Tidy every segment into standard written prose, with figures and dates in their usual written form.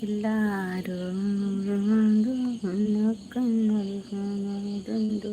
ಎಲ್ಲರೂ ಒಂದು ಕಣ್ಣೊಂದು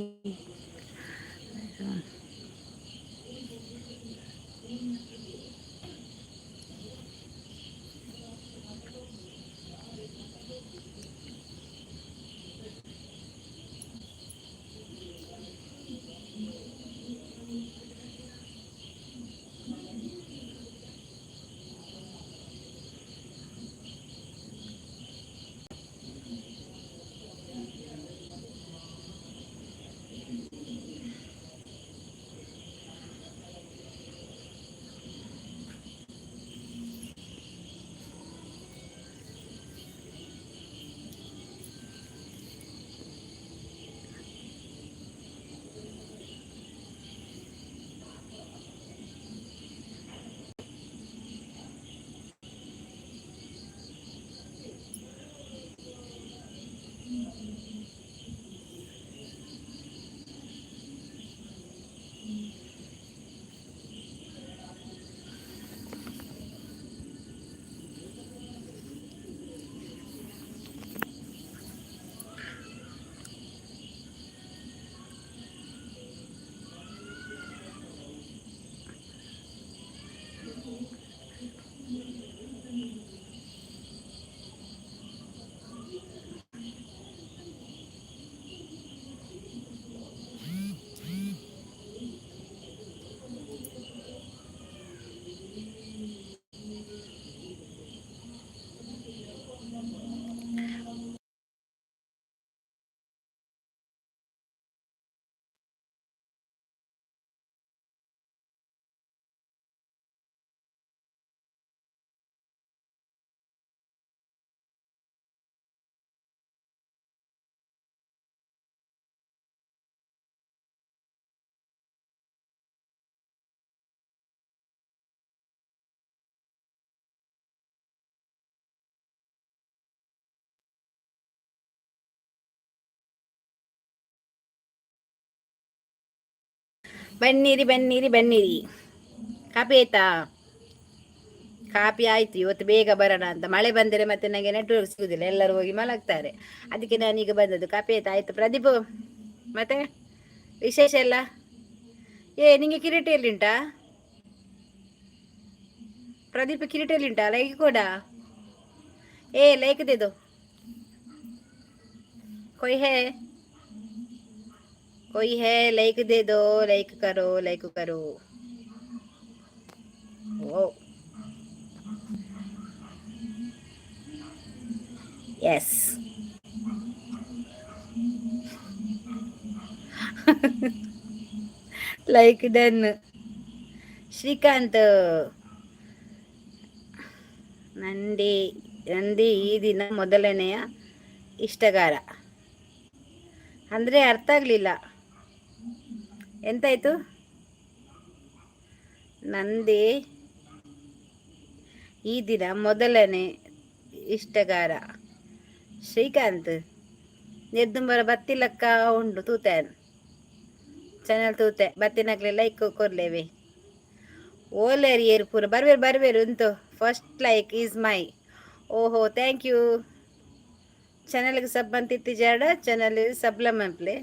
ಬನ್ನಿರಿ ಬನ್ನಿರಿ ಬನ್ನಿರಿ. ಕಾಪಿ ಆಯ್ತಾ? ಕಾಪಿ ಆಯ್ತು. ಇವತ್ತು ಬೇಗ ಬರೋಣ ಅಂತ. ಮಳೆ ಬಂದರೆ ಮತ್ತೆ ನನಗೆ ನೆಟ್ವರ್ಕ್ ಸಿಗುದಿಲ್ಲ, ಎಲ್ಲರೂ ಹೋಗಿ ಮಲಗ್ತಾರೆ. ಅದಕ್ಕೆ ನಾನೀಗ ಬಂದದ್ದು. ಕಾಪಿ ಆಯ್ತು. ಆಯ್ತು ಪ್ರದೀಪ್, ಮತ್ತೆ ವಿಶೇಷ ಎಲ್ಲ? ನಿಂಗೆ ಕಿರೀಟಿಯಲ್ಲಿ ಉಂಟಾ ಪ್ರದೀಪ್? ಕಿರೀಟಿಯಲ್ಲಿ ಉಂಟಾ? ಲೈಕ್ ಕೂಡ ಲೈಕ್ ದೇದು कोई है कोई है? लाइक दे दो, लाइक करो, लाइक करो. ओ yes. Like done. Srikanth, Nandi ಈ ದಿನ ಮೊದಲನೆಯ ಇಷ್ಟಗಾರ ಅಂದ್ರೆ ಅರ್ಥ ಆಗ್ಲಿಲ್ಲ. ಎಂತಾಯ್ತು? ನಂದಿ ಈ ದಿನ ಮೊದಲನೇ ಇಷ್ಟಗಾರ ಶ್ರೀಕಾಂತ್. ನಿರ್ದುಂಬರ ಬತ್ತಿಲಕ್ಕ ಉಂಡು ತೂತೆ ಚಾನಲ್ ತೂತೆ ಬತ್ತಿನಕ್ಲೆ ಲೈಕ್ ಕೊರ್ಲೇವೆ. ಓಲೇರಿ ಏರು ಪೂರ ಬರ್ಬೇರು ಉಂಟು. First like is my. ಓಹೋ ಥ್ಯಾಂಕ್ ಯು. ಚಾನಲ್ಗೆ ಸಬ್ ಅಂತಿತ್ತು ಜಾಡ. ಚಾನಲ್ ಸಬ್ಲಮಂಪ್ಲೆ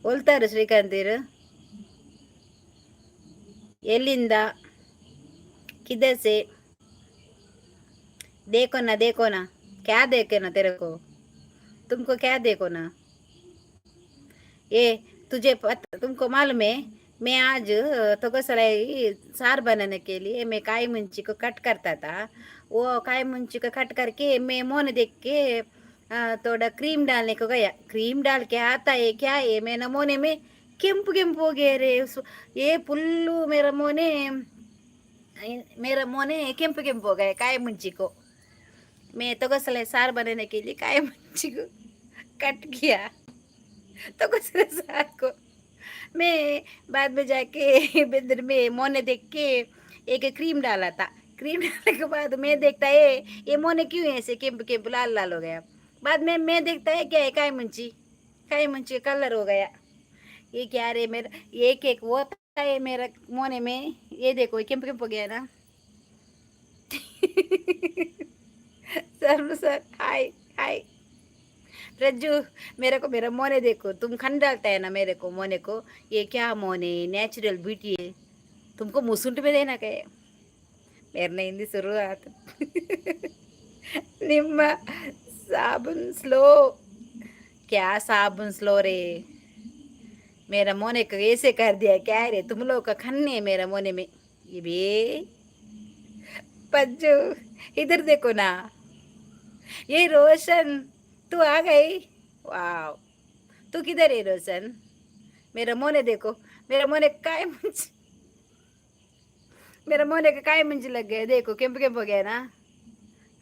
ಹೋಲ್ತಾರು ಶ್ರೀಕಾಂತೀರು. ಎಲ್ಲಿಂದ? ಕಿದಸೆ देखो ना क्या देखे ना तेरे को, तुमको क्या देखो ना. तुमको मालूम है मैं आज तोगसलाई सार बनाने के लिए मैं काई मुंची को कट करता था. वो काई मुंची को कट करके मैं मोन देख के थोड़ा क्रीम डालने को गया. क्रीम डाल के आता है क्या है मेरा मोने में ಕೆಂಪು हो गया रे. ये पुल्लू मेरा मोने ಕೆಂಪು हो गया काई मुंची को. मैं तोगसलाई सार बनाने के लिए काई मुंची को कट किया. तोगसलाई सार को मैं बाद में जाके बिंदर में मोने देख के एक क्रीम डाला था. क्रीम डालने के बाद मैं देखता है ये मोने क्यों ऐसे केम्प लाल लाल हो गया. बाद में मैं देखता है क्या है काई मुंची कलर हो गया. ये क्या रे मेरा एक वो है मेरा मोने में. ये देखो केम्प हो गया ना. सर सर हाय हाय रज्जू मेरे को मेरा मोने देखो तुम खन डालता है ना मेरे को मोने को ये क्या मोने नेचुरल ब्यूटी है तुमको मुसुंट में देना क्या है मेरे हिंदी शुरुआत निम्मा साबुन स्लो क्या साबुन स्लो रे मेरा मोने को ऐसे कर दिया क्या रे तुम लोग का खन्ने है मेरा मोने में ये भी पज्जू इधर देखो ना ये रोशन तू आ गई वाह तू किधर है रोशन मेरा मोने देखो मेरा मोने काय मुंज मेरा मोने का काय मुंज लग गया देखो केंप केंप हो गया ना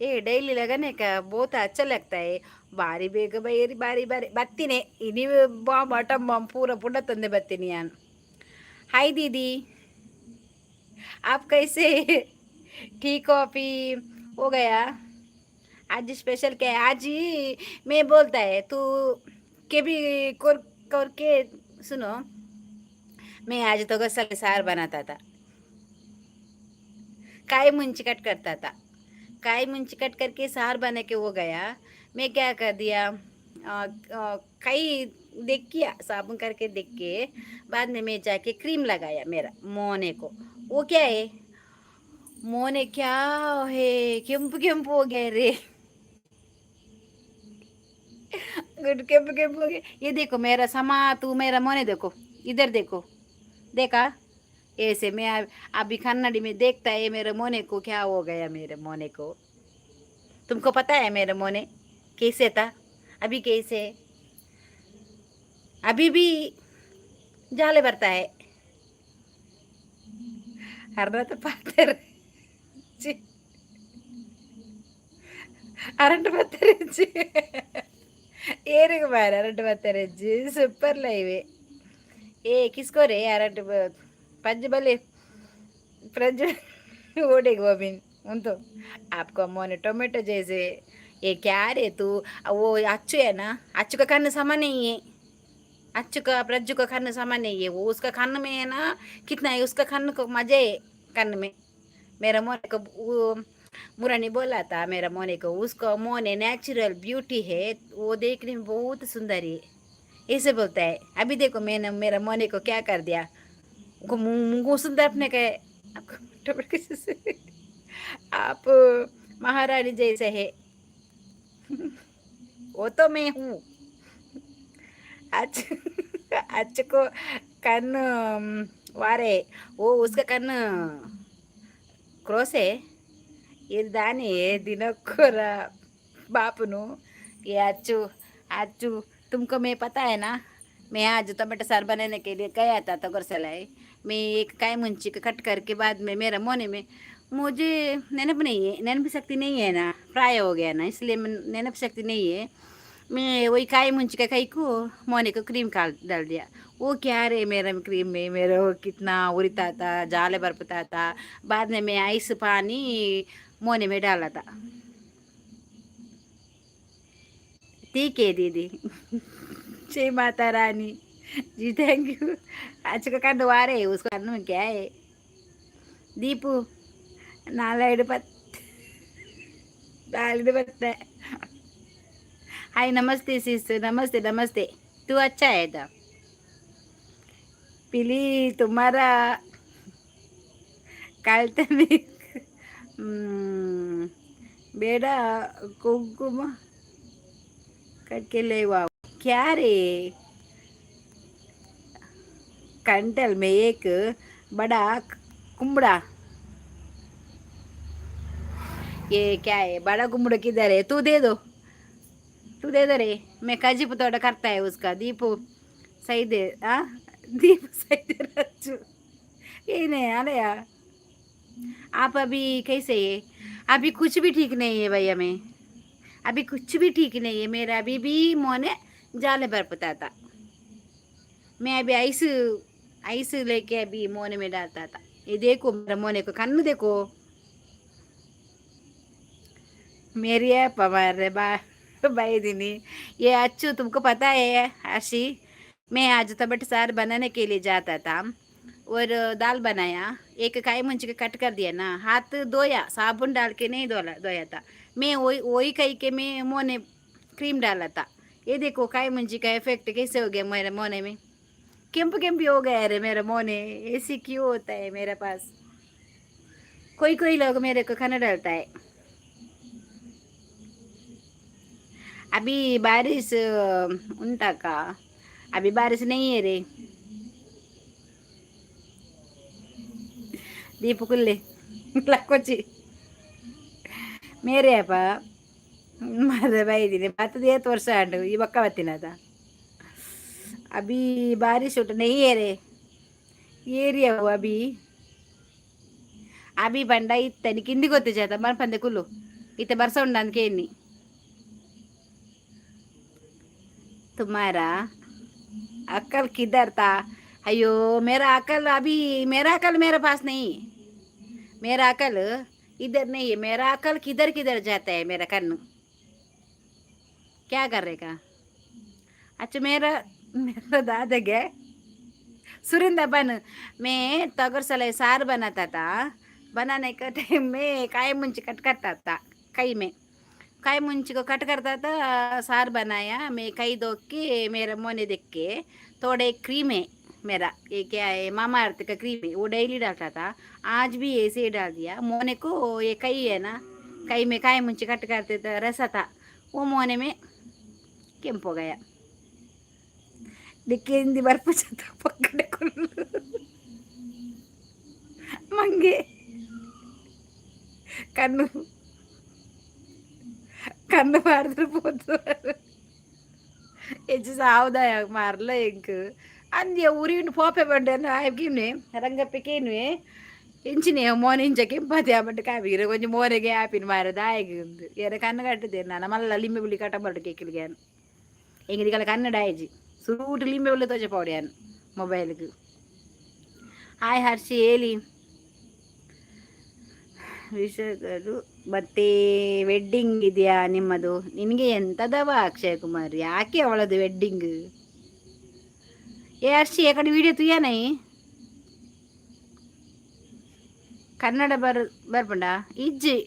ये डेली लगाने का बहुत अच्छा लगता है ಬಾರಿ ಬೇಗ ಬೈರಿ ಬಾರಿ ಬಾರಿ ಬರ್ತೀನಿ ನೀವು ಬಾಂಬ್ ಅಟಮ್ ಬಾಂಬ್ ಪೂರ ಪುಡ ತಂದೆ ಬರ್ತೀನಿ ನಾನು हाय दीदी आप कैसे ठीक हो अभी हो गया आज स्पेशल क्या है आज ही मैं बोलता है तू के भी कर के सुनो मैं आज तो गसल सार बनाता था काय मुंची कट करता था काय मुंची कट करके सार बना के हो गया मैं क्या कर दिया कई देख किया साबुन करके देख के बाद में मैं जाके क्रीम लगाया मेरा मोने को वो क्या है मोने क्या है केंप केंप हो गया रे गुड केंप केंप हो गया ये देखो मेरा समा तू मेरा मोने देखो इधर देखो देखा ऐसे मैं अभी कन्नड़ी में देखता है मेरे मोने को क्या हो गया मेरे मोने को तुमको पता है मेरे मोने कैसे था अभी कैसे अभी भी जाले ಬರ್ತಾ है ಅರ್ಧ ಪಾತ್ರೆ ಅರಂಟು ಬರ್ತಾರೆ ಏರಿಗ ಬಾರ ಅರಂಟು ಬರ್ತಾರೆ ಸೂಪರ್ ಲೈವೆ ए किसको रे अरंट पंज बले फ्रज ओढ़े गोविंद उन तो आपको मोने टोमेटो जैसे ये क्या रे तू वो अच्छू है ना अच्छू का खाना समा नहीं है अच्छू का प्रज्जू का खाना समा नहीं है वो उसका खाने में है ना कितना है उसका खाने को मजे है खाने में मेरा मोने को वो मुरानी बोला था मेरा मोने को उसको मोने नेचुरल ब्यूटी है वो देखने में बहुत सुंदर है ऐसे बोलता है अभी देखो मैंने मेरा मोने को क्या कर दिया उनको मुंह सुंदर अपने का आप महारानी जैसे है वो तो मैं हूँ आज आज को कन वारे वो उसका कन क्रॉस है ये दानी है दिनकोरा बापनु ये अच्छू अच्छू तुमको मैं पता है ना मैं आज टमाटर सार बनाने के लिए गया था तो घर से लाए मैं एक काय मुंची का कट करके बाद में मेरा मोने में मुझे नेनप नहीं है नेनप शक्ति नहीं है ना फ्राई हो गया ना इसलिए नेनप शक्ति नहीं है मैं वही काय मुंची का कई को मोने को क्रीम डाल दिया वो क्या रे मेरा क्रीम में मेरा वो कितना उड़ता था जाले बरपता था बाद में मैं आइस पानी मोने में डाला था ठीक है दीदी जय माता रानी जी थैंक यू आज का कंड वारे उसको अन्न में क्या है दीपू नालाइड पत नालाइड पत्ता हाय नमस्ते सिस्टर नमस्ते नमस्ते तू अच्छा है था पिली तुम्हारा कालते में बेड़ा कुमकुम करके ले वाओ क्या रे कंटल में एक बड़ा कुमड़ा ये क्या है बड़ा कुमड़ा किधर है तू दे दो रे मैं काजी पतोड़ा करता है उसका दीपू सही दे हाँ दीपू सही दे रज्जू ये नहीं अरे यार आप अभी कैसे है अभी कुछ भी ठीक नहीं है भैया मैं अभी कुछ भी ठीक नहीं है मेरा अभी भी मोने जाले पर पता था मैं अभी आइस लेके अभी मोने में डालता था ये देखो मेरा मोने को कन्नु देखो मेरी है पवार भाई दीनी ये अच्छू तुमको पता है आशी मैं आज टमाटर सार बनाने के लिए जाता था और दाल बनाया, एक काई मुंच के कट कर दिया ना, हाथ धोया, साबुन डाल के नहीं धोया था। मैं वही वही कही के मैं मुँह ने क्रीम डाला था। ये देखो काई मुंची का इफेक्ट कैसे हो गया मेरे मोने में, केम्प केम्पी हो गया। अरे मेरा मोने ऐसी क्यों होता है मेरे पास। कोई कोई लोग मेरे को खाना डालता है। अभी बारिश उनटा का, अभी बारिश नहीं है रे दीपकुल्ले लाकोची मेरे अಪ್ಪ ಮದ ಬೈದಿನಿ ಬತ್ತದ ಏತ್ ವರ್ಷ ಆಂಡು ಈ ಬಕ್ಕ ಬತ್ತಿನದ ಅಭಿ ಬಾರಿಶ್ ಉಂಟು नहीं है रे ಏರಿಯಾ ಅಭಿ ಅಭಿ ಬಂಡ ಇತ್ತನಿ ಕಿಂದಿ ಗೊತ್ತು ಜಾತ ಮನ್ ಪಂದೆ ಕುಲ್ಲು ಇತ್ತೆ ಬರ್ಸ ಉಂಡ ಅಂದ್ಕೆ ಎನ್ನಿ तुम्हारा अक्ल किधर था। अयो मेरा अक्ल अभी, मेरा अक्ल मेरे पास नहीं, मेरा अकल इधर नहीं है। मेरा अकल किधर किधर जाता है मेरा कन्न, क्या कर रहेगा। अच्छा मेरा मेरा दादा गया सुरिंदा बन, मैं तगर सले सार बनाता था। बनाने का टाइम में काय मुंच कट करता था, कई में काय मुंच को कट करता था। सार बनाया, मैं कई धो के मेरा मोने देख के थोड़े क्रीम है मेरा, ये क्या है मामा अर्थ का क्रीम है, वो डेली डालता था। आज भी ऐसे ही डाल दिया। मोने को ये कई है ना, कई में काय मुंच कट करते था रसा था, वो मोने में ಕೆಂಪು ಹೋಗಯ ದಿಕ್ಕಿಂದಿ ಬರ್ಪುಚ್ಚತ ಪಕ್ಕಡೆ ಕುಲ್ಲು ಮಂಗೆ ಕಣ್ಣು ಕಣ್ಣು ಮಾಡಿದ್ರೆ పోతు ಹೆಚ್ಚು ಸಾವುದಾಯ ಮಾರ್ಲ ಎಂಕ್ ಅಂದ್ಯ ಉರಿಂಡು ಪೋಪೆ ಬಂಡೇನು ಆಯ್ಕಿನ್ವೆ ರಂಗಪ್ಪಕ್ಕೇನ್ವೆ ಎಂಚಿನೇ ಮೋನೆ ಇಂಚಕ್ಕೆ ಎಂಪತಿ ಆಬಟ್ಟು ಕಾಬಿರ ಕೊಂಚ ಮೋನೆಗೆ ಆಪಿನ ಮಾರದ ಆಯ್ಕಿಂದು ಎರ ಕಣ್ಣು ಕಟ್ಟಿದೆ ನಾನು ಮಲ್ಲ ಲಿಂಬೆ ಬುಳಿ ಕಟ ಬರಡು ಕೇಕಿಲ್ಗ್ಯಾನು ಎಂಗಿದ ಕಲ ಕನ್ನಡ ಆಯ್ಜಿ ಸುರೂಟು ಲಿಂಬೆ ಬುಳ್ಳಿ ತೋಚ ಪೌಡ್ಯಾನು ಮೊಬೈಲ್ಗೆ ಹಾಯ್ ಹರ್ಷಿ ಹೇಳಿ ವಿಷಯಗಳು ಮತ್ತೆ ವೆಡ್ಡಿಂಗ್ ಇದೆಯಾ ನಿಮ್ಮದು. ನಿನಗೆ ಎಂಥದವ ಅಕ್ಷಯ್ ಕುಮಾರ್, ಯಾಕೆ ಅವಳದು ವೆಡ್ಡಿಂಗ್. ಏ ಹರ್ಷಿ ಆ ಕಡೆ ವಿಡಿಯೋ ತುಯ್ಯಾನೈ ಕನ್ನಡ ಬರ್ಪಂಡ ಇಜ್ಜಿ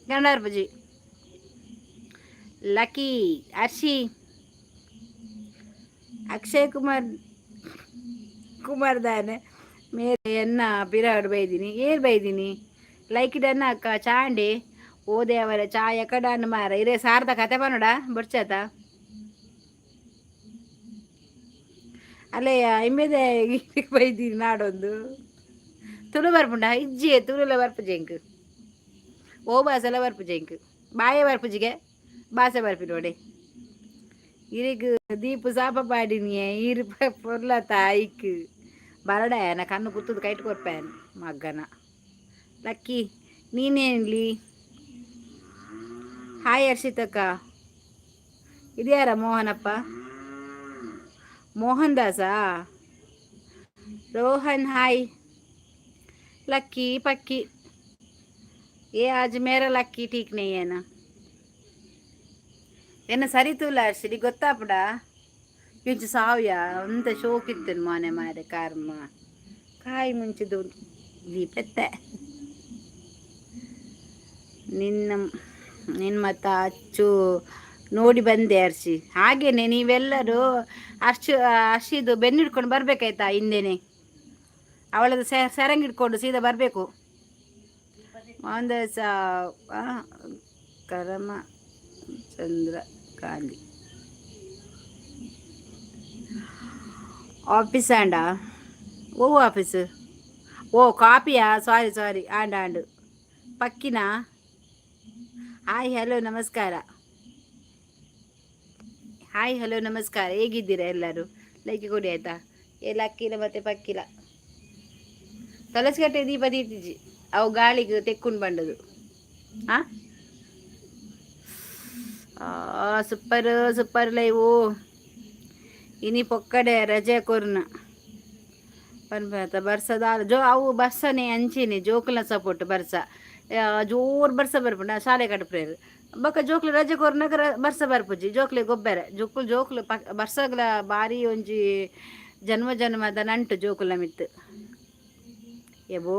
ಕನ್ನಡ ಬರ್ಪಜಿ ಲಕ್ಕಿ ಹರ್ಷಿ ಅಕ್ಷಯ್ ಕುಮಾರ್ ದಾನೆ ಮೇರೆ ಎನ್ನ ಪಿರಾಡ್ ಬೈದಿನಿ ಏರ್ ಬೈದಿನಿ ಲೈಕ್ ಡನ್ನ ಅಕ್ಕ ಚಾಂಡೆ ಓ ದೇವರ ಚಾ ಎಕಡನ್ನ ಮಾರ ಇರೇ ಸಾರ್ದ ಕತೆ ಬನ್ನಡ ಬರ್ಚತ ಅಲ್ಲೇ ಇಮ್ಮೆದೆ ಬೈದಿನಿ ನಾಡೊಂದು ತುಳು ಬರ್ಪುಂಡ ಇಜ್ಜಿ ತುಳುಲ ಬರ್ಪು ಜೆಂಕ್ ಓ ಬಾಸೆಲ್ಲ ಬರ್ಪು ಜೆಂಕ್ ಬಾಯೆ ಬರ್ಪುಜಿಗೆ ಬಾಸೆ ಬರ್ಪಿ ನೋಡಿ ಇರಿಗ್ ದೀಪು ಸಾಪ ಪಾಡಿನಿಯೇ ಇರು ಪೊರ್ಲ ತಾಯಿಕ್ ಬರಡಾಯನ ಕಣ್ಣು ಕುತ್ತದು ಕೈಟ್ ಕೊರ್ಪಾಯನ್ ಮಗ್ಗನ ಲಕ್ಕಿ ನೀನೇನ್ಲಿ. ಹಾಯ್ ಹರ್ಷಿತಕ್ಕ, ಇದ್ಯಾರ ಮೋಹನಪ್ಪ, ಮೋಹನ್ ದಾಸಾ, रोहन हाय, लक्की पक्की, ये आज मेरा लक्की ठीक नहीं है ना. ಏನ ಸರಿತೂಲ ಅರ್ಷಿ ಗೊತ್ತಾಪಡ ಇಂಚು ಸಾವ್ಯ ಅಂತ ಶೋಕಿತ್ತೇನು ಮನೆ ಮಾರೆ ಕಾರ್ಮ ಕಾಯಿ ಮುಂಚಿದು ದೀಪತ್ತೆ ನಿನ್ನ ಮತ್ತ ಅಚ್ಚು ನೋಡಿ ಬಂದೆ ಹರ್ಷಿ. ಹಾಗೇನೆ ನೀವೆಲ್ಲರೂ ಹರ್ಷಿದು ಬೆನ್ನಿಡ್ಕೊಂಡು ಬರ್ಬೇಕಾಯ್ತಾ, ಹಿಂದೆನೆ ಅವಳದು ಸೆರಂಗಿಡ್ಕೊಂಡು ಸೀದಾ ಬರಬೇಕು. ಒಂದು ಕರಮ ಚಂದ್ರ ಗಾಂಧಿ ಆಫೀಸ್ ಆಂಡ ಓ ಆಫೀಸ್ ಓ ಕಾಪಿಯಾ ಸಾರಿ ಆಂಡು ಪಕ್ಕಿನ. ಹಾಯ್ ಹಲೋ ನಮಸ್ಕಾರ, ಹಾಯ್ ಹಲೋ ನಮಸ್ಕಾರ, ಹೇಗಿದ್ದೀರಾ ಎಲ್ಲರೂ? ಲೈಕ್ ಕೊಡಿ ಆಯ್ತಾ. ಎಲ್ಲ ಅಕ್ಕಿಲ ಮತ್ತೆ ಪಕ್ಕಿಲ ತುಳಸಿಗಟ್ಟೆ ದೀಪ ದೀತಿಜಿ ಅವು ಗಾಳಿಗೆ ತೆಕ್ಕೊಂಡು ಬಂಡದು. ಹಾಂ ಸೂಪರ್ ಲೈವು ಇನಿ ಪೊಕ್ಕಡೆ ರಜೆ ಕೊರ್ನ ಪನ್ಪತ ಬರ್ಸದ ಜೋ ಅವು ಬರ್ಸನೆ ಅಂಚಿನಿ ಜೋಕುಲ ಸಪೋರ್ಟ್ ಬರ್ಸ ಜೋರ್ ಬರ್ಸ ಬರ್ಪುಂಡ ಶಾಲೆ ಕಟ್ಪ್ರೇರು ಬೊಕ್ಕ ಜೋಕ್ಲು ರಜೆ ಕೊರ್ನಗ ಬರ್ಸ ಬರ್ಪುಜಿ ಜೋಕ್ಲೆ ಗೊಬ್ಬರ ಜೋಕ್ಲು ಬರ್ಸಗ್ಲ ಬಾರಿ ಒಂಜಿ ಜನ್ಮದ ನಂಟು ಜೋಕುಲ ಮಿತ್ತು ಎಬೋ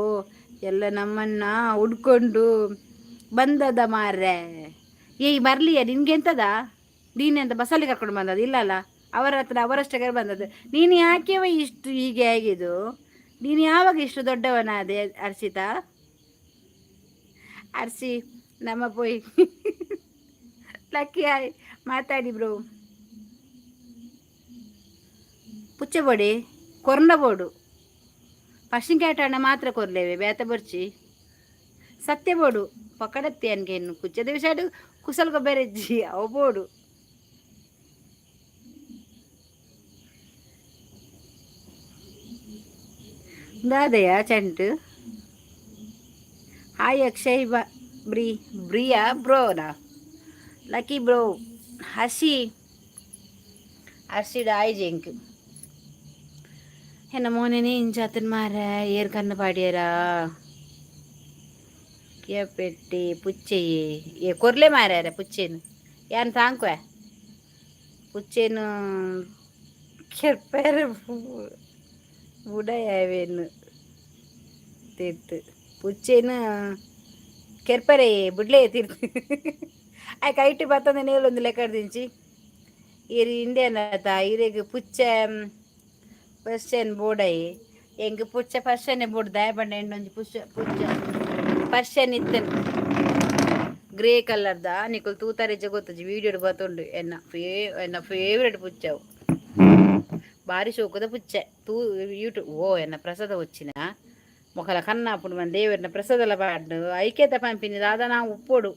ಎಲ್ಲ ನಮ್ಮನ್ನ ಹುಡ್ಕೊಂಡು ಬಂದದ ಮಾರ್ರೆ. ಈಗ ಬರಲಿಯ ನಿನ್ಗೆಂತದ? ನೀನೆಂತ ಬಸ್ಸಲ್ಲಿ ಕರ್ಕೊಂಡು ಬಂದದ್ದು? ಇಲ್ಲಲ್ಲ, ಅವರ ಹತ್ರ ಅವರಷ್ಟೇ ಬಂದದ್ದು. ನೀನು ಯಾಕೆವ ಇಷ್ಟು ಹೀಗೆ ಆಗಿದ್ದು? ನೀನು ಯಾವಾಗ ಇಷ್ಟು ದೊಡ್ಡವನಾದೆ ಹರ್ಷಿತಾ? ಹರ್ಷಿ ನಮ್ಮ ಪೋಯ್ ಲಕ್ಕಿ ಆಯ್ ಮಾತಾಡಿ ಬ್ರೋ. ಪುಚ್ಚ ಬೋಡಿ ಕೊರ್ನ ಬೋಡು ಪಶಿಂಕೇಟಾಣ ಮಾತ್ರ ಕೊರ್ಲೇವೆ ಬೇತ ಬರ್ಚಿ ಸತ್ಯ ಬೋಡು ಪಕಡತ್ತೆ ಅನ್ಗೆ ಇನ್ನು ಕುಚ್ಚದ ವಿಷಾಡು ಕುಸಲ್ ಗೊಬ್ಬರಜ್ಜಿ ಅವ ಬೋಡು. ದಾದಯ ಚಂಟು hi Akshay Bria ಬ್ರೋನಾ lucky bro ಹರ್ಷಿಡ ಆಯ್ ಜೆಂಕ್ ಎನ್ನ ಮೋನೇನೆ ಇಂಚಾತನ್ ಮಾರ ಏರ್ ಕಣ್ಣು ಪಾಡಿಯರಾ ಪೆಟ್ಟಿ ಪುಚ್ಚೆಯೇ ಏ ಕೊರ್ಲೆ ಮಾರ್ಯಾರ ಪುಚ್ಚೇನು ಯಾನ್ ತಾಂಕ್ವ ಪುಚ್ಚೇನು ಕೆರ್ಪೇರ ಬುಡಯಾವೇನು ತೀರ್ತು ಪುಚ್ಚೇನು ಕೆರ್ಪರೆ ಬುಡ್ಲೇ ತೀರ್ತು ಆಯ್ಕೆ ಐಟಿ ಬತ್ತಂದ ನೇಲೊಂದು ಲೆಕ್ಕ ದಿಂಚಿ ಇರಿ ಇಂಡಿಯನ್ ಆತ ಇರಿಗೆ ಪುಚ್ಚ ಪರ್ಷನ್ ಬೋಡಾಯಿ ಹೆಂಗೆ ಪುಚ್ಚ ಪರ್ಷನ್ನೇ ಬೋಡ್ದ ಬಂಡ ಹೆಣ್ಣೊಂದು ಪುಚ್ಚ ಪರ್ಷನ್ ಇತ್ತನ್ ಗ್ರೇ ಕಲರ್ದ ನಿಕುಲ್ ತೂತಾರೆಜ್ಜ ಗೊತ್ತಜ್ಜಿ ವೀಡಿಯೋ ಬತ್ತುಂಡು ಎನ್ನ ಫೇವ್ರೆಟ್ ಪುಚ್ಚ ಅವು ಭಾರಿ ಶೋಕದ ಪುಚ್ಚ ತೂ ಯೂಟ್ಯೂಬ್ ಓ ಎನ್ನ ಪ್ರಸಾದ వచ్చిన మొక్కల కన్నా అప్పుడు మన దేవుడిన ప్రసాదాల పాడు ఐక్యత పంపిణీ దాదా నా ఉప్పోడు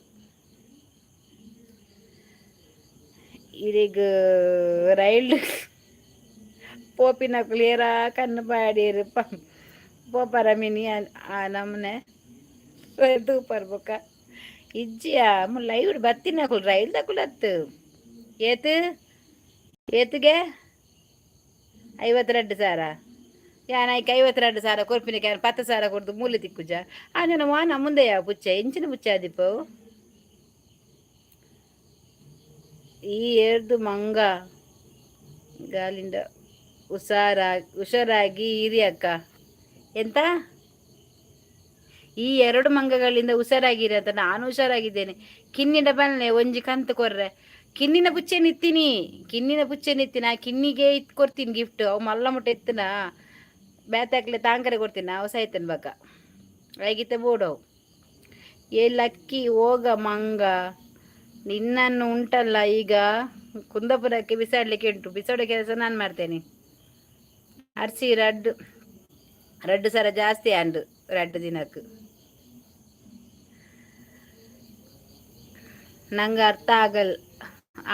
ಇರಿಗ ರೈಲ್ ಪೋಪಿನ ಕ್ಲಿಯರ ಕಣ್ಣು ಪಾಡಿರು ಪೋಪರ ಮಿನಿ ನಮ್ಮನೆ ತೂಪರ್ ಬೊಕ್ಕ ಇಜ್ಜಿಯ ಲೈವ್ ಬತ್ತಿನ ರೈಲ್ ತಗೊಳತ್ತು ಏತುಗೆ 52,000 ಯಾನಾಯ್ಕೆ 52,000 ಕೊರ್ಪಿನಕ್ಕೆ 10,000 ಕೊಡ್ದು ಮೂಲೆ ತಿಕ್ಕುಜ ಆಂಜನ ವಾನ ಮುಂದೆ ಯಾವ ಪುಚ್ಚ ಎಂಚಿನ ಪುಚ್ಚ ಆದಿಪ್ಪು ಈ ಎರ್ದು ಮಂಗ ಗಾಲಿಂದ ಹುಷಾರಾಗಿ ಇರಿ ಅಕ್ಕ. ಎಂತ ಈ 2 ಮಂಗಗಳಿಂದ ಹುಷಾರಾಗಿರಿ ಅಂತ ನಾನು ಹುಷಾರಾಗಿದ್ದೇನೆ. ಕಿನ್ನಿಡ ಬನ್ನೆ ಒಂಜಿ ಕಂತು ಕೊರ್ರೆ ಕಿನ್ನಿನ ಪುಚ್ಚೆ ನಿತ್ತೀನಿ ಆ ಕಿನ್ನಿಗೆ ಕೊಡ್ತೀನಿ ಗಿಫ್ಟ್ ಅವು ಮಲ್ಲ ಮುಟ್ಟ ಎತ್ತನ ಬೇತಾಕ್ಲೆ ತಾಂಕರೆ ಕೊಡ್ತೀನಿ ಹೊಸ ಆಯ್ತನ್ ಬಕ್ಕ ಆಗಿತ್ತೆ ಬೋಡವು ಏ ಲಕ್ಕಿ ಹೋಗ ಮಂಗ ನಿನ್ನನ್ನು ಉಂಟಲ್ಲ ಈಗ ಕುಂದಾಪುರಕ್ಕೆ ಬಿಸಾಡ್ಲಿಕ್ಕೆ ಉಂಟು. ಬಿಸಾಡೋ ಕೆಲಸ ನಾನು ಮಾಡ್ತೇನೆ. ಅರ್ಸಿ ರಡ್ಡು ಸರ ಜಾಸ್ತಿ ಅಂಡು 2 ದಿನಕ್ಕೆ ನಂಗೆ ಅರ್ಥ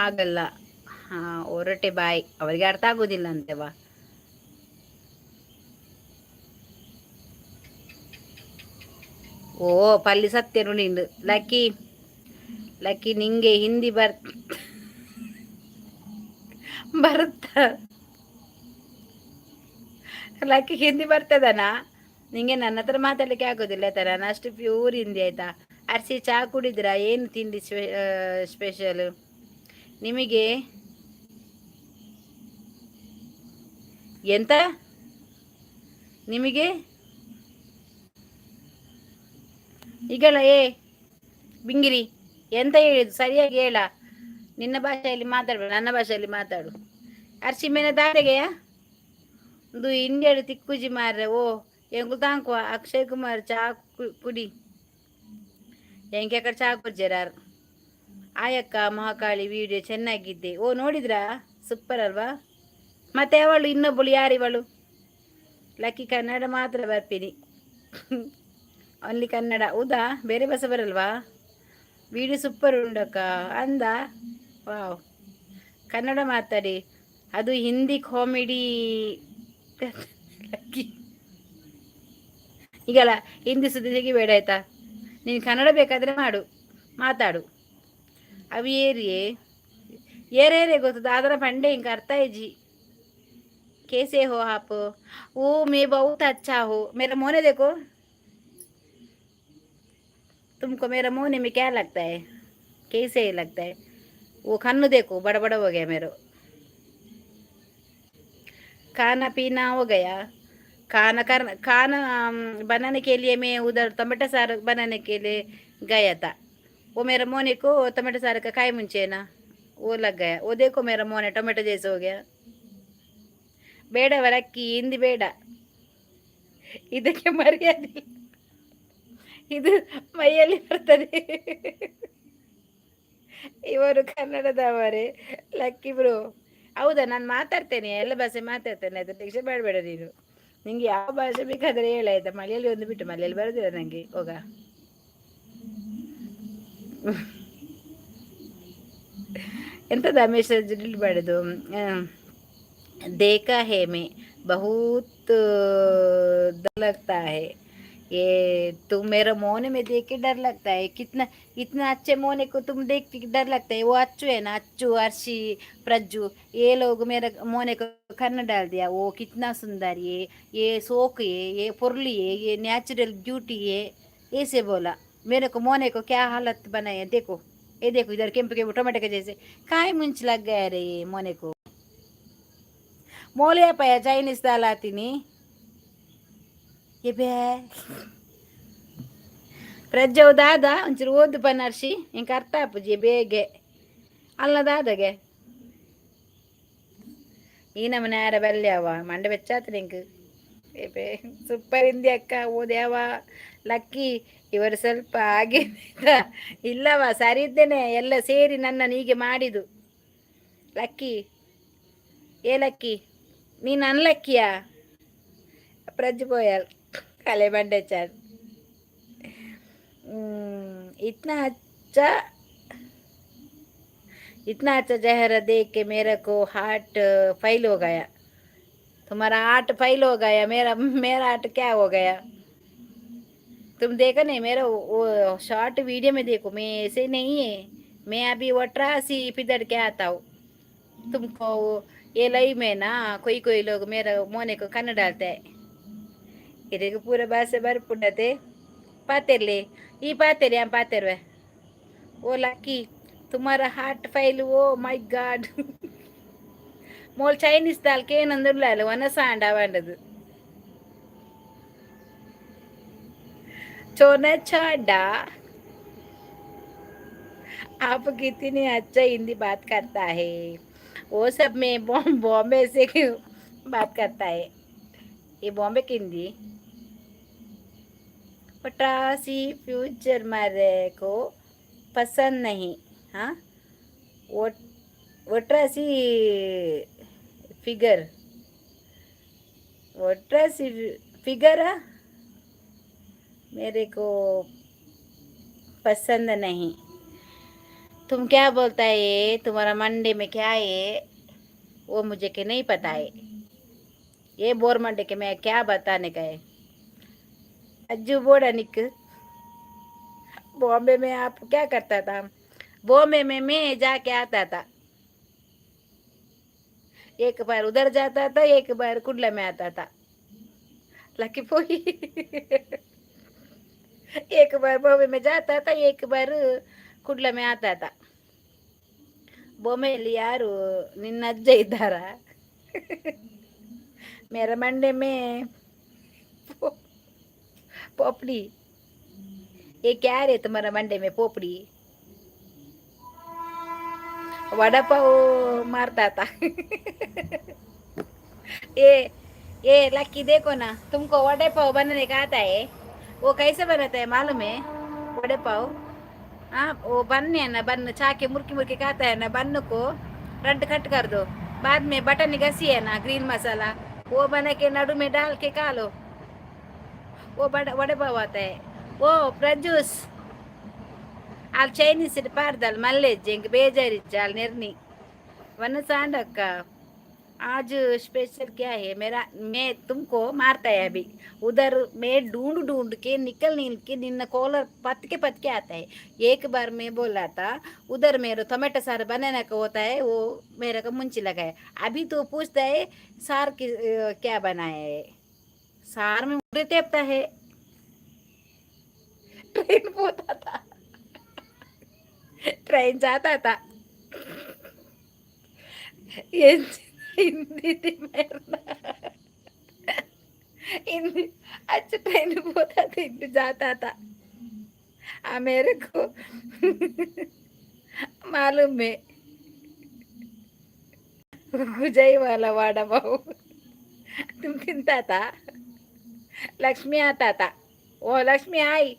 ಆಗಲ್ಲ ಹೊರಟೆ ಬಾಯ್ ಅವರಿಗೆ ಅರ್ಥ ಆಗೋದಿಲ್ಲ ಅಂತೆವಾ. ಓ ಪಲ್ಲಿ ಸತ್ಯ ನುಡಿಂಡು ಲಕ್ಕಿ ನಿಂಗೆ ಹಿಂದಿ ಬರುತ್ತಾ ಲಕ್ಕಿ ಹಿಂದಿ ಬರ್ತದನಾ ನಿಂಗೆ? ನನ್ನ ಹತ್ರ ಮಾತಾಡ್ಲಿಕ್ಕೆ ಆಗೋದಿಲ್ಲ ಆಯ್ತಾ, ನಾನು ಅಷ್ಟು ಪ್ಯೂರ್ ಹಿಂದಿ ಆಯ್ತಾ. ಅರ್ಸಿ ಚಾ ಕುಡಿದ್ರಾ? ಏನು ತಿಂಡಿ ಸ್ಪೆಷಲ್ ನಿಮಗೆ? ಎಂತ ನಿಮಗೆ ಈಗಲ್ಲ ಬಿಂಗಿರಿ ಎಂತ ಹೇಳಿದ್ದು ಸರಿಯಾಗಿ ಹೇಳ. ನಿನ್ನ ಭಾಷೆಯಲ್ಲಿ ಮಾತಾಡ್ಬೇಡ, ನನ್ನ ಭಾಷೆಯಲ್ಲಿ ಮಾತಾಡು. ಅರ್ಸಿ ಮೇನ ದಾರೆಗೆಯ ಒಂದು ಇಂಡಿಯಾಡು ತಿಕ್ಕುಜಿ ಮಾರ್ರೆ. ಓ ಎಂಗು ತಾಂಕುವ ಅಕ್ಷಯ್ ಕುಮಾರ್ ಚಾ ಕುಡಿ ಹೆಂಗೆ ಕಡೆ ಚಾ ಕುಜ್ಜರಾರ್. ಆಯಕ್ಕ ಮಹಾಕಾಳಿ ವಿಡಿಯೋ ಚೆನ್ನಾಗಿದ್ದೆ. ಓ ನೋಡಿದ್ರಾ? ಸೂಪರ್ ಅಲ್ವಾ? ಮತ್ತೆ ಅವಳು ಇನ್ನೊಬ್ಬಳು ಯಾರಿವಳು? ಲಕ್ಕಿ ಕನ್ನಡ ಮಾತ್ರ ಬರ್ತೀನಿ ಓನ್ಲಿ ಕನ್ನಡ. ಹೌದಾ? ಬೇರೆ ಭಾಷೆ ಬರಲ್ವಾ? ವಿಡಿಯೋ ಸೂಪರ್ ಉಂಡಕ್ಕ ಅಂದ. ವಾವ್, ಕನ್ನಡ ಮಾತಾಡಿ. ಅದು ಹಿಂದಿ ಕಾಮಿಡಿ. ಲಕ್ಕಿ ಈಗಲ್ಲ ಹಿಂದಿ ಸುದ್ದಿ ತೆಗಿಬೇಡ ಆಯ್ತಾ. ನೀನು ಕನ್ನಡ ಬೇಕಾದರೆ ಮಾತಾಡು. ಅವು ಏರೇ ಗೊತ್ತದ ಅದರ ಪಂಡೆ ಹಿಂಗೆ ಅರ್ಥ ಇಜ್ಜಿ. कैसे हो आप? वो मैं बहुत अच्छा हो. मेरा मोने देखो, तुमको मेरा मोने में क्या लगता है? कैसे लगता है? वो खन्नु देखो बड़ा बड़ा हो गया मेरा. खाना पीना हो गया? खाना बनाने के लिए मैं उधर टमाटर सार बनाने के लिए गया था। वो मेरा मोने को टमाटर सार का काय मुंचे ना वो लग गया। वो देखो मेरा मोने टमाटो जैसे हो गया। ಬೇಡ ವರಕ್ಕಿ ಹಿಂದಿ ಬೇಡ, ಇದಕ್ಕೆ ಮರ್ಯಾದೆ ಇದು ಮೈಯಲ್ಲಿ ಬರ್ತದೆ. ಇವರು ಕನ್ನಡದವರೇ ಲಕ್ಕಿ ಬ್ರೋ. ಹೌದಾ, ನಾನು ಮಾತಾಡ್ತೇನೆ, ಎಲ್ಲ ಭಾಷೆ ಮಾತಾಡ್ತೇನೆ, ಅದು ಟೆನ್ಷನ್ ಮಾಡಬೇಡ ನೀನು. ನಿಂಗೆ ಯಾವ ಭಾಷೆ ಬೇಕಾದ್ರೆ ಹೇಳಾಯ್ತಾ, ಮಲೆಯಲ್ಲಿ ಒಂದು ಬಿಟ್ಟು ಮಲೆಯಲ್ಲಿ ಬರೋದಿಲ್ಲ ನಂಗೆ. ಹೋಗ ಎಂತದ ಮೆಸೇಜ್ ಡಿಲೀಟ್ ಮಾಡೋದು. देखा है मैं बहुत डर लगता है ये तुम मेरा मोने में देख के डर लगता है कितना इतना अच्छे मोने को तुम देख के डर लगता है। वो अच्छू है ना, अच्छू अर्शी प्रज्जू, ये लोग मेरा मोने को करना डाल दिया। वो कितना सुंदर, ये सोख है, ये पुरली है, ये नेचुरल ब्यूटी है, ऐसे बोला। मेरे को मोने को क्या हालत बनाए है, देखो ये देखो इधर केम्प के टमाटे के जैसे काय मुंच लग गया रे ये मोने को. मोलिया पाया चाइनीज दाल आती नहीं ये बे ಪ್ರಜ್ಜವು ದಾದ ಒಂಚೂರು ಓದು ಪನರ್ಷಿ ಇಂಕ ಅರ್ಥ ಆಪುಜಿ ಬೇಗೆ ಅಲ್ಲ ದಾದಗೆ ಈ ನಮ್ಮನೆ ಯಾರ ಬಲ್ಯಾವ ಮಂಡೆ ಬೆಚ್ಚಾತ ನಿಂಗೆ ಏಪೇ ಸೂಪರ್ ಹಿಂದಿ ಅಕ್ಕ ಓದ್ಯಾವ ಲಕ್ಕಿ. ಇವರು ಸ್ವಲ್ಪ ಹಾಗೆ ಇಲ್ಲವ ಸರಿ ಇದ್ದೇನೆ, ಎಲ್ಲ ಸೇರಿ ನನ್ನನ್ನು ಹೀಗೆ ಮಾಡಿದು. ಲಕ್ಕಿ ಏ ಲಕ್ಕಿ ನೀನು ಅನ್ಲಕ್ಕಿಯಾ ಪ್ರಜ್ ಬೋಯಲ್ ಕಲೆ ಬಂಡೆ ಚಾರ್. इतना अच्छा इतना अच्छा चेहरा देख के मेरे को हार्ट फेल हो गया. तुम्हारा हार्ट फेल हो गया, मेरा हार्ट क्या हो गया. तुम देखो नहीं मेरा वो शॉर्ट वीडियो में देखो, मैं ऐसे नहीं है. मैं अभी वट्रा सी पिदड़ के आता हूँ. तुमको ये लाइव में ना कोई कोई लोग मेरा मोने को खाना डालते हैं. ಇದಕ್ಕೆ ಪೂರ ಭಾಷೆ ಬರ್ಪುಂಡತೆ ಪಾತೆರ್ಲೆ ಈ ಪಾತೆರ್ ಯಾನ್ ಪಾತೆರ್ವೆ. ಓ ಲಕ್ಕಿ तुम्हारा heart fail oh my god. मोल चाइनीज दाल के नंदुल्ला वना सांडा वांडದು चोना छाड़ा. आप कितनी अच्छा हिंदी बात करता है. वो सब में बॉम्बे से बात करता है. ये बॉम्बे की हिंदी पटासी फ्यूचर मारे को पसंद नहीं. हाँ वट्रासी फिगर वट्रासी फिगर मेरे को पसंद नहीं. तुम क्या बोलता है, तुम्हारा मंडे में क्या है वो मुझे के नहीं पता है. ये बोर मंडे के मैं क्या बताने का है. अज्जू बोड़ा निक बॉम्बे में आप क्या करता था. बॉम्बे में मैं जाके आता था, एक बार उधर जाता था, एक बार कुंडला में आता था. लकी पोई एक बार बॉम्बे में जाता था, एक बार कुंडला में आता था. बॉम्बे यार निन्न अज्ज इद्दारा मेरा मंडे में पोपड़ी. ये क्या रे तुम्हारा मंडे में पोपड़ी. वड़ा पाव मारता था. ये लक्की देखो ना, तुमको वड़े पाव बनाने का आता है. वो कैसे बनाता है मालूम है वड़े पाव. हाँ वो बन है ना, बन छाके मुर्की मुर्की खाता है ना, बन को रंट कट कर दो. बाद में बटन घसी है ना ग्रीन मसाला, वो बना के नडू में डाल के खा लो. वो वड़े पाव आता है. वो प्रज्यूस आ चैनीस पारदल मल्ले जेंग बेजारी चाल निर्नी वन सांडक. आज स्पेशल क्या है मेरा, मैं तुमको मारता है अभी. उधर मैं ढूंढ के निकल के निन्न कॉलर पत के आता है. एक बार मैं बोला था उधर मेरा टमाटो सार बनाने का होता है, वो मेरे को मुंची लगा है. अभी तो पूछता है सार की क्या बनाया है. सार में मुझे तेपता है. ट्रेन पोता था, ट्रेन जाता था. ये हिंदी थी मेरना हिंदी अच्छा ट्रेन होता था हिंदी जाता था मेरे को मालूम है विजय वाला वाड़ा पाव तुम चिंता था लक्ष्मी आता था वो लक्ष्मी आई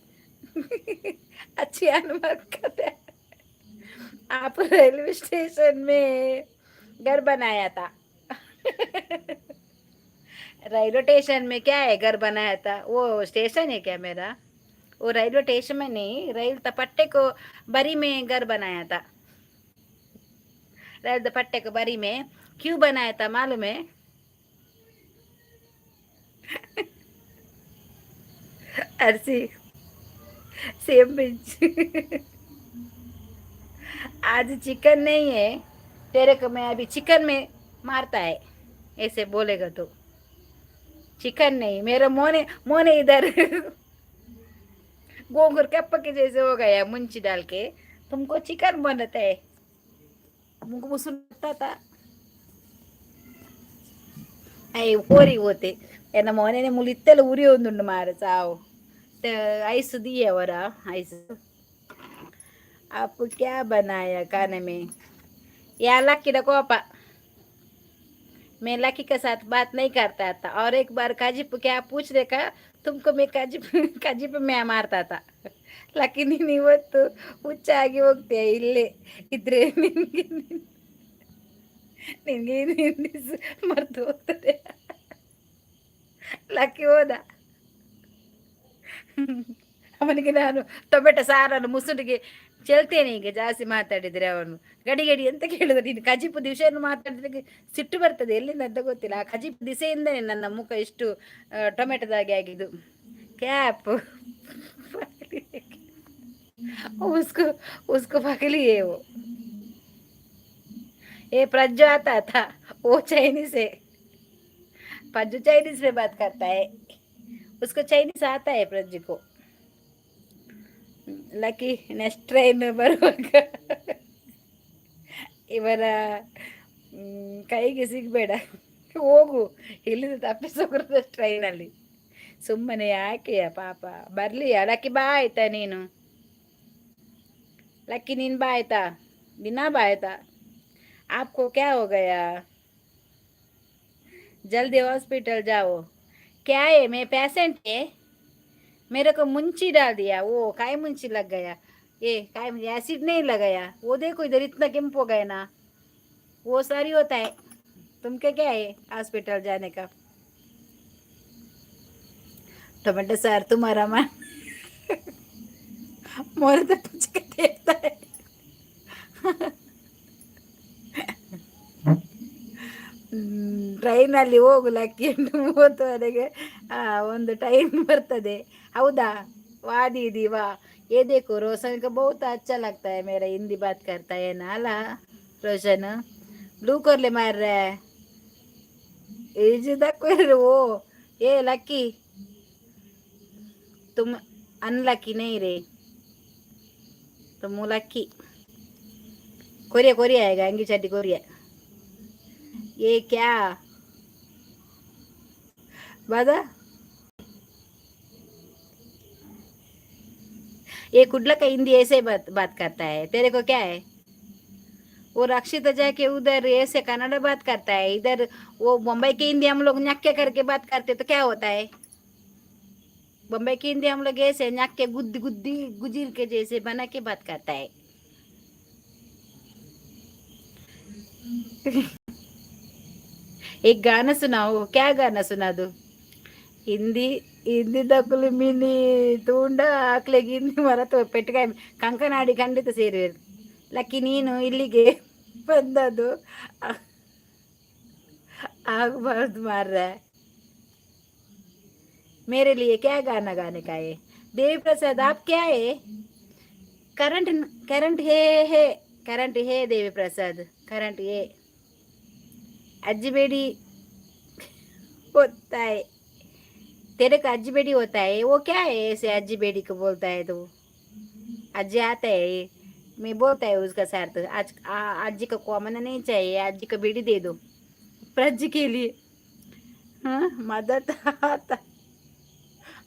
अच्छी अनुमान करते आप रेलवे स्टेशन में घर बनाया था रेलवे स्टेशन में क्या है घर बनाया था वो स्टेशन है क्या मेरा वो रेलवे स्टेशन में नहीं रेल पट्टे को बरी में घर बनाया था रेल पट्टे को बरी में क्यों बनाया था मालूम है अर्सी सेम पिंच आज चिकन नहीं है तेरे को मैं अभी चिकन में मारता है ऐसे बोलेगा तो चिकन नहीं मेरा मोने मोने इधर गोंगुर कप्पा के जैसे हो गया मुंची डाल के तुमको चिकन बनता है मुझको मुसुनता था अय होरी होते एना मोने मुलित्तल उरी ಒಂದುಂಡು ಮಾರ ಸಾವು ಐಸ್ दिए वरा ऐस आप क्या बनाया खाने में या लकी कोपा मैं लकी के साथ बात नहीं करता था और एक बार काजीप क्या पूछ देखा तुमको मैं काजीप में मारता था लकी ನೀನು ಇವತ್ತು ಹುಚ್ಚಾಗಿ ಹೋಗ್ತೀಯ ಇಲ್ಲೇ ಇದ್ರೆ ನಿನಗೆ ಮರ್ತು ಹೋಗ್ತದೆ ಲಕ್ಕಿ ಹೋದ ಅವನಿಗೆ ನಾನು ಟೊಮೆಟೊ ಸಾರನ್ನು ಮುಸುಡಿಗೆ ಚೆಲ್ತೇನೆ ಈಗ ಜಾಸ್ತಿ ಮಾತಾಡಿದ್ರೆ ಅವನು ಗಡಿ ಗಡಿ ಅಂತ ಕೇಳಿದ್ರೆ ನೀನು ಕಜಿಪು ದಿವಸವನ್ನು ಮಾತಾಡಿದ್ರೆ ಸಿಟ್ಟು ಬರ್ತದೆ ಎಲ್ಲಿಂದ ಅಂತ ಗೊತ್ತಿಲ್ಲ ಆ ಕಜಿಪು ದಿಸೆಯಿಂದನೇ ನನ್ನ ಮುಖ ಇಷ್ಟು ಟೊಮೆಟೊದಾಗಿ ಆಗಿದ್ದು ಕ್ಯಾಪ್ उसको उसको पकड़ी है वो ये प्रज्जू आता था वो चाइनीज है प्रज्जू चाइनीज में बात करता है उसको चाइनीज आता है प्रज्जू को लकी नेक्स्ट ट्रेन ಬರುವಾಗ ಇವರ ಕೈಗೆ ಸಿಗಬೇಡ ಹೋಗು ಇಲ್ಲಿಂದ ತಪ್ಪಿಸೋಗ್ರದ ಟ್ರೈನಲ್ಲಿ ಸುಮ್ಮನೆ ಯಾಕೆಯ ಪಾಪ ಬರ್ಲಿಯಾ ಲಕ್ಕಿ ಬಾ ಆಯ್ತಾ ನೀನು लक्की नींद बाय था बिना बाय था आपको क्या हो गया जल्दी हॉस्पिटल जाओ क्या है मैं पेशेंट है मेरे को मुंची डाल दिया वो काय मुंची लग गया ये काय एसिड नहीं लगाया वो देखो इधर इतना केम्प हो गया ना वो सारी होता है तुमके क्या है हॉस्पिटल जाने का टमाटर सर तुम्हारा मान मोरे तो पूछ के देखता है ಟ್ರೈನಲ್ಲಿ ಹೋಗ್ಲಕ್ಕೆ 8:30ವರೆಗೆ ಒಂದು ಟೈಮ್ ಬರ್ತದೆ ಹೌದಾ वादी दीवा ये देखो रोशन को बहुत अच्छा लगता है मेरा हिंदी बात करता है ना ला रोशन ब्लू कर ले मार रहा है वो ये लकी तुम अनलकी नहीं रे तुम लकी कोरिया कोरिया आएगा अंगी चड्डी कोरिया ये क्या बादा ये कुडला का हिंदी ऐसे बात करता है तेरे को क्या है वो रक्षित जाके उधर ऐसे कन्नड़ बात करता है इधर वो बम्बई की हिंदी हम लोग नक्के करके बात करते तो क्या होता है बम्बई की हिंदी हम लोग ऐसे नक्के गुद्दी गुद्दी गुजीर के जैसे बना के बात करता है एक गाना सुनाओ क्या गाना सुना दो हिंदी हिंदी दక్కులు మిని తూండ ఆకలిಗೆ ಹಿಂದಿ ಮರತು ಪೆಟ್ಟಗಾಯ ಕಂಕನಾಡಿ ಖಂಡಿತ ಸೇರುವೆರು ಲಕ್ಕಿ ನೀನು ಇಲ್ಲಿಗೆ ಬಂದದ್ದು ಆಗಬಾರ್ದು ಮಾರ್ರೆ मेरे लिए क्या गाना गाने का है देवी प्रसाद आप क्या है करंट करंट है करंट है देवी प्रसाद करंट है अज्जीबेड़ी होता है तेरे को अज्जीबेड़ी होता है वो क्या है ऐसे अज्जीबेड़ी को बोलता है तो अज्जी आता है मैं बोलता है उसका साथ आज अज्जी को कॉमन नहीं चाहिए अज्जी को बीड़ी दे दो प्रज्जी के लिए हाँ मदद आता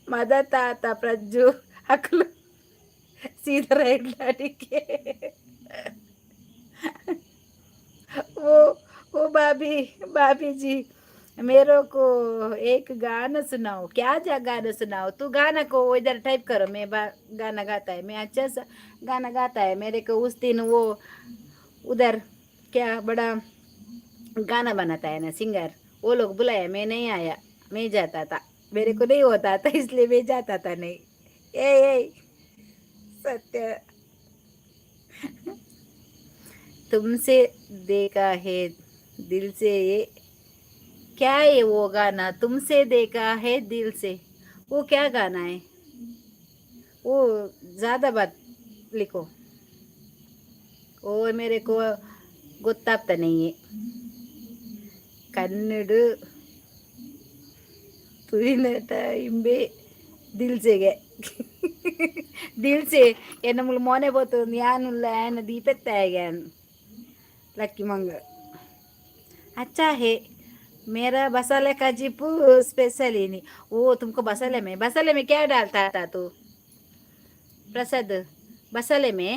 मदत आता प्रज्जू अकल सीधा राइट लाड़ी के वो वो भाभी भाभी जी मेरे को एक गाना सुनाओ। क्या जा गाना सुनाओ? तू गाना को इधर टाइप करो। गाना गाता है, मैं अच्छा सा गाना गाता है। मेरे को उस दिन वो उधर क्या बड़ा गाना बनाता है ना सिंगर, वो लोग बुलाया, मैं नहीं आया। मैं जाता था, मेरे को नहीं होता था इसलिए मैं जाता था नहीं। ए सत्य तुमसे देखा है दिल से, ये क्या है वो गाना? तुमसे देखा है दिल से, वो क्या गाना है वो? ज्यादा बात लिखो, वो मेरे को ಗೊತ್ತಾಗ್ತಾ नहीं है ಕನ್ನಡ ತುರಿನ ಟೈಂಬೆ ದಿಲ್ಸೆಗೆ दिल से ये नमुल मोने बोतो यान लैन दीपत आएगन लक्की मंग अच्छा है। मेरा बसाले का जिपू स्पेशल ही नहीं। वो तुमको बसाले में क्या डालता था तू प्रसाद? बसाले में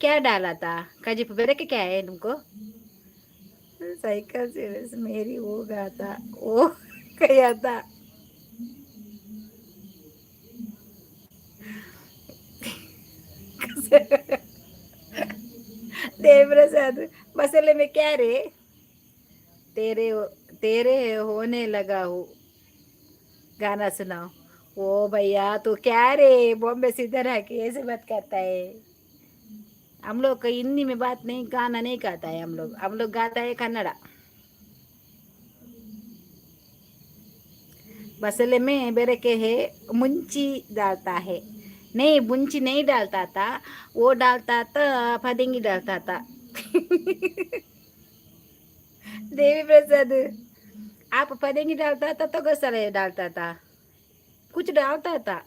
क्या डाला था? काजीप बेरे के क्या है तुमको? साइकिल से मेरी वो गाता वो कहा था देव प्रसाद बसले में क्या रे? तेरे तेरे होने लगा हूँ, गाना सुनाओ। ओ भैया तू क्या रे बॉम्बे से इधर आके ऐसे बात करता है? हम लोग का हिंदी में बात नहीं, गाना नहीं गाता है हम लोग गाता है कन्नड़ा। बसले में बेरे के है मुंची डालता है। नहीं मुंची नहीं डालता था, वो डालता था फदेंगी डालता था देवी प्रसाद आप फदेंगी डालता था तो गसले डालता था, कुछ डालता था,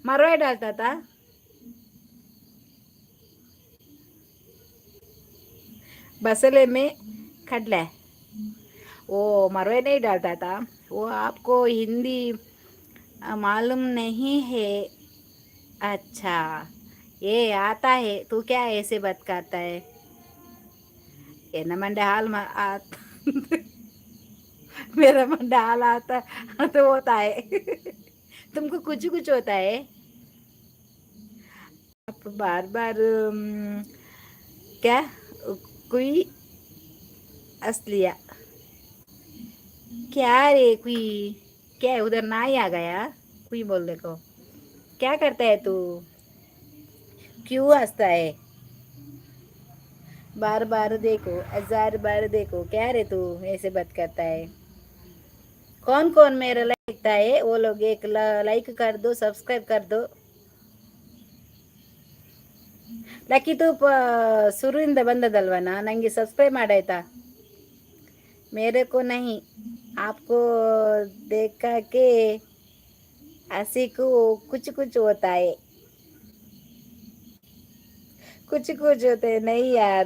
मरवाई डालता था। बसले में खडला वो मरवाई नहीं डालता था। वो आपको हिंदी मालूम नहीं है? अच्छा ये आता है, तू क्या ऐसे बात करता है? मंडे हाल मेरा मंडे हाल आता तो होता है तुमको कुछ कुछ होता है। आप बार बार क्या कोई असलिया क्या रे कोई क्या है उधर? नाई आ गया कोई बोल देखो। क्या करता है तू? क्यों हंसता है? बार बार देखो, 1000 बार देखो। क्या रे तू ऐसे बात करता है? कौन कौन मेरा लाइक है वो लोग एक लाइक कर दो, सब्सक्राइब कर दो। ಲಕ್ಕಿ तू ಶುರುವಿಂದ ಬಂದದಲ್ವನಾ? ನಂಗೆ सब्सक्राइब ಮಾಡಾಯ್ತಾ? मेरे को नहीं, आपको देखा के हंसी को कुछ कुछ होता है, कुछ कुछ होते है नहीं यार,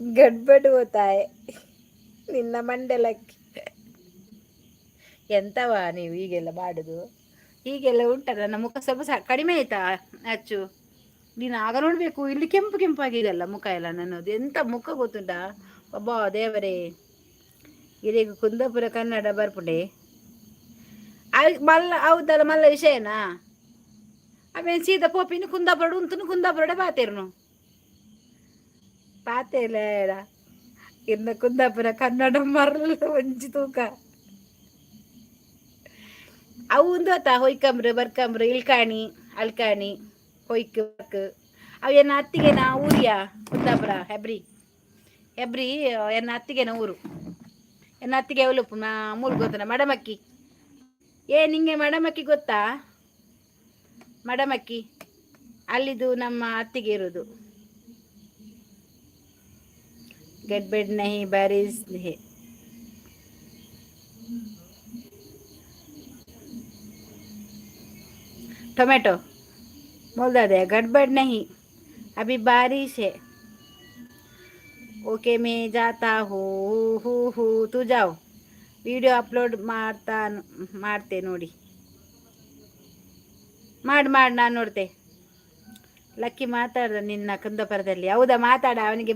गड़बड़ होता है ನಿನ್ನ ಮಂಡಲಕ್ಕೆ ಎಂತವಾ ನೀವು ಹೀಗೆಲ್ಲ ಮಾಡುದು? ಹೀಗೆಲ್ಲ ಉಂಟ? ನನ್ನ ಮುಖ ಸ್ವಲ್ಪ ಕಡಿಮೆ ಆಯ್ತಾ ಅಚ್ಚು? ನೀನು ಆಗ ನೋಡ್ಬೇಕು, ಇಲ್ಲಿ ಕೆಂಪು ಕೆಂಪಾಗಿದೆಲ್ಲ ಮುಖ ಎಲ್ಲ ನನ್ನದು. ಎಂತ ಮುಖ ಗೊತ್ತುಂಟಾ? ಒಬ್ಬ ದೇವರೇ, ಇದೀಗ ಕುಂದಾಪುರ ಕನ್ನಡ ಬರ್ಪುಂಡೆ ಮಲ್ಲ ಹೌದಲ್ಲ ಮಲ್ಲ ವಿಷಯನಾ? ಆಮೇಲೆ ಸೀದಾ ಪೋಪಿನ ಕುಂದಾಪುರ ಉಂತನು ಕುಂದಾಪುರಡೆ ಪಾತೇರ್ನು ಪಾತೇಲ ಇನ್ನು ಕುಂದಾಪುರ ಕನ್ನಡ ಮರಲ್ಲ ಒಂಜಿ ತೂಕ ಅವು ಒಂದು ಹೊಯ್ಕಂಬ್ರು ಬರ್ಕಂಬ್ರು ಇಳ್ಕಾಣಿ ಅಳ್ಕಾಣಿ ಹೊಯ್ಕ್ ಬರ್ಕ್ ಅವು ಎನ್ನ ಅತ್ತಿಗೆನ ಊರಿಯ ಕುಂದಾಪುರ ಹೆಬ್ರಿ ಹೆಬ್ರಿ ಎನ್ನ ಅತ್ತಿಗೆನ ಊರು. ಎನ್ನ ಅತ್ತಿಗೆ ಅವಲುಪ್ಪು ನಾ ಮೂರು ಗೊತ್ತನ ಮಡಮಕ್ಕಿ. ನಿಂಗೆ ಮಡಮಕ್ಕಿ ಗೊತ್ತಾ? ಮಡಮಕ್ಕಿ ಅಲ್ಲಿದು ನಮ್ಮ ಅತ್ತಿಗೆ ಇರೋದು. ಗಡ್ಬೆಡ್ ನಹಿ ಬಾರಿಸ್ ಹೇ टोमेटो बोल दे गड़बड़ नहीं, अभी बारिश है। ओके मैं जाता हूँ तू जाओ, ವಿಡಿಯೋ ಅಪ್ಲೋಡ್ ಮಾಡ್ತೆ ನೋಡಿ. ಮಾಡಿ ನಾನು ನೋಡ್ತೆ. ಲಕ್ಕಿ ಮಾತಾಡ್ದ ನಿನ್ನ ಕುಂದಾಪುರದಲ್ಲಿ. ಹೌದಾ, ಮಾತಾಡ. ಅವನಿಗೆ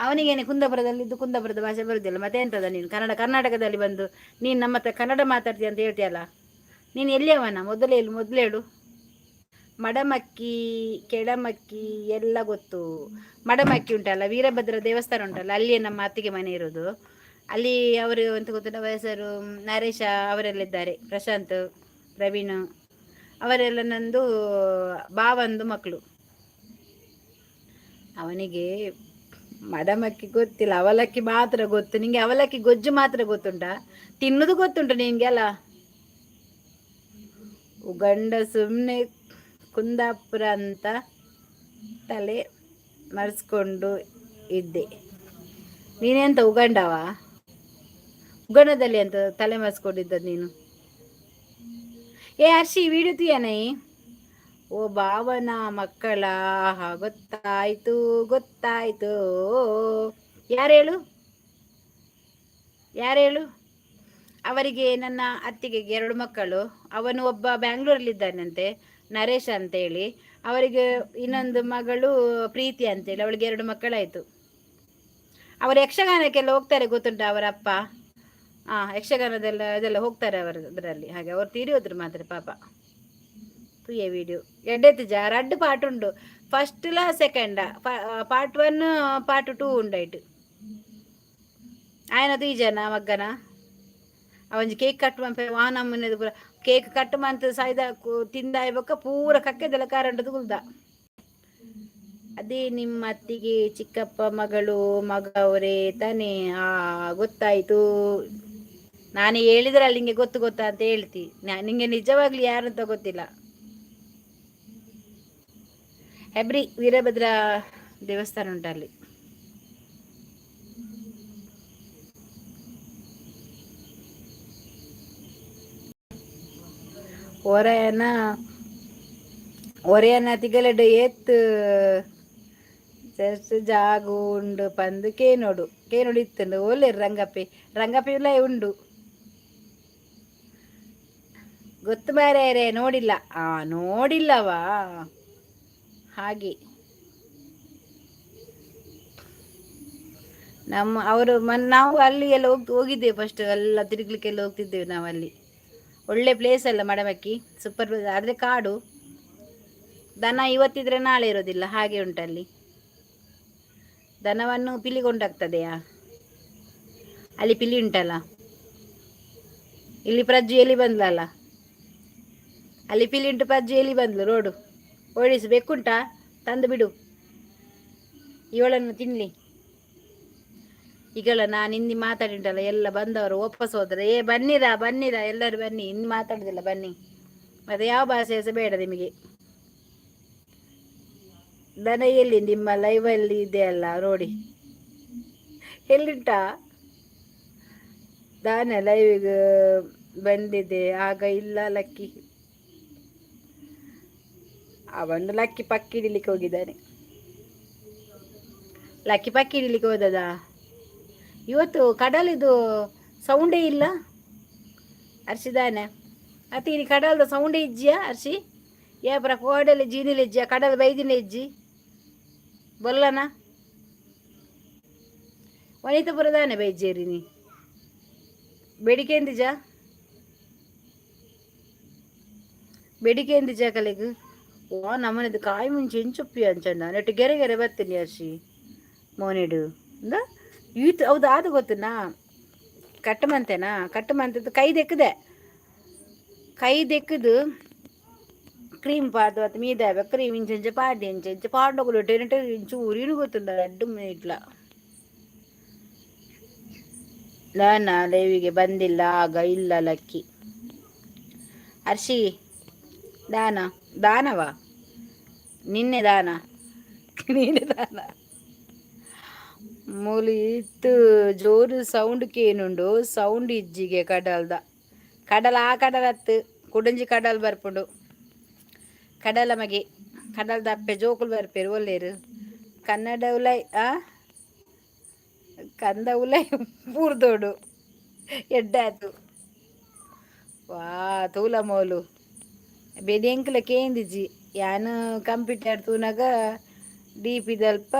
ಅವನಿಗೇನೆ ಕುಂದಾಪುರದಲ್ಲಿದ್ದು ಕುಂದಾಪುರದ ಭಾಷೆ ಬರುದಿಲ್ಲ. ಮತ್ತೆ ಎಂತದ ನೀನು ಕರ್ನಾಟಕದಲ್ಲಿ ಬಂದು ನೀನು ನಮ್ಮ ಹತ್ರ ಕನ್ನಡ ಮಾತಾಡ್ತೀಯ ಅಂತ ಹೇಳ್ತೀಯಲ್ಲ. ನೀನು ಎಲ್ಲಿಯವನ ಮೊದಲೇಳು. ಮಡಮಕ್ಕಿ, ಕೆಳಮಕ್ಕಿ ಎಲ್ಲ ಗೊತ್ತು. ಮಡಮಕ್ಕಿ ಉಂಟಲ್ಲ, ವೀರಭದ್ರ ದೇವಸ್ಥಾನ ಉಂಟಲ್ಲ, ಅಲ್ಲಿಯೇ ನಮ್ಮ ಅತ್ತಿಗೆ ಮನೆ ಇರೋದು. ಅಲ್ಲಿ ಅವರು ಅಂತ ಗೊತ್ತಿಲ್ಲ, ವಯಸ್ಸರು ನರೇಶ ಅವರೆಲ್ಲ ಇದ್ದಾರೆ, ಪ್ರಶಾಂತ್, ಪ್ರವೀಣ್ ಅವರೆಲ್ಲ ನಂದು ಬಾವಂದು ಮಕ್ಕಳು. ಅವನಿಗೆ ಮಡಮಕ್ಕಿ ಗೊತ್ತಿಲ್ಲ, ಅವಲಕ್ಕಿ ಮಾತ್ರ ಗೊತ್ತು. ನಿಂಗೆ ಅವಲಕ್ಕಿ ಗೊಜ್ಜು ಮಾತ್ರ ಗೊತ್ತುಂಟಾ? ತಿನ್ನೋದು ಗೊತ್ತುಂಟು ನಿಂಗೆ ಅಲ್ಲ. ಉಗಂಡ ಸುಮ್ಮನೆ ಕುಂದಾಪುರ ಅಂತ ತಲೆ ಮರೆಸ್ಕೊಂಡು ಇದ್ದೆ. ನೀನೆಂತ ಉಗಂಡವ? ಉಗಂಡದಲ್ಲಿ ಅಂತ ತಲೆ ಮರೆಸ್ಕೊಂಡಿದ್ದದ್ದು ನೀನು? ಏ ಹರ್ಷಿ, ವಿಡಿಯೋ ತೀಯನೈ. ಓ ಭಾವನ ಮಕ್ಕಳ, ಗೊತ್ತಾಯ್ತು ಗೊತ್ತಾಯ್ತು. ಯಾರೇಳು? ಅವರಿಗೆ, ನನ್ನ ಅತ್ತಿಗೆ 2 ಮಕ್ಕಳು. ಅವನು ಒಬ್ಬ ಬ್ಯಾಂಗ್ಳೂರಲ್ಲಿದ್ದಾನಂತೆ, ನರೇಶ ಅಂತೇಳಿ. ಅವರಿಗೆ ಇನ್ನೊಂದು ಮಗಳು ಪ್ರೀತಿ ಅಂತೇಳಿ, ಅವಳಿಗೆ 2 ಮಕ್ಕಳಾಯಿತು. ಅವರು ಯಕ್ಷಗಾನಕ್ಕೆಲ್ಲ ಹೋಗ್ತಾರೆ, ಗೊತ್ತುಂಟ ಅವರ ಅಪ್ಪ. ಯಕ್ಷಗಾನದೆಲ್ಲ ಹೋಗ್ತಾರೆ ಅದರಲ್ಲಿ. ಹಾಗೆ ಅವ್ರು ತೀರಿ ಹೋದ್ರು ಮಾತ್ರ ಪಾಪ. ತುಯ್ಯ ವಿಡಿಯೋ ಎಡ್ಡೆತ್ತು ಜಾ 2 ಪಾರ್ಟ್ ಉಂಡು. ಫಸ್ಟ್ಲ ಸೆಕೆಂಡ ಪಾರ್ಟ್ 1 ಪಾರ್ಟ್ 2 ಉಂಡಾಯ್ತು. ಆಯ್ನದು ಈ ಜನ ಮಗ್ಗನ ಅವಂಜಿ ಕೇಕ್ ಕಟ್ ಮಂಪೆ ವಾನಮ್ಮನದು ಪೂರ ಕೇಕ್ ಕಟ್ ಮಂತ ಸಾಯ್ದ ತಿಂದಾಯ್ಬಕ್ಕ ಪೂರ ಕಕ್ಕೆದೆಲ್ಲ ಕಾರಂಟದು ಗುಲ್ದ. ಅದೇ ನಿಮ್ಮ ಅತ್ತಿಗೆ ಚಿಕ್ಕಪ್ಪ ಮಗಳು ಮಗ ಅವರೇ ತಾನೇ? ಗೊತ್ತಾಯ್ತು. ನಾನು ಹೇಳಿದ್ರೆ ಅಲ್ಲಿ ನಿಂಗೆ ಗೊತ್ತಾ ಅಂತ ಹೇಳ್ತಿ. ನಿಂಗೆ ನಿಜವಾಗ್ಲಿ ಯಾರು ಅಂತ ಗೊತ್ತಿಲ್ಲ. ಹೆಬ್ರಿ ವೀರಭದ್ರ ದೇವಸ್ಥಾನ ಉಂಟು ಅಲ್ಲಿ. ಒರೆಯನ ತಿಗಲಡ ಏತ್ ಚರ್ಚ್ ಜಾಗು ಉಂಡು ಪಂದು ಕೇನೋಡು ಇತ್ತಂಡು ಒಳ್ಳೆ ರಂಗಪ್ಪೆ ಇಲ್ಲ ಉಂಡು. ಗೊತ್ತು ಬೇರೆ ನೋಡಿಲ್ಲ. ನೋಡಿಲ್ಲವಾ? ಹಾಗೆ ನಾವು ಅಲ್ಲಿ ಎಲ್ಲ ಹೋಗಿದ್ದೇವೆ. ಫಸ್ಟ್ ಎಲ್ಲ ತಿರುಗ್ಲಿಕ್ಕೆಲ್ಲ ಹೋಗ್ತಿದ್ದೇವೆ ನಾವು. ಅಲ್ಲಿ ಒಳ್ಳೆ ಪ್ಲೇಸ್ ಅಲ್ಲ ಮಡಮಕ್ಕಿ, ಸೂಪರ್ ಪ್ಲೇಸ್. ಆದರೆ ಕಾಡು, ದನ ಇವತ್ತಿದ್ರೆ ನಾಳೆ ಇರೋದಿಲ್ಲ, ಹಾಗೆ ಉಂಟಲ್ಲಿ. ದನವನ್ನು ಪಿಲಿಗೊಂಡಾಗ್ತದೆಯಾ? ಅಲ್ಲಿ ಪಿಲಿ ಉಂಟಲ್ಲ. ಇಲ್ಲಿ ಪ್ರಜ್ಜು ಎಲ್ಲಿ ಬಂದ್ಲಲ್ಲ, ಅಲ್ಲಿ ಪಿಲಿ ಉಂಟು. ಪ್ರಜ್ಜು ಎಲ್ಲಿ ಬಂದ್ಲು ನೋಡು, ಓಡಿಸು. ಬೆಕ್ಕುಂಟಾ? ತಂದು ಬಿಡು, ಇವಳನ್ನು ತಿನ್ಲಿ. ಈಗಲ್ಲ ನಾನು ಹಿಂದಿ ಮಾತಾಡಿಂಟಲ್ಲ, ಎಲ್ಲ ಬಂದವರು ವಾಪಸ್ ಹೋದ್ರೆ. ಬನ್ನಿರಾ ಎಲ್ಲರೂ ಬನ್ನಿ. ಇನ್ನು ಮಾತಾಡುದಿಲ್ಲ, ಬನ್ನಿ. ಮತ್ತೆ ಯಾವ ಭಾಷೆ ಸಹ ಬೇಡ ನಿಮಗೆ. ದನ ಎಲ್ಲಿ? ನಿಮ್ಮ ಲೈವಲ್ಲಿ ಇದೆಯಲ್ಲ ನೋಡಿ, ಎಲ್ಲಿಂಟಾ ದಾನ? ಲೈವಿಗೆ ಬಂದಿದೆ ಆಗ ಇಲ್ಲ ಲಕ್ಕಿ. ಅವನು ಲಕ್ಕಿ ಪಕ್ಕಿ ಹಿಡಿಲಿಕ್ಕೆ ಹೋಗಿದ್ದಾನೆ. ಲಕ್ಕಿ ಪಕ್ಕಿ ಹಿಡಿಲಿಕ್ಕೆ ಹೋದದ ಇವತ್ತು. ಕಡಲಿದು ಸೌಂಡೇ ಇಲ್ಲ ಅರ್ಸಿದಾನೆ. ಅತಿ ಕಡಲ್ದ ಸೌಂಡೇ ಇಜ್ಜಿಯಾ ಅರ್ಸಿ? ಯಾಪರ ಕೋಡಲ್ಲಿ ಜೀನಿಲಿ ಇಜ್ಜಿಯ? ಕಡಲ್ ಬೈದಿನ ಇಜ್ಜಿ ಬೊಲ್ಲನ ವನಿತಪುರದಾನೆ ಬೈಜೇರಿ ನೀ ಬೇಡಿಕೆ ಎಂದಿಜ ಕಲೆಗು. ಓ ನಮ್ಮನೆದು ಕಾಯಿ ಮುಂಚೆ ಎಂಚೊಪ್ಪಿ ಅಂಚಂಡ ನೆಟ್ಟು ಗೆರೆ ಬರ್ತೀನಿ ಅರ್ಷಿ ಮೋನೆಡು ಅಂದ ಈತು. ಹೌದು, ಅದು ಗೊತ್ತುನಾ? ಕಟ್ಟು ಮಂತದ್ದು ಕೈ ದೆಕ್ಕದು ಕ್ರೀಮ್ ಪಾಡ್ದು ಅದು ಮೀದಾವ ಕ್ರೀಮ್ ಇಂಚೆ ಪಾಡಿ ಇಂಚೆ ಪಾಡೋಗುಲು ಇಂಚು ಊರಿನು ಗೊತ್ತುಂಡ ಅಡ್ಡು ಇಟ್ಲ. ದಾನ ಲೇವಿಗೆ ಬಂದಿಲ್ಲ ಆಗ ಇಲ್ಲ ಲಕ್ಕಿ. ಅರ್ಷಿ ದಾನವಾ? ನಿನ್ನೆ ದಾನ ನೀನೆ ದಾನ. ಮೂಲಿ ಇತ್ತು ಜೋರು ಸೌಂಡ್ ಕೇನುಂಡು. ಸೌಂಡ್ ಇಜ್ಜಿಗೆ ಕಡಲ ಆ ಕಡಲತ್ತು ಕುಡಂಜಿ ಕಡಲ್ ಬರ್ಪುಂಡು. ಕಡಲ ಮಗೆ ಕಡಲ್ ದಪ್ಪೆ ಜೋಕುಲು ಬರ್ಪೇರು ಒಲ್ಲೇರು. ಕನ್ನಡ ಉಲೈ ಕಂದ ಉಲೈ ಪೂರ್ದೋಡು ಎಡ್ಡಾತು. ವಾ ತೂಲ ಮೋಲು ಬೆಡಿ ಎಂಕ್ಲಕ್ಕೆ ಏಂದಿಜ್ಜಿ ಯಾನು ಕಂಪ್ಯೂಟರ್ ತೂನಾಗ ಡಿ ಪಿ ದಲ್ಪ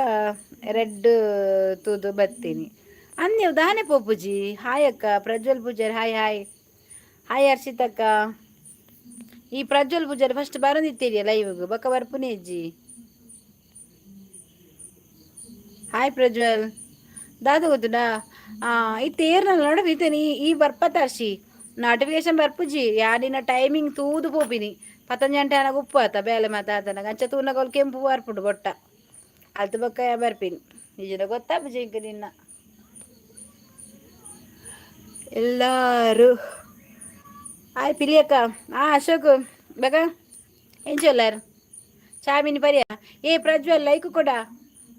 ರೆಡ್ ತೂದು ಬರ್ತೀನಿ ನೀವು ದಾನೆ ಪೋಪುಜಿ ಹಾಯ್ ಅಕ್ಕ Prajwal Pujari hi hi hi ಹರ್ಷಿತಕ್ಕ ಈ ಪ್ರಜ್ವಲ್ ಪೂಜಾರಿ ಫಸ್ಟ್ ಬರೋದಿತ್ತೀರಿಯ ಲೈವ್ಗೆ ಬಕ್ಕ ಬರ್ಪುನೇ ಅಜ್ಜಿ ಹಾಯ್ ಪ್ರಜ್ವಲ್ ದಾದು ಗೊತ್ತುನಾ ಈ ತೇರ್ನಲ್ಲಿ ನೋಡಬಿತ್ತೇನೆ ಈ ಬರ್ಪತ್ತಾರ್ಸಿ ನೋಟಿಫಿಕೇಶನ್ ಬರ್ಪುಜಿ ಯಾನಿನ ಟೈಮಿಂಗ್ ತೂದು ಪೋಪಿನಿ 11 ಗಂಟೆ ಅನಾಗ ಉಪ್ಪು ಆತ ಬೇಲೆ ಮಾತಾಡ್ತಾನಾಗ ಅಂಚ ತೂನಾಗ ಅವ್ರು ಕೆಂಪು ಬರ್ಪುಡು ಬೊಟ್ಟ ಅದು ಬಕ್ಕ ಬರ್ಪಿನಿ ನಿಜನ ಗೊತ್ತಾ ಬುಜಿ ಇಂಕ ನಿನ್ನ ಎಲ್ಲರೂ ಹಾಯ್ ಪಿಲಿಯಕ್ಕ ಅಶೋಕ್ ಬೇಗ ಏನ್ ಚೊಲ್ಲಾರು ಚಾಮಿನಿ ಪರಿಯ ಏ ಪ್ರಜ್ವಲ್ ಲೈಕ್ ಕೊಡ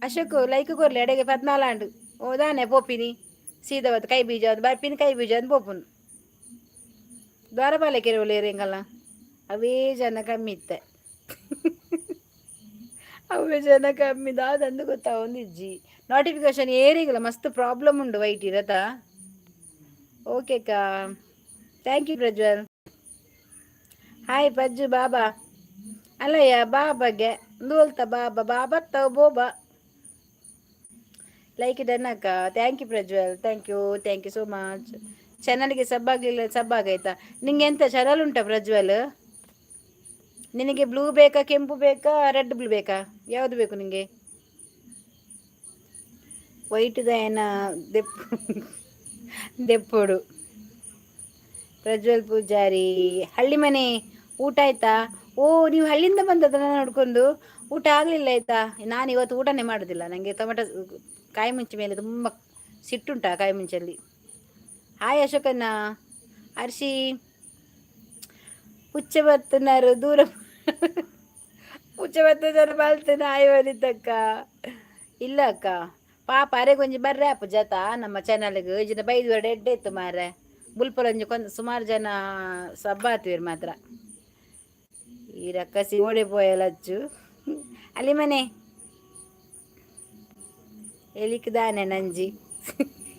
ಅಶೋಕ್ ಲೈಕ್ ಕೊರ್ಲಿ ಎಡೆಗೆ 14 ಆಂಡು ಓದಾನೆ ಪೋಪಿನಿ ಸೀದವತ್ತು ಕೈ ಬೀಜ ಅದು ಬರ್ಪಿನಿ ಕೈ ಬೀಜ ಅದು ಪೋಪುನು ದ್ವಾರಪಾಲೆ ಕೆರೆವಲೇರು ಹೆಂಗಲ್ಲ ಅವೇ ಜನ ಕಮ್ಮಿ ಇತ್ತೆ ಅವೇ ಜನ ಕಮ್ಮಿ ದಾದಂದು ಗೊತ್ತಾ ಒಂದಿಜ್ಜಿ ನೋಟಿಫಿಕೇಶನ್ ಏರಿಗಿಲ್ಲ ಮಸ್ತ್ ಪ್ರಾಬ್ಲಮ್ ಉಂಡು ವೈಟ್ ಇರತ್ತಾ ಓಕೆ ಕಾ thank you Prajwal hi Pajju ಬಾಬಾ ಅಲ್ಲಯ್ಯ ಬಾಬಾಗೆ ದೋಲ್ತ ಬಾಬಾ ಬಾಬಾ ತವ ಬೋಬಾ ಲೈಕ್ ಡನ್ ಅಕ್ಕ thank you Prajwal thank you so much ಚಾನಲ್ಗೆ ಸಬ್ ಆಗಲಿಲ್ಲ ಸಬ್ ಆಗೈತಾ ನಿಂಗೆ ಎಂತ ಚಾನಲ್ ಉಂಟಾ ಪ್ರಜ್ವಲ್ ನಿನಗೆ ಬ್ಲೂ ಬೇಕಾ ಕೆಂಪು ಬೇಕಾ ರೆಡ್ ಬ್ಲೂ ಬೇಕಾ ಯಾವುದು ಬೇಕು ನಿಂಗೆ ವೈಟ್ ಏನ ದೆಪ್ಪೋಡು ಪ್ರಜ್ವಲ್ ಪೂಜಾರಿ ಹಳ್ಳಿ ಮನೆ ಊಟ ಆಯ್ತಾ ನೀವು ಹಳ್ಳಿಯಿಂದ ಬಂದದನ್ನ ನೋಡ್ಕೊಂಡು ಊಟ ಆಗಲಿಲ್ಲ ಆಯ್ತಾ ನಾನು ಇವತ್ತು ಊಟನೇ ಮಾಡೋದಿಲ್ಲ ನನಗೆ ಟೊಮೆಟೊ ಕಾಯಿ ಮುಂಚೆ ಮೇಲೆ ತುಂಬ ಸಿಟ್ಟುಂಟಾ ಕಾಯಿ ಮುಂಚಲ್ಲಿ ಹಾಯ್ ಅಶೋಕನ್ನ ಹರ್ಷಿ ಹುಚ್ಚ ಬತ್ತನಾರು ದೂರ ಹುಚ್ಚ ಬತ್ತನಾರು ಬಾಳ್ತೇನೆ ಹಾಯ್ ಬಂದಿದ್ದಕ್ಕ ಇಲ್ಲ ಅಕ್ಕ ಪಾಪ ಅರೆ ಕೊಂಚ ಬರ್ರೆ ಅಪ್ಪ ಜತ ನಮ್ಮ ಚಾನಲ್ಗೆ ಜನ ಬೈದು ವಡೆ ಎಡ್ಡೆ ಇತ್ತು ಮಾರ್ರೆ ಬುಲ್ಪುರಂಜು ಕೊಂದು ಸುಮಾರು ಜನ ಸಬ್ಬಾತಿವ್ರು ಮಾತ್ರ ಈ ರಕ್ಕಸಿ ಓಡೆ ಪೋಯಲಚ್ಚು ಅಲ್ಲಿ ಮನೆ ಎಲಿಕ್ದಾನೆ ನಂಜಿ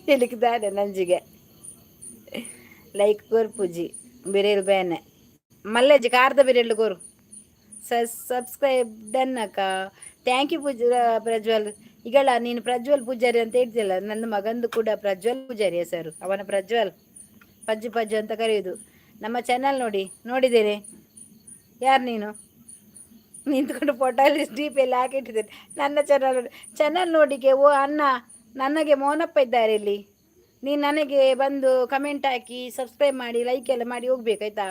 ಎಲಿಕ್ದಾನೆ ನಂಜಿಗೆ ಲೈಕ್ ಕೋರ್ ಪೂಜಿ ಬಿರೇಲ್ ಬೇನೆ ಮಲ್ಲೆಜ್ಜಿ ಕಾರ್ದ ಬಿರೇಳು ಕೋರು ಸಬ್ಸ್ಕ್ರೈಬ್ ಡನ್ ಅಕ್ಕ ಥ್ಯಾಂಕ್ ಯು ಪ್ರಜ್ವಲ್ ಈಗಳ ನೀನು ಪ್ರಜ್ವಲ್ ಪೂಜಾರಿ ಅಂತ ಹೇಳ್ತಿಲ್ಲ ನನ್ನ ಮಗಂದು ಕೂಡ ಪ್ರಜ್ವಲ್ ಪೂಜಾರಿ ಹೆಸರು ಅವನ ಪ್ರಜ್ವಲ್ ಪಜ್ಜು ಅಂತ ಕರೆಯುವುದು ನಮ್ಮ ಚಾನಲ್ ನೋಡಿದ್ದೇನೆ ಯಾರು ನೀನು ನಿಂತ್ಕೊಂಡು ಫೋಟೋಲ್ಲಿ ಡಿಪಿಯಲ್ಲಿ ಹಾಕಿಟ್ಟಿದ್ದೇನೆ ನನ್ನ ಚಾನಲ್ ನೋಡಿಕೆ ಓ ಅಣ್ಣ ನನಗೆ ಮೋನಪ್ಪ ಇದ್ದಾರೆ ಇಲ್ಲಿ ನೀನು ನನಗೆ ಬಂದು ಕಮೆಂಟ್ ಹಾಕಿ ಸಬ್ಸ್ಕ್ರೈಬ್ ಮಾಡಿ ಲೈಕ್ ಎಲ್ಲ ಮಾಡಿ ಹೋಗ್ಬೇಕಾಯ್ತಾ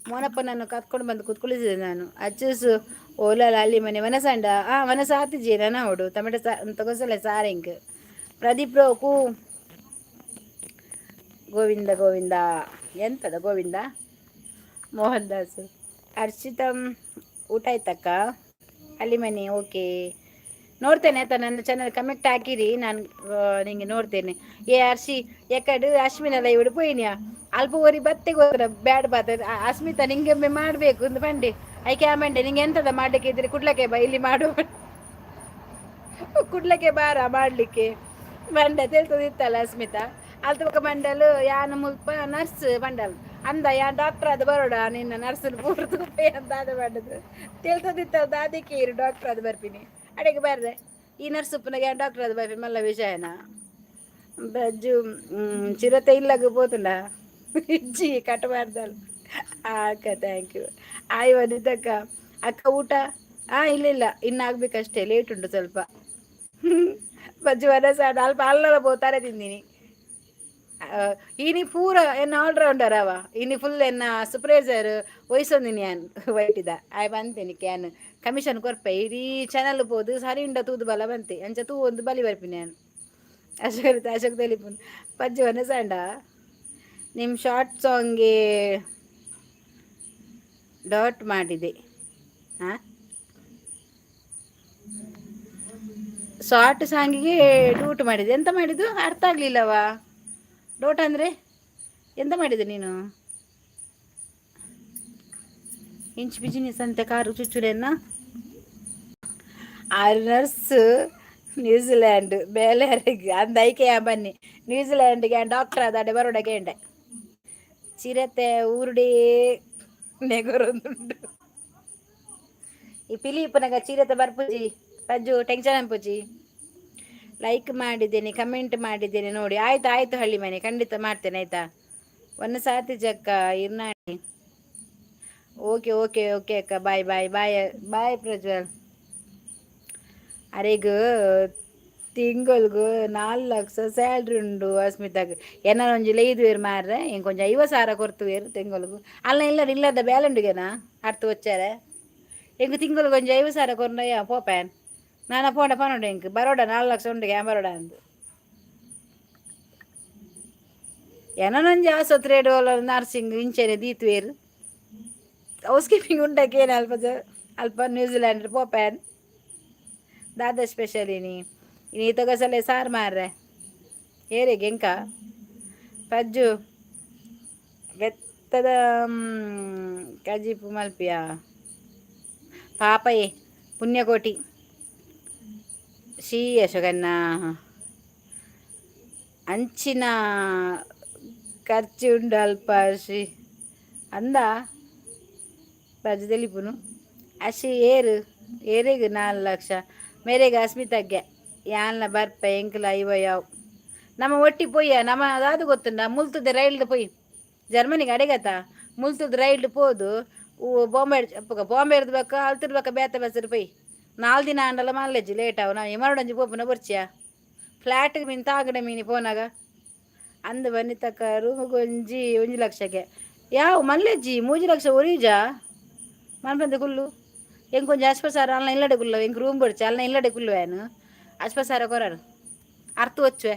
ಮೋನಪ್ಪನನ್ನು ಕತ್ಕೊಂಡು ಬಂದು ಕೂತ್ಕೊಳಿಸಿದೆ ನಾನು ಅಚ್ಚೂಸು ಓಲಲ್ಲ ಅಲ್ಲಿ ಮನೆ ವನಸಂಡ ವನಸ ಆತಿಜಿ ನನ್ನ ಅವಡು ಟೊಮೆಟೊ ತಗೋಸಲ್ಲ ಸಾರೆಂಕ್ ಪ್ರದೀಪ್ ರೋಕು ಗೋವಿಂದ ಎಂತದ ಗೋವಿಂದ ಮೋಹನ್ ದಾಸ್ ಹರ್ಷಿತಮ್ ಊಟ ಆಯ್ತಕ್ಕ ಅಲ್ಲಿ ಮನೆ ಓಕೆ ನೋಡ್ತೇನೆ ಆಯ್ತಾ ನನ್ನ ಚಾನಲ್ ಕಮೆಂಟ್ ಹಾಕಿರಿ ನಾನು ನಿಂಗೆ ನೋಡ್ತೇನೆ ಏ ಹರ್ಷಿ ಎಕಡು ಅಶ್ವಿನೆಲ್ಲ ಇವಡು ಪೋಯಿನ್ಯಾ ಅಲ್ಪ ಓರಿ ಬತ್ತೆಗೆ ಹೋದ್ರ ಬ್ಯಾಡ್ ಬಾತ ಅಸ್ಮಿತಾ ನಿಂಗೆ ಮಾಡಬೇಕು ಒಂದು ಬಂಡೆ ಐಕೆ ಆ ಮಂಡೆ ನಿಂಗೆ ಎಂತದ ಮಾಡ್ಲಿಕ್ಕೆ ಇದ್ರೆ ಕುಡ್ಲಕ್ಕೆ ಬಾ ಇಲ್ಲಿ ಮಾಡು ಕುಡ್ಲಕ್ಕೆ ಬಾರ ಮಾಡ್ಲಿಕ್ಕೆ ಬಂಡೆ ತಿಳ್ತದಿತ್ತಲ್ಲ ಅಸ್ಮಿತಾ ಅಲ್ತಕ ಬಂಡಲು ಯಾನು ಮುಲ್ಪ ನರ್ಸ್ ಬಂಡಲ್ ಅಂದ ಯಾ ಡಾಕ್ಟರ್ ಅದು ಬರೋಡ ನಿನ್ನ ನರ್ಸ್ ಪೂರ್ತು ಅಂತ ಅದು ಮಾಡಿದ್ರು ತಿಳ್ತದಿತ್ತಲ್ದ ಅದಕ್ಕೆ ಇರು ಡಾಕ್ಟರ್ ಅದು ಬರ್ತೀನಿ ಅಡಿಗೆ ಬರ್ರೆ ಈ ನರ್ಸ್ ಉಪ್ಪನಾಗ ಯಾ ಡಾಕ್ಟರ್ ಅದು ಬರ್ತೀನಿ ಮಲ್ಲ ವಿಷಯನ ಬಜ್ಜು ಚಿರತೆ ಇಲ್ಲಾಗ ಪೋತುಂಡ ಇಜ್ಜಿ ಕಟ್ಟಬಾರ್ದಲ್ಲ ಅಕ್ಕ ಥ್ಯಾಂಕ್ ಯು ಆಯ್ ಬಂದಿದ್ದಕ್ಕ ಅಕ್ಕ ಊಟ ಇಲ್ಲ ಇನ್ನು ಆಗ್ಬೇಕಷ್ಟೇ ಲೇಟ್ ಉಂಟು ಸ್ವಲ್ಪ ಬಜ್ಜು ಸಾಡ ಅಲ್ಪ ಅಲ್ಲಲ್ಲ ಬೋತಾರೆ ತಿಂದೀನಿ ಇನಿ ಪೂರ ಎನ್ನ ಆಲ್ರೌಂಡರ್ ಅವ ಇನಿ ಫುಲ್ ಎನ್ನ ಸೂಪರ್ವೈಸರ್ ವಹಿಸೊಂದಿನಿ ಯಾನ್ ವೈಟಿದ ಆಯ್ ಬಂತೇನೆ ಕ್ಯಾನ್ ಕಮಿಷನ್ ಕೊರ್ಪೆ ಇಡೀ ಚಾನಲ್ ಪೋದು ಸರಿ ಉಂಡ ತೂದು ಬಲ ಬಂತೆ ಅಂಚ ತೂ ಒಂದು ಬಲಿ ಬರ್ಪಿನಿ ನಾನು ಅಶೋಕ್ ತೆಲಿಪುನ್ ಪಜ್ಜು ವನಸಂಡ ನಿಮ್ಮ ಶಾರ್ಟ್ ಸಾಂಗ್ಗೆ ಡಾಟ್ ಮಾಡಿದೆ ಶಾರ್ಟ್ ಸಾಂಗಿಗೆ ಡೂಟ್ ಮಾಡಿದೆ ಎಂತ ಮಾಡಿದ್ದು ಅರ್ಥ ಆಗಲಿಲ್ಲವಾ ಡೋಟ್ ಅಂದರೆ ಎಂತ ಮಾಡಿದೆ ನೀನು ಇಂಚ್ ಬಿಜಿನೆಸ್ ಅಂತ ಕಾರು ಚುಚ್ಚುರೆನ್ನ ನರ್ಸ್ ನ್ಯೂಜಿಲ್ಯಾಂಡ್ ಬೇಲೆರಿಗೆ ಅಂದ ಐಕೆ ಬನ್ನಿ ನ್ಯೂಜಿಲ್ಯಾಂಡ್ಗೆ ಡಾಕ್ಟರ್ ಅದಾಡೆ ಬರೋಡಗೆ ಎಂಡೆ ಚಿರತೆ ಊರುಡೇ ನೆಗರೊಂದುಂಟು ಈ ಪಿಲಿ ಇಪ್ಪನಾಗ ಚೀರತ ಬರ್ಪುಜಿ ರಜ್ಜು ಟೆನ್ಷನ್ ಅನ್ಪುಜಿ. ಲೈಕ್ ಮಾಡಿದ್ದೇನೆ, ಕಮೆಂಟ್ ಮಾಡಿದ್ದೇನೆ ನೋಡಿ. ಆಯ್ತು ಆಯ್ತು ಹಳ್ಳಿ ಮನೆ, ಖಂಡಿತ ಮಾಡ್ತೇನೆ ಆಯ್ತಾ. ಒಂದು ಸಾತಿ ಜಕ್ಕ ಇರ್ನಾಡಿ. ಓಕೆ ಓಕೆ ಓಕೆ ಅಕ್ಕ, ಬಾಯ್ ಬಾಯ್ ಬಾಯ್ ಬಾಯ್ ಪ್ರಜ್ವಲ್. ಅರೆಗೂ ತಿಂಗಳ್ಗೂ 4 ಲಕ್ಷ ಸ್ಯಾಲ್ರಿ ಉಂಡು ಅಸ್ಮಿತಾಗ. ಏನಾರು ಒಂಜಿ ಲೈದು ವೇರು ಮಾರ್ರೆ ಇಂಕ ಕೊಂಚ 50,000 ಕೊರ್ತು ವೇರು ತಿಂಗಳ್ಗೂ. ಅಲ್ಲ ಇಲ್ಲದ ಬೇಲುಂಡಿಗೆನಾ ಅರ್ಥ వచ్చాರೆ ಎಂಕ್ ತಿಂಗಳ್ಗೆ ಒಂಜಿ 50,000 ಕೊರ್ನಯ್ಯ ಪೋಪೇನ್. ನಾನು ಪೋಂಡ ಪನೋಡು ಎಂಕ್ ಬರೋಡ 4 ಲಕ್ಷ ಉಂಡು ಬರೋಡ ಅಂದು. ಏನೊಂಜಿ ಆಸ್ಪತ್ರೆ ನರ್ಸಿಂಗ್ ಇಂಚೆನೆ ದೀತು ವೇರು ಹೌಸ್ ಕೀಪಿಂಗ್ ಉಂಡಕ್ಕೇನು ಅಲ್ಪ ನ್ಯೂಜಿಲ್ಯಾಂಡ್ ಪೋಪೇನ್ ದಾದಾ ಸ್ಪೆಷಲ್ ಇನಿ ತೊಗಸಲೆ ಸಾರು ಮಾರ್ರೆ ಏರಿಗೆ ಎಂಕ ಪಜ್ಜು ಬೆತ್ತದ ಕಜಿಪು ಮಲ್ಪಿಯ ಪಾಪಯೇ ಪುಣ್ಯಕೋಟಿ ಶೀ ಯಶಗನ್ನ ಅಂಚಿನ ಖರ್ಚು ಉಂಡು ಅಲ್ಪ ಶ್ರೀ ಅಂದ ರಜ ತಿಳಿಪುನು ಅಶಿ ಏರಿಗೆ 4 ಲಕ್ಷ ಮೇರೆಗೆ ಅಸ್ಮಿತಾಗೆ ಯಾಲ್ನ ಬರ್ಪ ಎಂಕ್ಲ ಇವ ಯಾವ್ ನಮ್ಮ ಒಟ್ಟಿ ಪೊಯ್ಯ ನಮ್ಮ ಅದಾದು ಗೊತ್ತುಂಡ ಮುಲ್ತದೆ ರೈಲ್ದು ಪೊಯ್ ಜರ್ಮನಿಗೆ ಅಡೆಗತ್ತ ಮುಲ್ತದ ರೈಲ್ಡು ಪೋದು ಬಾಂಬೆ ಇರ್ಬೇಕು ಅಲ್ತಿರ್ಬೇಕ ಬೇತ ಬಸರು ಪೊಯ್ 4 ದಿನ ಅಂಡಲ್ಲ ಮಲ್ಲೆಜ್ಜಿ ಲೇಟ್ ಅವ ನಾವು ಮರಡಂಜಿ ಪೋಪುನ ಬರ್ಚಿಯ ಫ್ಲ್ಯಾಟ್ಗೆ ಮೀನು ತಾಗಡೆ ಮೀನು ಪೋನಾಗ ಅಂದು ಬನ್ನಿ ತಕ್ಕ ರೂಮಿಗೆ 1 ಲಕ್ಷಕ್ಕೆ ಯಾವ ಮಲ್ಲೆಜ್ಜಿ 3 ಲಕ್ಷ ಒರೀಜಾ ಮನ್ಪಂದೆ ಕುಲ್ಲು ಎಂಕ್ ಕೊಂಚ ಅಸ್ಪಸಾರ ಅಲ್ಲ ಇಲ್ಲಡೆ ಕುಲ್ಲ ಎಂಕ್ ರೂಮ್ ಬಡ್ಚೆ ಅಲ್ಲ ಇಲ್ಲಡೆ ಕುಲ್ಲುವೇನು ಅಸ್ಪಸಾರ ಕೊರಡು ಅರ್ಥ వచ్చುವೆ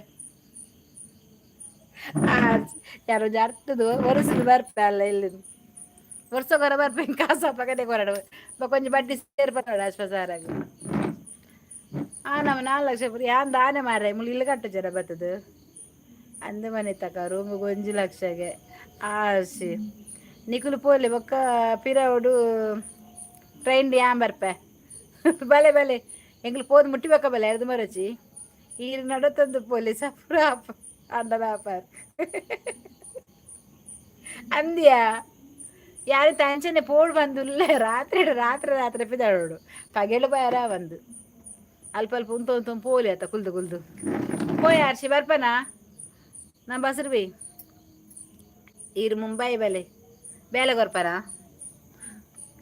ಯಾರೋ ಅರ್ಥದು ಒರೆಸಿದು ಬರ್ಪೆ ಅಲ್ಲ ಇಲ್ಲಿದು ವರ್ಷ ಕೊರ ಬರ್ಪೆ ಕಾಸಪ್ಪ ಕಡೆ ಕೊರಡು ಕೊಂಚ ಬಡ್ಡಿ ಸೇರ್ಪಡ ಅಸ್ಪಸಾರಾಗ ನಮ್ಮ 4 ಲಕ್ಷ ಯಾನ್ ದಾನೆ ಮಾರ್ರೆ ಮುಳ್ಳು ಇಲ್ಲಿ ಕಟ್ಟು ಜನ ಬರ್ತದು ಅಂದು ಮನೆ ತಕ ರೂಮಿಗೆ 1 ಲಕ್ಷಗೆ ಆಸಿ ನಿಖುಲು ಪೋಲಿ ಬೊಕ್ಕ ಪಿರವಡು ಟ್ರೈನ್ ಯಾನ್ ಬರ್ಪೆ ಬಲೆ ಬಲೆ ಎಂಗ್ಳು ಪೋದು ಮುಟ್ಟಿಬೇಕ ಬಲೆ ಅದು ಮರಚಿ ಈ ನಡತಂದು ಪೋಲಿ ಸಪುರ ಅಂಡದ ಆಪಾರ್ ಅಂದ್ಯಾ ಯಾರು ತಂಚನೆ ಪೋಡು ಬಂದುಲ್ಲೇ ರಾತ್ರಿ ಪಿದಾಡೋಡು ಪಗೆಲು ಬಾರ ಬಂದು ಅಲ್ಪ ಅಲ್ಪ ಉಂತ ಪೋಲಿ ಆತ ಕುಲ್ದು ಪೋಯ ಆರ್ಸಿ ಬರ್ಪನಾ ನಾ ಬಸರು ಬೈ ಈರು ಮುಂಬೈ ಬಲೆ ಬೇಲೆ ಕೊರ್ಪಾರ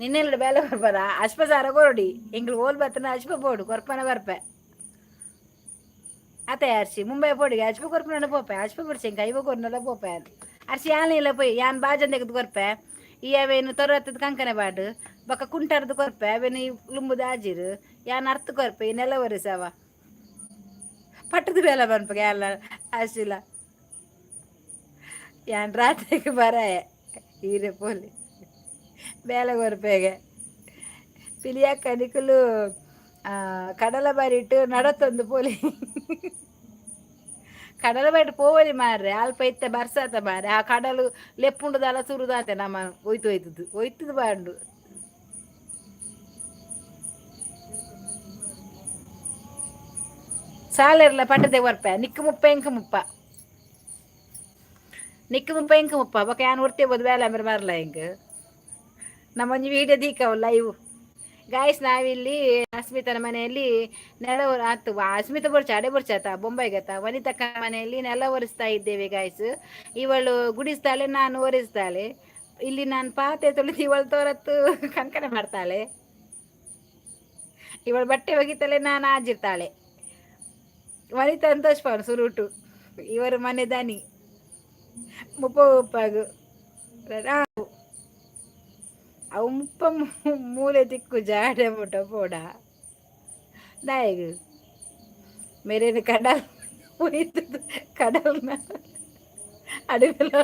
ನಿನ್ನೆಲ್ಲ ಬೇಲೆ ಕೊರ್ಪಾರ ಅಶ್ಪಸಾರ ಕೊರಡಿ ಎಂಗ್ಳು ಹೋಲ್ ಬತ್ತನ ಅಶ್ಪ ಪೋಡು ಕೊರ್ಪನ ಬರ್ಪೆ ಅತ್ತೆ ಅರ್ಸಿ ಮುಂಬೈ ಪೋಡಿಗೆ ಅಶ್ಪ ಕೊರ್ಪನ ಪೋಪೆ ಅಶ್ಪ ಬಿಡ್ಸಿ ಎಂಕ ಐವ ಕೊರ್ನೆಲ್ಲ ಪೋಪೆ ಅರ್ಸಿ ಯಾನ್ ಇಲ್ಲ ಪೋಯ್ ಯಾನ್ ಬಾಜನ್ ತೆಗೆದು ಕೊರ್ಪೆ ಈ ಅವೇನು ತೊರತ್ತದ ಕಂಕನೆ ಬಾಡು ಬೊಕ್ಕ ಕುಂಟರ್ದು ಕೊರ್ಪೆ ಅವೇನು ಲುಂಬುದ ಆಜಿರು ಯಾನ್ ಅರ್ಥ ಕೊರ್ಪೆ ನೆಲ ಒರೆಸವ ಪಟ್ಟದ ಬೇಲೆ ಬನ್ಪಗೆ ಎಲ್ಲ ಅಷ್ಟಿಲ್ಲ ಯಾನ್ ರಾತ್ರಿಗೆ ಬರ ಈರೆ ಪೋಲಿ ಬೇಲೆ ಕೊರ್ಪೆಗೆ ಪಿಲಿಯಕ್ಕ ನಿಕುಲು ಕಡಲ ಬಾರಿಟ್ಟು ನಡತ್ತೊಂದು ಪೋಲಿ ಕಡಲ ಬಾರಿಟ್ಟು ಪೋವಲಿ ಮಾರ್ರೆ ಅಲ್ಪ ಇತ್ತೆ ಬರ್ಸಾತ ಮಾರ್ರೆ ಆ ಕಡಲು ಲೆಪ್ಪುಂಡುದಲ್ಲ ಸುರುದಾತೆ ನಮ್ಮ ಒಯ್ತದು ಬಾಂಡು ಸಾಲಿರ್ಲ ಪಟ್ಟದೆ ಬರ್ಪೆ ನಿಕ್ಕು ಮುಪ್ಪ ಎಂಕ ಮುಪ್ಪ ಬೊಕ ಯಾನ್ ಉರ್ತಿ ಬೋದು ಬೇಲೆ ಅಂಬರ್ ಮಾರ್ಲ ಹೆಂಗ ನಮ್ಮೊಂದು ವೀಡಿಯೋ ದೀಕವು ಲೈವ್ ಗಾಯ್ಸ್. ನಾವಿಲ್ಲಿ ಅಸ್ಮಿತನ ಮನೆಯಲ್ಲಿ ನೆಲ ಆತು ಅಸ್ಮಿತ ಅಡೆ ಬರ್ಚಾತ ಬೊಂಬೈಗತ್ತ ವನಿತಕ್ಕ ಮನೆಯಲ್ಲಿ ನೆಲ ಒರೆಸ್ತಾ ಇದ್ದೇವೆ ಗಾಯ್ಸ್. ಇವಳು ಗುಡಿಸ್ತಾಳೆ, ನಾನು ಒರೆಸ್ತಾಳೆ. ಇಲ್ಲಿ ನಾನು ಪಾತೆ ತೊಳಿದು ಇವಳು ತೋರತ್ತು ಕಂಕಣ ಮಾಡ್ತಾಳೆ. ಇವಳು ಬಟ್ಟೆ ಒಗಿತಾಳೆ, ನಾನು ಆಜಿರ್ತಾಳೆ. ವನಿತ ಸಂತೋಷ ಸುರುಟು ಇವರು ಮನೆ ದನಿ ಮುಪ್ಪಗು ಅವು ಮುಪ್ಪ ಮೂಲೆ ತಿಕ್ಕು ಜಾಡೆ ಮುಟ ಪೋಡ ನಾಯಗು ಮೇರೇನು ಕಡಲ್ ಹೋಯ್ತದು ಕಡಲ್ನ ಅಡುಗೆಲ್ಲ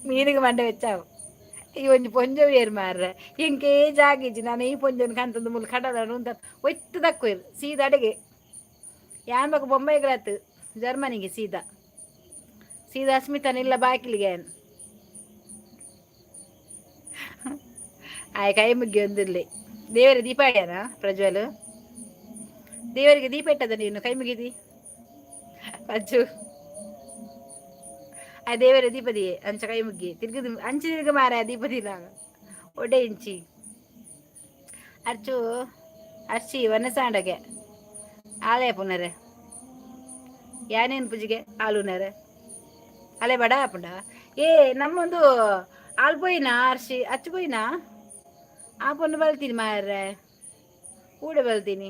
ಮೀನಿಗೆ ಮಂಡೆ ವೆಚ್ಚಾವು ಈ ಒಂಜಿ ಪೊಂಜ ಏರು ಮಾರ್ರೆ ಇಂಕೇ ಜಾಗಿಜ್ಜಿ ನಾನು ಈ ಪೊಂಜನ ಕಂತಂದು ಮುಲ್ ಕಡಲ ಅಂತ ಒಯ್ತು ದಕ್ಕೋಯ್ರು ಸೀದಾ ಅಡುಗೆ ಯಾನ್ ಬೇಕು ಬೊಂಬೈಗಳಾತು ಜರ್ಮನಿಗೆ ಸೀದಾ ಅಸ್ಮಿತಾನಿಲ್ಲ ಬಾಕಿಲಿಗೆ ಆಯ್ ಕೈ ಮುಗ್ಗಿ ಒಂದಿರ್ಲಿ. ದೇವರ ದೀಪ ಇಡ್ಯಾನ ಪ್ರಜ್ವಲ್, ದೇವರಿಗೆ ದೀಪ ಇಟ್ಟದ ನೀನು ಕೈ ಮುಗಿದಿ ಅಜ್ಜು ಆ ದೇವರ ದೀಪದಿಯೇ ಅಂಚ ಕೈ ಮುಗ್ಗಿ ತಿರ್ಗಿದು ಅಂಚಿ ತಿರ್ಗ ಮಾರ ದೀಪದಿಲ್ಲ ಒಡೆ ಇಂಚಿ ಅರ್ಚು ಅರ್ಚಿ ವನಸಾಂಡಗೆ ಆಲಯ ಪುನರೆ ಯಾನೇನು ಪೂಜೆಗೆ ಆಲುನರೆ ಅಲೆ ಬಡ ಪುಂಡ ಏ ನಮ್ಮೊಂದು ಆಲ್ ಪೋಯಿನಾ ಅರ್ಶಿ ಅಚ್ಚು ಪೋಯಿನಾ ಆ ಪೊಂಡು ಬಲ್ತೀನಿ ಮಾರ್ರೆ ಕೂಡ ಬಲ್ತೀನಿ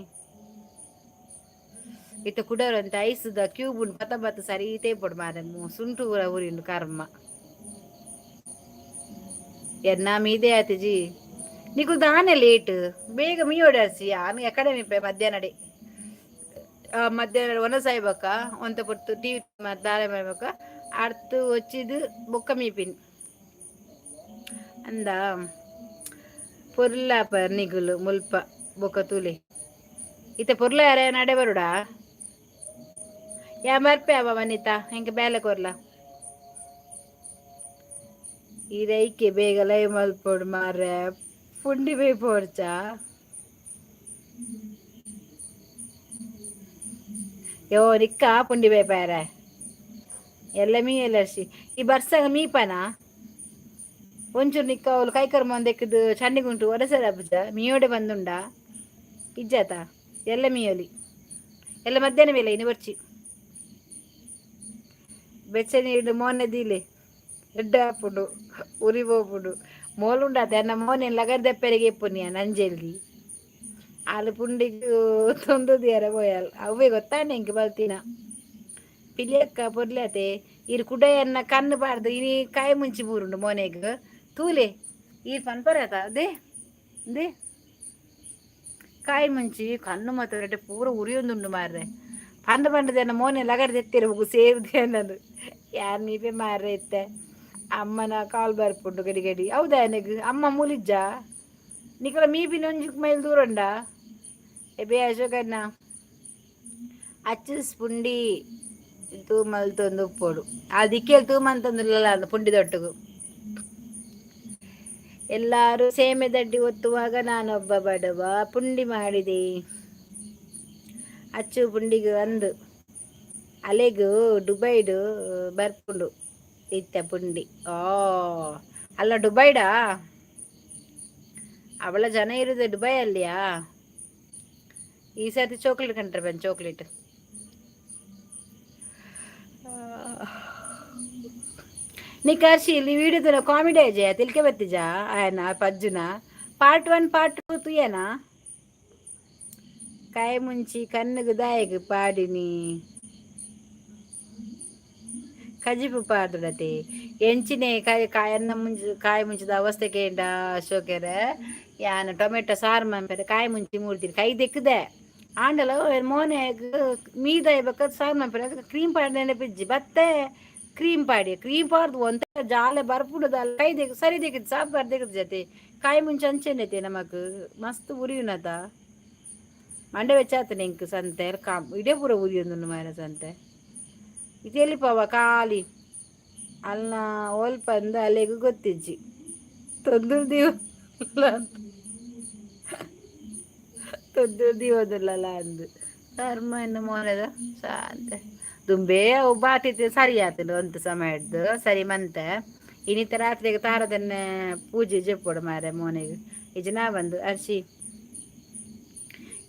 ಇತ್ತ ಕುಡೋರು ಅಂತ ಐಸ್ದ ಕ್ಯೂಬ್ ಉಂಡು ಪತ್ತ ಬತ್ತ ಸರಿ ತೇಪೊಡು ಮಾರೆ ಸುಂಟು ಊರಿಂಡು ಕರ್ಮ ಎನ್ನ ಮೀದೆ ಆಯ್ತು ಜಿ నీకు దానే లేట్ ಬೇಗ ಮೀಯೋಡಾಸಿ ಆನ್ ಅಕಾಡೆಮಿ ಪೇ ಮಧ್ಯಾಹ್ನಡೆ ಮಧ್ಯಾಹ್ನ ಒನ ಸಾಯ್ಬೇಕ ಒಂತ ಪೊತ್ತು ಟಿವಿ ದಾರೆ ಮಾಡ್ಬೇಕ ಅರ್ತು వచ్చిದು ಬೊಕ್ಕ ಮೀಪಿನ್ ಅಂದ ಪೊರ್ಲ ನಿಗುಲು ಮುಲ್ಪ ಬೊಕ್ಕ ತೂಲೆ ಇತ್ತೆ ಪೊರ್ಲ ಯಾರ ನಡೆ ಬರುಡಾ ಯಾ ಮರ್ಪೆ ಅವ ವನಿತಾ ಹೆಂಗೆ ಬೇಲೆ ಕೊರ್ಲ ಇದೈಕೆ ಬೇಗ ಲೈವ್ ಮಲ್ಪೊಡು ಮಾರ್ರೆ ಪುಂಡಿ ಬೇ ಪೋರ್ಚಾ ಯೋ ನಿಕ್ಕ ಪುಂಡಿ ಬೇ ಪಾರೆ ಎಲ್ಲ ಮೀ ಎಲ್ಲರ್ಸಿ ಈ ಬರ್ಸಾಗ ಮೀಪನ ಒಂಚೂರು ನಿಕ್ಕ ಅವಳು ಕೈಕರ್ಮ ಒಂದೆಕ್ಕದು ಚಂಡಿಗುಂಟು ಒಡಸರ ಹಬ್ಬಜ ಮೀಯೋಡೆ ಬಂದುಂಡ ಇಜ್ಜಾತ ಎಲ್ಲ ಮೀಯಲಿ ಎಲ್ಲ ಮಧ್ಯಾಹ್ನ ವೇಳೆ ಇನ್ನು ಬರ್ಚಿ ಬೆಚ್ಚ ನೀಡು ಮೋನೆ ದೀಲೆ ಎಡ್ಡ ಹಾಪುಡು ಉರಿ ಹೋಗ್ಬಿಡು ಮೋಲುಂಡಾತ ಎನ್ನ ಮೋನೆ ಲಗರ್ದೆಪ್ಪರಿಗೆ ಪುಣ್ಯ ನಂಜೆಲ್ಗಿ ಆಲು ಪುಂಡಿಗೂ ತೊಂದುದಿಯರ ಪೋಯಲ್ ಅವೇ ಗೊತ್ತಾನೆ ಇಂಕ ಬಲ್ತಿನ ಪಿಲಿಯಕ್ಕ ಪೊರ್ಲತೆ ಇರು ಕುಡೆಯನ್ನ ಕಣ್ಣು ಬಾರ್ದು ಇನಿ ಕಾಯಿ ಮುಂಚಿ ಬೂರುಂಡು ಮೋನೆಗ್ ತೂಲೆ ಈ ಪನ್ಪರತ ದೇ ದೇ ಕಾಯಿ ಮುಂಚಿ ಕಣ್ಣು ಮಾತ್ರ ಪೂರ ಉರಿಯೊಂದುಂಡು ಮಾರ್ರೆ ಪಂಡ ಪಂಡದನ್ನ ಮೋನೆ ಲಗರ್ದು ಎತ್ತಿರ ಹೋಗು ಸೇವ್ದೆ ಅನ್ನೋದು ಯಾರು ನೀವೇ ಮಾರ್ರೆ ಇತ್ತೆ ಅಮ್ಮನ ಕಾಲ್ ಬರ್ಪುಂಡು ಗಡಿ ಗಡಿ ಹೌದಾ ನನಗೆ ಅಮ್ಮ ಮೂಲಿಜ್ಜ ನಿಕಲ ಮೀಪಿನ ಒಂಜಿ ಮೈಲ್ ದೂರಂಡ ಎಬೆ ಅಶೋಕಣ್ಣ ಅಚ್ಚು ಪುಂಡಿ ತೂಮಲ್ ತಂದು ಉಪ್ಪೋಡು ಆ ದಿಕ್ಕೇಲಿ ತೂಮಂತಂದಿಲ್ಲ ಅಂದ ಪುಂಡಿ ದೊಟ್ಟಗು ಎಲ್ಲಾರು ಸೇಮೆ ದಡ್ಡಿ ಒತ್ತುವಾಗ ನಾನೊಬ್ಬ ಬಡವ ಪುಂಡಿ ಮಾಡಿದೆ ಅಚ್ಚು ಪುಂಡಿಗೂ ಅಂದು ಅಲೆಗೂ ದುಬೈಡು ಬರ್ಪುಂಡು ಇತ್ತ ಪುಂಡಿ ಓ ಅಲ್ಲ ದುಬೈಡಾ ಅವಳ ಜನ ಇರುದು ದುಬೈ ಅಲ್ಲಿಯಾ ಈ ಸರ್ತಿ ಚಾಕ್ಲೇಟ್ ಕಂಡ್ರೆ ಬನ್ ಚಾಕ್ಲೇಟ್ ನೀ ಕರ್ಸಿ ಇಲ್ಲಿ ವಿಡಿಯೋದ ಕಾಮಿಡಿ ಆಜೆ ತಿಳ್ಕೆ ಬತ್ತಿಜಾ ಆಯನ ಪಜ್ಜುನ ಪಾರ್ಟ್ 1 ಪಾರ್ಟ್ 2 ತುಯೇನಾ ಕಾಯಿ ಮುಂಚಿ ಕಣ್ಣುಗು ದಾಯಗು ಪಾಡಿನಿ ಕಜಿಪು ಪಾರ್ದುಡತೆ ಎಂಚಿನೆ ಕಾಯನ್ನ ಮುಂಚಿ ಕಾಯಿ ಮುಂಚಿದ ಅವಸ್ಥೆ ಕೇಂಡ ಅಶೋಕರ ಯಾನ ಟೊಮೆಟೊ ಸಾರು ಮಂಪೆರೆ ಕಾಯಿ ಮುಂಚಿ ಮೂಡ್ತೀನಿ ಕೈ ದೆಕ್ಕದೆ ಆಂಡಲ ಮೋನೆಗ್ ಮೀದ ಇರ್ಬೇಕಾದ ಸಾರು ಮಂಪೆರೆ ಕ್ರೀಮ್ ಪಾಡಿ ನೆನಪಿಜ್ಜಿ ಬತ್ತೆ ಕ್ರೀಮ್ ಪಾಡ್ದು ಒಂತ ಜಾಲೆ ಬರ್ಪುಡದಲ್ಲ ಕೈ ದೆಕ್ ಸರಿ ದೆಕ್ಕಿದ್ ಸಾಂಬಾರ್ ದೆಕ್ಕದ ಜೊತೆ ಕಾಯಿ ಮುಂಚೆ ಅಂಚೆನೈತೆ ನಮಕ್ ಮಸ್ತ್ ಉರಿಯುನದ ಮಂಡೆ ವೆಚ್ಚಾತನೆ ಇಂಕ್ ಸಂತೆ ಇಡೇ ಪೂರ ಉರಿಯೊಂದು ಮಾರ ಸಂತೆ ಇದೆಲ್ಲಿ ಪವ ಖಾಲಿ ಅಲ್ಲ ಓಲ್ಪಂದ ಅಲೆಗೂ ಗೊತ್ತಿಜ್ಜಿ ತೊಂದರು ದೀವದಿಲ್ಲಲ್ಲ ಅಂದು ಧರ್ಮ ಇನ್ನು ಮೋನದ ಶಾಂತ ದುಂಬೇ ಅವು ಬಾತಿತ್ತು ಸರಿ ಆತನು ಒಂದು ಸಮಯದ್ದು ಸರಿ ಮಂತೆ ಇನ್ನಿತ ರಾತ್ರಿಗೆ ತಾರದನ್ನೇ ಪೂಜೆ ಜಪ್ಪೋಡು ಮಾರೆ ಮೋನೆಗೆ ಈ ನಾ ಬಂದು ಅರ್ಶಿ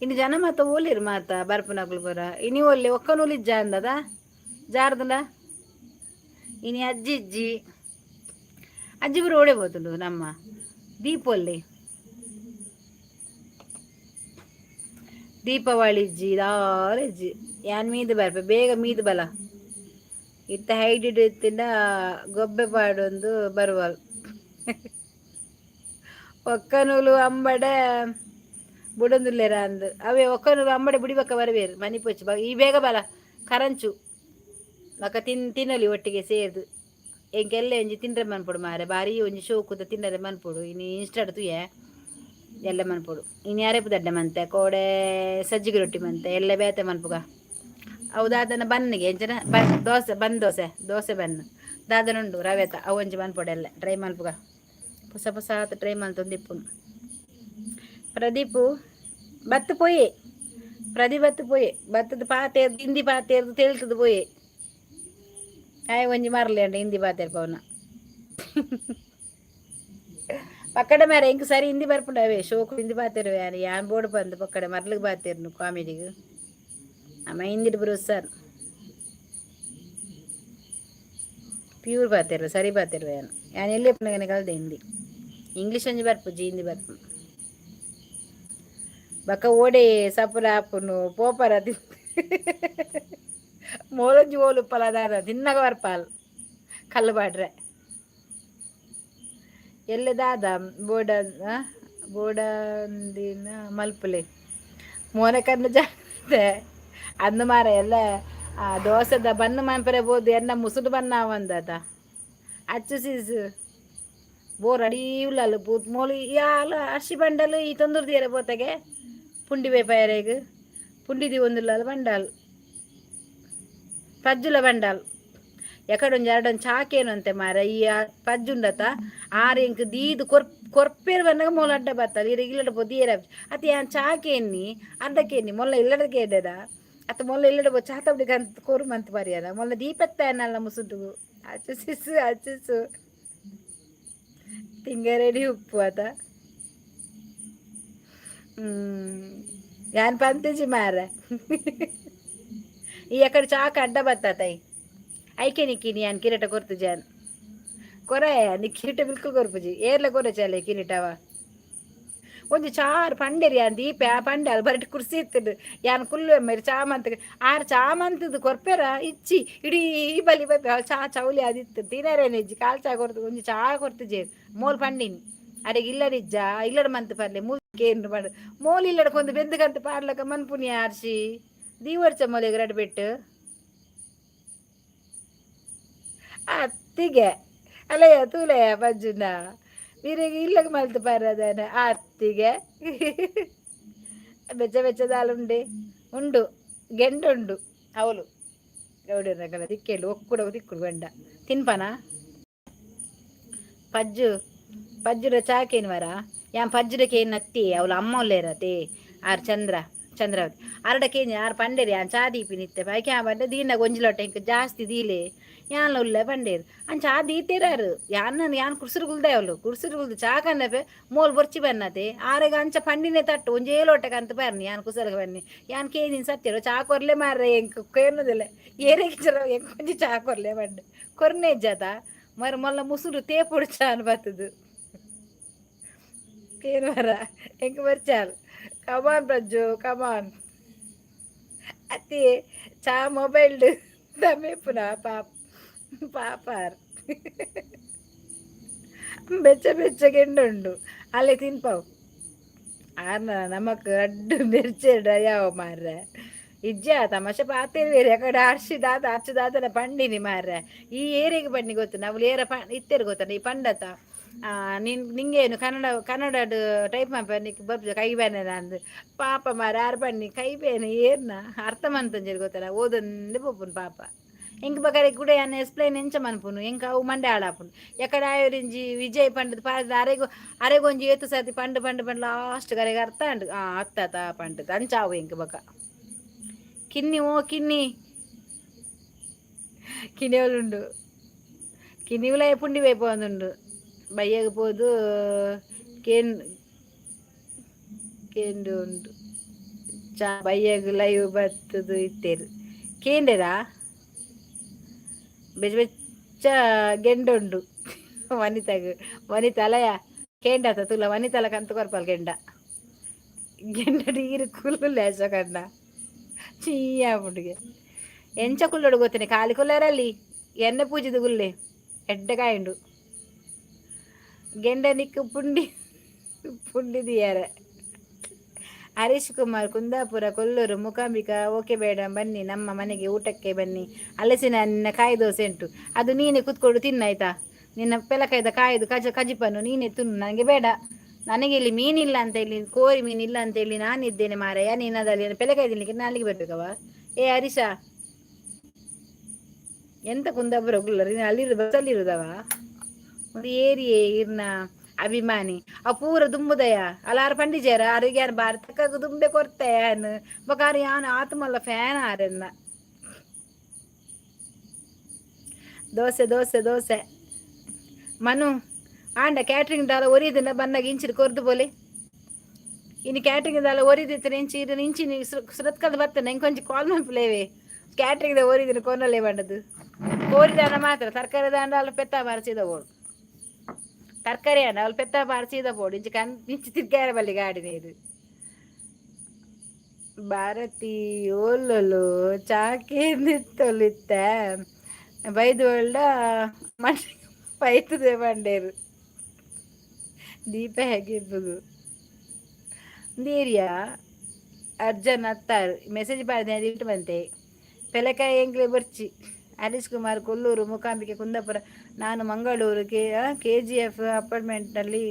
ಇನ್ನು ಜನ ಮಾತ ಓಲಿರು ಮಾತ ಬರ್ಪುನಕ್ಲು ಬರ ಇನಿ ಒಳ್ಳೆ ಒಕ್ಕನೂಲಿಜ್ಜ ಅಂದದ ಜಾರ್ದಲ್ಲ ಇನಿ ಅಜ್ಜಿ ಬರು ಓಡೆ ಹೋದಳು ನಮ್ಮ ದೀಪಾವಳಿ ಇಜ್ಜಿ ದಾರಜ್ಜಿ ಯಾನ್ ಮೀದು ಬರ್ಪೆ ಬೇಗ ಮೀದು ಬಲ ಇತ್ತ ಹೈಡಿಡ್ ಇತ್ತಿಂದ ಗೊಬ್ಬೆ ಪಾಡೊಂದು ಬರುವಲ್ ಒಕ್ಕನೂಲು ಅಂಬಡೆ ಬುಡೊಂದುಲ್ಲೆರ ಅಂದು ಅವೇ ಒಕ್ಕನೂಲು ಅಂಬಡೆ ಬುಡಿಬಕ್ಕ ಬರಬೇರು ಮನಿ ಪೊಚ್ಚು ಈ ಬೇಗ ಬಲ ಕರಂಚು ಮಕ್ಕ ತಿನ್ನಲಿ ಒಟ್ಟಿಗೆ ಸೇರ್ದು ಎಂಕೆಲ್ಲ ಒಂಜಿ ತಿಂಡ್ರೆ ಮನ್ಪೊಡು ಮಾರೆ ಬಾರಿ ಒಂಜಿ ಶೋಕುದ ತಿನ್ನರೆ ಮನ್ಪೊಡು ಇನ್ನು ಇನ್ಸ್ಟಾಡ್ ತುಯೆ ಎಲ್ಲ ಮನ್ಪೊಡು ಇನ್ನು ಯಾರೆಪು ದಡ್ಡ ಮಂತೆ ಕೋಡೆ ಸಜ್ಜಿಗೆ ರೊಟ್ಟಿ ಮಂತೆ ಎಲ್ಲ ಬೇತೆ ಮನ್ಪುಗ ಅವು ದಾದನ ಬನ್ನಿಗೆ ಎಂಚನ ದೋಸೆ ಬನ್ನು ದಾದನುಂಡು ರವೆತ ಅವು ಒಂಜಿ ಮನ್ಪೊಡು ಎಲ್ಲ ಟ್ರೈ ಮನ್ಪುಗ ಹೊಸ ಟ್ರೈ ಮಲ್ತೊಂದಿಪ್ಪುನು ಪ್ರದೀಪು ಬತ್ತು ಪೋಯೆ ಬತ್ತು ಪೋಯೆ ಬತ್ತದ ಪಾತೇರ್ದು ಹಿಂದಿ ಪಾತೇರ್ದು ತೇಳ್ತದ ಪೋಯೆ ಆಯ್ ಒಂಜಿ ಮರಲಿ ಅಂಡ ಹಿಂದಿ ಪಾತೇರ್ ಪವನ ಪಕ್ಕಡೆ ಮಾರ ಹೆಂಗೆ ಸರಿ ಹಿಂದಿ ಬರ್ಪುಂಡವೆ ಶೋಕು ಹಿಂದಿ ಬಾತಿರುವೆ ಯಾರು ಯಾನ್ ಬೋರ್ಡ್ ಬಂದು ಪಕ್ಕಡೆ ಮರ್ಲಿಗೆ ಬಾತಿರ್ನು ಕಾಮಿಡಿಗೆ ಅಮ್ಮ ಹಿಂದಿಟ್ಟು ಬರೋ ಸರ್ ಪ್ಯೂರ್ ಬಾತಿರು ಸರಿ ಬಾತಿರುವೆ ಯಾನು ಯಾನ್ ಎಲ್ಲಿ ಪುನಗನೆ ಕಲ್ದೆ ಹಿಂದಿ ಇಂಗ್ಲೀಷ್ ಒಂಜಿ ಬರ್ಪುಜಿ ಹಿಂದಿ ಬರ್ಪು ಬಕ್ಕ ಓಡೆ ಸಪುರ ಹಾಪುನು ಪೋಪರ ಮೋಲಂಜಿ ಓಲು ಪಲದಾರ ತಿನ್ನಗ ಬರ್ಪಾಲ್ ಕಲ್ಲು ಬಾಡ್ರೆ ಎಲ್ಲದಾದ ಬೋಡ ಬೋಡಂದಿನ ಮಲ್ಪುಲೆ ಮೋನಕನ್ನ ಜಾತೆ ಅಂದು ಮಾರ ಎಲ್ಲ ದೋಸೆದ ಬನ್ನು ಮನ್ಪರೆ ಬೋದು ಎನ್ನ ಮುಸುಡು ಬನ್ನ ಒಂದದ ಅಚ್ಚು ಸೀಸು ಬೋರ್ ಅಡಿಯುಲ್ಲ ಪೂತ್ ಮೋಲಿ ಯಾಲ ಅರ್ಶಿ ಬಂಡಲು ಈ ತೊಂದೂರು ತೀರ ಪೋತೆಗೆ ಪುಂಡಿ ಬೇಪಾಯರೆಗ್ ಪುಂಡಿದಿ ಒಂದುಲ್ಲ ಬಂಡಾಲ್ ಪಜ್ಜುಲ ಬಂಡಾಲ್ ಎಕಡೊಂದು ಎರಡೊಂದು ಚಾಕೇನು ಅಂತೆ ಮಾರ ಈ ಪಜ್ಜುಂಡತ ಆರು ಎಂಕ್ ದೀದು ಕೊರ್ಪೇರು ಬಂದಾಗ ಮೊಲ ಅಡ್ಡ ಬರ್ತದೆ ಈಗ ಇಲ್ಲಡ ಪೊದಿಯರ ಅತ ಯಾನ್ ಚಾಕೇನಿ ಅರ್ಧಕ್ಕೇನಿ ಮೊಲ್ಲ ಇಲ್ಲಡಕ್ಕೆ ಎಡ್ಡದ ಅತ್ತ ಮೊಲ್ಲ ಇಲ್ಲಡ ಬೋ ಚಾತ ಬಿಡಿ ಕಂತ ಕೊರುಮಂತ ಬರಿಯದ ಮೊಲ್ಲ ದೀಪತ್ತ ಅನ್ನಲ್ಲ ಮುಸುಟು ಅಚ್ಚಿಸು ತಿಂಗರೆಡಿ ಉಪ್ಪು ಆತ ಯಾನ್ ಪಂತಜಿ ಮಾರ ಈ ಅಕಡೆ ಚಾಕ ಅಡ್ಡ ಬತ್ತಾತೈ ಐಕೆ ನಿಕ್ಕಿನಿ ಯಾನ್ ಕಿರೀಟ ಕೊರ್ತು ಜಾನ್ ಕೊರೆ ನಿ ಕಿರೀಟ ಬಿಲ್ಕು ಕೊರ್ಪುಜಿ ಏರ್ಲ ಕೊರೆ ಚಾಲೆ ಕಿರೀಟವ ಒಂದು ಚಾರ್ ಪಂಡೇರಿ ಯಾನ್ ದೀಪ ಪಂಡೆ ಅಲ್ಲಿ ಬರಟ್ ಕುರ್ಸಿ ಇತ್ತದು ಯಾನ್ ಕುಲ್ಲು ಮೇರಿ ಚಾಮಂತ ಆರು ಚಾಮಂತದ್ದು ಕೊರ್ಪೆರ ಇಚ್ಚಿ ಇಡೀ ಬಲಿ ಬಪ್ಪೆ ಚಾ ಚೌಲಿ ಅದಿತ್ತು ತಿನ್ನರೇನಿಜ್ಜಿ ಕಾಲ್ ಚಾ ಕೊರ್ತು ಒಂಜಿ ಚಾ ಕೊರ್ತು ಜೇರು ಮೋಲ್ ಪಂಡಿನಿ ಅಡೆಗೆ ಇಲ್ಲಡಿಜ್ಜ ಇಲ್ಲಡ ಮಂತ್ ಪರ್ಲೆ ಮೂಲ್ಕೇನು ಮಾಡು ಮೋಲ್ ಇಲ್ಲಡಕೊಂದು ಬೆಂದಕಂತ ಪಾಡ್ಲಕ ಮನ್ಪುನಿ ಆರ್ಸಿ ದೀವರ್ಚ ಮೊಲೆಗೆ ರಡ್ ಬೆಟ್ಟು ಅತ್ತಿಗೆ ಅಲ್ಲಯ್ಯ ತೂಲಯ್ಯ ಬಜ್ಜುನ ವೀರಿಗೆ ಇಲ್ಲಗ ಮಲ್ತು ಪಾರದನ ಅತ್ತಿಗೆ ಬೆಚ್ಚದಾಲುಂಡೆ ಉಂಡು ಗೆಂಡುಂಡು ಅವಳು ಗೌಡರಗಲ ತಿಕ್ಕೇಳು ಒಕ್ಕುಡ ತಿಕ್ಕುಡು ಗಂಡ ತಿನ್ಪನ ಪಜ್ಜುಡ ಚಾಕೇನು ವರ ಯಾನ್ ಪಜ್ಜುಡಕ್ಕೆ ನತ್ತಿ ಅವಳು ಅಮ್ಮ ಒಲ್ಲೇರತೆ ಆರ್ ಚಂದ್ರಾವತಿ ಅರಡಕ್ಕೆ ಆರು ಪಂಡೇರಿ ಯಾನ್ ಚಾ ದೀಪಿ ನಿತ್ತೆ ಪೈಕೆ ಆ ಬಂಡ ದೀನ ಗೊಂಜಿಲೊಟ್ಟೆ ಇಂಕ ಜಾಸ್ತಿ ದೀಲೆ ಯಾನ್ ಉಲ್ಲೆ ಪಂಡೇರು ಅನ್ ಚಾ ದೀತಿರಾರು ಯಾನ್ ಕುರ್ಸುರುಗುಲ್ದೆ ಅವಳು ಕುರ್ಸುರುಗುಲ್ದು ಚಾ ಕನ್ನಪೆ ಮೋಲ್ ಬೊರ್ಚಿ ಬನ್ನತೆ ಆರೆಗ ಅಂಚ ಪಂಡಿನೇ ತಟ್ಟು ಒಂಜೇ ಲೋಟಕಂತ ಬರ್ನಿ ಯಾನ್ ಕುಸರ್ಗ ಬನ್ನಿ ಯಾನ್ ಕೇದಿನ ಸತ್ಯರು ಚಾ ಕೊರ್ಲೆ ಮಾರ್ರೆ ಎಂಕ್ ಕೇರ್ನದಿಲ್ಲ ಏರೆಗೆ ಚರ ಎಂಕ್ ಒಂಜಿ ಚಾ ಕೊರ್ಲೆ ಬಂಡೆ ಕೊರ್ನೆ ಜತ ಮರ ಮೊಲ್ಲ ಮುಸುರು ತೇಪುಡು ಚಾ ಅನ್ ಬತ್ತದು ಕೇನು ಮರ ಎಂಕ್ ಬರ್ಚಾಲ್ ಕಮಾನ್ ಪ್ರಜ್ಜು ಕಮಾನ್ ಅತಿ ಚಾ ಮೊಬೈಲ್ ದಮೆ ಪುನಃ ಪಾಪಾರ್ ಬೆಚ್ಚಗೆಂಡುಂಡು ಅಲ್ಲೇ ತಿನ್ಪಾವು ಆರ್ನ ನಮಕ್ ಅಡ್ಡು ಮಿರ್ಚೆಡ ಯಾವ ಮಾರ್ರೆ ಇಜ್ಜ ತಮಾಷೆ ಪಾತೇರಿ ಬೇರೆ ಅಕಡೆ ಅರ್ಚಿದಾತನ ಪಂಡಿನಿ ಮಾರ್ರೆ ಈ ಏರಿಗೆ ಬನ್ನಿ ಗೊತ್ತು ನಾವು ಏರ ಇತ್ತೇರು ಗೊತ್ತ ಈ ಪಂಡತ ನಿಂಗೇನು ಕನ್ನಡ ಟೈಪ್ ಮಾಡ್ನಿಕ್ ಬರ್ಬ ಕೈ ಬೇನೆ ಅಂದು ಪಾಪ ಮಾರ ಯಾರು ಬನ್ನಿ ಕೈ ಬೇನೆ ಏರ್ನ ಅರ್ಥ ಮಂತಂಜರಿ ಗೊತ್ತಲ್ಲ ಓದೊಂದೇ ಪೋಪುನು ಪಾಪ ಎಂಕ್ ಬಕರೆ ಕೂಡ ಯಾನ್ ಎಕ್ಸ್ಪ್ಲೈನ್ ಎಂಚ ಮನ್ಪುನು ಎಂಕ ಅವು ಮಂಡೆ ಆಡಾಪುನು ಎಕಡೆ ಆಯೋರಿಂಜಿ ವಿಜಯ್ ಪಂಡದ ಪಾದ ಅರೆಗೊಂಜಿ ಏತು ಸರ್ತಿ ಪಂಡು ಲಾಸ್ಟ್ ಕರೆಗೆ ಅರ್ಥ ಅಂಡು ಅತ್ತ ಪಂಡದ ಅಂಚಾವು ಎಂಕ್ ಬಕ ಕಿನ್ನಿ ಕಿನಿವಲುಂಡು ಕಿನಿವುಲ ಪುಂಡಿ ವೈಪು ಒಂದುಂಡು ಬಯ್ಯಗ ಪೋದು ಕೇಂಡು ಉಂಡು ಚಾ ಬಯ್ಯಗ ಲೈವ್ ಬತ್ತದು ಇತ್ತೇರು ಕೇಂಡೆರಾ ಬೆಚ್ಚ ಗೆಂಡುಂಡು ವನಿತ ಅಲಯ ಕೇಂಡತ ತುಲ ವನಿತಲ ಕಂತು ಕೊರ್ಪಲ್ ಗೆಂಡ ನೀರು ಕುಲ್ಲು ಲೇಸ ಕಂಡ ಚೀಯ ಪುಂಡಿಗೆ ಎಂಚ ಕುಲ್ಲೋಡು ಗೊತ್ತೇನೆ ಖಾಲಿ ಕುಲ್ಲರಲ್ಲಿ ಎಣ್ಣೆ ಪೂಜಿದು ಗುಲ್ಲೆ ಎಡ್ಡೆಕಾಯುಂಡು ಗೆಂಡ ನಿಕ್ಕು ಪುಂಡಿ ದಿಯಾರ ಹರೀಶ್ ಕುಮಾರ್ ಕುಂದಾಪುರ ಕೊಲ್ಲೂರು ಮೂಕಾಂಬಿಕಾ ಓಕೆ ಬೇಡ ಬನ್ನಿ ನಮ್ಮ ಮನೆಗೆ ಊಟಕ್ಕೆ ಬನ್ನಿ ಹಲಸಿನ ನಿನ್ನ ಕಾಯಿ ದೋಸೆ ಉಂಟು ಅದು ನೀನೇ ಕುತ್ಕೊಂಡು ತಿನ್ನಾಯ್ತಾ ನಿನ್ನ ಪೆಲಕಾಯ್ದ ಕಾಯ್ದು ಕಜಿಪನ್ನು ನೀನೇ ತಿನ್ನು ನನಗೆ ಬೇಡ ನನಗೆ ಇಲ್ಲಿ ಮೀನಿಲ್ಲ ಅಂತ ಹೇಳಿ ಕೋರಿ ಮೀನಿಲ್ಲ ಅಂತ ಹೇಳಿ ನಾನಿದ್ದೇನೆ ಮಾರಯ್ಯ ನೀನದಲ್ಲಿ ಪೆಲಕಾಯಿ ತಿನ್ಲಿಕ್ಕೆ ನಾಲಿಗೆ ಬರ್ಬೇಕವ ಏ ಹರೀಶ ಎಂತ ಕುಂದಾಪುರ ಗುಲ್ಲರು ಅಲ್ಲಿರು ಬಸ್ಸಲ್ಲಿರುದವ ಒಂದು ಏರಿಯೇ ಇರ್ನ ಅಭಿಮಾನಿ ಆ ಪೂರ ದುಂಬುದಯ ಅಲ್ಲಾರು ಪಂಡಿಜಾರ ಅವ್ರಿಗೆ ಯಾರು ಭಾರತಕ್ಕ ದುಂಬೆ ಕೊರ್ತಾಯನ್ ಬಕಾರಿ ಯಾನ್ ಆತ್ಮಲ್ಲ ಫ್ಯಾನ್ ಆರನ್ನ ದೋಸೆ ಮನು ಆಂಡ ಕ್ಯಾಟ್ರಿಂಗ್ ದಾಲ ಒರಿದಿನ ಬನ್ನಾಗ ಇಂಚಿನ ಕೊರ್ದು ಬೋಲೆ ಇನ್ನು ಕ್ಯಾಟ್ರಿಂಗ್ ದಾಲ ಒರಿದಿತ್ತು ಇಂಚಿ ಇದು ಇಂಚಿನ ಸುರತ್ಕಲ್ದ ಬರ್ತೇನೆ ಹೆಂಗೆ ಕೊಂಚ ಕಾಲ್ ಮಾಡ್ಲೇವೆ ಕ್ಯಾಟ್ರಿಂಗ್ ದ ಒರಿದಿನ ಕೊನಲ್ಲೇ ಬಂಡದು ಕೋರಿ ದಾಂಡ ಮಾತ್ರ ತರಕಾರಿ ದಾಂಡ ಅಲ್ಲಿ ಪೆತ್ತ ಬಾರಿಸಿದ ಬೋಡು ತರಕಾರಿ ಅಣ್ಣ ಅಲ್ಲಿ ಪೆತ್ತ ಬಾರಿಸಿದ ಬೋಡು ಇಂಚಿ ತಿರ್ಗಾರ ಬಲ್ಲಿ ಗಾಡಿ ನೀರು ಭಾರತಿ ಓಲ್ಲಲು ಚಾಕಿ ನಿತ್ತೊಲಿತ್ತ ಬೈದು ಒಳ್ಳ ಪೈತದೆ ಬಂಡೇರು ದೀಪ ಹೇಗಿರ್ಬೋದು ನೀರಿಯಾ ಅರ್ಜನ್ ಅತ್ತಾರು ಮೆಸೇಜ್ ಮಾಡಿದೆ ಇಟ್ಟು ಬಂತೆ ಪೆಲೆಕಾಯಿ ಎಂಗ್ಲೆ ಬರ್ಚಿ ಹರೀಶ್ ಕುಮಾರ್ ಕೊಲ್ಲೂರು ಮೂಕಾಂಬಿಕೆ ಕುಂದಾಪುರ ನಾನು ಮಂಗಳೂರು KGF ಅಪಾರ್ಟ್ಮೆಂಟ್ನಲ್ಲಿ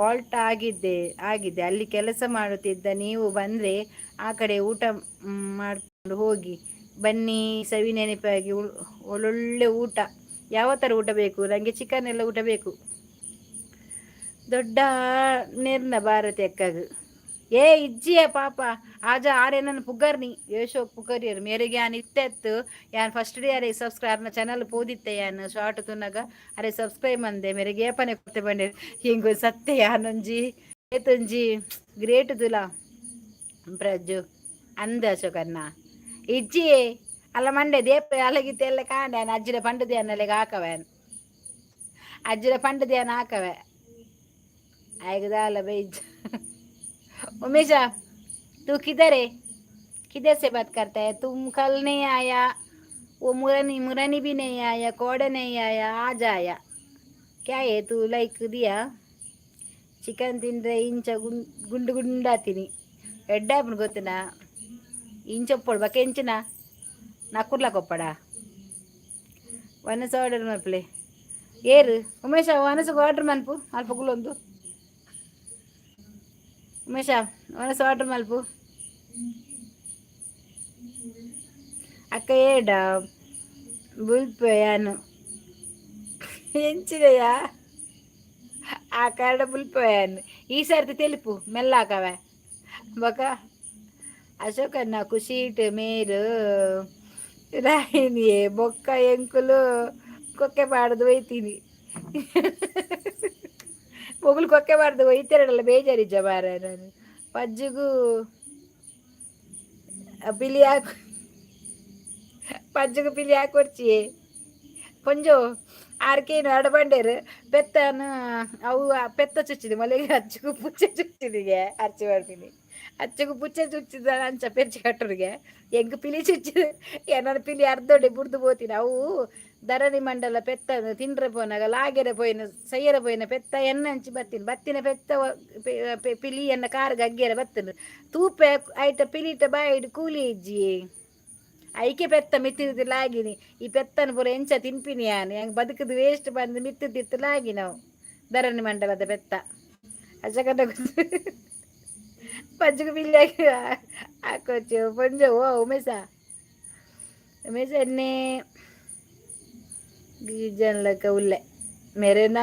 ಆಲ್ಟ್ ಆಗಿದೆ ಅಲ್ಲಿ ಕೆಲಸ ಮಾಡುತ್ತಿದ್ದ ನೀವು ಬಂದರೆ ಆ ಕಡೆ ಊಟ ಮಾಡಿಕೊಂಡು ಹೋಗಿ ಬನ್ನಿ ಸವಿ ನೆನಪಾಗಿ ಒಳ್ಳೊಳ್ಳೆ ಊಟ ಯಾವ ಥರ ಊಟ ಬೇಕು ನನಗೆ ಚಿಕನ್ ಎಲ್ಲ ಊಟ ಬೇಕು ದೊಡ್ಡ ನಿರ್ನ ಭಾರತಿ ಅಕ್ಕಗ ಏ ಇಜ್ಜಿಯ ಪಾಪ ಆಜ ಆರೇನನ್ನು ಪುಗರ್ನಿ ಯಶೋ ಪುಗರಿಯರು ಮೇರೆಗೆ ಯಾನ್ ಇತ್ತೆತ್ತು ಯಾನ್ ಫಸ್ಟ್ ಡೇ ಅರೆ ಸಬ್ಸ್ಕ್ರೈಬ್ ಚಾನಲ್ ಪೋದಿತ್ತೆ ಯಾನ್ ಶಾರ್ಟ್ ತುನಗ ಅರೆ ಸಬ್ಸ್ಕ್ರೈಬ್ ಅಂದೆ ಮೇರೆಗೆ ಏಪನೆ ಕೊತ್ತೆ ಬಂಡೆ ಹಿಂಗು ಸತ್ತೆ ಯಾನೊಂಜಿ ಏತೊಂಜಿ ಗ್ರೇಟ್ ತುಲ ಪ್ರಜ್ಜು ಅಂದ ಅಶೋಕನ್ನ ಇಜ್ಜಿಯೇ ಅಲ್ಲ ಮಂಡೆ ದೇಪ ಅಲಗಿತ್ತೆ ಎಲ್ಲ ಕಾಂಡೆ ಅಜ್ಜಿರ ಪಂಡದೆ ಅನ್ನಲೆಗೆ ಹಾಕವೇನ್ ಅಜ್ಜಿರ ಪಂಡದೆ ಅನ್ನ ಹಾಕವೆ आएगा भाई उमेशा तू किधर है किधर से बात करता है तुम कल नहीं आया वो मुरानी भी नहीं आया कोड़ा नहीं आया आज आया क्या है तू लाइक दिया चिकन ತಿಂದರೆ ಇಂಚ ಗುಂಡು ಗುಂಡಾತೀನಿ ಎಡ್ಡಾಪನ ಗೊತ್ತಿನ ಇಂಚೊಪ್ಪಳು ಬಕ್ಕೆ ಇಂಚಿನ ನಕ್ಕುರ್ಲಕೊಪ್ಪಡ ವನಸ ಆರ್ಡರ್ ಮಲ್ಪಲೆ ಏರು ಉಮೇಶ ವನಸಗೆ ಆರ್ಡರ್ ಮನ್ಪು ಅಲ್ಪ ಗುಲೊಂದು ಉಮೇಶ ವನಸ ಆರ್ಡರ್ ಮಲ್ಪು ಅಕ್ಕ ಏಡ ಬುಲ್ಪಯಾನು ಎಂಚಿದೆಯಾ ಆ ಕರಡ ಬುಲ್ಪಯಾನು ಈ ಸರ್ತಿ తెలుపు మెల్లాకవే బక అశోకన్న ఖుషీట్ మీరు రాయిని బొక్క ఎంకులు ಕೊಕ್ಕೆ ಬಾಡ್ದು ಒಯ್ತೀನಿ ಮೊಗಲು ಕೊಕ್ಕೆ ಬಾಡ್ದು ಒಯ್ತಾರಲ್ಲ ಬೇಜಾರಿಜ್ಜ ಬಾರ ನಾನು ಪಜ್ಜಿಗೂ ಪಿಲಿ ಹಾಕು ಪಜ್ಜಿಗೂ ಪಿಲಿ ಹಾಕೊಡ್ಚಿಯೇ ಕೊಂಚ ಆರ್ಕೇನು ಅಡಬಂಡೇರು ಪೆತ್ತನ ಅವು ಪೆತ್ತ ಚುಚ್ಚಿದೆ ಮಲೆಗೆ ಅಚ್ಚಗೂ ಪುಚ್ಚೆ ಚುಚ್ಚಿದಿಗೆ ಅರ್ಚಿ ಮಾಡ್ತೀನಿ ಅಚ್ಚಗೂ ಪುಚ್ಚೆ ಚುಚ್ಚಿದ ಅಂಚ ಪೆರ್ಚಿ ಕಟ್ಟೋರಿಗೆ ಹೆಂಗೆ ಪಿಲಿ ಚುಚ್ಚಿದೆ ಏನಾರು ಪಿಲಿ ಅರ್ಧೊಡೆ ಬುಡ್ದು పోತೀನಿ ಅವು ಧರಣಿ ಮಂಡಲ ಪೆತ್ತ ತಿಂಡ್ರೆ ಪೋನಾಗ ಲಾಗೆರೆ ಪೋಯಿನ ಸೈಯರ ಪೋಯಿನ ಪೆತ್ತ ಎನ್ನಂಚಿ ಬತ್ತಿನ ಪೆತ್ತ ಪಿಲಿ ಎನ್ನ ಕಾರ್ಗೆ ಅಗ್ಗೆರೆ ಬತ್ತನು ತೂಪೆ ಐಟ ಪಿಲಿಟ ಬಾಯಿಡ್ ಕೂಲಿ ಇಜ್ಜಿ ಐಕೆ ಪೆತ್ತ ಮಿತ್ತಿಲಾಗಿನಿ ಈ ಪೆತ್ತನ ಪೂರ ಎಂಚ ತಿನ್ಪಿನಿ ಯಾನು ಹೆಂಗೆ ಬದುಕದು ವೇಸ್ಟ್ ಬಂದು ಮಿತ್ತಿಲಾಗಿ ನಾವು ಧರಣಿ ಮಂಡಲದ ಪೆತ್ತ ಅಜಕಟ ಪಜ್ಜಿಗೆ ಬಿಲ್ಲಿ ಹಾಕೋಚು ಪಂಜ ಓ ಉಮೇಶ ಉಮೇಶ ಎನ್ನೆ ಗೀಜನ್ಲಕ ಉಲ್ಲೆ ಮೇರೆನ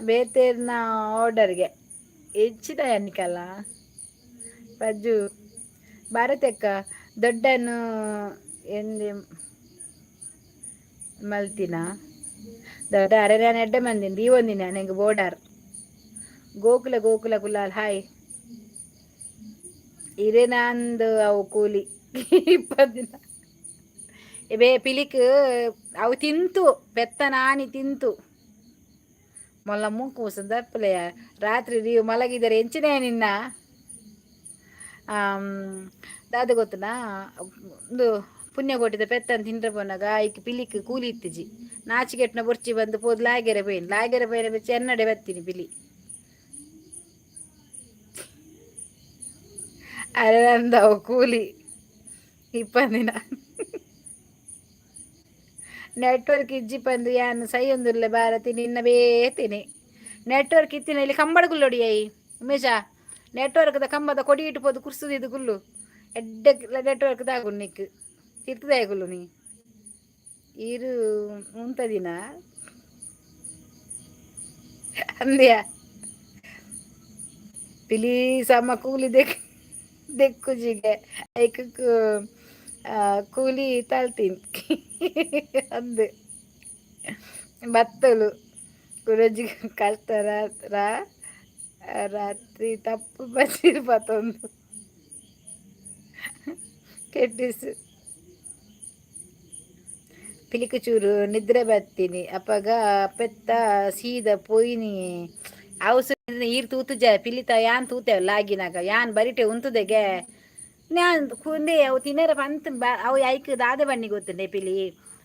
ಬೇತೇರ್ನ ಆರ್ಡರ್ಗೆ ಹೆಚ್ಚಿದ ಎನ್ನಿಕಲ್ಲ ಪಜ್ಜು ಭಾರತಕ್ಕ ದೊಡ್ಡನು ಎಂದಿ ಮಲ್ತಿನ ದೊಡ್ಡ ಅರೆ ನಾನು ಎಡ್ಡೆ ಮಂದಿನ ಈ ಒಂದಿನ ನನಗೆ ಬೋರ್ಡರ್ ಗೋಕುಲ ಗುಲಾಲ್ ಹಾಯ್ ಇರೇ ನಂದು ಅವು ಕೂಲಿ 20 ದಿನ ಬೇ ಪಿಲಿಕ್ ಅವು ತಿಂತು ಪೆತ್ತ ನಾನಿ ತಿಂತು ಮೊಲ್ಲ ಮೂಕು ದಪ್ಪಲೆಯ ರಾತ್ರಿ ನೀವು ಮಲಗಿದರೆ ಎಂಚಿನೇ ನಿನ್ನ ದಾದ ಗೊತ್ತನಾ ಒಂದು ಪುಣ್ಯ ಕೊಟ್ಟಿದ್ದ ಪೆತ್ತನ್ನು ತಿಂದ್ರೆ ಪೋನಾಗ ಆಯ್ಕೆ ಪಿಲಿಕ್ ಕೂಲಿ ಇತ್ತಿಜಿ ನಾಚಿಕೆಟ್ನ ಬೊರ್ಚಿ ಬಂದು ಪೋದು ಲಾಗೆರೆ ಪೋಯಿನ ಬೆಚ್ಚಿ ಎನ್ನಡೆ ಬತ್ತೀನಿ ಪಿಲಿ ಅರೆ ನಂದವು ಕೂಲಿ 20 ದಿನ ನೆಟ್ವರ್ಕ್ ಇಜ್ಜಿ ಪಂದು ಯಾನು ಸೈ ಒಂದಿಲ್ಲ ಭಾರತಿ ನಿನ್ನ ಬೇತೀನಿ ನೆಟ್ವರ್ಕ್ ಇತ್ತಿನ ಇಲ್ಲಿ ಕಂಬಡಗುಲ್ಲೊಡಿಯಾಯಿ ಉಮೇಶ ನೆಟ್ವರ್ಕ್ದ ಕಂಬದ ಕೊಡಿ ಇಟ್ಟುಪೋದು ಕುರ್ಸುದು ಇದು ಗುಲ್ಲು ಎಡ್ಡ ನೆಟ್ವರ್ಕ್ ದಾಗು ನಿಕ್ ತಿರ್ತದಾಯ ಗುಲ್ಲು ನೀ ಇರು ಉಂತ ದಿನ ಅಂದ್ಯಾ ಪ್ಲೀಸ್ ಅಮ್ಮ ಕೂಲಿ ದೆಕ್ಕುಜಿಗೆ ಐಕಕ್ಕೂ ಕೂಲಿ ತಾಳ್ತೀನಿ ಅಂದು బత్తలు గురూజీ కష్ట రాత్రి తప్పు బసిరిపోతుంది ಕೆಟ್ಟಿಸ್ పిలికిచూరు నిద్ర బత్తిని అప్పగా పెద్ద సీద పోయిని ಅವಸರ ಈರ್ ತೂತುಜ ಪಿಲಿತ ಯಾನ್ ತೂತೆ ಲಾಗಿನಾಗ ಯಾನ್ ಬರಿಟೆ ಉಂತುದೆಗೆ ഞാൻ കുന്തേ തിന്നേര പന്ത് അവ് അയക്ക് ദാതെ പണി ಗೊತ್ತುಂಡೆ ಪಿಲಿ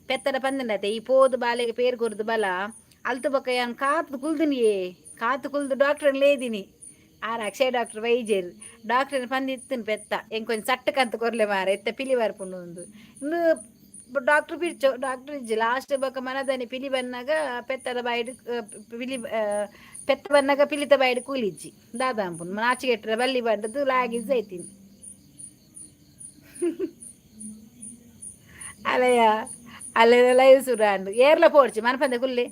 ಪೆತ್ತಡ ಪಂದನತೆ ಈ ಪೋದು ಬಾಲೆಗೆ ಪೇರು ಕೊರ್ದು ಬಲ ಅಲ್ತು ಬಕ್ಕ ಯಾನ್ ಕಾತು ಕುಲ್ದಿನಿಯೇ ಕಾತು ಕುಲ್ದು ಡಾಕ್ಟರ್ ಲೇದಿನಿ ಆರ ಅಕ್ಷಯ ಡಾಕ್ಟರ್ ವೈಜರ್ ಡಾಕ್ಟರ್ ಪಂದಿತ್ತನ್ ಪೆತ್ತ ಹೆಂಗ್ ಕೊಂಚ ಸಟ್ಟಕಂತ ಕೊರ್ಲೆ ಮಾರ ಎತ್ತ ಪಿಲಿ ಬರ್ಪುಂಡು ಒಂದು ಇನ್ನು ಡಾಕ್ಟರ್ ಪಿರ್ಚೋ ಡಾಕ್ಟರ್ ಇಜ್ಜಿ ಲಾಸ್ಟ್ ಬಕ್ಕ ಮನದನಿ ಪಿಲಿ ಬನ್ನಾಗ ಪೆತ್ತದ ಬಾಯಿಡ್ ಪಿಲಿ ಪೆತ್ತ ಬನ್ನಾಗ ಪಿಲಿತ ಬಾಯಿಡ್ ಕೂಲಿಜ್ಜಿ ದಾದಾಂಪುನ್ ನಾಚಿಗೆಟ್ರ ಬಲ್ಲಿ ಬಂಡದು ಲಾಗಿಜ್ಜಿ ಐತೀನಿ అలయ అలయ సురాండు ఏర్ల పోడ్చి మన పంద కుల్లి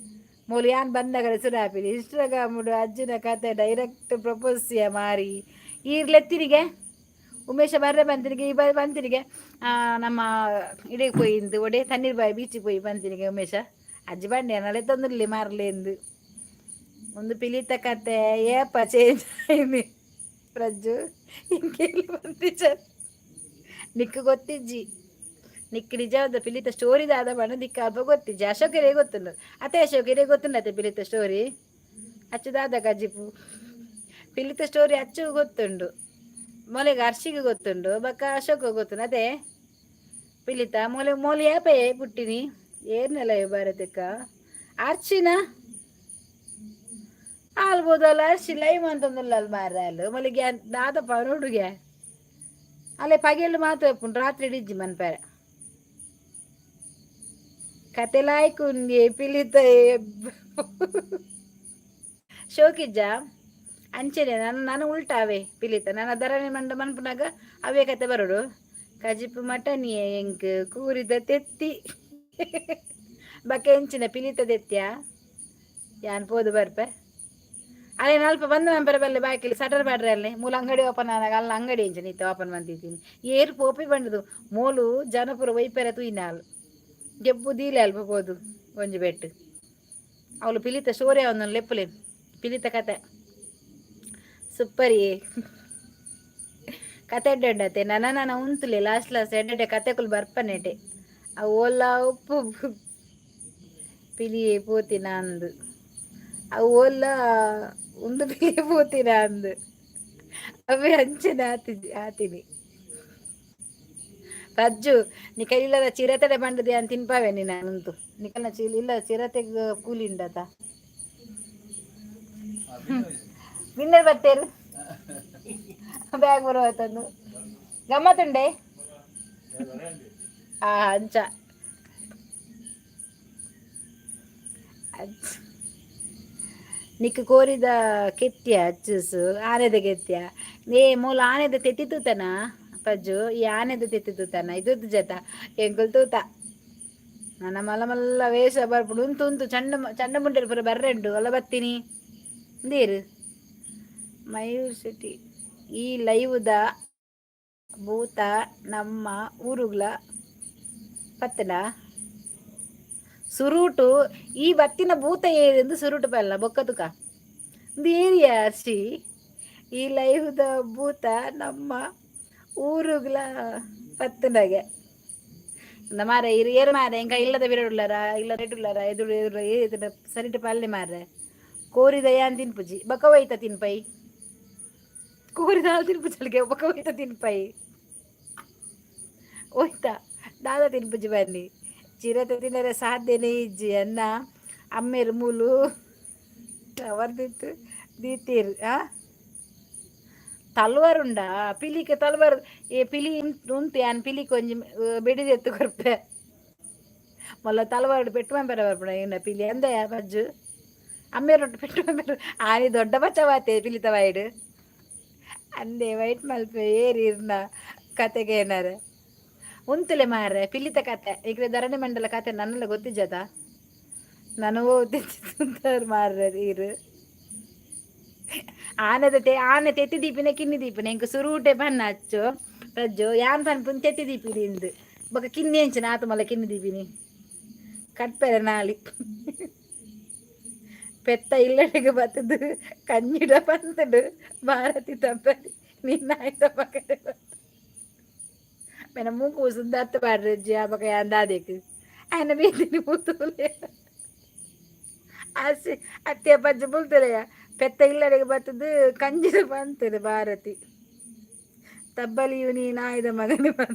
మూలు యాన్ బందగడ సురాపిలి ఇన్స్టాగ్రాముడు అజ్జిన కథ డైరెక్ట్ ಪ್ರಪೋಸ್ ಮಾರಿ ಈರ್ಲೆತ್ತಿರಿಗೆ ಉಮೇಶ ಬರ್ರೆ ಬಂತಿನಿಗೆ ಈ ಬಾರಿ ಬಂತಿನಿಗೆ ನಮ್ಮ ಇಡಿಗೆ ಪೋಯಿಂದು ಒಡೆ ತಣ್ಣೀರ್ ಬಾಯಿ ಬೀಚಿಗೆ ಪೋಯಿ ಬಂತಿನಿಗೆ ಉಮೇಶ ಅಜ್ಜಿ ಬಂಡೆ ನಳೆ ತೊಂದಿರ್ಲಿ ಮಾರ್ಲೇಂದು ಒಂದು ಪಿಲಿತ ಕತೆ ಏಪ ಚೇಂಜ್ ಅయింది ಪ್ರಜ್ಜು ಇಂಕೇಳಿ ಬಂತಿದ್ದಾರೆ ನಿಕ್ಕು ಗೊತ್ತಿಜ್ಜಿ ನಿಕ್ಕು ನಿಜವಾದ ಪಿಲಿತ ಸ್ಟೋರಿ ದಾದ ಬಣ್ಣ ದಿಕ್ಕ ಅಲ್ಪ ಗೊತ್ತಿಜ್ಜಿ ಅಶೋಕರೇ ಗೊತ್ತುಂಡು ಅತ್ತೆ ಅಶೋಕರೇ ಗೊತ್ತುಂಡತ್ತೆ ಪಿಲಿತ ಸ್ಟೋರಿ ಅಚ್ಚು ದಾದ ಗಜ್ಜಿಪು ಪಿಲಿತ ಸ್ಟೋರಿ ಅಚ್ಚು ಗೊತ್ತುಂಡು ಮೊಲೆಗೆ ಅರ್ಶಿಗೆ ಗೊತ್ತುಂಡು ಬಕ್ಕ ಅಶೋಕ ಗೊತ್ತುಂಡು ಅದೇ ಪಿಲಿತ ಮೊಲೆ ಯಾಪೆ ಪುಟ್ಟಿನಿ ಏರ್ನೆಲ್ಲ ಭಾರತಕ್ಕ ಅರ್ಚಿನ ಆಲ್ಬೋದಲ್ಲ ಅರ್ಶಿ ಲೈವ್ ಅಂತಂದಿಲ್ಲ ಅಲ್ಲಿ ಮಾರ್ರೆ ಮೊಲೆಗೆ ದಾದಪ್ಪ ನೋಡುಗೆ ಅಲ್ಲೇ ಪಗೆళ్ళు ಮಾತು ಎಪ್ಪುಂಡು ರಾತ್ರಿ ಇಡಿಜ್ಜಿ ಮನ್ಪೇರೆ ಕತೆಲಾಯ್ಕುಂದಿ ಪಿಲಿತ ಶೋಕಿಜ್ಜ ಅಂಚೆನೆ ನಾನು ಉಲ್ಟಾವೆ ಪಿಲಿತ ನನ್ನ ಧರಣಿ ಮಂಡ ಮನ್ಪುನಾಗ ಅವೇ ಕತೆ ಬರೋಡು ಕಜಿಪು ಮಟನಿಯೇ ಎಂಕ್ ಕೂರಿದ ತೆತ್ತಿ ಬಕ್ಕ ಎಂಚಿನ ಪಿಲಿತ ತೆತ್ಯ ಯಾನ್ ಪೋದು ಬರ್ಪೆ ಅಲ್ಲೇ ನಲ್ಪ ಬಂದು ನಂಪರ ಬಲ್ಲೆ ಬಾಕಿಲಿ ಸಟರ್ ಬ್ಯಾಡ್ರಿ ಅಲ್ಲಿ ಮೂಲ ಅಂಗಡಿ ಓಪನ್ ಆದಾಗ ಅಲ್ಲ ಅಂಗಡಿ ಇಂಚ ನೀತ ಓಪನ್ ಬಂದಿದ್ದೀನಿ ಏರು ಪೋಪಿ ಬಂಡದು ಮೂಲು ಜನಪುರ ವೈಪೆರ ತುಯ್ನಾಳು ಗೆಬ್ಬು ದೀಲೆ ಅಲ್ಪ ಹೋದು ಒಂಜಿ ಬೆಟ್ಟು ಅವಳು ಪಿಲಿತ ಸ್ಟೋರಿ ಅವನು ಲೆಪ್ಪಲೆ ಪಿಲಿತ ಕತೆ ಸೂಪರಿ ಕತೆ ಎಡ್ಡೆಡ್ಡತೆ ನನ್ನ ಉಂತುಲೆ ಲಾಸ್ಟ್ ಎಡ್ಡೆಡ್ಡೆ ಕತೆಕುಲು ಬರ್ಪನೆಟೆ ಅವು ಓಲಾ ಉಪ್ಪು ಪಿಲಿಯೇ ಪೋತಿನ ಅಂದು ಅವು ಓಲಾ ಉಂದು ಪಿಲಿಯೇ ಪೋತಿನ ಅಂದು ಅವೇ ಅಂಚೆನ ಆತಿನಿ ರಜ್ಜು ನಿ ಕೈಲಿಲ್ಲದ ಚಿರತೆಡೆ ಬಂಡದೆ ಅಂತ ತಿನ್ಪಾವೆ ನೀನಂತು ನಿಕಲ್ನ ಇಲ್ಲ ಚಿರತೆಗೆ ಕೂಲಿ ಉಂಡತ ವಿನ್ನರ್ ಬರ್ತೇರು ಬ್ಯಾಗ್ ಬರುವತ್ತಂದು ಗಮ್ಮತ್ತುಂಡೆ ಅಂಚ ನಿಕ್ ಕೋರಿದ ಕೆತ್ಯ ಅಚ್ಚುಸು ಆನೆದ ಕೆತ್ಯ ಮೂಲ ಆನೆದ ತೆತ್ತಿತೂತನ ಪಜ್ಜು ಈ ಆನೆದ ತೆತ್ತಿತೂತನ ಇದ್ದು ಜತ ಎಂಕುಲ್ ತೂತ ನನ್ನ ಮಲ್ಲ ಮಲ್ಲ ವೇಷ ಬರ್ಪುಡು ಉಂತು ಚಂಡ ಮುಂಡೆರ್ ಪುರ ಬರ್ರೆಂಡು ಅಲ್ಲ ಬತ್ತೀನಿ ನೀರು ಮಯೂರ್ ಸಿಟಿ ಈ ಲೈವ್ದ ಭೂತ ನಮ್ಮ ಊರುಗ್ಲ ಪತ್ತಡ ಸುರುಟು ಈ ಬತ್ತಿನ ಭೂತ ಏರೆಂದು ಸುರುಟು ಪಲ್ಲ ಬೊಕ್ಕತುಕ ಏರಿಯಾ ಅರ್ಶಿ ಈ ಲೈವ್ದ ಭೂತ ನಮ್ಮ ಊರುಗ್ಲ ಪತ್ತನಾಗೆ ಮಾರ ಏರು ಮಾರ ಎಂಕ ಇಲ್ಲದ ಬಿರಡುಳ್ಳಾರ ಇಲ್ಲ ರೆಡುಳ್ಳಾರ ಎದುರು ಸರಿಟ ಪಲ್ಲೆ ಮಾರ್ರೆ ಕೋರಿದ ಯಾನ್ ತಿನ್ಪುಜಿ ಬಕ್ಕ ಒಯ್ತ ತಿನ್ಪೈ ಕೋರಿದ ಹಾಲು ತಿನ್ಪುಜಲ್ಗೆ ಬಕ್ಕ ಒಯ್ತ ತಿನ್ಪೈ ಒಯ್ತಾ ದಾದ ತಿನ್ಪುಜಿ ಬನ್ನಿ ಚಿರತೆ ತಿನ್ನರೆ ಸಾಧ್ಯನೇ ಇಜ್ಜಿ ಅನ್ನ ಅಮ್ಮೇರು ಮೂಲು ಅವರ್ದಿತ್ತು ದೀತೀರು ತಲ್ವಾರುಂಡ ಪಿಲಿಗೆ ತಲ್ವಾರು ಪಿಲಿ ಉಂಟು ಯಾನ್ ಪಿಲಿ ಕೊಂಚ ಬೆಡಿದೆತ್ತು ಕೊರ್ಪೆ ಮೊಲ್ಲ ತಲವಾರು ಪೆಟ್ಟು ಮಂಪೆರ ಬರ್ಪಡ ಇನ್ನ ಪಿಲಿ ಅಂದ ಬಜ್ಜು ಅಮ್ಮೇರೊಟ್ಟು ಪೆಟ್ಟು ಮಂಪೆರು ಆನಿ ದೊಡ್ಡ ಬಚ್ಚವಾತೆ ಪಿಲಿತ ವೈಡ್ ಅಂದೆ ವೈಟ್ ಮಲ್ಪೆ ಏರಿರ್ನ ಕತೆಗೆ ಏನಾರ ಉಂತುಲೆ ಮಾರ್ರೆ ಪಿಲಿತ ಕತೆ ಈಗ ಧರಣಿ ಮಂಡಲ ಕತೆ ನನ್ನೆಲ್ಲ ಗೊತ್ತಿಜ್ಜದ ನಾನು ಓದಿದ್ರು ಮಾರ್ರೆ ಇರು ಆನೆ ತೆತ್ತಿ ದೀಪಿನ ಕಿನ್ನಿ ದೀಪಿನ ಇಂಕ ಸುರೂಟೆ ಬಣ್ಣ ಹಚ್ಚು ರಜ್ಜು ಯಾನ್ ಪನ್ಪುನ್ ತೆತ್ತಿ ದೀಪಿನಿ ಇಂದು ಬೊಕ ಕಿನ್ನಿ ಹೆಂಚಿನ ಆತು ಮಲ್ಲ ಕಿನ್ನಿ ದೀಪಿನಿ ಕಟ್ಪೆರೆ ನಾಳಿ ಪೆತ್ತ ಇಲ್ಲಡೆಗೆ ಬತ್ತದು ಕಂಜಿಡ ಬಂತಡು ಭಾರತಿ ತಪ್ಪಲಿ ನಿನ್ನಾಯ್ತ ಪಕ್ಕಡೆ ಮೇನ ಮೂಕು ಸುದ್ದಾತ್ತು ಪಾಡ್ರಜ್ಜಿ ಆ ಪಕ್ಕ ಅಂದಾದೇಕು ఆయన వీధిని పోతూలే ಆಸೆ ಅತ್ತೆ ಪಜ್ಜ ಬುಲ್ತಲೆಯ ಪೆತ್ತ ಇಲ್ಲಡೆಗೆ ಬತ್ತದು ಕಂಜಿಡ ಬಂತದು ಭಾರತಿ ತಬ್ಬಲಿಯು ನೀನಾಯ್ದ ಮಗನ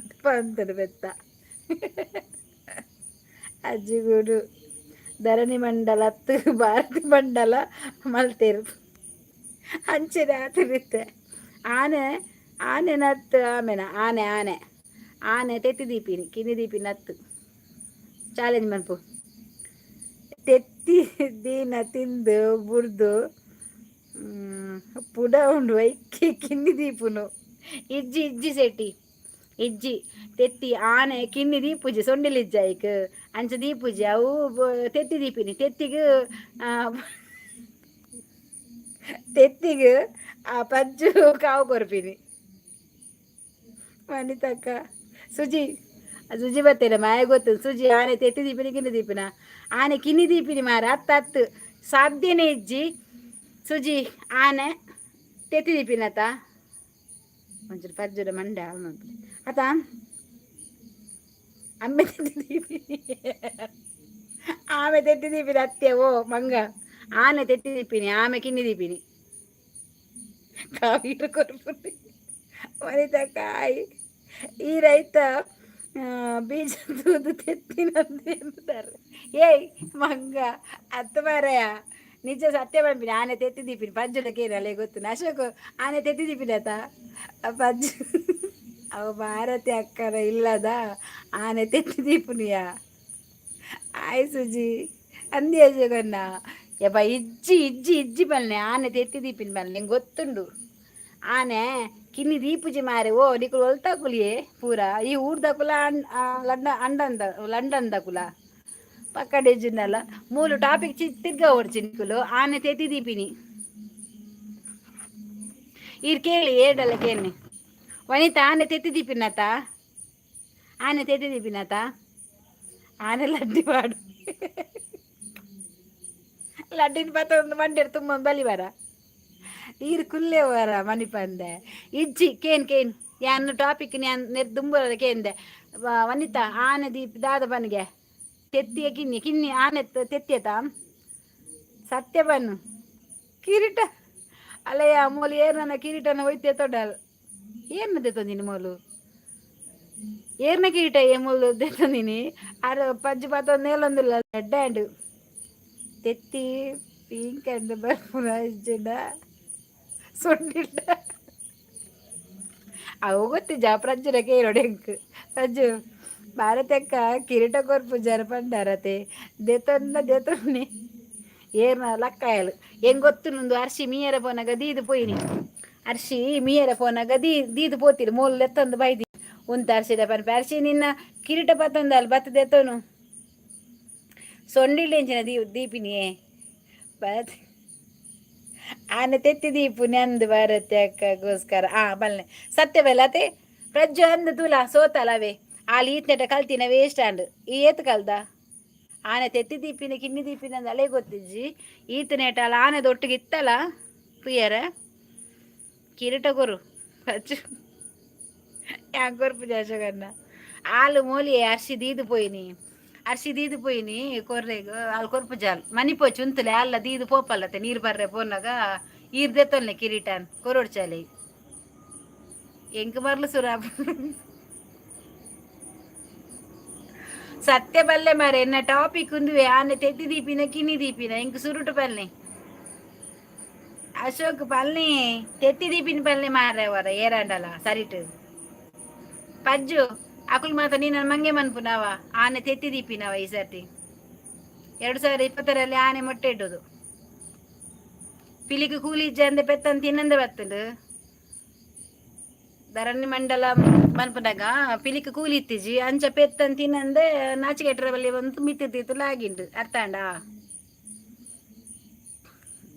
ಬಂತದು ಪೆತ್ತ ಅಜ್ಜಿಗೂಡು ಧರಣಿ ಮಂಡಲ ಹತ್ತು ಭಾರತಿ ಮಂಡಲ ಮಲ್ತೇರು ಅಂಚೆನೆ ಆತಿರುತ್ತೆ ಆನೆ ಆನೆ ನತ್ತು ಆಮೆನ ಆನೆ ಆನೆ ಆನೆ ತೆತ್ತಿ ದೀಪಿನಿ ಕಿನಿ ದೀಪಿನಿ ನತ್ತು ಚಾಲೆಂಜ್ ಮನ್ಪು ತೆತ್ತಿ ದೀನ ತಿಂದು ಬುಡ್ದು ಪುಡ ಉಂಡು ಐಕ್ಕಿ ಕಿನ್ನಿ ದೀಪುನು ಇಜ್ಜಿ ಇಜ್ಜಿ ಸೆಟ್ಟಿ ಇಜ್ಜಿ ತೆತ್ತಿ ಆನೆ ಕಿನ್ನಿ ದೀಪುಜಿ ಸೊಂಡಿಲಿಜ್ಜ ಐಕ್ ಅಂಚ ದೀಪುಜಿ ಅವು ತೆತ್ತಿ ದೀಪಿನಿ ತೆತ್ತಿಗೆ ಆ ಪಜ್ಜು ಕಾವು ಕೊರ್ಪಿನಿ ಮನಿತಕ್ಕ ಸುಜಿ ಬರ್ತೇನೆ ಮಾಯ ಗೊತ್ತು ಸುಜಿ ಆನೆ ತೆತ್ತಿ ದೀಪಿನಿ ಕಿನ್ನಿ ದೀಪಿನ ಆನೆ ಕಿನ್ನಿ ದೀಪಿನಿ ಮಾರ ಹತ್ತು ಸಾಧ್ಯನೇ ಇಜ್ಜಿ ಸುಜಿ ಆನೆ ತೆತ್ತಿ ದೀಪಿನತ ಒಂಚೂರು ಪಜ್ಜುಡ ಮಂಡೆ ಆತ ಅಮ್ಮೆ ತೆತ್ತಿ ದೀಪಿನಿ ಆಮೆ ತೆತ್ತಿ ದೀಪಿನಿ ಅತ್ತೆ ಓ ಮಂಗ ಆನೆ ತೆತ್ತಿ ದೀಪಿನಿ ಆಮೆ ಕಿನ್ನಿ ದೀಪಿನಿ ಕಾವೀರ ಕೊರ್ಪುನಿ ವನಿತ ಕಾಯಿ ಈ ರೈತ ಬೀಜ ತೂದು ತೆತ್ತಿನಂದು ಎಂಬುತ್ತಾರೆ ಏಯ್ ಮಂಗ ಅತ್ತ ಮಾರಯ್ಯ ನಿಜ ಸತ್ಯ ಬಂದ್ಬಿನಿ ಆನೆ ತೆತ್ತಿ ದೀಪಿನಿ ಪಜ್ಜುಡಕ್ಕೆ ಏನಲ್ಲ ಗೊತ್ತು ಅಶೋಕ್ ಆನೆ ತೆತ್ತಿ ದೀಪಿನಿ ಆತ ಪಜ್ಜು ಅವ ಭಾರತಿ ಅಕ್ಕರ ಇಲ್ಲದ ಆನೆ ತೆತ್ತಿ ದೀಪುನಿಯ ಆಯ್ ಸುಜಿ ಅಂದಿ ಅಶೋಕನ್ನ ಯಪ್ಪ ಇಜ್ಜಿ ಬಲ್ನೆ ಆನೆ ತೆತ್ತಿ ದೀಪಿನಿ ಬಲ್ನೆ ನಿಂಗೆ ಗೊತ್ತುಂಡು ಆನೆ ಕಿನ್ನಿ ದೀಪುಜಿ ಮಾರೆ ಓ ನಿಕುಲು ಒಲ್ತಾಕುಲಿಯೇ ಪೂರ ಈ ಊರ್ದಕುಲ ಲಂಡನ್ ದಕುಲ ಪಕ್ಕಡೆಜ್ಜಿನಲ್ಲ ಮೂಲು ಟಾಪಿಕ್ ತಿರ್ಗ ಓಡ್ಚಿ ನಿಕುಲು ಆನೆ ತೆತ್ತಿ ದೀಪಿನಿ ಇರ್ ಕೇಳಿ ಏಡಲ್ಲ ಕೇಳಿ ವನಿತಾ ಆನೆ ತೆತ್ತಿ ದೀಪಿನತ ಆನೆ ಲಡ್ಡಿ ಮಾಡು ಲಡ್ಡಿನ ಪತ್ತ ಒಂದು ಮಂಡ್ಯರು ತುಂಬ ಬಲಿವಾರ ಈರು ಕುಲ್ಲೆ ವರ ಮನಿ ಪಂದೆ ಇಜ್ಜಿ ಕೇನ್ ಯಾನು ಟಾಪಿಕ್ ನಾನು ದುಂಬ ಕೇಂದೆ ವನಿತಾ ಆನೆ ದೀಪ ದಾದ ಬನ್ಗೆ ತೆತ್ತಿಯ ಕಿನ್ನಿ ಆನೆ ತೆತ್ತಿಯತ ಸತ್ಯ ಬನ್ನು ಕಿರೀಟ ಅಲ್ಲಯ್ಯ ಮೂಲು ಏರ್ನ ಕಿರೀಟನ ಒಯ್ತೆ ತೊಡಲ್ ಏನು ತೆತ್ತೊಂದಿನಿ ಮೂಲು ಏರ್ನ ಕಿರೀಟ ಮೂಲು ತೆತ್ತೊಂದಿನಿ ಅರ ಪಜ್ಜು ಪಾತ ನೇಲೊಂದಿಲ್ಲ ರೆಡ್ ಹ್ಯಾಂಡ್ ತೆತ್ತಿ ಪಿಂಕ್ ಹ್ಯಾಂಡ್ ಬರ್ಪುರ ಇಜ್ಜಿನ ಸೊಂಡಿಲ್ಲ ಅವು ಗೊತ್ತಿಜ್ಜ ಪ್ರಜ್ಜುರಕ್ಕೆ ರೊಡೆಂಕ್ ಪ್ರಜ್ಜು ಭಾರತಕ್ಕ ಕಿರೀಟ ಕೊರ್ಪು ಜರಪಂಡಾರತೆ ದೇತೊನ್ನಿ ಏರ್ನ ಲಕ್ಕಾಯಲು ಹೆಂಗ್ ಗೊತ್ತು ನಂದು ಅರ್ಶಿ ಮೀಯರ ಪೋನಾಗ ದೀದು ಪೋಯಿನಿ ಅರ್ಶಿ ಮೀಯರ ಪೋನಾಗ ದೀದು ಪೋತಿರು ಮೂಲ ಎತ್ತೊಂದು ಬೈದಿ ಉಂತ ಅರ್ಶಿದ ಪನ್ಪೆ ಅರ್ಶಿ ನಿನ್ನ ಕಿರೀಟ ಬತ್ತೊಂದಲ್ಲ ಬತ್ತದ ಎತ್ತೋನು ಸೊಂಡಿಲ್ಲೆಂಚಿನ ದೀಪಿನಿಯೇ ಬತ್ ಆನೆ ತೆತ್ತಿ ದೀಪು ನಂದು ಭಾರತಿ ಅಕ್ಕಗೋಸ್ಕರ ಬಲ್ಲೆ ಸತ್ಯ ಬಲ್ಲ ಅತೆ ಪ್ರಜ್ಜು ಅಂದ ತುಲ ಸೋತಲ್ಲವೇ ಅಲ್ಲಿ ಈತ್ನೆಟ ಕಲ್ತಿನ ವೇಸ್ಟ್ ಅಂಡ್ ಈ ಏತ್ ಕಲ್ದ ಆನೆ ತೆತ್ತಿ ದೀಪಿನ ಕಿನ್ನಿ ದೀಪಿನ ಅಂದ ಅಲೆ ಗೊತ್ತಿಜ್ಜಿ ಈತನೇಟ ಅಲ್ಲ ಆನೆ ದೊಟ್ಟಿಗೆ ಇತ್ತಲ್ಲ ಪ್ರಿಯರ ಕಿರೀಟ ಕೊರು ಪ್ರಜ್ಜು ಯಾಕೆ ಕೊರ್ಪು ಜಾಶಗನ್ನ ಹಾಲು ಮೋಲಿ ಅರ್ಶಿ ದೀದು ಪೋಯಿನಿ ಕೊರ್ರೆಗ್ ಅಲ್ಲಿ ಕೊರ್ಪು ಜಾಲ್ ಮನಿ ಪೋಚು ಉಂತಲೆ ಅಲ್ಲ ದೀದು ಪೋಪಲ್ಲತ್ತೆ ನೀರು ಬರ್ರೆ ಪೋನಾಗ ಈರ್ ದೆತ್ತೊಲ್ನೆ ಕಿರೀಟನ್ ಕೊರೋಡ್ ಚಾಲೆ ಎಂಕ್ ಬರ್ಲು ಸುರ ಸತ್ಯ ಬಲ್ಲೆ ಮಾರೆ ಎನ್ನ ಟಾಪಿಕ್ ಉಂದುವೆ ಆನೆ ತೆತ್ತಿ ದೀಪಿನ ಕಿನ್ನಿ ದೀಪಿನ ಎಂಕ್ ಸುರುಟು ಪಲ್ಲೆ ಅಶೋಕ್ ಪಲ್ಲೆ ತೆತ್ತಿ ದೀಪಿನ ಪಲ್ಲೆ ಮಾರ್ರೆ ಅವರ ಏರಂಡಲ್ಲ ಸರಿಟು ಪಜ್ಜು ಅಕುಲ್ ಮಾತ ನೀ ನನ್ನ ಮಂಗೆ ಮನ್ಪುನವ ಆನೆ ತೆತ್ತಿ ದೀಪಿನವ ಈ ಸರ್ತಿ 2020 ಆನೆ ಮೊಟ್ಟೆ ಇಟ್ಟುದು ಪಿಲಿಗೆ ಕೂಲಿ ಇಜ್ಜಂದೆ ಪೆತ್ತಂತ ತಿನ್ನಂದೆ ಬರ್ತಂಡು ಧರಣಿ ಮಂಡಲ ಮನ್ಪುನಾಗ ಪಿಲಿಗೆ ಕೂಲಿ ಇತ್ತಿಜಿ ಅಂಚ ಪೆತ್ತಂತ ತಿನ್ನಂದೆ ನಾಚಿಕೆಟ್ರ ಬಲ್ಲಿ ಬಂತು ಮಿತ್ತಿರ್ತಿತ್ತು ಲಾಗಿಂಡು ಅರ್ಥಾಂಡ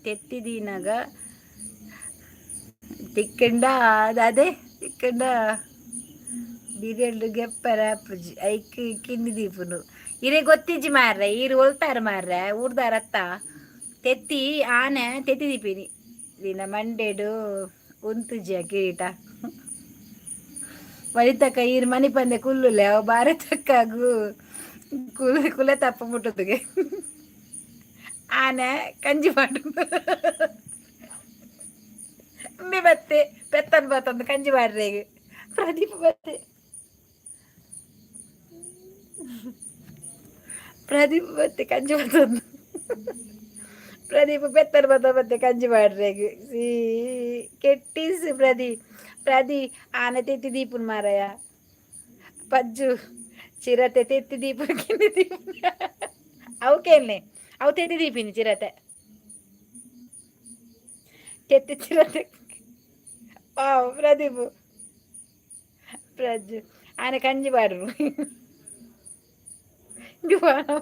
ತೆತ್ತಿದೀನಾಗ ತಿಕ್ಕಂಡ ಅದೇ ತಿಕ್ಕಂಡ ಬಿರಿಯಲ್ಲು ಗೆಪ್ಪರ ಪುಜಿ ಐಕ್ ಕಿನ್ನಿ ದೀಪುನು ಇರೇ ಗೊತ್ತಿಜ್ಜಿ ಮಾರ್ರೆ ಈರು ಹೊಲ್ತಾರ ಮಾರ್ರೆ ಊರ್ದಾರ ಅತ್ತ ತೆತ್ತಿ ಆನೆ ತೆತ್ತಿ ದೀಪಿನಿ ದಿನ ಮಂಡೆಡು ಉಂತುಜಿಯ ಕಿರೀಟ ಬಳಿತಕ್ಕ ಈರು ಮನಿ ಪಂದೆ ಕುಲ್ಲುಲೆ ಅವು ಬಾರೆ ತಕ್ಕಾಗು ಕುಲ ತಪ್ಪ ಮುಟ್ಟುತ್ತಿಗೆ ಆನೆ ಕಂಜಿ ಮಾಡು ಮೇ ಬತ್ತೆ ಪೆತ್ತನ್ ಬತ್ತಂದು ಕಂಜಿ ಮಾಡ್ರೆ ಈಗ ಪ್ರದೀಪ ಬತ್ತೆ ಪ್ರದೀಪ ಬತ್ತೆ ಕಂಜಿ ಬತ್ತಂದು ಪ್ರದೀಪ ಪೆತ್ತನ್ ಬತ್ತೆ ಕಂಜಿ ಮಾಡ್ರೆ ಈಗ ಸಿ ಕೆಟ್ಟಿಸಿ ಪ್ರದಿ ಆನೆ ತೆತ್ತಿ ದೀಪನ್ ಮಾರಾಯ ಪಜ್ಜು ಚಿರತೆ ತೆತ್ತಿ ದೀಪ ಕಿಂದಿ ದೀಪ ಅವಕೇನೆ ಅವು ತೆತ್ತಿ ದೀಪಿನಿ ಚಿರತೆ ತೆತ್ತಿ ಚಿರತೆ ಪ್ರದೀಪ್ ಪ್ರಜ್ಜು ಆನೆ ಕಂಜಿ ಬಾಡ್ರು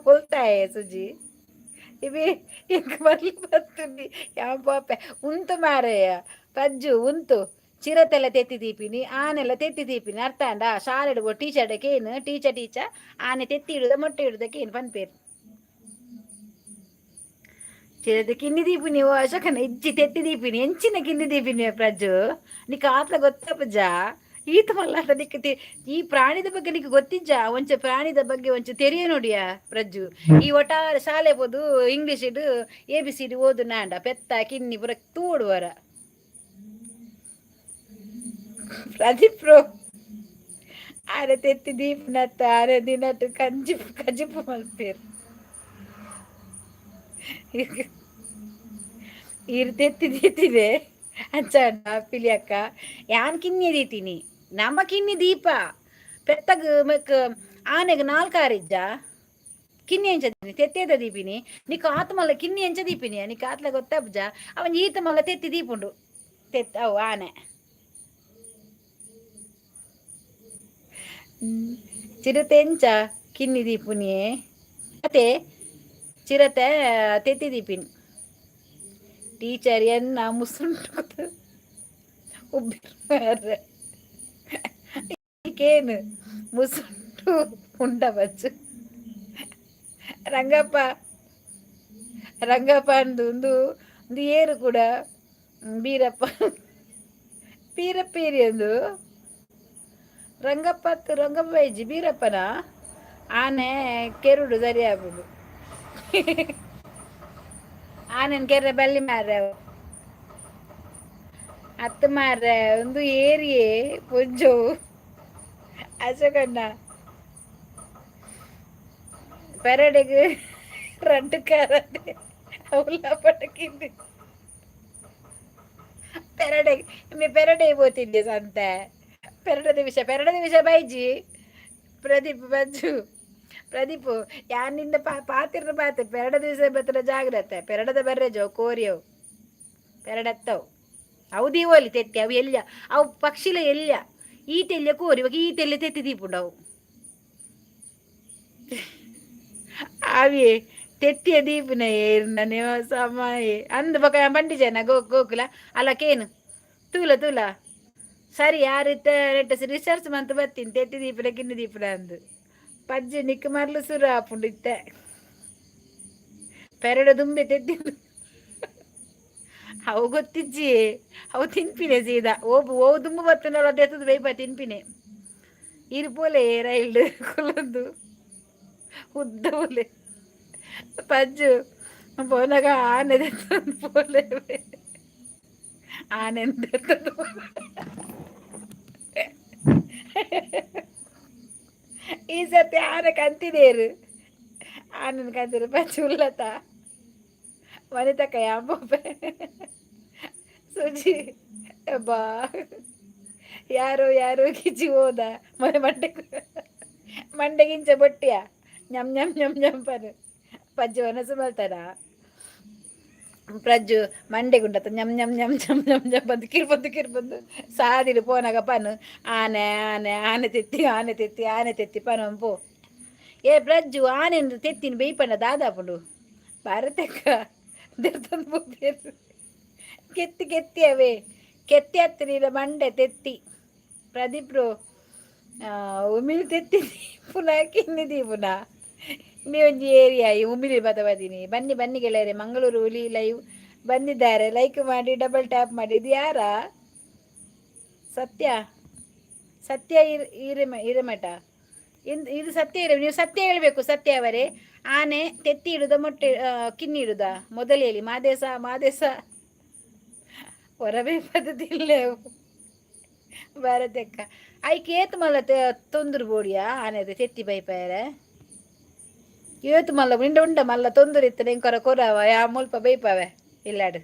ಹೋಲ್ತಾಯ ಸುಜಿ ಇವೆ ಎಂಕ ಬರ್ಲಿ ಬರ್ತುಂಡಿ ಯಾವ ಪಾಪ ಉಂತು ಮಾರಯ್ಯ ಪಜ್ಜು ಉಂತು ಚಿರತೆಲ್ಲ ತೆತ್ತಿ ದೀಪಿನಿ ಆನೆಲ್ಲ ತೆತ್ತಿ ದೀಪಿನಿ ಅರ್ಥ ಅಂಡ ಶಾಲೆ ಇಡುವ ಟೀಚರ್ಡಕ್ಕೇನು ಟೀಚರ್ ಆನೆ ತೆತ್ತಿ ಇಡುದ ಮೊಟ್ಟೆ ಇಡುದಕ್ಕೇನು ಪನ್ಪೇರು ಚಿರತೆ ಕಿನ್ನಿ ದೀಪಿನಿ ಓ ಅಶಕನ ಇಜ್ಜಿ ತೆತ್ತಿ ದೀಪಿನಿ ಎಂಚಿನ ಕಿನ್ನಿ ದೀಪಿನಿ ಪ್ರಜ್ಜು ನೀಕ್ ಆತ್ಲ ಗೊತ್ತಪ್ಪಜ್ಜ ಈತ ಮಲ್ಲ ನಿಕ್ಕೆ ಈ ಪ್ರಾಣಿದ ಬಗ್ಗೆ ನಿಕ್ಕೆ ಗೊತ್ತಿಜ್ಜ ಒಂಚ ಪ್ರಾಣಿದ ಬಗ್ಗೆ ಒಂಚ ತೆರಿಯ ನೋಡಿಯ ಪ್ರಜ್ಜು ಈ ಒಟ್ಟಾರೆ ಶಾಲೆ ಬೋದು ಇಂಗ್ಲೀಷ್ ಇಡು ABCD ಓದು ನಾಂಡ ಪೆತ್ತ ಕಿನ್ನಿ ಪುರ ತೂಡುವರ ಪ್ರದೀಪ್ ಆರೆ ತೆತ್ತಿ ದೀಪನತ್ತ ಆರೆ ದಿನಟ್ಟು ಕಜಿಪು ಮಲ್ಪೇರು ಇರು ತೆತ್ತಿ ದೀತಿದೆ ಅಂಚಣ್ಣ ಪಿಲಿಯಕ್ಕ ಯಾನ್ ಕಿನ್ನಿ ದೀತೀನಿ ನಮ್ಮ ಕಿನ್ನಿ ದೀಪ ಪೆತ್ತಗ ಮಕ್ ಆನೆಗೆ ನಾಲ್ಕಾರಿಜ್ಜ ಕಿನ್ನಿ ಎಂಚ ದೀಪಿನಿ ತೆತ್ತೇದ ದೀಪಿನಿ ನೀಕು ಆತ್ಮಲ್ಲ ಕಿನ್ನಿ ಎಂಚ ದೀಪಿನಿ ನೀಕು ಆತ್ಲ ಗೊತ್ತಬ್ಜ ಅವನ್ ಈತ ಮಲ್ಲ ತೆತ್ತಿ ದೀಪುಂಡು ಅವು ಆನೆ ಚಿರತೆ ಎಂಚ ಕಿನ್ನಿ ದೀಪುನಿಯೇ ಮತ್ತೆ ಚಿರತೆ ತೆತ್ತಿ ದೀಪಿನಿ ಟೀಚರ್ ಎನ್ನ ಮುಸುಂಟು ಉಬ್ಬಿರ್ಕೇನು ಮುಸುಂಟು ಉಂಡ ಬಚ್ಚು ರಂಗಪ್ಪ ಅಂದು ಒಂದು ಏರು ಕೂಡ ಬೀರಪ್ಪೇರಿ ಅಂದು ರಂಗಪ್ಪ ಬೈಜಿ ಬೀರಪ್ಪನ ಆನೆ ಕೆರುಡು ಸರಿ ಆಗುದು ಆನೆನ್ ಕೆರೆ ಬಲ್ಲಿ ಮಾರ್ರೆ ಅತ್ತ ಮಾರ್ರೆ ಒಂದು ಏರಿಯೇ ಪೊಂಜು ಅಶಕಣ್ಣ ಪೆರಡೆಗೆ ರಡ್ಡು ಕಾರದೆ ಅವಳ ಪಟಕಿಂದು ಪೆರಡೆ పోతుంది ಸಂತೆ ಪೆರಡದ ವಿಷಯ ಬೈಜಿ ಪ್ರದೀಪ್ ಬಜ್ಜು ಪ್ರದೀಪ್ ಯಾನಿಂದ ಪಾತಿರ ಪೆರಡದ ದಿವಸ ಬತ್ತಲ ಜಾಗ್ರತೆ ಪೆರಡದ ಬರ್ರೆಜವು ಕೋರಿಯವು ಪೆರಡತ್ತವು ಅವು ದೀವೋಲಿ ತೆತ್ತಿ ಅವು ಎಲ್ಯ ಅವು ಪಕ್ಷಿಲ ಎಲ್ಯ ಈತೆಲ್ಯ ಕೋರಿ ಇವಾಗ ಈತೆಲ್ಯ ತೆತ್ತಿ ದೀಪುಂಡವು ಅವಿ ತೆತ್ತಿಯ ದೀಪನ ಏರ್ನೇ ಸಮಯ ಅಂದ ಬಕ ಬಂಡಿ ಜನ ಗೋಕುಲ ಅಲ್ಲಕೇನು ತೂಲ ಸರಿ ಯಾರಿತ್ತ ರಿಸರ್ಚ್ ಮಂತ್ ಬರ್ತೀನಿ ತೆತ್ತಿ ದೀಪನ ಕಿನ್ನಿ ದೀಪನ ಅಂದು ಪಜ್ಜೆ ನಿಕ್ಕ ಮರ್ಲು ಸುರ ಆಪುಂಡು ಇತ್ತೆ ಪೆರಡು ದುಂಬೆ ತೆತ್ತಿದ್ದು ಅವು ಗೊತ್ತಿಜ್ಜಿ ಅವು ತಿನ್ಪಿನೆ ಸೀದಾ ಓ ದುಂಬು ಬರ್ತನಲ್ಲ ಅದೆತ್ತದು ಬೇಯ್ಪ ತಿನ್ಪಿನೆ ಇರ್ಬೋಲೆ ರೈಲ್ಡ್ ಕೊಲ್ಲೊಂದು ಉದ್ದ ಬೋಲೆ ಪಜ್ಜು ಪೋನಾಗ ಆನೆ ತೆತ್ತೊಂದು ಬೋಲೆ ಆನೆ ತೆತ್ತೊಂದು ಈ ಸತಿ ಆನೆ ಕಂತಿದೇರು ಆನನ್ ಕಂತಿರು ಪಚ್ಚು ಉಲ್ಲತ ಮನೆ ತಕ್ಕ ಯಾಂಬೊಬ್ಬೆ ಸುಜಿ ಬಾ ಯಾರೋ ಕಿಚ್ಚಿ ಹೋದ ಮನೆ ಮಂಡೆಗಿಂಚ ಬೊಟ್ಟಿಯ ñam ಪನು ಪಜ್ಜು ಮನಸ್ಸು ಬರ್ತಾರ ಪ್ರಜ್ಜು ಮಂಡೆಗುಂಡತ ñam ಬದುಕಿರ್ಬಂದು ಸಾದಿರು ಪೋನಾಗ ಪನು ಆನೆ ತೆತ್ತಿ ಪನು ಪೋ ಏ ಪ್ರಜ್ಜು ಆನೆಂದು ತೆತ್ತಿನ ಬೇಯ್ಪಣ್ಣ ದಾದಾಪುಂಡು ಭಾರತಕ್ಕ ದೆರ್ತಂದು ಪೋಪೇರು ಕೆತ್ತಿ ಅವೇ ಕೆತ್ತಿ ಹತ್ತಿರ ಮಂಡೆ ತೆತ್ತಿ ಪ್ರದೀಪ್ರು ಉಮಿಳು ತೆತ್ತಿ ಪುನಃ ಕಿನ್ನಿದಿ ಪುನಃ ಮೀ ಒಂಜಿ ಏರಿಯಾ ಉಮ್ಮಿಲಿ ಬದವದಿನಿ. ಬನ್ನಿ ಬನ್ನಿ ಗೆಳೆಯರೆ, ಮಂಗಳೂರು ಹುಲಿ ಲೈವ್ ಬಂದಿದ್ದಾರೆ. ಲೈಕ್ ಮಾಡಿ, ಡಬಲ್ ಟ್ಯಾಪ್ ಮಾಡಿ. ಇದು ಯಾರ? ಸತ್ಯ ಸತ್ಯ ಹಿರೇಮಠ. ಇದು ಸತ್ಯ ನೀವು ಸತ್ಯ ಹೇಳಬೇಕು. ಸತ್ಯ ಅವರೇ, ಆನೆ ತೆತ್ತಿ ಇಡುದ ಮೊಟ್ಟೆ ಕಿನ್ನಿ ಇಡುದ ಮೊದಲು ಹೇಳಿ. ಮಾದೇಶ ಮಾದೇಶ ಹೊರಬೇ ಪದ್ಧತಿ ಭಾರತಕ್ಕ ಐಕೆ ಏತು ಮಲ್ಲ ತೊಂದರು ಬೋಡಿಯಾ ಆನೆ ತೆತ್ತಿ ಬೈಪಾಯರ ಏತು ಮಲ್ಲ ಉಂಡ ಮಲ್ಲ ತೊಂದರೆ ಇತ್ತು ಎಂಕೊರ ಕೊರವ ಯಾ ಮುಲ್ಪ ಬೈಪಾವೆ ಇಲ್ಲಾಡು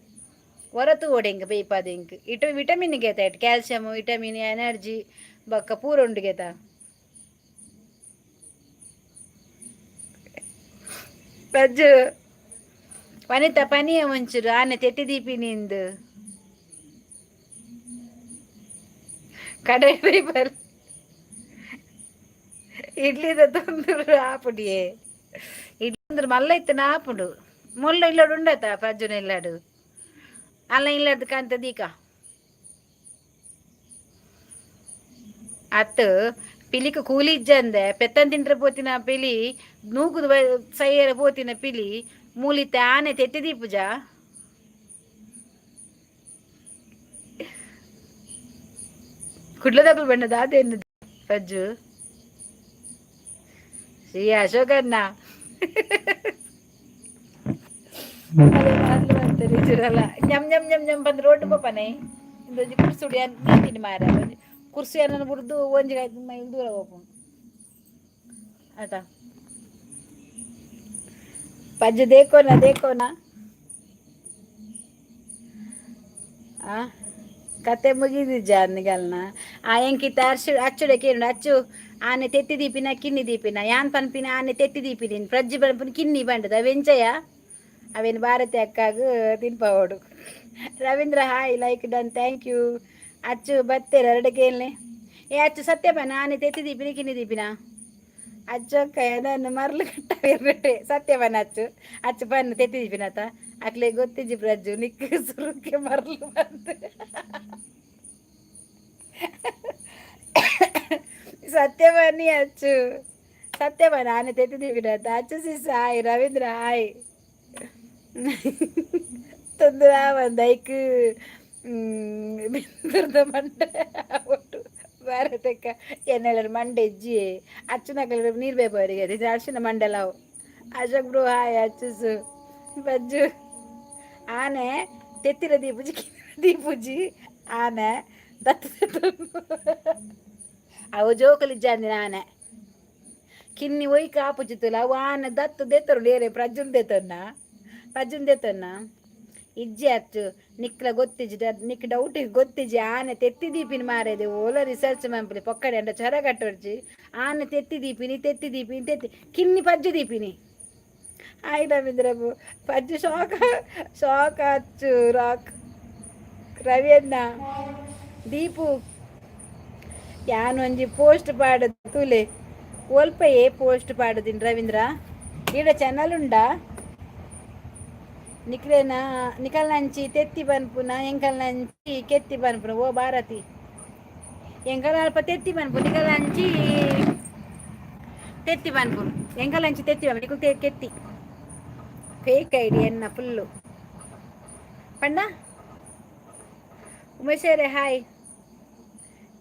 ಹೊರತು ಓಡಿ ಹೆಂಗೆ ಬೈಪಾದ ಹೆಂಗೆ ವಿಟಮಿನ್ ಗೇತ ಇಟ್ಟು ಕ್ಯಾಲ್ಸಿಯಮ್ ವಿಟಮಿನ್ ಎನರ್ಜಿ ಬಕ್ಕ ಪೂರ ಉಂಡು ಗೇತ. ರಜ್ಜು ವನಿತ ಪನಿಯ ಮುಂಚೂರು ಆನೆ ತೆತ್ತಿ ದೀಪಿನಿಂದು ಕಡೆ ಬೈಬರ್ ಇಡ್ಲಿದ ತೊಂದರು ಆಪುಡಿಯೇ ಇಡ್ಲಿ ಅಂದ್ರೆ ಮಲ್ಲ ಇತ್ತು ಆಪುಡು ಮುಳ್ಳ ಇಲ್ಲಡು ಉಂಡತ ಪ್ರಜ್ಜುನ ಇಲ್ಲಾಡು ಅಲ್ಲ ಇಲ್ಲದ ಕಾಂತ ದೀಕ ಅತ್ತು ಪಿಲಿಕ ಕೂಲಿ ಇಜ್ಜಂದೆ ಪೆತ್ತನ್ ತಿಂಡ್ರೆ ಪೋತಿನ ಪಿಲಿ ನೂಕುದು ಸೈಯರ ಪೋತಿನ ಪಿಲಿ ಮೂಲಿತ ಆನೆ ತೆತ್ತಿದಿ ಪೂಜಾ ಕುಡ್ಲದಗಳು ಬಣ್ಣದ ಅದೇನು ರಜ್ಜು ಶ್ರೀ ಅಶೋಕನ್ನ ನಿಜರಲ್ಲ ñಮ್ ñಮ್ ñಮ್ ñಮ್ ಬಂದು ರೋಡ್ ಪೋಪನೆ ಇಂದೊಂಜಿ ಕುರ್ಸುಡಿ ನೀತಿನಿ ಮಾರ ಕುರ್ಸಿ ಅನ್ನನ್ನು ಬುಡ್ದು ಒಂಜಿ ದೂರ ಹೋಗು ಆಟ ಪಜ್ಜು ದೇಕೋನ ಆ ಕತೆ ಮುಗಿದು ಜಾನ್ಗಲ್ನ ಆ ಎಂಕಿತ ಅಚ್ಚುಡೆ ಕೇಳು ಅಚ್ಚು ಆನೆ ತೆತ್ತಿ ದೀಪಿನ ಕಿನ್ನಿ ದೀಪಿನ ಯಾನ್ ಪನ್ಪಿನ ಆನೆ ತೆತ್ತಿ ದೀಪಿನ ಪ್ರಜ್ಜಿ ಪನ್ಪಿನ ಕಿನ್ನಿ ಬಂಡದ ಅವೆಂಚಯ ಅವೇನು ಭಾರತಿ ಅಕ್ಕಾಗ ತಿನ್ಪವೋಡು. Ravindra hi like done thank you. ಅಚ್ಚು ಬತ್ತೇರ ಎರಡು ಕೇಳನೆ ಏ ಅಚ್ಚು ಸತ್ಯ ಬನ್ನ ಆನೆ ತೆತ್ತಿ ದೀಪಿನ ಕಿನ್ನಿ ದೀಪಿನ ಅಚ್ಚು ಅಕ್ಕ ನಾನು ಮರ್ಲು ಕಟ್ಟೆ ಸತ್ಯ ಬನ್ನ ಅಚ್ಚು ಬನ್ನು ತೆತ್ತಿ ದೀಪಿನತ ಅಕ್ಲೆ ಗೊತ್ತಿಜ್ಜಿ ಪ್ರಜ್ಜು ನಿಕ್ ಸುರುಕ್ಕೆ ಮರ್ಲು ಬಂದು ಸತ್ಯ ಬನ್ನಿ ಅಚ್ಚು ಸತ್ಯ ಬನ್ನ ಆನೆ ತೆತ್ತಿ ದೀಪಿನತ ಅಚ್ಚು ಸಿಸ್ ಹಾಯ್ ರವೀಂದ್ರ ಹಾಯ್ ತೊಂದ್ರ ಒಂದೈಕ್ ಬಿಂದುರ್ದ ಮಂಡೆ ಒಟ್ಟು ಭಾರತಕ್ಕ ಎನ್ನೆಲ್ಲರು ಮಂಡೆ ಇಜ್ಜಿ ಅಚ್ಚುನಕಲ್ ನೀರು ಬೇಕು ಅವರಿಗೆ ಅದು ಅರ್ಶಿನ ಮಂಡಲವು ಅಶೋಕ್ ಬ್ರೋ ಹಾಯ್ ಅಚ್ಚುಸು ಬಜ್ಜು ಆನೆ ತೆತ್ತಿರ ದೀಪುಜಿ ಆನೆ ದತ್ತ ಅವು ಜೋಕಲಿಜ್ಜಂದಿನ ಆನೆ ಕಿನ್ನಿ ಒಯ್ಕ ಆಪುಜಿತ್ತಲ್ಲ ಅವು ಆನೆ ದತ್ತು ದೆತ್ತರು ಡೇರೆ ಪ್ರಜ್ಜುನ್ ದೇತನ್ನ ಇಜ್ಜಿ ಅಚ್ಚು ನಿಕ್ಲ ಗೊತ್ತಿಜ್ಜಿ ನಿಕ್ ಡೌಟ್ ಗೊತ್ತಿಜ್ಜಿ ಆನೆ ತೆತ್ತಿ ದೀಪಿನಿ ಮಾರೇದು ಓಲ ರಿಸರ್ಚ್ ಮಂಪಲಿ ಪೊಕ್ಕಡೆ ಅಂಡ ಚರ ಕಟ್ಟೊಡ್ಜಿ ಆನೆ ತೆತ್ತಿ ದೀಪಿನಿ ತೆತ್ತಿ ಕಿನ್ನಿ ಪಜ್ಜು ದೀಪಿನಿ ಆಯ್ ರವೀಂದ್ರಬು ಪಜ್ಜು ಶೋಕ ಅಚ್ಚು ರಾಕ್ ರವಿಯನ್ನ ದೀಪು ಯಾನು ಒಂಜಿ ಪೋಸ್ಟ್ ಪಾಡದು ತುಲೆ ಓಲ್ಪಯೇ ಪೋಸ್ಟ್ ಪಾಡದಿನ್ ರವೀಂದ್ರ ಈಡ ಚಾನಲ್ ಉಂಡಾ ನಿಕ್ಲೇನ ನಿಕಲ್ ನಂಚಿ ತೆತ್ತಿ ಬನ್ಪುನ ಎಂಕಲ್ ನಂಚಿ ಕೆತ್ತಿ ಬನ್ಪುನ ಓ ಭಾರತಿ ಎಂಕಲ್ ಅಲ್ಪ ತೆತ್ತಿ ಬನ್ಪು ನಿಕಲ್ ನಂಚಿ ತೆತ್ತಿ ಬನ್ಪುನು ಎಂಕಲ್ ನಂಚಿ ತೆತ್ತಿ ಬನ್ಪು ನಿಕಲ್ ಕೆತ್ತಿ ಫೇಕ್ ಐಡಿ ಎನ್ನ ಫುಲ್ಲು ಪಂಡ ಉಮೇಶರೇ ಹಾಯ್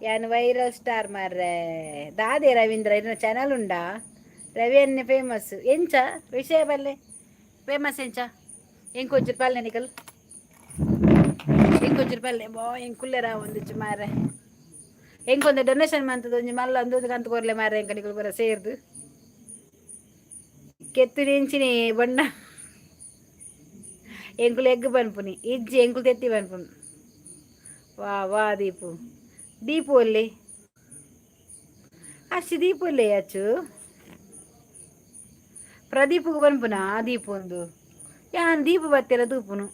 ಯಾನು ವೈರಲ್ ಸ್ಟಾರ್ ಮಾರ್ರೆ ದಾದೆ ರವೀಂದ್ರ ಇದನ್ನ ಚಾನಲ್ ಉಂಡಾ ರವಿ ಅನ್ನೆ ಫೇಮಸ್ ಎಂಚ ವಿಷಯ ಬಲ್ಲೆ ಫೇಮಸ್ ಎಂಚ ಎಂಕೊಂಚೂರು ಪಲ್ಲೆ ನಿಕಲ್ ಎಂಕೊಂಚೂರು ಪಲ್ಲೆ ಬೋ ಎಂಕ್ ಕುಲ್ಲೆರ ಒಂದಿಚ್ಚು ಮಾರೆ ಎಂಕೊಂದು ಡೊನೇಷನ್ ಮಂತದ ಒಂಜಿ ಮಲ್ಲ ಒಂದು ಕಂತು ಕೊರ್ಲೆ ಮಾರೆ ಎಂಕ ನಿಕಲ್ ಬರ ಸೇರ್ದು ಕೆತ್ತು ನೆಂಚಿನಿ ಬಣ್ಣ ಎಂಕುಲು ಎಗ್ ಬನ್ಪುನಿ ಇಜ್ಜಿ ಎಂಕುಲು ತೆತ್ತಿ ಬನ್ಪುನು ವಾ ದೀಪು ಒಲ್ಲಿ ಅಷ್ಟು ದೀಪು ಒಲ್ಲೆ ಅಚ್ಚು ಪ್ರದೀಪಗೆ ಬನ್ಪುನಾ ದೀಪು ಒಂದು ಯಾನ್ ದೀಪ ಬತ್ತಿರ ತೂಪುನು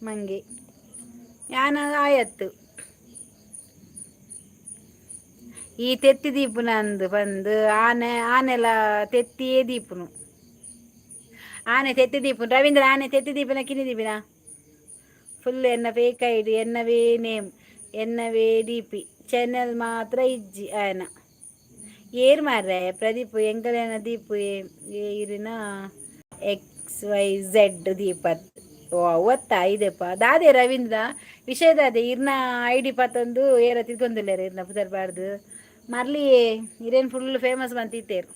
ಮಂಗೆ ಯಾನ ಆಯತ್ತು ಈ ತೆತ್ತಿ ದೀಪುನ ಅಂದು ಬಂದು ಆನೆಲ್ಲ ತೆತ್ತಿಯೇ ದೀಪುನು ಆನೆ ತೆತ್ತಿ ದೀಪುನು ರವೀಂದ್ರ ಆನೆ ತೆತ್ತಿ ದೀಪನ ಕಿನ್ನಿ ದೀಪಿನ ಫುಲ್ ಎನ್ನ ಫೇಕ್ ಐಡಿ ಎನ್ನವೇ ನೇಮ್ ಎನ್ನವೇ ಡಿ ಪಿ ಚಾನೆಲ್ ಮಾತ್ರ ಇಜ್ಜಿ ಆಯನ ಏರ್ ಮಾರ್ರೆ ಪ್ರದೀಪ್ ಎಂಕಲೇನ ದೀಪ್ ಇರಿನ XYZ ದೀಪತ್ ಓ ಅವತ್ತ ಐದೆಪ್ಪ ದಾದೆ ರವೀಂದ್ರ ವಿಷಯದಾದೆ ಇರ್ನ ID ಪತ್ತೊಂದು ಏರ ತಿರ್ಗೊಂದಿಲ್ಲೇರು ಇರ್ನ ಪುದರ್ಬಾರ್ದು ಮರ್ಲಿ ಇರೇನು ಫುಲ್ ಫೇಮಸ್ ಬಂತಿತ್ತೇರು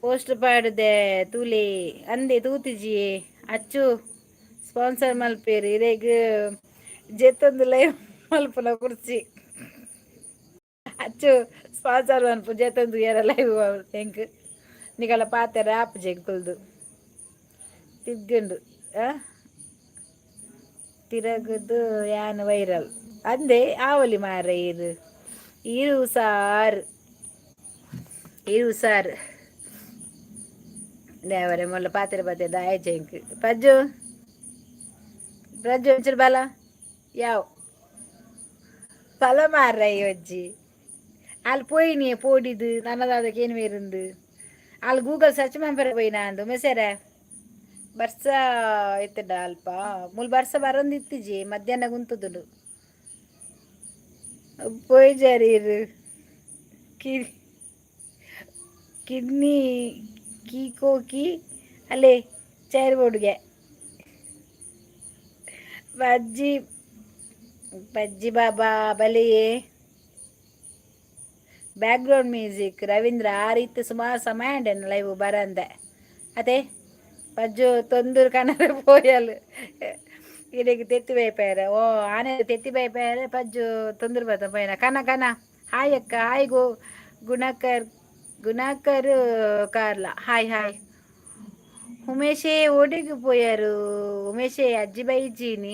ಪೋಸ್ಟ್ ಪಾಡ್ದೆ ತೂಲೆ ಅಂದೆ ತೂತಿಜಿ ಅಚ್ಚು ಸ್ಪಾನ್ಸರ್ ಮಲ್ಪೇರು ಇರೇಗ ಜೆತ್ತೊಂದು ಲೈವ್ ಮಲ್ಪುನ ಕುರ್ಚಿ ಅಚ್ಚು ಸ್ಪಾನ್ಸರ್ ಮನ್ಪು ಜೆತ್ತೊಂದು ಏರ ಲೈವ್ ಹೆಂಗ್ ನಿಗಲ ಪಾತೆರ ಆಪ್ ಜೆಂಕುಲ್ದು ತಿರ್ಗಂಡು ತಿರಗದು ಯಾನ್ ವೈರಲ್ ಅಂದೆ ಆವಲಿ ಮಾರ ಇರು ಸಾರು ದೇವರೇ ಮೊಲ್ಲ ಪಾತ್ರೆ ಬತ್ತೆ ದಾಯ ಜಂಕ್ ಪಜ್ಜು ಒಂಚೂರು ಬಲ ಯಾವ ಬಲ ಮಾರ ಅಜ್ಜಿ ಅಲ್ಲಿ போயினே போடிது ನನ್ನದಾದಕ್ಕೆ ಏನು ಬೇருந்து ಅಲ್ಲಿ ಗೂಗಲ್ ಸರ್ಚ್ ಮಾಡ್ಬರ போய் ನಾನು ಮೆಸೇರ ಬರ್ಸ ಎತ್ತಡ ಅಲ್ಪ ಮುಲ್ ಬರ್ಸ ಬರಂದಿತ್ತಿಜಿ ಮಧ್ಯಾಹ್ನ ಗುಂತುದುಡು போய் ಜರೀರು ಕಿಡ್ನಿ ಕೀಕೋಕಿ ಅಲ್ಲೇ ಚೇರ್ ಬೋರ್ಡ್ಗೆ ಬಜ್ಜಿ ಬಾಬಾ ಬಲಿಯೇ ಬ್ಯಾಕ್ಗ್ರೌಂಡ್ ಮ್ಯೂಸಿಕ್ ರವೀಂದ್ರ ಆ ರೀತಿ ಸುಮಾರು ಸಮಯ ಉಂಟೇನು ಲೈವ್ ಬರಂದೆ ಅದೇ ಪಜ್ಜು ತೊಂದೂರು ಕನ್ನಡ ಪೋಯಲು ಇದಕ್ಕೆ ತೆತ್ತಿ ಬೈಪಾರ ಓ ಆನೆ ತೆತ್ತಿ ಬೈಪಾರ ಪಜ್ಜು ತೊಂದೂರು ಬರ್ತ ಪೈನ ಕನ ಹಾಯ್ ಅಕ್ಕ ಹಾಯ್ ಗುಣಕರ್ ಕಾರ್ಲ ಹಾಯ್ ಉಮೇಶೇ ಓಡಿಗೆ ಪೋಯಾರು ಉಮೇಶೇ ಅಜ್ಜಿ ಬೈಜಿನಿ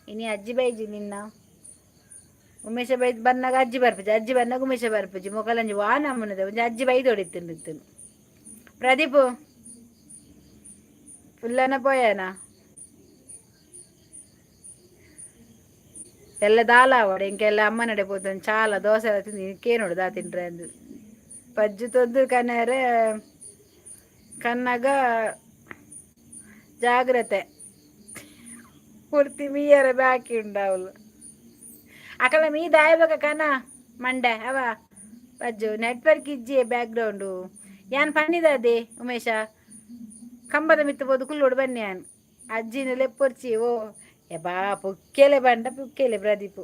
ಇನಿ ಅಜ್ಜಿ ಬೈಜಿ ನಿನ್ನ ಉಮೇಶ ಬೈದ್ ಬಂದಾಗ ಅಜ್ಜಿ ಬಂದಾಗ ಉಮೇಶ ಬರ್ಪಜಿ ಮೊಕಲಂಜಿ ವಾನ ಅಮ್ಮನದ ಒಂಜಿ ಅಜ್ಜಿ ಬೈದು ಹೊಡಿತಿತ್ತು ಪ್ರದೀಪ್ ಫುಲ್ಲನ ಪೋಯಾನ ಎಲ್ಲ ದಾಲಾವಡೆ ಇಂಕೆಲ್ಲ ಅಮ್ಮನಡೆ ಪೋತಾನೆ ಚಾಲ ದೋಸೆ ಎಲ್ಲ ತಿಂದು ಕೇನೋಡು ದಾ ತಿಂಡ್ರೆ ಅಂದು ಪಜ್ಜು ತೊಂದು ಕನ್ನರೆ ಕನ್ನಗ ಜಾಗ್ರತೆ ಪೂರ್ತಿ ಮೀಯರ ಬಾಕಿ ಉಂಡವಳು ಅಕಲ ಮೀ ದಾಯಬೇಕ ಕನ ಮಂಡೆ ಅವ ಪಜ್ಜು ನೆಟ್ವರ್ಕ್ ಇಜ್ಜಿ ಬ್ಯಾಕ್ಗ್ರೌಂಡು ಯಾನ್ ಪನ್ನಿದೆ ಉಮೇಶ ಕಂಬದ ಮಿತ್ತು ಬೋದು ಕುಲ್ಲೋಡು ಬನ್ನಿ ಯಾನ್ ಅಜ್ಜಿನ ಲೆಪ್ಪೊರ್ಚಿ ಓ ಬಾ ಪುಕ್ಕೇಲೆ ಬಂಡ ಪುಕ್ಕೇಲೆ ಪ್ರದೀಪು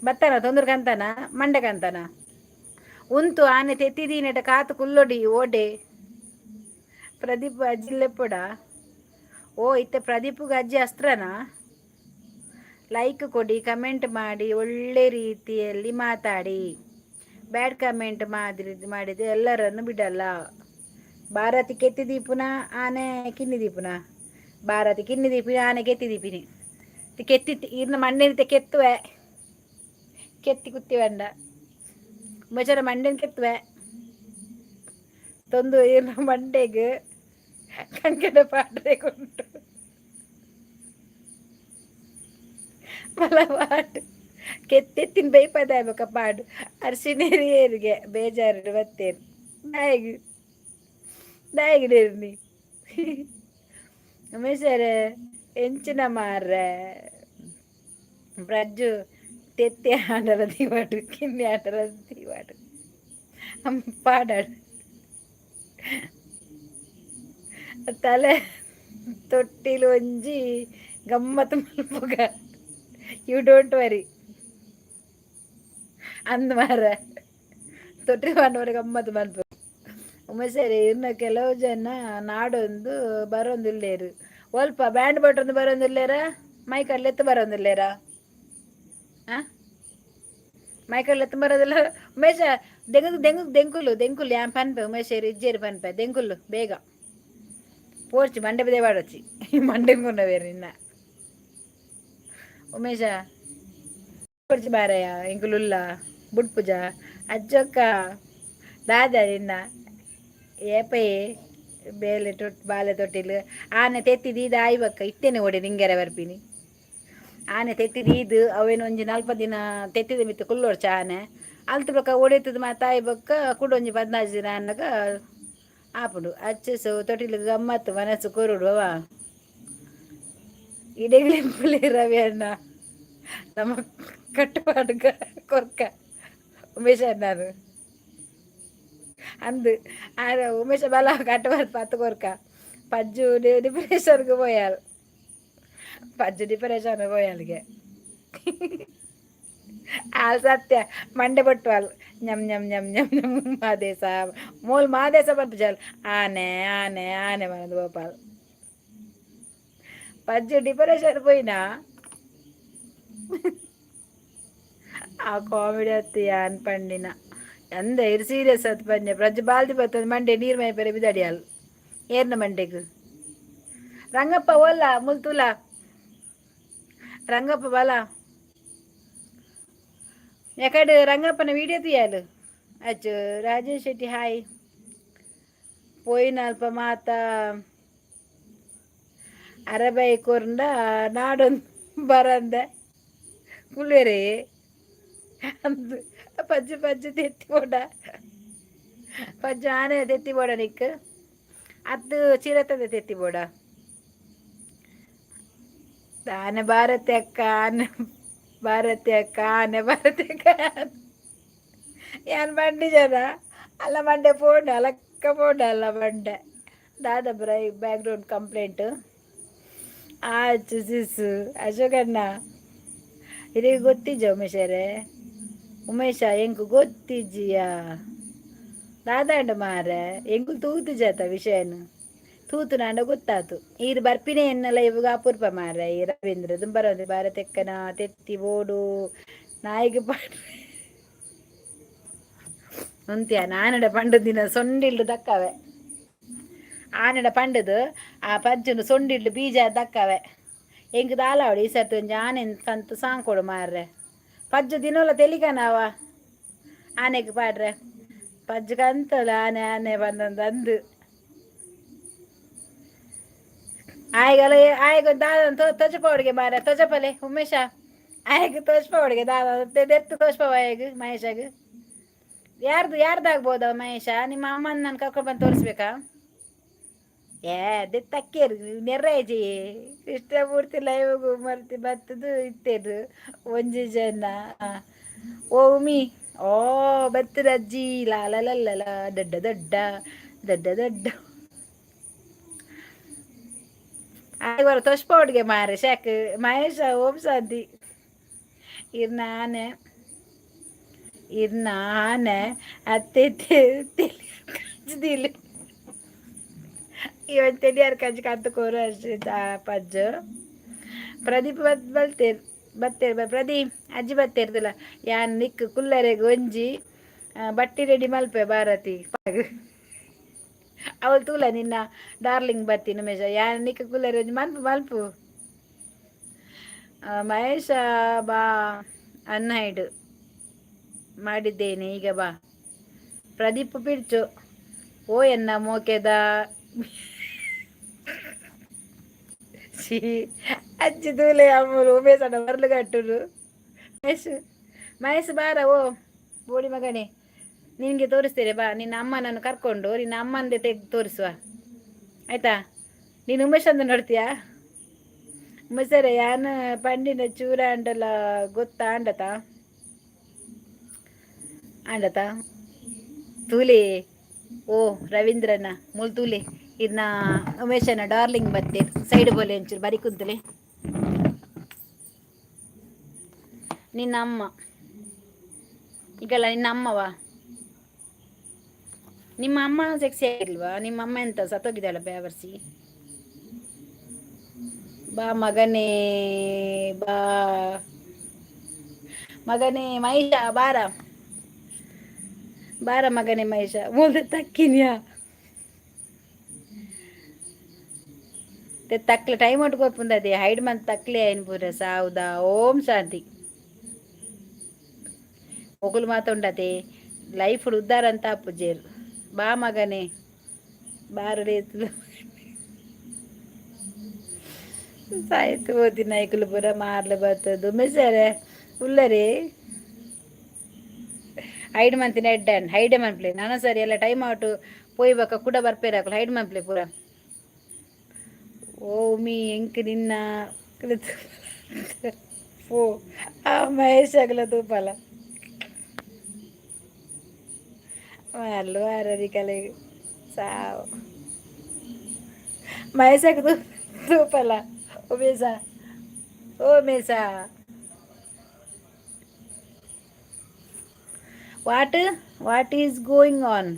ಬತ್ತಾನ ತೊಂದ್ರೆ ಕಂತಾನ ಮಂಡೆ ಕಂತಾನ ಉಂತು ಆನೆ ತೆತ್ತಿದೀನಟ ಕಾತು ಕುಲ್ಲೊಡಿ ಓಡೆ ಪ್ರದೀಪ್ ಅಜ್ಜಿ ಲೆಪ್ಪೊಡ ಓ ಇತ್ತೆ ಪ್ರದೀಪ್ಗೆ ಅಜ್ಜಿ ಅಸ್ತ್ರನಾ ಲೈಕ್ ಕೊಡಿ ಕಮೆಂಟ್ ಮಾಡಿ ಒಳ್ಳೆ ರೀತಿಯಲ್ಲಿ ಮಾತಾಡಿ ಬ್ಯಾಡ್ ಕಮೆಂಟ್ ಮಾಡಿದೆ ಎಲ್ಲರನ್ನು ಬಿಡಲ್ಲ ಭಾರತಿ ಕೆತ್ತಿ ದೀಪುನ ಆನೆ ಕಿನ್ನಿ ದೀಪುನ ಭಾರತಿ ಕಿನ್ನಿ ದೀಪಿನಿ ಆನೆ ಕೆತ್ತಿ ದೀಪಿನಿ ಕೆತ್ತಿ ಇರ್ನ ಮಂಡೆನಿತೆ ಕೆತ್ತುವೆ ಕೆತ್ತಿ ಕುತ್ತಿ ಬಂಡ ಮಚರ ಮಂಡೆನ ಕೆತ್ತುವೆ ತೊಂದು ಇರ್ನ ಮಂಡೆಗೆ ಕಂಕಣ ಪಾಡ್ರೆ ಕೊಂಡು ಮಲ ಪಾಡು ಕೆತ್ತೆತ್ತಿನ ಬೈಪದ ಆಗ್ಬೇಕ ಪಾಡು ಅರ್ಶಿನೇರಿಯರಿಗೆ ಬೇಜಾರು ಬತ್ತೇನು ನಾಯಿಗಿಡೇರ್ನಿ ಉಮೇಶರ ಎಂಚಿನ ಮಾರ್ರೆ ಪ್ರಜ್ಜು ತೆತ್ತಿ ಆಡರ ದೀವಾಡು ಕಿನ್ನಿ ಆಡರ ದೀವಾಡು ಪಾಡಾಡು ತಲೆ ತೊಟ್ಟಿಲು ಒಂಜಿ ಗಮ್ಮತ್ತು ಮಲ್ಪುಗ ಯು ಡೋಂಟ್ ವರಿ ಅಂದ್ ಮಾರ ತೊಟ್ಟಿಲು ಮಾಡೋರು ಗಮ್ಮತ್ತು ಮಲ್ಪು ಉಮೇಶರಿ ಇನ್ನು ಕೆಲವು ಜನ ನಾಡೊಂದು ಬರೋಂದಿಲ್ಲೇರು ಒಲ್ಪ ಬ್ಯಾಂಡ್ ಬಟ್ಟೊಂದು ಬರೋಂದಿಲ್ಲೇರ ಮೈಕಲ್ಲಿ ಎತ್ತು ಬರೋಂದಿಲ್ಲೇರ ಮೈಕಲ್ಲಿ ಎತ್ತು ಬರೋದಿಲ್ಲ ಉಮೇಶ ದೆಂಕುಲು ಯಾನ್ ಪನ್ಪೆ ಉಮೇಶರಿ ಇಜ್ಜೇರಿ ಪನ್ಪೆ ದೆಂಕುಲು ಬೇಗ ಪೋರ್ಚಿ ಮಂಡೆ ಬಿದೆ ಬಾಡೋಚಿ ಮಂಡೆಂಗುಂಡವೇರು ನಿನ್ನ ಉಮೇಶ ಪೋರ್ಚಿ ಬಾರಯ್ಯ ಎಂಕುಲುಲ್ಲ ಬುಡ್ ಪೂಜ ಅಜ್ಜೊಕ್ಕ ದಾದ ನಿನ್ನ ಏಪಯೇ ಬಾಲೆ ತೊಟ್ಟಿಲು ಆನೆ ತೆತ್ತಿದೀದು ಆಯ್ಬಕ್ಕ ಇತ್ತೇನೆ ಓಡಿ ನಿಂಗೆರೆ ಬರ್ಪಿನಿ ಆನೆ ತೆತ್ತಿದೀದು ಅವೇನು ಒಂಜಿ 4 ದಿನ ತೆತ್ತಿದ ಮಿತ್ತು ಕುಲ್ಲೋಡ್ಚ ಆನೆ ಅಲ್ತು ಬಕ್ಕ ಓಡೈತದ ಮಾತು ಆಯ್ಬಕ್ಕ ಕುಡೊಂಜಿ 14 ದಿನ ಅನ್ನಗ ಆಪುಡು ಅಚ್ಚಸು ತೊಟ್ಟಿಲು ಗಮ್ಮತ್ತು ಮನಸ್ಸು ಕೊರುಡುವ ಇಡೆಗ್ಲಿ ರವಿ ಅಣ್ಣ ನಮ್ಮ ಕಟ್ಟುಪಾಡುಗ ಕೊರ್ಕ ಉಮೇಶ ನಾನು ಅಂದು ಆడ ಉಮೇಶ ಬಲ ಕಟ್ಟುಪಾಡು ಪತ್ತು ಕೊರ್ಕ ಪಜ್ಜು ಡಿಪ್ರೆಷನ್ಗೆ പോയാൽ ಪಜ್ಜು ಡಿಪ್ರೆಷನ್ പോയാಲ್ಗೆ ಆಲ್ ಸತ್ಯ ಮಂಡೆ ಬಟ್ಟು ಅಲ್ ñಮ್ ñಮ್ ñಮ್ ñಮ್ ñಮ್ ಮಾದೇಶ ಮೂಲ್ ಮಾದೇಶ ಬಂತು ಜಲ್ ಆನೆ ಆನೆ ಆನೆ ಮನದು ಗೋಪಾಲ್ ಪಜ್ಜು ಡಿಪ್ರೆಷನ್ పోయినా ಆ ಕಾಮಿಡಿ ಅತ್ತು ಯಾನ್ ಪಂಡಿನ ಎಂದ ಇರು ಸೀರಿಯಸ್ ಅತ್ ಪಂಜೆ ಪ್ರಜ್ಜು ಬಾಲ್ದಿ ಬರ್ತದೆ ಮಂಡೆ ನೀರ್ ಮೈ ಪೆರೆ ಬಿದಡಿಯಲ್ ಏರ್ನ ಮಂಡೆಗ್ ರಂಗಪ್ಪ ಓಲ್ಲ ಮುಲ್ತುಲ ರಂಗಪ್ಪ ಬಲ ಯಾಕಡೆ ರಂಗಪ್ಪನ ವಿಡಿಯೋ తీయాలి ಅಚ್ಚು ರಾಜೇಶ್ ಶೆಟ್ಟಿ ಹಾಯ್ ಪೋಯಿನ ಅಲ್ಪ ಮಾತ ಅರಬೈ ಕೊರ್ಂಡ ನಾಡೊಂದು ಬರಂದ ಕುಳ್ಳೇರೆ ಅಂದು ಪಜ್ಜು ಪಜ್ಜು ತೆತ್ತಿ ಬೋಡ ಪಜ್ಜು ಆನೆ ತೆತ್ತಿ ಬೋಡ ನಿಕ್ ಅದು ಚಿರತದ ತೆತ್ತಿ ಬೋಡ ಆನೆ ಭಾರತಿ ಅಕ್ಕ ಆನೆ ಭಾರತಿ ಅಕ್ಕ ಆನೆ ಭಾರತಿ ಅಕ್ಕ ಯಾನ್ ಬಂಡಿ ಜನ ಅಲ್ಲ ಮಂಡೆ ಪೋಂಡ ಅಲಕ್ಕ ಪೋಂಡ ಅಲ್ಲ ಮಂಡೆ ದಾದ ಬ್ರೈ ಬ್ಯಾಕ್ಗ್ರೌಂಡ್ ಕಂಪ್ಲೇಂಟ್ ಆಚು ಸಿಸು ಅಶೋಕಣ್ಣ ಇದಕ್ಕೆ ಗೊತ್ತಿಜ್ಜ ಉಮೇಶರೇ ಉಮೇಶ ಎಂಕು ಗೊತ್ತಿಜ್ಜಿಯ ದಾದಾಂಡ ಮಾರೆ ಎಂಕು ತೂತು ಜಾತ ವಿಷಯನು ತೂತು ನಾಂಡ ಗೊತ್ತಾತು ಈರು ಬರ್ಪಿನೇ ಎನ್ನಲ್ಲ ಇವಾಗ ಅಪೂರ್ಪ ಮಾರ ಈ ರವೀಂದ್ರ ದುಂಬರೊಂದು ಭಾರತೆಕ್ಕನ ತೆತ್ತಿ ಓಡು ನಾಯಿಗೆ ಪಾಡ್ರೆ ಉಂತ್ಯ ನಾನಡ ಪಂಡದ ದಿನ ಸೊಂಡಿಲ್ಡು ದಕ್ಕವೆ ಆನಡ ಪಂಡದು ಆ ಪಜ್ಜನು ಸೊಂಡಿಲ್ಡು ಬೀಜ ದಕ್ಕವೆ ಎಂಕ್ ದಾಲಾವಡಿ ಈ ಸರ್ತಿ ಒಂಜಿ ಆನೆ ಸಂತು ಸಾಂಗ್ ಕೊಡು ಮಾರ್ರೆ ಪಜ್ಜು ದಿನೋಲ ತೆಲಿಕನಾವ ಆನೆಗೆ ಪಾಡ್ರೆ ಪಜ್ಜು ಕಂತಲ್ಲ ಆನೆ ಆನೆ ಬಂದಂದು ಅಂದು ಆಯ್ಗಲ್ಲ ಆಯ್ಗ ದಾದ ತೊಜಪವಡಿಗೆ ಮಾರ ತೊಜಪಲೆ ಉಮೇಶ ಆಯ್ಗ ತೋಜ್ಪವಡಿಗೆ ದಾದ ದೆತ್ತು ತೋಜ್ಪವ ಆಯ್ಗ ಮಹೇಶಾಗ ಯಾರ್ದಾಗ್ಬೋದ ಮಹೇಶ ನಿಮ್ಮ ಅಮ್ಮನ ನಾನು ಕರ್ಕೊಂಡು ಬಂದು ತೋರಿಸ್ಬೇಕಾ ದೆತ್ತಕ್ಕೇರು ನೆರ್ರಾಜಿ ಕೃಷ್ಣಮೂರ್ತಿ ಲೈವ್ಗೂ ಮರ್ತಿ ಬತ್ತದು ಇತ್ತೇದು ಒಂಜಿ ಜನ ಓ ಉಮಿ ಓ ಬತ್ತರಜ್ಜಿ ಲಾಲಲಲ್ಲ ದೊಡ್ಡ ದೊಡ್ಡ ದೊಡ್ಡ ದೊಡ್ಡ ಆಯ್ವರ ತೊಷ್ಪೋಡ್ಗೆ ಮಾರೆ ಶಾಕ್ ಮಹೇಶ ಓಂ ಶಾಂತಿ ಇರ್ನಾನೆ ಅತ್ತೆ ಕಚ್ದಿಲ್ಲ ಇವನ್ ತಿಳಿಯಾರ ಕಂಚು ಕತ್ತು ಕೋರು ಅಷ್ಟೇ ಪಜ್ಜು ಪ್ರದೀಪ್ ಬತ್ತೇರ್ ಪ್ರದೀಪ್ ಅಜ್ಜಿ ಬತ್ತೇರ್ದಿಲ್ಲ ಯಾನ್ ನಿಕ್ ಕುಲ್ಲರೆಗೆ ಒಂಜಿ ಬಟ್ಟಿ ರೆಡಿ ಮಲ್ಪೆ ಭಾರತಿ ಅವಳು ತೂಲ ನಿನ್ನ ಡಾರ್ಲಿಂಗ್ ಬತ್ತಿ ಉಮೇಶ ಯಾನ್ ನಿಕ್ ಕುಲ್ಲರೆ ಒಂಜಿ ಮಲ್ಪು ಮಹೇಶ ಬಾ ಅನ್ನ ಇಡು ಮಾಡಿದ್ದೇನೆ ಈಗ ಬಾ ಪ್ರದೀಪ್ ಪಿಡ್ಚು ಓ ಎನ್ನ ಮೋಕೆದ ಅಜ್ಜಿ ತೂಲೆ ಅಮ್ಮರು ಉಮೇಶನ ಬರ್ಲು ಕಟ್ಟುರು ಮಹೇಶ್ ಬಾರ ಓ ಬೋಡಿ ಮಗನೇ ನಿನಗೆ ತೋರಿಸ್ತೇನೆ ಬಾ ನಿನ್ನ ಅಮ್ಮನನ್ನು ಕರ್ಕೊಂಡು ನಿನ್ನ ಅಮ್ಮಂದೆ ತೆಗೆದು ತೋರಿಸುವ ಆಯ್ತಾ ನೀನು ಉಮೇಶಂದು ನೋಡ್ತೀಯಾ ಉಮೇಶರೇ ಯಾನು ಪಂಡಿನ ಚೂರ ಅಂಡಲ್ಲ ಗೊತ್ತಾ ಆಂಡತಾ ತೂಲೆ ಓ ರವೀಂದ್ರನ ಮೂಲ್ ತೂಲೆ ಇದನ್ನ ಉಮೇಶನ ಡಾರ್ಲಿಂಗ್ ಬತ್ತೆ ಸೈಡ್ ಬೋಲೆ ಒಂಚೂರು ಬರಿ ಕುಂತಲೆ ನಿನ್ನ ಅಮ್ಮ ಈಗಲ್ಲ ನಿನ್ನ ಅಮ್ಮವಾ ನಿಮ್ಮ ಅಮ್ಮ ಸೆಕ್ಸಿ ಆಗಿಲ್ವಾ ನಿಮ್ಮ ಅಮ್ಮ ಎಂತ ಸತ್ತೋಗಿದ್ದಾಳ ಬೇವರ್ಸಿ ಬಾ ಮಗನೇ ಬಾ ಮಗನೇ ಮಹೇಶ ಬಾರ ಮಗನೇ ಮಹೇಶ ಮೂಲ್ದ ತಕ್ಕಿನ್ಯಾ ತಕ್ಲೆ ಟೈಮ್ ಒಟ್ಕೋಪುಂದದೆ ಹೈಡ್ ಮಂತ್ ತಕ್ಲೆ ಆಯ್ನ ಪೂರ ಸಾವುದ ಓಂ ಶಾಂತಿ ಒಗುಲು ಮಾತುಂಡತೆ ಲೈಫ್ ಉದ್ದಾರ ಅಂತ ಪೂಜೇರು ಬಾ ಮಗನೇ ಬಾರು ರೇತು ಸಾಯ್ತು ಓದಿ ನಾಯ್ಕಲು ಪೂರ ಮಾರ್ಲೆ ಬರ್ತದು ಮೆಸರೆ ಉಲ್ಲರಿ ಹೈಡ್ ಮಂತಿನ ಎಡ್ಡನ್ ಹೈಡೆ ಮನ್ಪ್ಲೆ ನಾನು ಸರಿ ಎಲ್ಲ ಟೈಮ್ ಔಟು ಪೋಯ್ಬೇಕ ಕೂಡ ಬರ್ಪೇರಾಕಲು ಹೈಡ್ ಮನ್ಪ್ಲೆ ಪೂರ ಓ ಮೀ ಎಂಕ್ ನಿನ್ನ ಓ ಮಹೇಶ್ ಆಗಲ ತೂಪಲ ಮಾರ್ಲು ಆರರಿ ಕಲೆಗೆ ಸಾವು ಮಹೇಶ್ ಆಗ ತೂಪಲ ಉಮೇಶ ಓ ಮೇಸ what is going on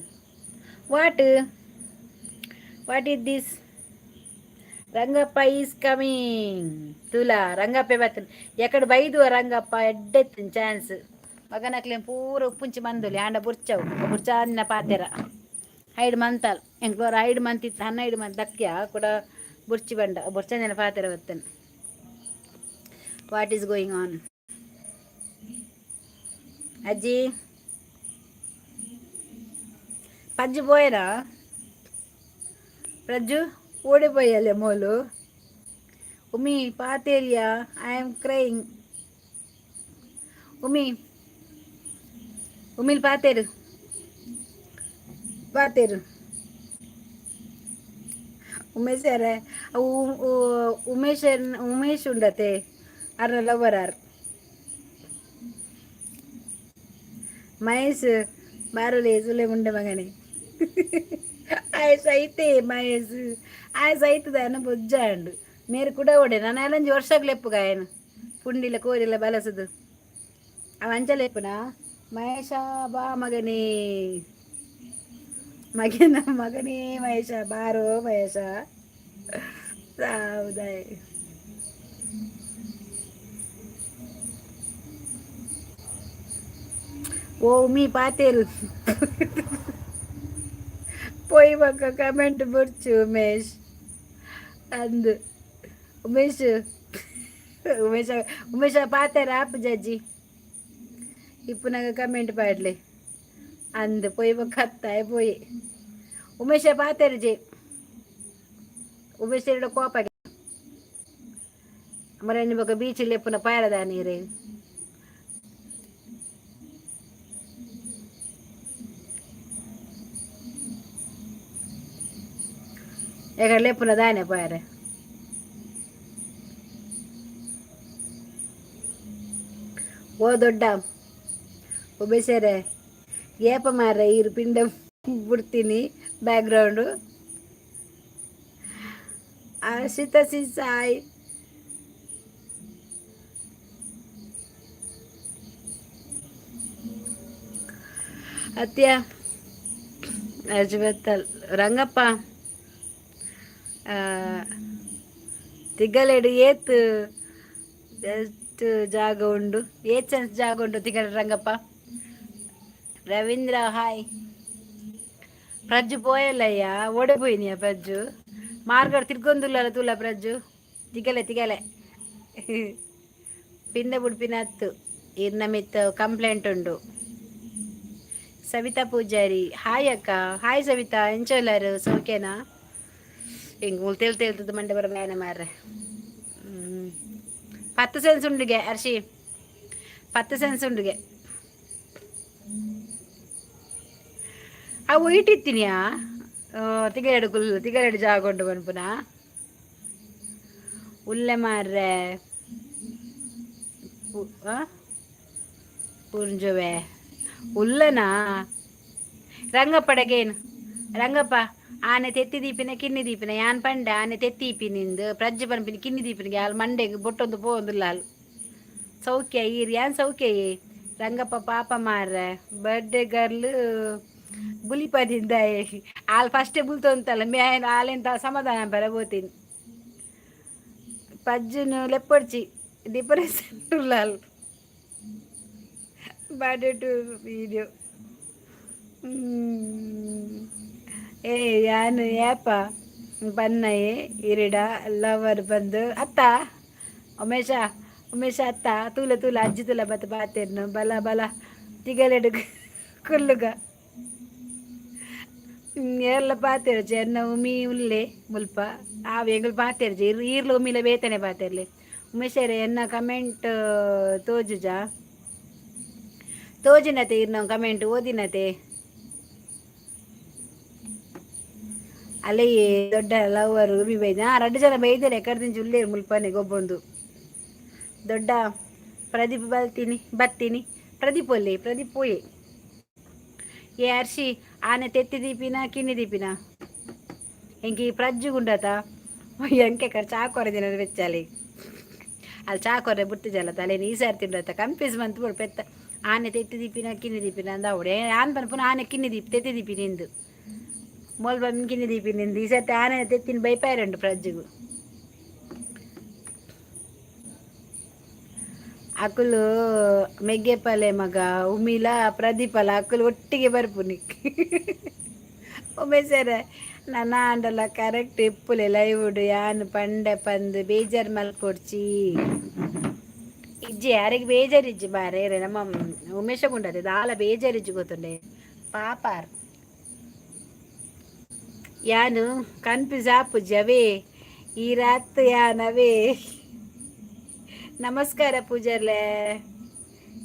what what is this Rangappa is coming ತುಲಾ ರಂಗಪ್ಪ ಬರ್ತನೆ ಎಕಡೆ ಬೈದು ರಂಗಪ್ಪ ಎಡ್ಡೆತ್ತಿನ ಚಾನ್ಸ್ ಮಗನಕ್ಲೇನು ಪೂರ ಉಪ್ಪುಂಚಿ ಮಂದುಲಿ ಆಂಡ ಬುರ್ಚವು ಬುರ್ಚಾನ್ನ ಪಾತೆರ ಐದು ಮಂತಲ್ ಎಂಕ್ಲೋರ 5 ಮಂತ್ ಇತ್ತು 12 ಮಂತ್ ದಕ್ಕ್ಯ ಕೂಡ ಬುರ್ಚಿ ಬಂಡ ಬುರ್ಚಂಜನ ಪಾತೆರ ಬರ್ತೇನೆ ವಾಟ್ ಈಸ್ ಗೋಯಿಂಗ್ ಆನ್ ಅಜ್ಜಿ ಪಜ್ಜು పోయరా ಪ್ರಜ್ಜು ಓಡಿపోయాలే మోలు ఉమి పాతేరియా ఐ యామ్ క్రైయింగ్ ఉమిల్ పాతేరు ಉಮೇಶ್ ಯಾರೇ ಉಮೇಶ್ ಉಂಡತೆ ಅರ್ನ ಲವರಾರ್ ಮಹೇಶ್ ಬಾರಲೆ ಸುಲೆ ಮುಂಡೆ ಮಗನೇ ಆಯ್ಸ್ ಐತೆ ಮಹೇಶ್ ಆಯ್ಸ್ ಐತದ ಅನ್ನ ಬೊಜ್ಜಾಂಡು ಮೇರು ಕೂಡ ಓಡೆ ನಾನು ಅಲ್ಲಂಜಿ ವರ್ಷಗ್ಲೆಪ್ಪು ಗಾಯನು ಪುಂಡಿಲ ಕೋರಿಲ ಬಲಸದು ಅವ ಅಂಚಲೆಪ್ಪುನಾ ಮಹೇಶ ಬಾ ಮಗನೇ ಮಗನೇ ಮಹೇಶ ಬಾರೋ ಮಹೇಶ ಹೌದಾಯ ಓ ಮೀ ಪಾತೇರು పోయి ఒక కమెంట్ బొచ్చు అందు ఉమేష్ ఉమేష్ పాతారా ఆపు జడ్జి ఇప్పుడు నాకు కమెంట్ పాడలే అందు పోయి ఒక కత్తాయి పోయి ఉమేష్ పాతారు జే ఉమేష్ కోప మరి ఒక బీచ్ లేపున పారదా నీరే ఎక్కడ లేపున దానే పోయారే ఓ ದೊಡ್ಡ ಒಬ್ಬೇಸರೆ ಏಪ ಮಾರ ಇರು ಪಿಂಡ ಬಿಡ್ತೀನಿ ಬ್ಯಾಕ್ಗ್ರೌಂಡು ಆಶಿತ ಸಾಯ್ ಅತ್ಯ ಅಜ್ಬತ್ತಲ್ ರಂಗಪ್ಪ ತಿಗ್ಗಲೆಡು ಏತ್ ಎಷ್ಟು ಜಾಗ ಉಂಡು ಏತ್ ಸೆನ್ಸ್ ಜಾಗ ಉಂಡು ತಿಗಡ ರಂಗಪ್ಪ ರವೀಂದ್ರ ಹಾಯ್ ಪ್ರಜ್ಜು ಪೋಯಲ್ಲಯ್ಯ ಓಡಬೋಯಿನಿಯ ಪ್ರಜ್ಜು ಮಾರ್ಗಡ್ ತಿರ್ಗೊಂದುಲ್ಲ ತುಲ ಪ್ರಜ್ಜು ತಿಗಲೆ ಪಿಂದ ಬುಡ್ಪಿನ ಹತ್ತು ಇರ್ನ ಮಿತ್ತ ಕಂಪ್ಲೇಂಟ್ ಉಂಡು ಸವಿತಾ ಪೂಜಾರಿ ಹಾಯ್ ಅಕ್ಕ ಹಾಯ್ ಸವಿತಾ ಎಂಚೋಲಾರು ಸೌಖ್ಯನಾ ಹಿಂಗೆ ತೇಳ್ತದ ಮಂಡೆ ಬರ ಮ್ಯಾನೆ ಮಾರ್ರೆ 10 ಸೆನ್ಸ್ ಉಂಡಿಗೆ ಅರ್ಷಿ 10 ಸೆನ್ಸ್ ಉಂಡಿಗೆ ಅವು ಇಟ್ಟಿತ್ತೀನಿಯಾ ತಿಗರೆಡು ಜಾಗ ಉಂಡು ಬನ್ಪುನ ಉಲ್ಲೆ ಮಾರ್ರೆ ಪುಂಜುವೆ ಉಲ್ಲನಾ ರಂಗಪ್ಪಡಗೇನು ರಂಗಪ್ಪ ಆನೆ ತೆತ್ತಿ ದೀಪಿನ ಕಿನ್ನಿ ದೀಪಿನ ಯಾನ್ ಪಂಡ ಆನೆ ತೆತ್ತೀಪಿನಿಂದು ಪ್ರಜ್ಜೆ ಪನ್ಪಿನ ಕಿನ್ನಿ ದೀಪಿನಿಗೆ ಅಲ್ಲಿ ಮಂಡೆಗೆ ಬೊಟ್ಟೊಂದು ಪೋಂದಿಲ್ಲ ಅಲ್ಲಿ ಸೌಖ್ಯ ಈರ್ ಯಾನ್ ಸೌಖ್ಯ ರಂಗಪ್ಪ ಪಾಪ ಮಾರ್ರೆ ಬರ್ಡೇ ಗರ್ಲ್ ಬುಲಿಪದಿಂದ ಅಲ್ಲಿ ಫಸ್ಟೇ ಬುಲ್ತೊಂತಲ್ಲ ಮೇನ್ ಆಲೆಂತ ಸಮಾಧಾನ ಬರ ಬೋತೀನಿ ಪಜ್ಜುನು ಲೆಪ್ಪಡ್ಚಿ ಡಿಪ್ರೆಷನ್ ಇಲ್ಲ ಅಲ್ಲಿ ಬರ್ಡೇ ಟು ವಿಡಿಯೋ ಏ ಯಾನು ಏಪ ಬನ್ನಯೇ ಇರಿಡ ಲವರ್ ಬಂದು ಅತ್ತ ಉಮೇಶ ಅತ್ತ ತೂಲ ಅಜ್ಜಿ ತುಲ ಬತ್ತ ಬಾತೇನು ಬಲ ತಿಗಲೆಡು ಕುಲ್ಲುಗ ಎಲ್ಲ ಪಾತೇರು ಚೆನ್ನ ಉಮಿ ಉಲ್ಲೆ ಮುಲ್ಪ ಆವೆಂಗಳು ಪಾತೇರ್ಜಿ ಈರ್ಲು ಉಮಿಲ ಬೇತನೆ ಪಾತೇರ್ಲಿ ಉಮೇಶರೇ ಎನ್ನ ಕಮೆಂಟ್ ತೋಜಿನತೆ ಇರ್ನ ಕಮೆಂಟ್ ಓದಿನತೆ ಅಲ್ಲೇ ದೊಡ್ಡ ಲವರು ಬೈದ 2 ಜನ ಬೈದರೆ ಕಡ್ದಿಂಚು ಉಳ್ಳೇರು ಮುಲ್ಪನೆ ಗೊಬ್ಬೊಂದು ದೊಡ್ಡ ಪ್ರದೀಪ್ ಬತ್ತೀನಿ ಪ್ರದೀಪ್ ಒಲ್ಲಿ ಪ್ರದೀಪ್ ಪೋಯಿ ఏ హర్షి ఆమె తెత్తి దీపినా కిన్ని దీపినా ఇంక ఈ ప్రజ్జుగుండత ఎంకెక్కడ చాకొర తినది వెచ్చాలి అది చాకొర బుట్టి జల్లతాలి ఈసారి తిండత కంపీస్ మంత్ కూడా పెద్ద ఆನೆ తెత్తి దీపినా కిన్ని దీపినా ಅಂದವಡೆ ಆನೆ ಪನ್ಪುನ ಆನೆ ಕಿನ್ನಿ ದೀಪಿ ತೆತ್ತಿ ದೀಪಿ ನಿಂದು ಮೊಲ್ ಬಂದು ಕಿನ್ನಿ ದೀಪಿ ನಿಂದು ಈ ಸರ್ತಿ ಆನೆ ತೆತ್ತಿನ ಬೈಪಾಯರಂಡು ಪ್ರಜ್ಜುಗು ಅಕ್ಕಲು ಮೆಗ್ಗೆಪಲ್ಲೆ ಮಗ ಉಮಿಲ ಪ್ರದೀಪಲ ಅಕ್ಕಲು ಒಟ್ಟಿಗೆ ಬರ್ಪುನಿ ಒಮ್ಮೆ ಸರ ನನ್ನ ಆಂಡಲ ಕರೆಕ್ಟ್ ಎಪ್ಪುಲೆ ಲೈವ್ಡು ಯಾನು ಪಂಡೆ ಪಂದು ಬೇಜಾರು ಮಲ್ಪೊಡ್ಚಿ ಇಜ್ಜಿ ಯಾರಿಗೆ ಬೇಜಾರಿಜ್ಜಿ ಬಾರೆ ನಮ್ಮ ಉಮೇಶ ಗುಂಡದೆ ದಾಲ ಬೇಜಾರಿಜ್ಜಿ ಗೊತ್ತುಂಡೆ ಪಾಪಾರ್ ಯಾನು ಕನ್ಫ್ಯೂಸ್ ಆಪುಜ್ಜಿ ಅವೇ ಈ ರಾತ್ ಯಾನವೇ ನಮಸ್ಕಾರ ಪೂಜಾರ್ಲೆ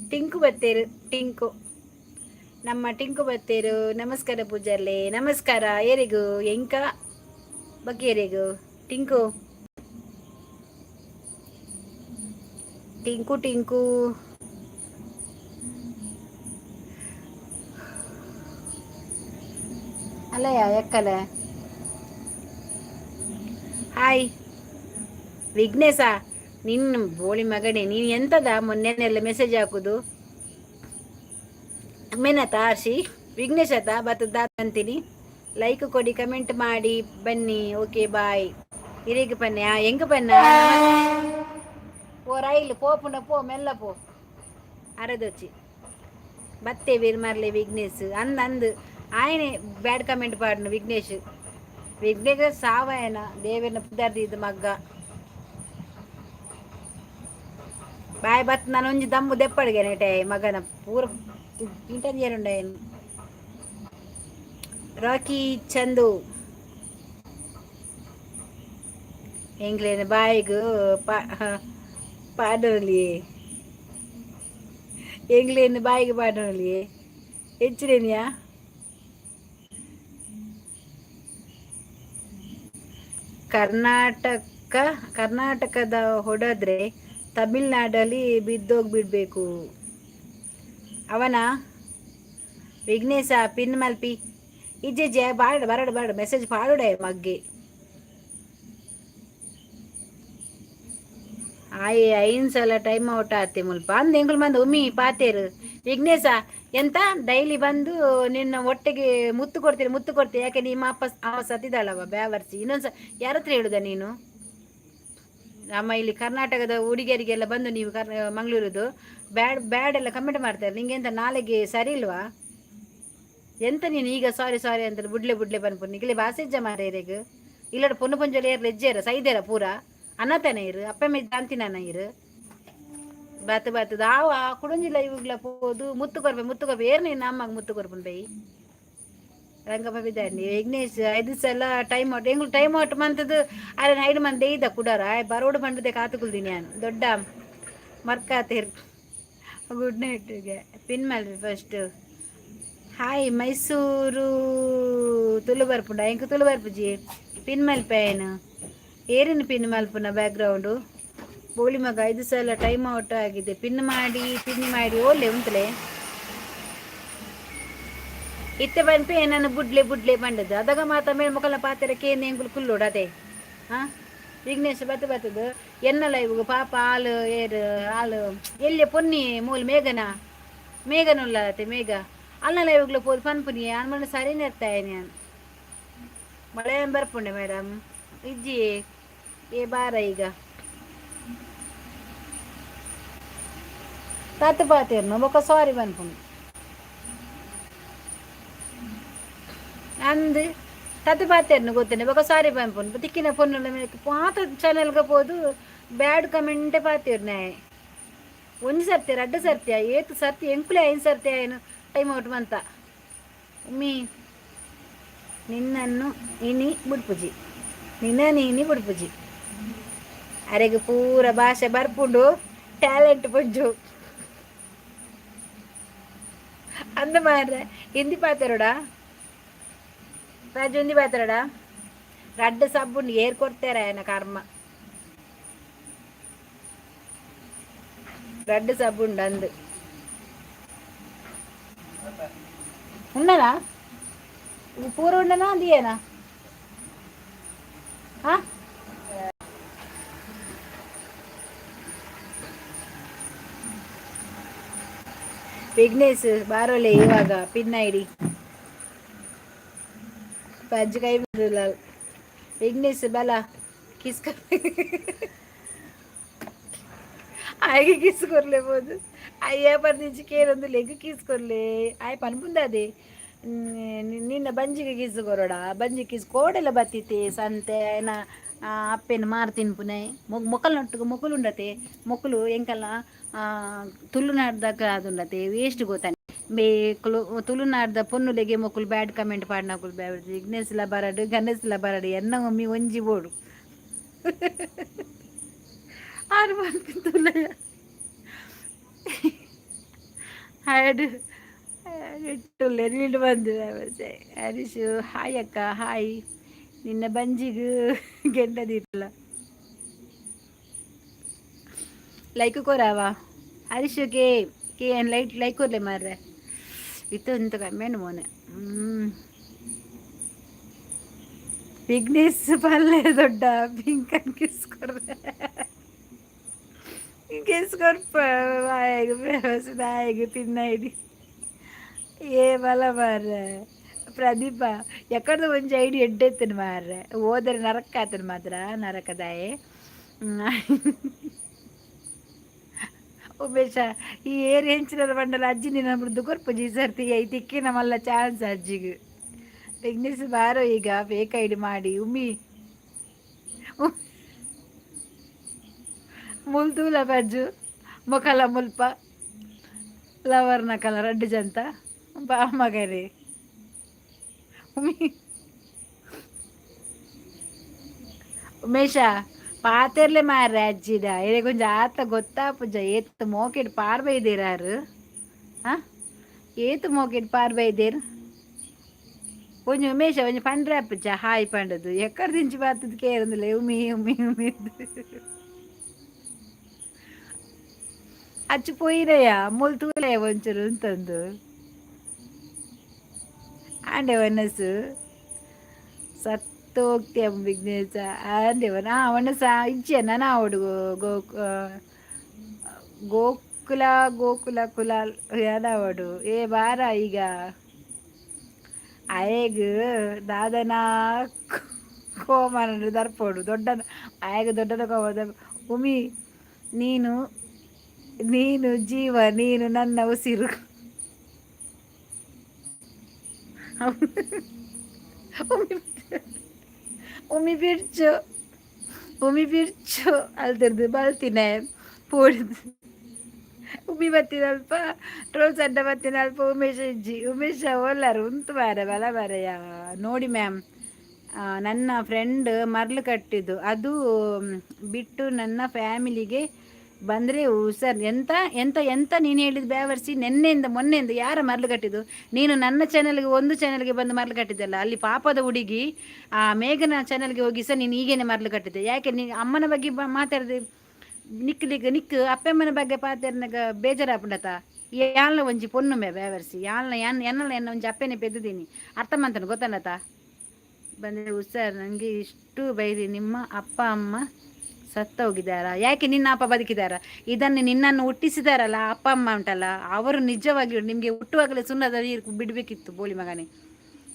ಟಿಂಕು ಬತ್ತೇರು ಟಿಂಕು ನಮ್ಮ ಟಿಂಕು ಬತ್ತೇರು ನಮಸ್ಕಾರ ಪೂಜಾರ್ಲೆ ನಮಸ್ಕಾರ ಏರಿಗೂ ಎಂಕ ಬಗ್ಗೆರಿಗೂ ಟಿಂಕು ಟಿಂಕು ಟಿಂಕು ಅಲ್ಲಯ್ಯ ಎಕ್ಕಲ ಹಾಯ್ ವಿಘ್ನೇಶ ನಿನ್ನ ಬೋಳಿ ಮಗನೇ ನೀನು ಎಂತದ ಮೊನ್ನೆನೆಲ್ಲ ಮೆಸೇಜ್ ಹಾಕುದು ಮೆನತ ಹರ್ಷಿ ವಿಘ್ನೇಶತ ಬತ್ತದ ಅಂತೀನಿ ಲೈಕ್ ಕೊಡಿ ಕಮೆಂಟ್ ಮಾಡಿ ಬನ್ನಿ ಓಕೆ ಬಾಯ್ ಇರಿಗೆ ಪನ್ನೆ ಹೆಂಗ ಪನ್ನ ಓ ರೈಲು ಪೋಪುಂಡ ಪೋ ಮೆಲ್ಲ ಪೋ ಅರದೊಚ್ಚಿ ಬತ್ತೇವೆ ಮರ್ಲೆ ವಿಘ್ನೇಶ್ ಅಂದು ಆಯ್ನೆ ಬ್ಯಾಡ್ ಕಮೆಂಟ್ ಪಾಡ್ನು ವಿಘ್ನೇಶ್ ಸಾವಯನ ದೇವನ ಪುದಾರ್ದಿ ಇದು ಮಗ್ಗ ಬಾಯ್ ಬತ್ ನಾನು ಒಂಜಿ ದಮ್ಮು ದೆಪ್ಪಡಿಗೆ ನೆಟೆ ಮಗನ ಪೂರ ಇಂಟರ್ಜೇರುಂಡ ಏನು ರಾಕಿ ಚಂದು ಎಂಗ್ಲೇನ ಬಾಯಿಗೂ ಪಾಡಲಿ ಎಂಗ್ಲೇನ ಬಾಯಿಗೆ ಪಾಡಲಿ ಹೆಚ್ಚಿರೇನಿಯಾ ಕರ್ನಾಟಕದ ಹೊಡೆದ್ರೆ ತಮಿಳ್ನಾಡಲ್ಲಿ ಬಿದ್ದೋಗ್ಬಿಡ್ಬೇಕು ಅವನ ವಿಘ್ನೇಶ ಪಿನ್ ಮಲ್ಪಿ ಇಜ್ಜೆ ಬರಡು ಮೆಸೇಜ್ ಪಾಡುಡೆ ಮಗ್ಗೆ ಐನ್ ಸಲ ಟೈಮ್ ಔಟ್ ಆತೆ ಮುಲ್ಪ ಅಂದ ಎಂಗುಳು ಮಂದ ಉಮ್ಮಿ ಪಾತೇರು ವಿಘ್ನೇಶ ಎಂತ ಡೈಲಿ ಬಂದು ನಿನ್ನ ಒಟ್ಟಿಗೆ ಮುತ್ತು ಕೊಡ್ತೀರಿ ಯಾಕೆ ನಿಮ್ಮ ಅವ ಸತ್ತಿದ್ದಾಳವ ಬ್ಯಾವರ್ಸಿ ಇನ್ನೊಂದ್ಸ ಯಾರ ಹತ್ರ ಹೇಳುದ ನೀನು ನಮ್ಮ ಇಲ್ಲಿ ಕರ್ನಾಟಕದ ಹುಡುಗಿಯರಿಗೆಲ್ಲ ಬಂದು ನೀವು ಮಂಗಳೂರುದು ಬ್ಯಾಡ್ ಎಲ್ಲ ಕಮೆಂಟ್ ಮಾಡ್ತಾರೆ ನಿಂಗೆ ಎಂತ ನಾಳೆಗೆ ಸರಿ ಇಲ್ವಾ ಎಂತ ನೀನು ಈಗ ಸಾರಿ ಅಂತ ಬುಡ್ಲೆ ಬಂದ್ಪು ನಿಗಲಿ ಬಾಸಿಜ್ಜ ಮಾರೇರೆಗ್ ಇಲ್ಲಡ ಪೊನ್ನು ಪೊಂಜೋಲಿ ಏರ್ಲ ಎಜ್ಜೇರ ಸೈದೇರ ಪೂರ ಅನ್ನತಾನೆ ಇರು ಅಪ್ಪಮ್ಮೆ ಅಂತಿನ ಇರು ಬಾತು ಆವ ಕುಡುಂಜಿಲ್ಲ ಇವುಗ್ಲ ಪೋದು ಮುತ್ತು ಕೊರ್ಬೆ ಏರ್ ನೀನು ಅಮ್ಮಗೆ ಮುತ್ತು ಕೊರ್ಬನ್ ಬೈ ರಂಗಪ್ಪ ಬಿದ್ದಾಡಿ ವಿಘ್ನೇಶ್ 5 ಸಲ ಟೈಮ್ ಔಟ್ ಎಂಗ್ಳು ಟೈಮ್ ಔಟ್ ಮಂತದ್ದು ಅರೆ 5 ಮಂದಿ ಇದ್ದ ಕುಡಾರ ಬರೋಡು ಬಂಡದೆ ಕಾತುಕುಲ್ದೀನಿ ನಾನು ದೊಡ್ಡ ಮರ್ಕಾತಿರ್ ಗುಡ್ ನೈಟ್ಗೆ ಪಿನ್ ಮಲ್ವಿ ಫಸ್ಟ್ ಹಾಯ್ ಮೈಸೂರು ತುಳು ಬರ್ಪುಂಡ ಎಂಕು ತುಳು ಬರ್ಪುಜಿ ಪಿನ್ ಮಲ್ಪೇನು ಏರಿನ ಪಿನ್ ಮಲ್ಪುನ ಬ್ಯಾಕ್ಗ್ರೌಂಡು ಬೋಳಿ ಮಗ 5 ಸಲ ಟೈಮ್ ಔಟ್ ಆಗಿದೆ ಪಿನ್ ಮಾಡಿ ಓಲೆ ಉಂತಲೇ ಇತ್ತೆ ಬಂಪೆ ನನ್ನ ಬುಡ್ಲೆ ಬಂಡದ್ದು ಅದಾಗ ಮಾತ ಮೇಲೆ ಮುಖಲ ಪಾತ್ರ ಕೇಂದ್ರ ಎಂಗುಲು ಕುಲ್ಲೋಡದೆ ವಿಘ್ನೇಶ್ ಬತ್ತದು ಎನ್ನಲ್ಲ ಇವಾಗ ಪಾಪ ಹಾಲು ಎಲ್ಲಿ ಪೊನ್ನಿ ಮೂಲ ಮೇಘನುಲ್ಲತೆ ಮೇಘ ಅಲ್ಲಲ್ಲ ಇವಾಗಲೂ ಪೋದು ಪನ್ಪುನಿ ಅನ್ಮಣ್ಣ ಸರಿನೇ ಇರ್ತಾಯ ನಾನು ಮಳೆ ಬರ್ಪುಂಡೆ ಮೇಡಮ್ ಇಜ್ಜಿ ಬಾರ ಈಗ ತತ್ತು ಪಾತೇರ್ನು ಬೊಕ್ಕ ಸಾರಿ ಬನ್ಪುಂಡು ಅಂದು ತತ್ತು ಪಾತೇರ್ನು ಗೊತ್ತೇನೆ ಬೊಕ್ಕ ಸಾರಿ ಬನ್ಪುಂಡು ತಿಕ್ಕಿನ ಪೊನ್ನುಲ ಪಾತ ಚಾನಲ್ಗೆ ಪೋದು ಬ್ಯಾಡ್ ಕಮೆಂಟೇ ಪಾತೇರ್ನೆ ಒಂದು ಸರ್ತಿ 2 ಸರ್ತಿ ಏತು ಸರ್ತಿ ಎಂಕುಲೆ 5 ಸರ್ತಿ ಏನು ಟೈಮ್ ಔಟ್ ಬಂತ ಉಮ್ಮಿ ನಿನ್ನನ್ನು ಇನಿ ಬುಡ್ಪುಜಿ ಅರೆಗೆ ಪೂರ ಭಾಷೆ ಬರ್ಪುಂಡು ಟ್ಯಾಲೆಂಟ್ ಪುಜ್ಜು ಅಂದ ಮಾರ್ರೆ ಹಿಂದಿ ಪಾತೇರೋಡ ರಾಜು ಹಿಂದಿ ಪಾತೇರೋಡ 2 ಸಬ್ಬುಂಡು ಏರ್ ಕೊಡ್ತಾರ ಏನ ಕರ್ಮ రెడ్ సబ్బు అందు ఉన్నదా ఇది కూర ఉండనా దియేనా ವಿಘ್ನೇಶ್ ಬಾರೋಲೆ ಇವಾಗ ಪಿನ್ ಐಡಿ ಪಜ್ಜು ಕೈ ಬಿಡಲ್ಲ ವಿಘ್ನೇಶ್ ಬಲ ಕಿಸ್ಕ ಆಯ್ಕೆ ಕಿಸ್ಕೊರ್ಲೇಬೋದು ಅಯ್ಯ ಬರ್ದಿಚ್ಚಿ ಕೇರೊಂದು ಲೆಗ್ ಕಿಸ್ಕೊರ್ಲೆ ಆಯ್ ಪನ್ಪುಂದ ಅದೇ ನಿನ್ನ ಬಂಜಿಗೆ ಕಿಸ್ಕೊರೋಡ ಬಂಜಿ ಕೋಡೆಲ್ಲ ಬತ್ತಿತ್ತೆ ಸಂತೆ ಏನ ಅಪ್ಪೇನು ಮಾರ್ತೀನಿ ಪುನಃ ಮೊಕ್ಕಲು ನೊಟ್ಟಿಗೆ ಮೊಕ್ಕಲು ಉಂಡತೆ ಮೊಕ್ಕಲು ಎಂಕಲ್ಲ ತುಳುನಾಡ್ದಾಗ ಅದುಂಡತೆ ವೇಸ್ಟ್ ಗೊತ್ತಾನೆ ಬೇಕಲು ತುಳುನಾಡ್ದ ಪೊನ್ನುಲೆಗೆ ಮೊಕ್ಕಲು ಬ್ಯಾಡ್ ಕಮೆಂಟ್ ಪಾಡ್ನಕುಲು ಬ್ಯಾಡ್ ವಿಘ್ನೇಶ್ಲ ಬರಡು ಗಣೇಶ್ಲ ಬರಡು ಎನ್ನ ಮಮ್ಮಿ ಒಂಜಿ ಬೋಡು ಆರು ಮಾಡ್ತೀನಿ ತುಳ ಹಾಡು ಇಟ್ಟುಲ್ಲೆ ನೀಡು ಬಂದು ಹರೀಶು ಹಾಯ್ ಅಕ್ಕ ಹಾಯ್ ನಿನ್ನ ಬಂಜಿಗೂ ಗೆಂಡದಿರಲ್ಲ ಲೈಕ್ ಕೊರಾವ ಹರೀಶು ಕೆ ಲೈಕ್ ಕೊರ್ಲೆ ಮಾರ್ರೆ ಇತ್ತು ಅಂತ ಕಮ್ಮಿಯನ್ನು ಮೋನೆ ವಿಘ್ನೇಶ್ ಪಲ್ಲೆ ದೊಡ್ಡ ಪಿಂಕ್ ಕಿಸ್ಕೊರ್ರೆ ಕಿಸ್ಕೊರ್ಪ ನಾಯಿಗೆ ಪಿನ್ನೈಡಿ ಏ ಬಲ ಮಾರ್ರೆ ಪ್ರದೀಪ ಎಕಡ್ದು ಒಂಜಿ ಐಡಿ ಎಡ್ಡೆತ್ತನು ಮಾರ್ರೆ ಹೋದರೆ ನರಕ ಆತನು ಮಾತ್ರ ನರಕದಾಯೆ ಉಮೇಶ ಈ ಏರಿ ಹೆಂಚಿನ ಬಂಡಲ ಅಜ್ಜಿ ನಿನ್ನ ಬಿಡ್ದು ಕೊರ್ಪುಜಿ ಸರ್ತಿ ಐತಿಕ್ಕಿ ನಮ್ಮಲ್ಲ ಚಾನ್ಸ್ ಅಜ್ಜಿಗೆ ವಿಘ್ನೇಶ್ ಬಾರೋ ಈಗ ಫೇಕ್ ಐಡಿ ಮಾಡಿ ಮುಲ್ತೂಲ ಬಜ್ಜು ಮೊಕಲ ಮುಲ್ಪ ಲವರ್ನ ಕಲ ರಡ್ಡು ಜಂತ ಬಾ ಮಗರೇ ಉಮೇಶ ಪಾತೆರ್ಲೆ ಮಾರ್ರೆ ಅಜ್ಜಿದ ಇದೇ ಕೊಂಚ ಆತ ಗೊತ್ತಾ ಪುಜ ಏತ್ ಮೋಕೆಟ್ ಪಾರ್ ಬೈದೇರಾರು ಏತ್ ಮೋಕೆಟ್ ಪಾರ್ ಬೈದೇರ್ ಒಂಜ ಉಮೇಶ ಒಂಜ ಪಂಡ್ರೆ ಪುಜ ಹಾಯ್ ಪಂಡದು ಎಕ್ಕಡ ದಿಂಚಿ ಬಾತದ ಕೇರಂದಿಲ್ಲ ಉಮಿ ಉಮಿ ಉಮಿ ಅಚ್ಚು ಪೊಯ್ರಯ್ಯ ಮುಲ್ತೂಲೆ ಒಂಚೂರು ಅಂತಂದು ಆಂಡೆ ಒನಸು ಸತ್ತೋಗ್ತೀಯ ವಿಘ್ನೇಶ ಆಂಡೆವನ ಒನಸ ಇಜ್ಜೆನ ನಾವಡು ಗೋಕುಲ ಗೋಕುಲ ಕುಲಾಲ್ ಯಾದವಡು ಏ ಬಾರ ಈಗ ಅಯಗ್ ದಾದನ ಕೋಮನ ದರ್ಪೋಡು ದೊಡ್ಡನ ಅಯಗ ದೊಡ್ಡದ ಕೋಮ ಉಮಿ ನೀನು ಜೀವ ನೀನು ನನ್ನ ಉಸಿರು ಉಮಿ ಬಿರ್ಚು ಅಲ್ದಿರ್ದು ಬಲ್ತಿನ ಪೂಡಿದು ಉಮಿ ಬತ್ತಿನಲ್ಪ ಟ್ರೋಲ್ಸ್ ಅಡ್ಡ ಬತ್ತಿನಲ್ಪ ಉಮೇಶ ಒಲ್ಲರು ಉಂಟು ಬಾರ ಬಲ ಬಾರಯ್ಯ ನೋಡಿ ಮ್ಯಾಮ್ ನನ್ನ ಫ್ರೆಂಡ್ ಮರ್ಲು ಕಟ್ಟಿದ್ದು ಅದು ಬಿಟ್ಟು ನನ್ನ ಫ್ಯಾಮಿಲಿಗೆ ಬಂದರೆ ಸರ್ ಎಂತ ಎಂತ ಎಂತ ನೀನು ಹೇಳಿದ್ದು ಬ್ಯಾವರ್ಸಿ ಮೊನ್ನೆಯಿಂದ ಯಾರ ಮರ್ಲು ಕಟ್ಟಿದ್ದು ನೀನು ನನ್ನ ಚಾನಲ್ಗೆ ಒಂದು ಚಾನಲ್ಗೆ ಬಂದು ಮರ್ಲು ಕಟ್ಟಿದ್ದಲ್ಲ ಅಲ್ಲಿ ಪಾಪದ ಹುಡುಗಿ ಮೇಘನ ಚಾನಲ್ಗೆ ಹೋಗಿ ಸರ್ ನೀನು ಈಗೇನೆ ಮರ್ಲು ಕಟ್ಟಿದ್ದೆ ಯಾಕೆ ನೀನು ಅಮ್ಮನ ಬಗ್ಗೆ ಮಾತಾಡಿದೆ ನಿಕ್ಕು ಅಪ್ಪಮ್ಮನ ಬಗ್ಗೆ ಪಾತಾಡಿನಾಗ ಬೇಜಾರಾಪುಂಡತ ಯಾಲ್ನ ಒಂಜಿ ಪೊಣ್ಣು ಮೇ ಬ್ಯಾವರ್ಸಿ ಎನ್ನಲ್ಲ ಎನ್ನ ಒಂಜಿ ಅಪ್ಪನೇ ಪೆದ್ದದೀನಿ ಅರ್ಥ ಮಾಡ್ತಾನೆ ಗೊತ್ತಲ್ಲತ ಬಂದರೆ ಸರ್ ನನಗೆ ಇಷ್ಟು ಬೈದಿ ನಿಮ್ಮ ಅಪ್ಪ ಅಮ್ಮ ಸತ್ತ ಹೋಗಿದ್ದಾರಾ ಯಾಕೆ ನಿನ್ನ ಅಪ್ಪ ಬದುಕಿದಾರಾ ಇದನ್ನು ನಿನ್ನನ್ನು ಹುಟ್ಟಿಸಿದಾರಲ್ಲ ಅಪ್ಪ ಅಮ್ಮ ಉಂಟಲ್ಲ ಅವರು ನಿಜವಾಗಿಯೂ ನಿಮಗೆ ಹುಟ್ಟುವಾಗಲೇ ಸುಣ್ಣದ ನೀರು ಬಿಡಬೇಕಿತ್ತು ಬೋಳಿ ಮಗನೇ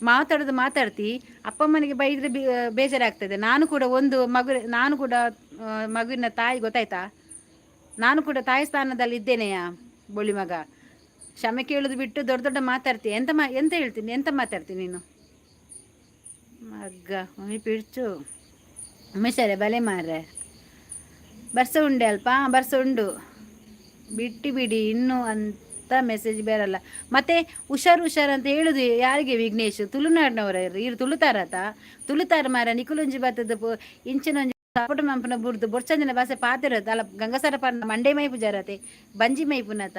ಮಾತಾಡ್ತಿ ಅಪ್ಪ ಅಮ್ಮನಿಗೆ ಬೈದರೆ ಬೇಜಾರಾಗ್ತದೆ ನಾನು ಕೂಡ ಮಗುವಿನ ತಾಯಿ ಗೊತ್ತಾಯ್ತಾ ನಾನು ಕೂಡ ತಾಯಿ ಸ್ಥಾನದಲ್ಲಿ ಇದ್ದೇನೆಯಾ ಬೋಳಿ ಮಗ ಕ್ಷಮೆ ಕೇಳೋದು ಬಿಟ್ಟು ದೊಡ್ಡ ದೊಡ್ಡ ಮಾತಾಡ್ತೀಯ ಎಂತ ಹೇಳ್ತೀನಿ ಎಂತ ಮಾತಾಡ್ತೀನಿ ನೀನು ಮಗ್ಗ ಪಿಡ್ಚು ಉಮೇಶರೇ ಬಲೆ ಮಾರ್ರೆ ಬರ್ಸ ಉಂಡೆ ಅಲ್ಪ ಬರ್ಸ ಉಂಡು ಬಿಡಿ ಇನ್ನೂ ಅಂತ ಮೆಸೇಜ್ ಬೇರಲ್ಲ ಮತ್ತೆ ಹುಷಾರು ಅಂತ ಹೇಳುದು ಯಾರಿಗೆ ವಿಘ್ನೇಶ್ ತುಳುನಾಡಿನವರ ಇರು ತುಳುತಾರ ಮಾರ ನಿಕುಲುಂಜಿ ಬತ್ತದ ಇಂಚಿನೊಂಜಿ ಸಪೋಟ ಮಂಪನ ಬುರ್ದು ಬೊರ್ಚಂದಿನ ಭಾಷೆ ಪಾತಿರೋದು ಅಲ್ಲ ಗಂಗಸರ ಪಾನ ಮಂಡೆ ಮೈ ಪೂಜಾರತೆ ಬಂಜಿ ಮೈ ಪುನತ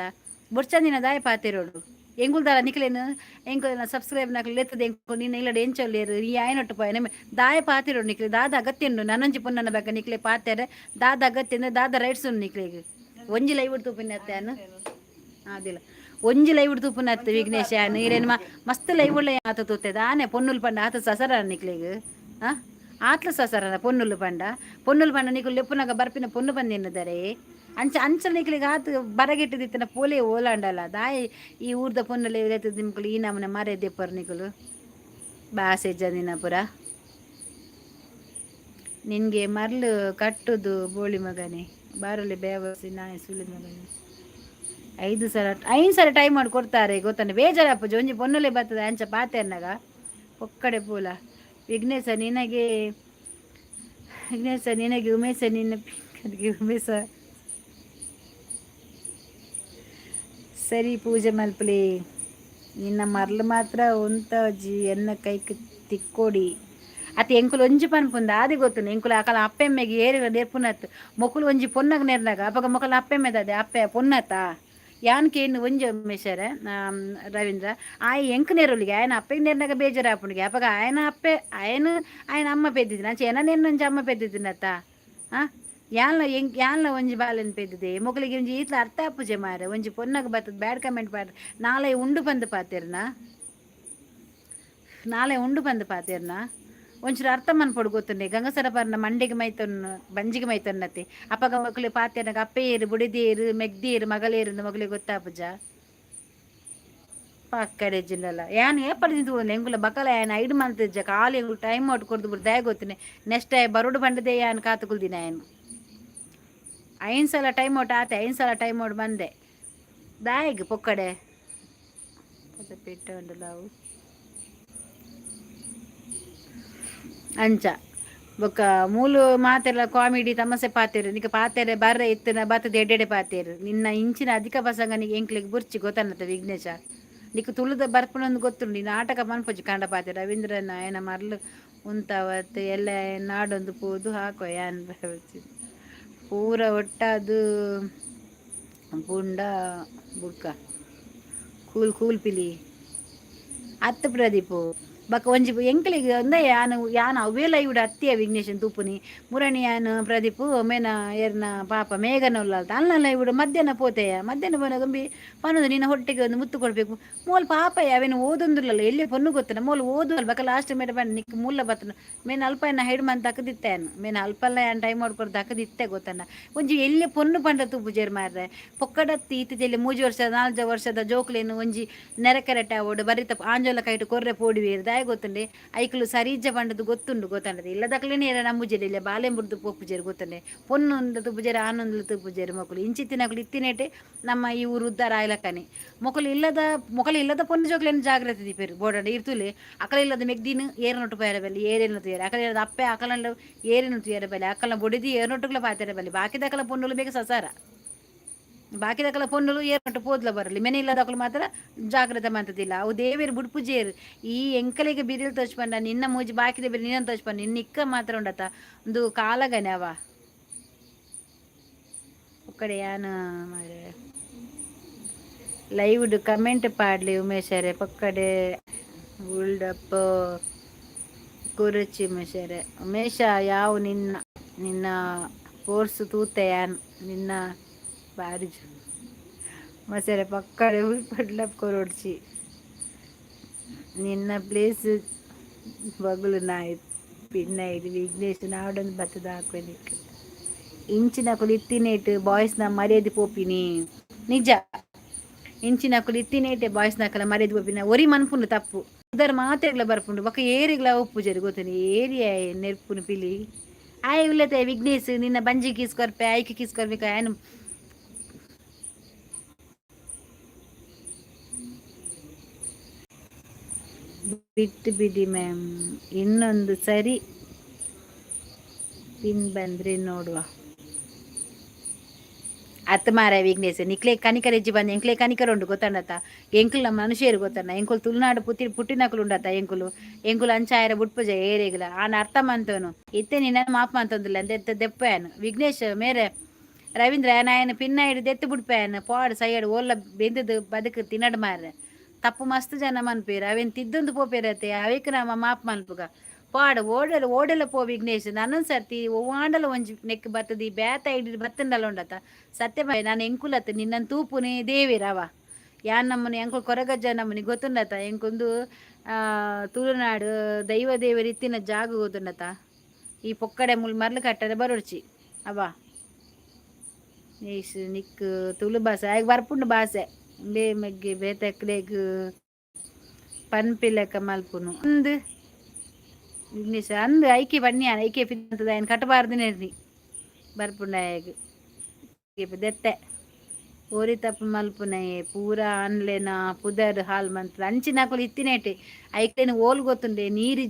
ಬೊರ್ಚಂದಿನ ದಾಯ ಪಾತಿರೋಡು ಎಂಗುಲ್ದಾರ ನಿಕ್ಲೇನು ಎಂಕು ಸಬ್ಸ್ಕ್ರೈಬ್ ನಾಕ್ಲು ಲೆತ್ತದ ಎಂಕು ನೀನು ಇಲ್ಲಡೆ ಎಂಚೊಲ್ಲೇರು ಈ ಆಯ್ನೊಟ್ಟು ಪಾಯ ದಾಯ ಪಾತಿರೋಡು ನಿಕ್ಲೆ ದಾದ ಅಗತ್ಯ ಉಂಡು ನನ್ನೊಂಜಿ ಪುನ್ನನ ಬಗ್ಗೆ ನಿಕ್ಲೆ ಪಾತ್ಯಾರೆ ದಾದ ಅಗತ್ಯ ಅಂದ್ರೆ ದಾದ ರೈಟ್ಸ್ ಉಂಡು ನಿಕ್ಲೆಗೆ ಒಂಜಿ ಲೈವ್ ತೂಪಿನತ್ತೆ ಅನ್ನು ಅದಿಲ್ಲ ಒಂಜಿ ಲೈವ್ ತೂಪುನತ್ತೆ ವಿಘ್ನೇಶ ನೀರೇನು ಮಸ್ತ್ ಲೈವ್ ಉಳ್ಳ ಆತ ತೂತದ ಆನೆ ಪೊನ್ನುಲ್ ಪಂಡ ಆತ ಸಸರ ನಿಕ್ಲಿಗ್ ಆತ್ಲ ಸಸರ ಪೊನ್ನುಲ್ ಪಂಡ ನಿಕ್ಲು ಲೆಪ್ಪುನಾಗ ಬರ್ಪಿನ ಪೊನ್ನು ಬಂದಿದ್ದಾರೆ ಅಂಚ ಅಂಚ ನಿಕ್ಲಿಗೆ ಆತು ಬರಗೆಟ್ಟಿದಿತ್ತನ ಪೋಲೆ ಓಲಾಂಡಲ್ಲ ದಾಯಿ ಈ ಊರ್ದ ಪೊನ್ನಲೆ ನಿಮ್ಗಳು ಈ ನಮ್ಮನೆ ಮರೆ ದೆಪ್ಪರು ನಿಕುಲು ಬಾಸೆಜ್ಜ ದಿನಪುರ ನಿನಗೆ ಮರ್ಲು ಕಟ್ಟುದು ಬೋಳಿ ಮಗನೇ ಬಾರಲ್ಲಿ ಬೇವಸಿ ನಾಯಿ ಸುಳ್ಳಿದ ಮಗನೇ 5 ಸಲ ಟೈಮ್ ಮಾಡಿ ಕೊಡ್ತಾರೆ ಗೊತ್ತಾನೆ ಬೇಜಾರಪ್ಪ ಒಂಜಿ ಪೊನ್ನಲೆ ಬರ್ತದೆ ಅಂಚ ಪಾತೆ ಅನ್ನಗ ಒಕ್ಕಡೆ ಪೂಲ ವಿಘ್ನೇಶ ನಿನಗೆ ಉಮೇಶ ನಿನ್ನ ಪಿಂಕನಿಗೆ ಉಮೇಶ ಸರಿ ಪೂಜೆ ಮಲ್ಪಲಿ ನಿನ್ನ ಮರ್ಲು ಮಾತ್ರ ಒಂತ ಜಿ ಎನ್ನ ಕೈಕ್ ತಿಕ್ಕೋಡಿ ಅತಿ ಎಂಕುಲು ಒಂಜಿ ಪನ್ಪುಂದ ಆದಿ ಗೊತ್ತುಂಡು ಎಂಕುಲು ಅಕಲ ಅಪ್ಪೆಮ್ಮೆಗೆ ಏರಿಗ ನೆರ್ಪುನತ್ತು ಮೊಕುಲು ಒಂಜಿ ಪೊನ್ನಗ ನೆರ್ನಾಗ ಅಪಗ ಮೊಕಲ ಅಪ್ಪೆಮ್ಮೆದದೆ ಅಪ್ಪೆ ಪೊನ್ನತ ಯಾನ್ಕೆ ಇನ್ನು ಒಂಜಿ ಮೆಷರ ರವೀಂದ್ರ ಆಯ್ ಎಂಕ್ ನೆರೊಲಿಗೆ ಆಯನ ಅಪ್ಪಗೆ ನೆರ್ನಾಗ ಬೇಜಾರು ಆಪುಂಡಿಗೆ ಅಪಗ ಆಯನ ಅಪ್ಪೆ ಆಯನ ಅಮ್ಮ ಪೆದ್ದಿದ್ದೀನಿ ಅಂಚೆ ಎನ ನೆನ್ನೊಂಜಿ ಅಮ್ಮ ಪೆದ್ದಿದ್ದೀನತ್ತ ಯಾನ್ಲ ಒಂಜಿ ಬಾಲೆನ್ ಪೆದ್ದಿದೆ ಮೊಕಲಿಗೆ ಒಂಜಿ ಈತ್ಲ ಅರ್ಥ ಆಪುಜೆ ಮಾರೆ ಒಂಜಿ ಪೊನ್ನಗ ಬರ್ತದ ಬ್ಯಾಡ್ ಕಮೆಂಟ್ ಪಾಡ್ರೆ ನಾಳೆ ಉಂಡು ಬಂದು ಪಾತೇರ್ನ ಒಂಚೂರು ಅರ್ಥ ಮನ್ಪೊಡು ಗೊತ್ತುಂಡೆ ಗಂಗಸರ ಪರ್ನ ಮಂಡಿಗೆ ಮೈತೊನ್ನು ಬಂಜಿಗೆ ಮೈತೊನ್ನತ್ತೆ ಅಪ್ಪಗ ಮಕ್ಕಳು ಪಾತ್ಯನಾಗ ಅಪ್ಪೇರು ಬುಡಿದೇರು ಮೆಗ್ದೇರು ಮಗಳೇರು ಮಗಳಿಗೆ ಗೊತ್ತಾಪುಜ ಪಕ್ಕಡೆ ಜಿಲ್ಲಲ್ಲ ಯಾನ್ ಏಪಡಿ ನಿಂತು ಎಂಗುಲ ಬಕಲ ಯಾನ್ 5 ಮಂತ್ ಕಾಲಿ ಎಂಗುಲು ಟೈಮ್ ಔಟ್ ಕೊಡ್ದು ಬಿಡು ದಯ ಗೊತ್ತಿನಿ ನೆಕ್ಸ್ಟ್ ಬರೋಡು ಬಂಡದೆ ಯಾನ್ ಕಾತುಕುಲ್ದಿನ ಏನು 5 ಸಲ ಟೈಮ್ ಔಟ್ ಆತೆ 5 ಸಲ ಟೈಮ್ ಔಟ್ ಬಂದೆ ದಾಯಿಗೆ ಪೊಕ್ಕಡೆ ಪೆಟ್ಟ ಉಂಡಲಾವು ಅಂಚ ಬೊಕ್ಕ ಮೂಲು ಮಾತೆಲ್ಲ ಕಾಮಿಡಿ ತಮಸೆ ಪಾತೇರು ನಿಕ ಪಾತೇರೆ ಬರ್ರೆ ಇತ್ತಿನ ಬತ್ತದ ಎಡ್ಡೆಡೆ ಪಾತೇರು ನಿನ್ನ ಇಂಚಿನ ಅಧಿಕ ಬಸಂಗನಿಗೆ ಎಂಕ್ಲಿಗೆ ಬುರ್ಚಿ ಗೊತ್ತನ್ನತ್ತ ವಿಘ್ನೇಶ ನಿಕ್ ತುಳುದ ಬರ್ಪುನೊಂದು ಗೊತ್ತುಂಡು ನೀನು ನಾಟಕ ಮನ್ಪೊಚ್ಚಿ ಕಂಡ ಪಾತೆ ರವೀಂದ್ರನ ಏನ ಮರ್ಲು ಉಂತವತ್ತು ಎಲ್ಲ ನಾಡೊಂದು ಪೋದು ಹಾಕೋ ಯಾನ್ ಪೂರ ಒಟ್ಟದು ಪುಂಡ ಬುಡ್ಕ ಕೂಲ್ ಪಿಲಿ ಅತ್ತು ಪ್ರದೀಪು ಬಕ್ಕ ಒಂಜಿ ಎಂಕ್ಲಿಗೆ ಅಂದ ಯಾನ ಅವೇಲ ಇವುಡ ಅತ್ತಿಯ ವಿಘ್ನೇಶನ್ ತೂಪುನಿ ಮುರಣಿ ಯಾನ್ ಪ್ರದೀಪು ಮೇನ ಏರ್ನ ಪಾಪ ಮೇಘನಲ್ಲ ಅಲ್ಲ ಇವುಡು ಮಧ್ಯಾಹ್ನ ಪೋತೆಯ ಮಧ್ಯಾಹ್ನ ಪೋನ ಗಂಬಿ ಪನ್ನದು ನಿನ್ನ ಹೊಟ್ಟೆಗೆ ಒಂದು ಮುತ್ತು ಕೊಡಬೇಕು ಮೋಲ್ ಪಾಪ ಅವೇನು ಓದೊಂದಿಲ್ಲಲ್ಲ ಎಲ್ಲಿ ಪೊನ್ನು ಗೊತ್ತನ ಮೋಲ್ ಓದು ಅಲ್ ಬಕ್ಕ ಲಾಸ್ಟ್ ಮೇಡ ಬಂದು ನಿಕ್ ಮೂಲ ಬತ್ತನ ಮೇನ್ ಅಲ್ಪ ಎನ್ನ ಹೆಡ್ ಮಂತ್ ಹಾಕದಿತ್ತೇನು ಮೇನ್ ಅಲ್ಪಲ್ಲ ಯಾನ್ ಟೈಮ್ ಮಾಡ್ಕೊಡ್ದು ಹಾಕದಿತ್ತೆ ಗೊತ್ತನ ಒಂಜಿ ಎಲ್ಲಿ ಪೊನ್ನು ಪಂಡ ತೂಪುಜೇರ್ ಮಾರ್ರೆ ಪೊಕ್ಕಡತ್ತಿ ಇತ್ತಿದಲ್ಲಿ 3 ವರ್ಷದ 4 ವರ್ಷದ ಜೋಕ್ಲೇನು ಒಂಜಿ ನೆರೆಕೆರೆಟ ಓಡು ಬರಿತ ಆಂಜೋಲ ಕೈಟು ಕೊರ್ರೆ ಪೋಡಿವೇರು ದಾಯ ಗೊತ್ತುಂಡೆ ಐಕ್ಲು ಸರೀಜ ಬಂಡದು ಗೊತ್ತುಂಡು ಗೊತ್ತಂಡದು ಇಲ್ಲದಕ್ಲೇನೆ ಏರ ನಮ್ಮುಜೇರಿ ಇಲ್ಲ ಬಾಲೆಂಬುರ್ದು ಪೋಪುಜೇರು ಗೊತ್ತಂಡೆ ಪೊನ್ನೊಂದು ತುಪ್ಪುಜೇರು ಆನೊಂದು ತುಪ್ಪುಜೇರು ಮಕ್ಕಳು ಇಂಚಿತ್ತಿನಗಳು ಇತ್ತಿನೇಟೆ ನಮ್ಮ ಈ ಊರು ಉದ್ದಾರ ಆಯ್ಲಕ್ಕನೆ ಮೊಕಲು ಇಲ್ಲದ ಪೊನ್ನು ಜೋಕ್ಲೇನು ಜಾಗ್ರತೆ ದೀಪೇರು ಬೋಡಾಡ ಇರ್ತುಲೆ ಅಕಲ ಇಲ್ಲದ ಮೆಗ್ದಿನ ಏರನೊಟ್ಟು ಪೇರ ಬಲ್ಲಿ ಏರೇನು ತುಯರ ಅಕಲ ಇಲ್ಲದ ಅಪ್ಪೆ ಅಕಲಂಡು ಏರೇನು ತುಯರ ಬಲ್ಲಿ ಅಕಲ ಬೊಡಿದಿ ಏರನೊಟ್ಟುಗಳ ಪಾತೆರ ಬಲ್ಲಿ ಬಾಕಿದಕಲ ಪೊನ್ನುಲು ಬೇಗ ಸಸಾರ ಬಾಕಿದಕಲ ಪೊನ್ನುಲು ಏರ್ನೊಟ್ಟು ಪೋದ್ಲ ಬರಲಿ ಮೆನೆ ಇಲ್ಲದಕ್ಕಲು ಮಾತ್ರ ಜಾಗ್ರತೆ ಮಂತದಿಲ್ಲ ಅವು ದೇವೇರು ಬುಡ್ಪುಜೇರು ಈ ಎಂಕಲಿಗೆ ಬಿರಿಲ್ ತೋಚ್ಪಂಡ ನಿನ್ನ ಮೂಜಿ ಬಾಕಿದ ಬಿರಿ ನಿನ್ನ ತೋಚ್ಪಂಡ ನಿನ್ನ ಇಕ್ಕ ಮಾತ್ರ ಉಂಡತ್ತ ಒಂದು ಕಾಲಗನೆ ಅವ ಒಕ್ಕಡೆ ಯಾನ ಲೈವ್ಡು ಕಮೆಂಟ್ ಪಾಡ್ಲಿ ಉಮೇಶರೇ ಪಕ್ಕಡೆ ಉಲ್ಡಪ್ಪ ಕುರುಚಿ ಉಮೇಶರೇ ಉಮೇಶ ಯಾವ ನಿನ್ನ ಕೋರ್ಸ್ ತೂತೆ ಯಾನ್ ನಿನ್ನ ಬಾರಿ ಮಸರೆ ಪಕ್ಕಡೆ ಪಡ್ಲಪ್ ಕೊರೊಡ್ಚಿ ನಿನ್ನ ಪ್ಲೇಸ್ ಬಗುಲು ನಾಯಿ ಪಿನ್ನ ಇದು ವಿಘ್ನೇಶ್ ನಾಡೊಂದು ಬತ್ತದ ಹಾಕೋಲಿಕ್ಕೆ ಇಂಚಿನ ಕುಲಿತ್ತಿನೇಟ್ ಬಾಯ್ಸ್ನ ಮರ್ಯಾದೆ ಪೋಪಿನಿ ನಿಜ ಇಂಚಿನ ಕುಲಿತ್ತಿನೇಟೆ ಬಾಯ್ಸ್ನ ಕಲ ಮರ್ಯಾದೆ ಪೋಪಿನ ಒರಿ ಮನ್ಪುಂಡು ತಪ್ಪು ಇದರ ಮಾತೆಗ್ಲ ಬರ್ಪುಂಡು ಬೊಕ್ಕ ಏರಿಗ್ಲ ಒಪ್ಪುಜರಿ ಗೊತ್ತನಿ ಏರಿಯ ನೆರ್ಪುನು ಪಿಲಿ ಆಯ್ ಉಲ್ಲತೆ ವಿಘ್ನೇಶ್ ನಿನ್ನ ಬಂಜಿ ಕೀಸ್ಕೊರ್ಪೆ ಆಯ್ಕೆ ಕೀಸ್ಕೊರ್ಬೇಕು ಏನು ಬಿಟ್ಟು ಬಿಡಿ ಮ್ಯಾಮ್ ಇನ್ನೊಂದು ಸರಿ ಪಿನ್ ಬಂದ್ರೆ ನೋಡುವ ಅತ್ತ ಮಾರ ವಿಘ್ನೇಶ್ ನಿಕ್ಲೆ ಕನಿಕರ ಹೆಜ್ಜಿ ಬಂದು ಎಂಕ್ಲೆ ಕನಿಕರ ಉಂಡು ಗೊತ್ತಂಡತ್ತ ಎಂಕುಲ್ ನಮ್ಮ ಮನುಷ್ಯರು ಗೊತ್ತಣ್ಣ ಎಂಕುಲ್ ತುಳುನಾಡು ಪುಟ್ಟಿನಕಲು ಉಂಡತ್ತ ಎಂಕುಲು ಅಂಚಾಯರ ಬುಟ್ಪುಜ ಏರೆಗಿಲ್ಲ ಆನ ಅರ್ಥ ಮಂತವನು ಇತ್ತೆ ನಿನ್ನ ಮಾಪ್ ಮಂತಂದಿಲ್ಲ ಅಂತ ದೆಪ್ಪಯಾನು ವಿಘ್ನೇಶ್ ಮೇರೆ ರವೀಂದ್ರ ನಾಯನ ಪಿನ್ನ ಹಿಡಿದು ಎತ್ತು ಬಿಡ್ಪಯಾನು ಪಾಡು ಸೈಡ್ ಓಲ್ಲ ಬೆಂದದು ಬದುಕು ತಿನ್ನಡು ಮಾರ ತಪ್ಪು ಮಸ್ತ್ ಜನ ಮನ್ಪೇರು ಅವೇನು ತಿದ್ದೊಂದು ಪೋಪೇರತ್ತೆ ಅವೇಕ ನಮ್ಮ ಮಾಪ್ ಮಲ್ಪುಗ ಪಾಡ ಓಡಲ ಓಡಲ ಪೋ ವಿಘ್ನೇಶ್ ನನ್ನೊಂದು ಸರ್ತಿ ಓವಾಂಡಲ ಒಂಜಿ ನೆಕ್ ಬತ್ತದಿ ಬೇತ ಇಡಿ ಬತ್ತಂಡಲ ಉಂಡತ ಸತ್ಯ ನಾನು ಎಂಕುಲತ್ ನಿನ್ನನ್ ತೂಪುನೆ ದೇವಿ ರವ ಯಾನ್ ನಮ್ಮನೆ ಎಂಕುಲು ಕೊರಗಜ್ಜ ನಮ್ಮನೆ ಗೊತ್ತುಂಡತ ಎಂಕೊಂದು ತುಳುನಾಡು ದೈವ ದೇವರ ಇತ್ತಿನ ಜಾಗ ಗೊತ್ತುಂಡತ ಈ ಪೊಕ್ಕಡೆ ಮುಲ್ ಮರ್ಲು ಕಟ್ಟರೆ ಬರೋಡ್ಚಿ ಅವ ಏಸ್ ನಿಕ್ ತುಳು ಭಾಷೆ ಆಗ ಬರ್ಪುಂಡು ಭಾಷೆ ಬೇ ಮೆಗ್ಗೆ ಬೇತೆಕ್ಲೆಗ್ ಪನ್ಪಿಲಕ ಮಲ್ಪುನು ಅಂದು ಇಂಗ್ಲೀಷ್ ಅಂದು ಐಕೆ ಬನ್ನಿ ಐಕೆ ಪಿಂತದ ಏನು ಕಟ್ಟಬಾರ್ದು ಬರ್ಪುಂಡಾಯಗ್ ದೆತ್ತೆ ಓರಿ ತಪ್ಪು ಮಲ್ಪುನಯೆ ಪೂರಾ ಆನ್ಲೆನ ಪುದರ್ ಹಾಲ್ ಮಂತ್ರ ಅಂಚಿನಾಕುಲು ಇತ್ತಿನೇಟೆ ಐಕ್ಲೇನು ಓಲ್ ಗೊತ್ತುಂಡೆ ನೀರಿ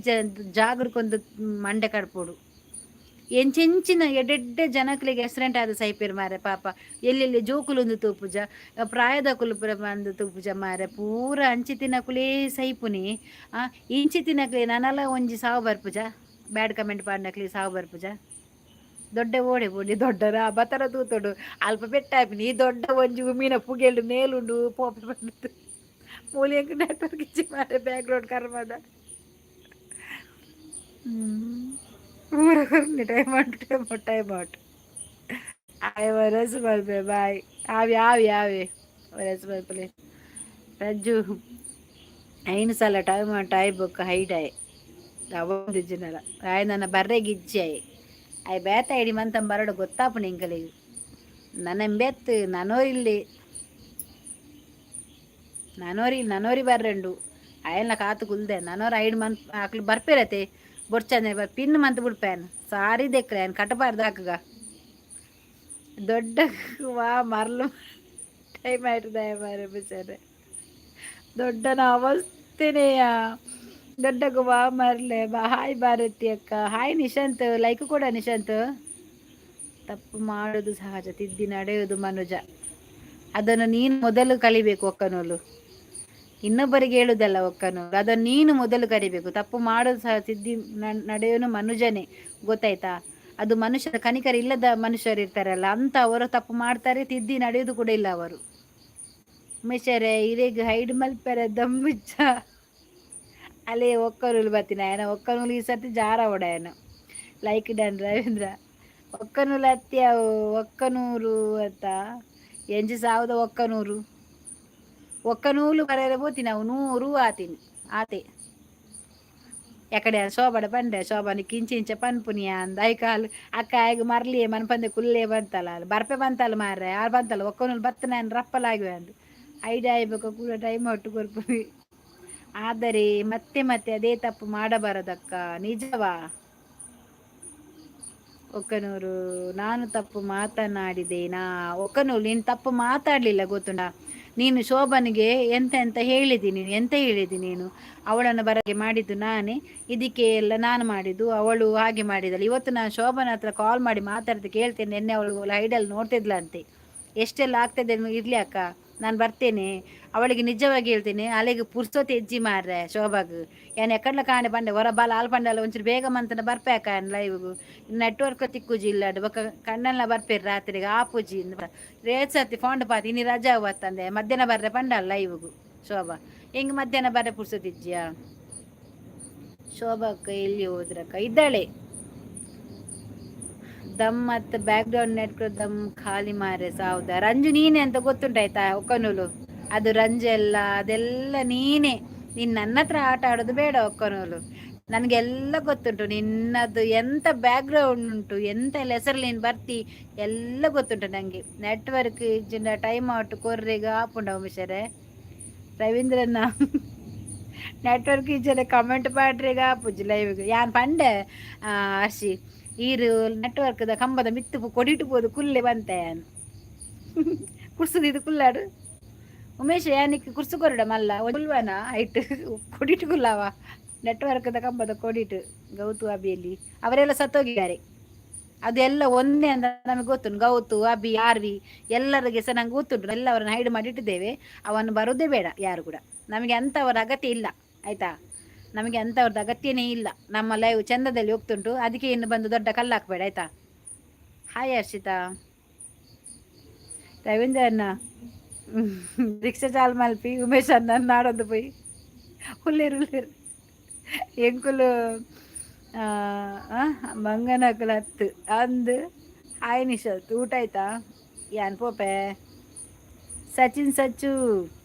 ಜಾಗಡ್ಕೊಂದು ಮಂಡೆ ಕಡ್ಪೋಡು ಎಂಚೆಂಚಿನ ಎಡೆಡ್ಡೆ ಜನಕ್ಲಿಗೆ ಹೆಸರೆಂಟ್ ಆದ ಸೈಪೇರು ಮಾರೆ ಪಾಪ ಎಲ್ಲೆಲ್ಲಿ ಜೋಕುಲೊಂದು ತೂಪುಜ ಪ್ರಾಯದ ಕುಲುಪುರ ಬಂದು ತೂಪುಜ ಮಾರೆ ಪೂರ ಅಂಚಿ ತಿನ್ನಕುಲೇ ಸೈಪುನಿ ಇಂಚಿ ತಿನ್ನಕ್ಲಿ ನನಲ ಒಂಜಿ ಸಾವು ಬರ್ಪುಜ ಬ್ಯಾಡ್ ಕಮೆಂಟ್ ಪಾಡ್ನಕ್ಲಿ ಸಾವು ಬರ್ಪುಜ ದೊಡ್ಡ ಓಡೆ ಬೋಡಿ ದೊಡ್ಡರ ಬತರ ತೂತೊಡು ಅಲ್ಪ ಬೆಟ್ಟಾಪಿನಿ ದೊಡ್ಡ ಒಂಜಿ ಮೀನ ಪುಗೆಲ್ಡು ಮೇಲುಂಡು ಪೋಪೆ ಬಂದು ಮೂಲಿಯಂಕ ನೆಟ್ವರ್ಕ್ ಇಚ್ಚಿ ಮಾರೆ ಬ್ಯಾಕ್ಗ್ರೌಂಡ್ ಕರ್ಮದ ಊರ ಟೈಮ್ ಔಟ್ ಆಯ್ ವರಸು ಮಲ್ಪೆ ಬಾಯ್ ಆವಿ ವರಸು ಮಲ್ಪಲೆ ರಜ್ಜು ಐನು ಸಲ ಟೈಮ್ ಔಟ್ ಆಯ್ ಬೊಕ್ಕ ಹೈಟ್ ಆಯ್ ಅವಜಿನಲ ಆಯ್ ನನ್ನ ಬರ್ರೆಗೆ ಇಜ್ಜಿ ಆಯ್ ಆಯ್ ಬೇತ ಇಡಿ ಮಂತಂ ಬರಡು ಗೊತ್ತಾಪುಣಿ ಇಂಕಲಿಗೆ ನನೆಂಬೆತ್ತು ನನೋರಿ ಬರ್ರೆಂಡು ಅಯನ್ನ ಕಾತು ಕುಲ್ದೆ ನನೋರು ಐಡು ಮಂತ್ ಆಕ್ಲು ಬರ್ಪಿರತೆ ಬೊಡ್ಚಂದೆ ಪಿನ್ ಮಂತ್ ಬಿಡ್ಪೇನು ಸಾರಿ ದೆಕ್ಲೆ ಏನು ಕಟ್ಟಬಾರ್ದು ಹಾಕಗ ದೊಡ್ಡ ವಾ ಮರ್ಲು ಟೈಮ್ ಆಯ್ತದ ಮಾರೆ ಬಿಚಾರೆ ದೊಡ್ಡನ ಅವಸ್ಥೆನೆಯ ದೊಡ್ಡಗ ಬಾ ಮರ್ಲೆ ಬಾ ಹಾಯ್ ಭಾರತಿ ಅಕ್ಕ ಹಾಯ್ ನಿಶಾಂತ್ ಲೈಕ್ ಕೂಡ ನಿಶಾಂತ್ ತಪ್ಪು ಮಾಡೋದು ಸಹಜ ತಿದ್ದಿ ನಡೆಯೋದು ಮನುಜ ಅದನ್ನು ನೀನು ಮೊದಲು ಕಲಿಬೇಕು ಒಕ್ಕನೋಲು ಇನ್ನೊಬ್ಬರಿಗೆ ಹೇಳುದಲ್ಲ ಒಕ್ಕನೋಲು ಅದನ್ನು ನೀನು ಮೊದಲು ಕಲಿಬೇಕು ತಪ್ಪು ಮಾಡೋದು ಸಹ ತಿದ್ದಿ ನಡೆಯೋನು ಮನುಜನೇ ಗೊತ್ತಾಯ್ತಾ ಅದು ಮನುಷ್ಯರ ಕನಿಕರ ಇಲ್ಲದ ಮನುಷ್ಯರು ಇರ್ತಾರಲ್ಲ ಅಂತ ಅವರು ತಪ್ಪು ಮಾಡ್ತಾರೆ ತಿದ್ದಿ ನಡೆಯೋದು ಕೂಡ ಇಲ್ಲ ಅವರು ಮೆಷರೆ ಇರೇಗ ಹೈಡ್ ಮಲ್ಪೆರೆ ದಮ್ಮುಚ್ಚ ಅಲ್ಲೇ ಒಕ್ಕನೂಲು ಬರ್ತೀನಿ ఆయన ಒಕ್ಕನೂಲು ಈ ಸರ್ತಿ ಜಾರ ಓಡಾಯನ ಲೈಕ್ ಡನ್ ರವೀಂದ್ರ ಒಕ್ಕನೂಲು ಹತ್ತಿ ಅವು ಒಕ್ಕನೂರು ಅಂತ ಎಂಜಿ ಸಾವಿರದ ಒಕ್ಕನೂಲು ಬರೆಯಲು ಬೋತೀನಿ ಅವು 100 ಆತೀನಿ ಆತೆ ಎಕಡೆ ಶೋಭಡ ಪಂಡೆ ಶೋಭನ ಕಿಂಚಿಂಚ ಪನ್ಪುನಿಯ ಅಂದ ಐಕಾಲು ಅಕ್ಕ ಆಗ ಮರ್ಲಿ ಮನ್ಪಂದೆ ಕುಲ್ಲೇ ಬಂತಲ್ಲ ಅಲ್ಲಿ ಬರ್ಪೆ ಬಂತಲ್ಲ ಮಾರ್ರೆ ಯಾರು ಬಂತಲ್ಲ ಒಕ್ಕನೂಲು ಬತ್ತ ನಾನು ರಪ್ಪಲಾಗಿವೆ ಅಂದು ಐಡಿಯಾ ಆಯ್ಬೇಕು ಕೂಡ ಟೈಮ್ ಒಟ್ಟು ಕೊರ್ಪು ಆದರೆ ಮತ್ತೆ ಅದೇ ತಪ್ಪು ಮಾಡಬಾರದಕ್ಕ ನಿಜವಾ ಒಕ್ಕನೂರು ನಾನು ತಪ್ಪು ಮಾತನಾಡಿದೆ ಒಕ್ಕನೂರು ನೀನು ತಪ್ಪು ಮಾತಾಡಲಿಲ್ಲ ಗೊತ್ತುಂಟಾ ನೀನು ಶೋಭನಿಗೆ ಎಂತ ಹೇಳಿದ್ದೀನಿ ಎಂತ ಹೇಳಿದ್ದೀನಿ ನೀನು ಅವಳನ್ನು ಬರಗೆ ಮಾಡಿದ್ದು ನಾನೇ ಇದಕ್ಕೆ ಎಲ್ಲ ನಾನು ಮಾಡಿದ್ದು ಅವಳು ಹಾಗೆ ಮಾಡಿದಳು ಇವತ್ತು ನಾನು ಶೋಭನ ಹತ್ರ ಕಾಲ್ ಮಾಡಿ ಮಾತಾಡ್ದೆ ಕೇಳ್ತೇನೆ ನಿನ್ನೆ ಅವಳು ಹೈಡಲ್ಲಿ ನೋಡ್ತಿದ್ಲಂತೆ ಎಷ್ಟೆಲ್ಲ ಆಗ್ತದೆ ಇರಲಿ ಅಕ್ಕ ನಾನು ಬರ್ತೇನೆ ಅವಳಿಗೆ ನಿಜವಾಗಿ ಹೇಳ್ತೇನೆ ಅಲೆಗೆ ಪುರ್ಸೋತಿ ಹೆಜ್ಜಿ ಮಾರ್ರೆ ಶೋಭಾಗ್ ಏನು ಎಕ್ಕಡ್ಲ ಕಾಣೆ ಬಂಡೆ ಹೊರ ಬಾಲ ಹಾಲು ಪಂಡಲ್ಲ ಒಂಚೂರು ಬೇಗ ಮಂತನ ಬರ್ಪೇಕ ಲೈವ್ಗೂ ನೆಟ್ವರ್ಕ್ ತಿಕ್ಕುಜಿ ಇಲ್ಲ ಬೊಕ್ಕ ಕಣ್ಣೆಲ್ಲ ಬರ್ಪೇರಿ ರಾತ್ರಿಗೆ ಆಪುಜಿ ರೇಟ್ ಸರ್ತಿ ಫೋನ್ ಪಾತಿ ಇನ್ನು ರಜಾ ಬರ್ತಂದೆ ಮಧ್ಯಾಹ್ನ ಬರ್ರೆ ಪಂಡಲ್ಲ ಲೈವ್ಗೂ ಶೋಭಾ ಹೆಂಗೆ ಮಧ್ಯಾಹ್ನ ಬರ್ರೆ ಪುರ್ಸೋತಿಜ್ಜಿಯಾ ಶೋಭಾಕ್ಕ ಎಲ್ಲಿ ಹೋದ್ರಕ್ಕ ಇದ್ದಾಳೆ ದಮ್ ಮತ್ತು ಬ್ಯಾಕ್ ಗ್ರೌಂಡ್ ನೆಟ್ವರ್ಕ್ ದಮ್ ಖಾಲಿ ಮಾರೆ ಸಾವುದ ರಂಜು ನೀನೆ ಅಂತ ಗೊತ್ತುಂಟಾಯ್ತಾ ಒಕ್ಕನೂಲು ಅದು ರಂಜು ಎಲ್ಲ ಅದೆಲ್ಲ ನೀನೇ ನೀನು ನನ್ನ ಹತ್ರ ಆಟ ಆಡೋದು ಬೇಡ ಒಕ್ಕನೂಲು ನನಗೆಲ್ಲ ಗೊತ್ತುಂಟು ನಿನ್ನದು ಎಂತ ಬ್ಯಾಕ್ ಗ್ರೌಂಡ್ ಉಂಟು ಎಂತ ಹೆಸರು ನೀನು ಬರ್ತಿ ಎಲ್ಲ ಗೊತ್ತುಂಟು ನನಗೆ ನೆಟ್ವರ್ಕ್ ಇಜ್ಜಿನ ಟೈಮ್ ಔಟ್ ಕೊರ್ರೆಗ ಆಪುಂಡ ಮಿಷರೆ ರವೀಂದ್ರನ ನೆಟ್ವರ್ಕ್ ಇಜ್ಜನ ಕಮೆಂಟ್ ಮಾಡ್ರೆಗ ಆಪುಜಿ ಲೈವ್ಗೆ ಯಾನ್ ಪಂಡೆ ಹರ್ಷಿ ಈರು ನೆಟ್ವರ್ಕ್ದ ಕಂಬದ ಮಿತ್ತು ಕೊಡಿಟ್ಟು ಪೋದು ಕುಲ್ಲೆ ಬಂತೆ ಕುರ್ಸುದು ಇದು ಕುಲ್ಲಾಡು ಉಮೇಶ್ ಯಾನಿಕ್ಕೆ ಕುರ್ಸು ಕೊರಡ ಮಲ್ಲ ಕುಲ್ವನ ಐಟ್ ಕೊಡಿಟ್ಟು ಕುಲ್ಲವ ನೆಟ್ವರ್ಕ್ದ ಕಂಬದ ಕೊಡಿಟ್ಟು ಗೌತು ಅಬಿಯಲ್ಲಿ ಅವರೆಲ್ಲ ಸತ್ತೋಗಿದ್ದಾರೆ ಅದೆಲ್ಲ ಒಂದೇ ಅಂತ ನಮಗೆ ಗೊತ್ತುಂಟು ಗೌತು ಅಬಿ ಆರ್ವಿ ಎಲ್ಲರಿಗೆ ಸಹ ನಂಗೆ ಗೊತ್ತುಂಟು ಎಲ್ಲವರನ್ನ ಹೈಡ್ ಮಾಡಿಟ್ಟಿದ್ದೇವೆ ಅವನ್ನು ಬರೋದೇ ಬೇಡ ಯಾರು ಕೂಡ ನಮಗೆ ಅಂಥವರ ಅಗತ್ಯ ಇಲ್ಲ ಆಯಿತಾ ನಮಗೆ ಅಂಥವ್ರದ್ದು ಅಗತ್ಯನೇ ಇಲ್ಲ ನಮ್ಮ ಲೈವ್ ಚಂದದಲ್ಲಿ ಹೋಗ್ತುಂಟು ಅದಕ್ಕೆ ಇನ್ನು ಬಂದು ದೊಡ್ಡ ಕಲ್ಲು ಹಾಕಬೇಡ ಆಯಿತಾ ಹಾಯ್ ಹರ್ಷಿತಾ ರವೀಂದ್ರಣ್ಣ ರಿಕ್ಷಾ ಚಾಲ್ ಮಲ್ಪಿ ಉಮೇಶ್ ಅನ್ನ ನಾಡೊಂದು ಪೋಯಿ ಹುಲ್ಲೇರು ಎಂಕುಲು ಆ, ಮಂಗನಕುಲ ಹತ್ತು ಅಂದು ಹಾಯ್ ನಿಶಾತ್ ಊಟ ಆಯ್ತಾ ಯಾನ್ ಪೋಪೆ ಸಚಿನ್ ಸಚ್ಚು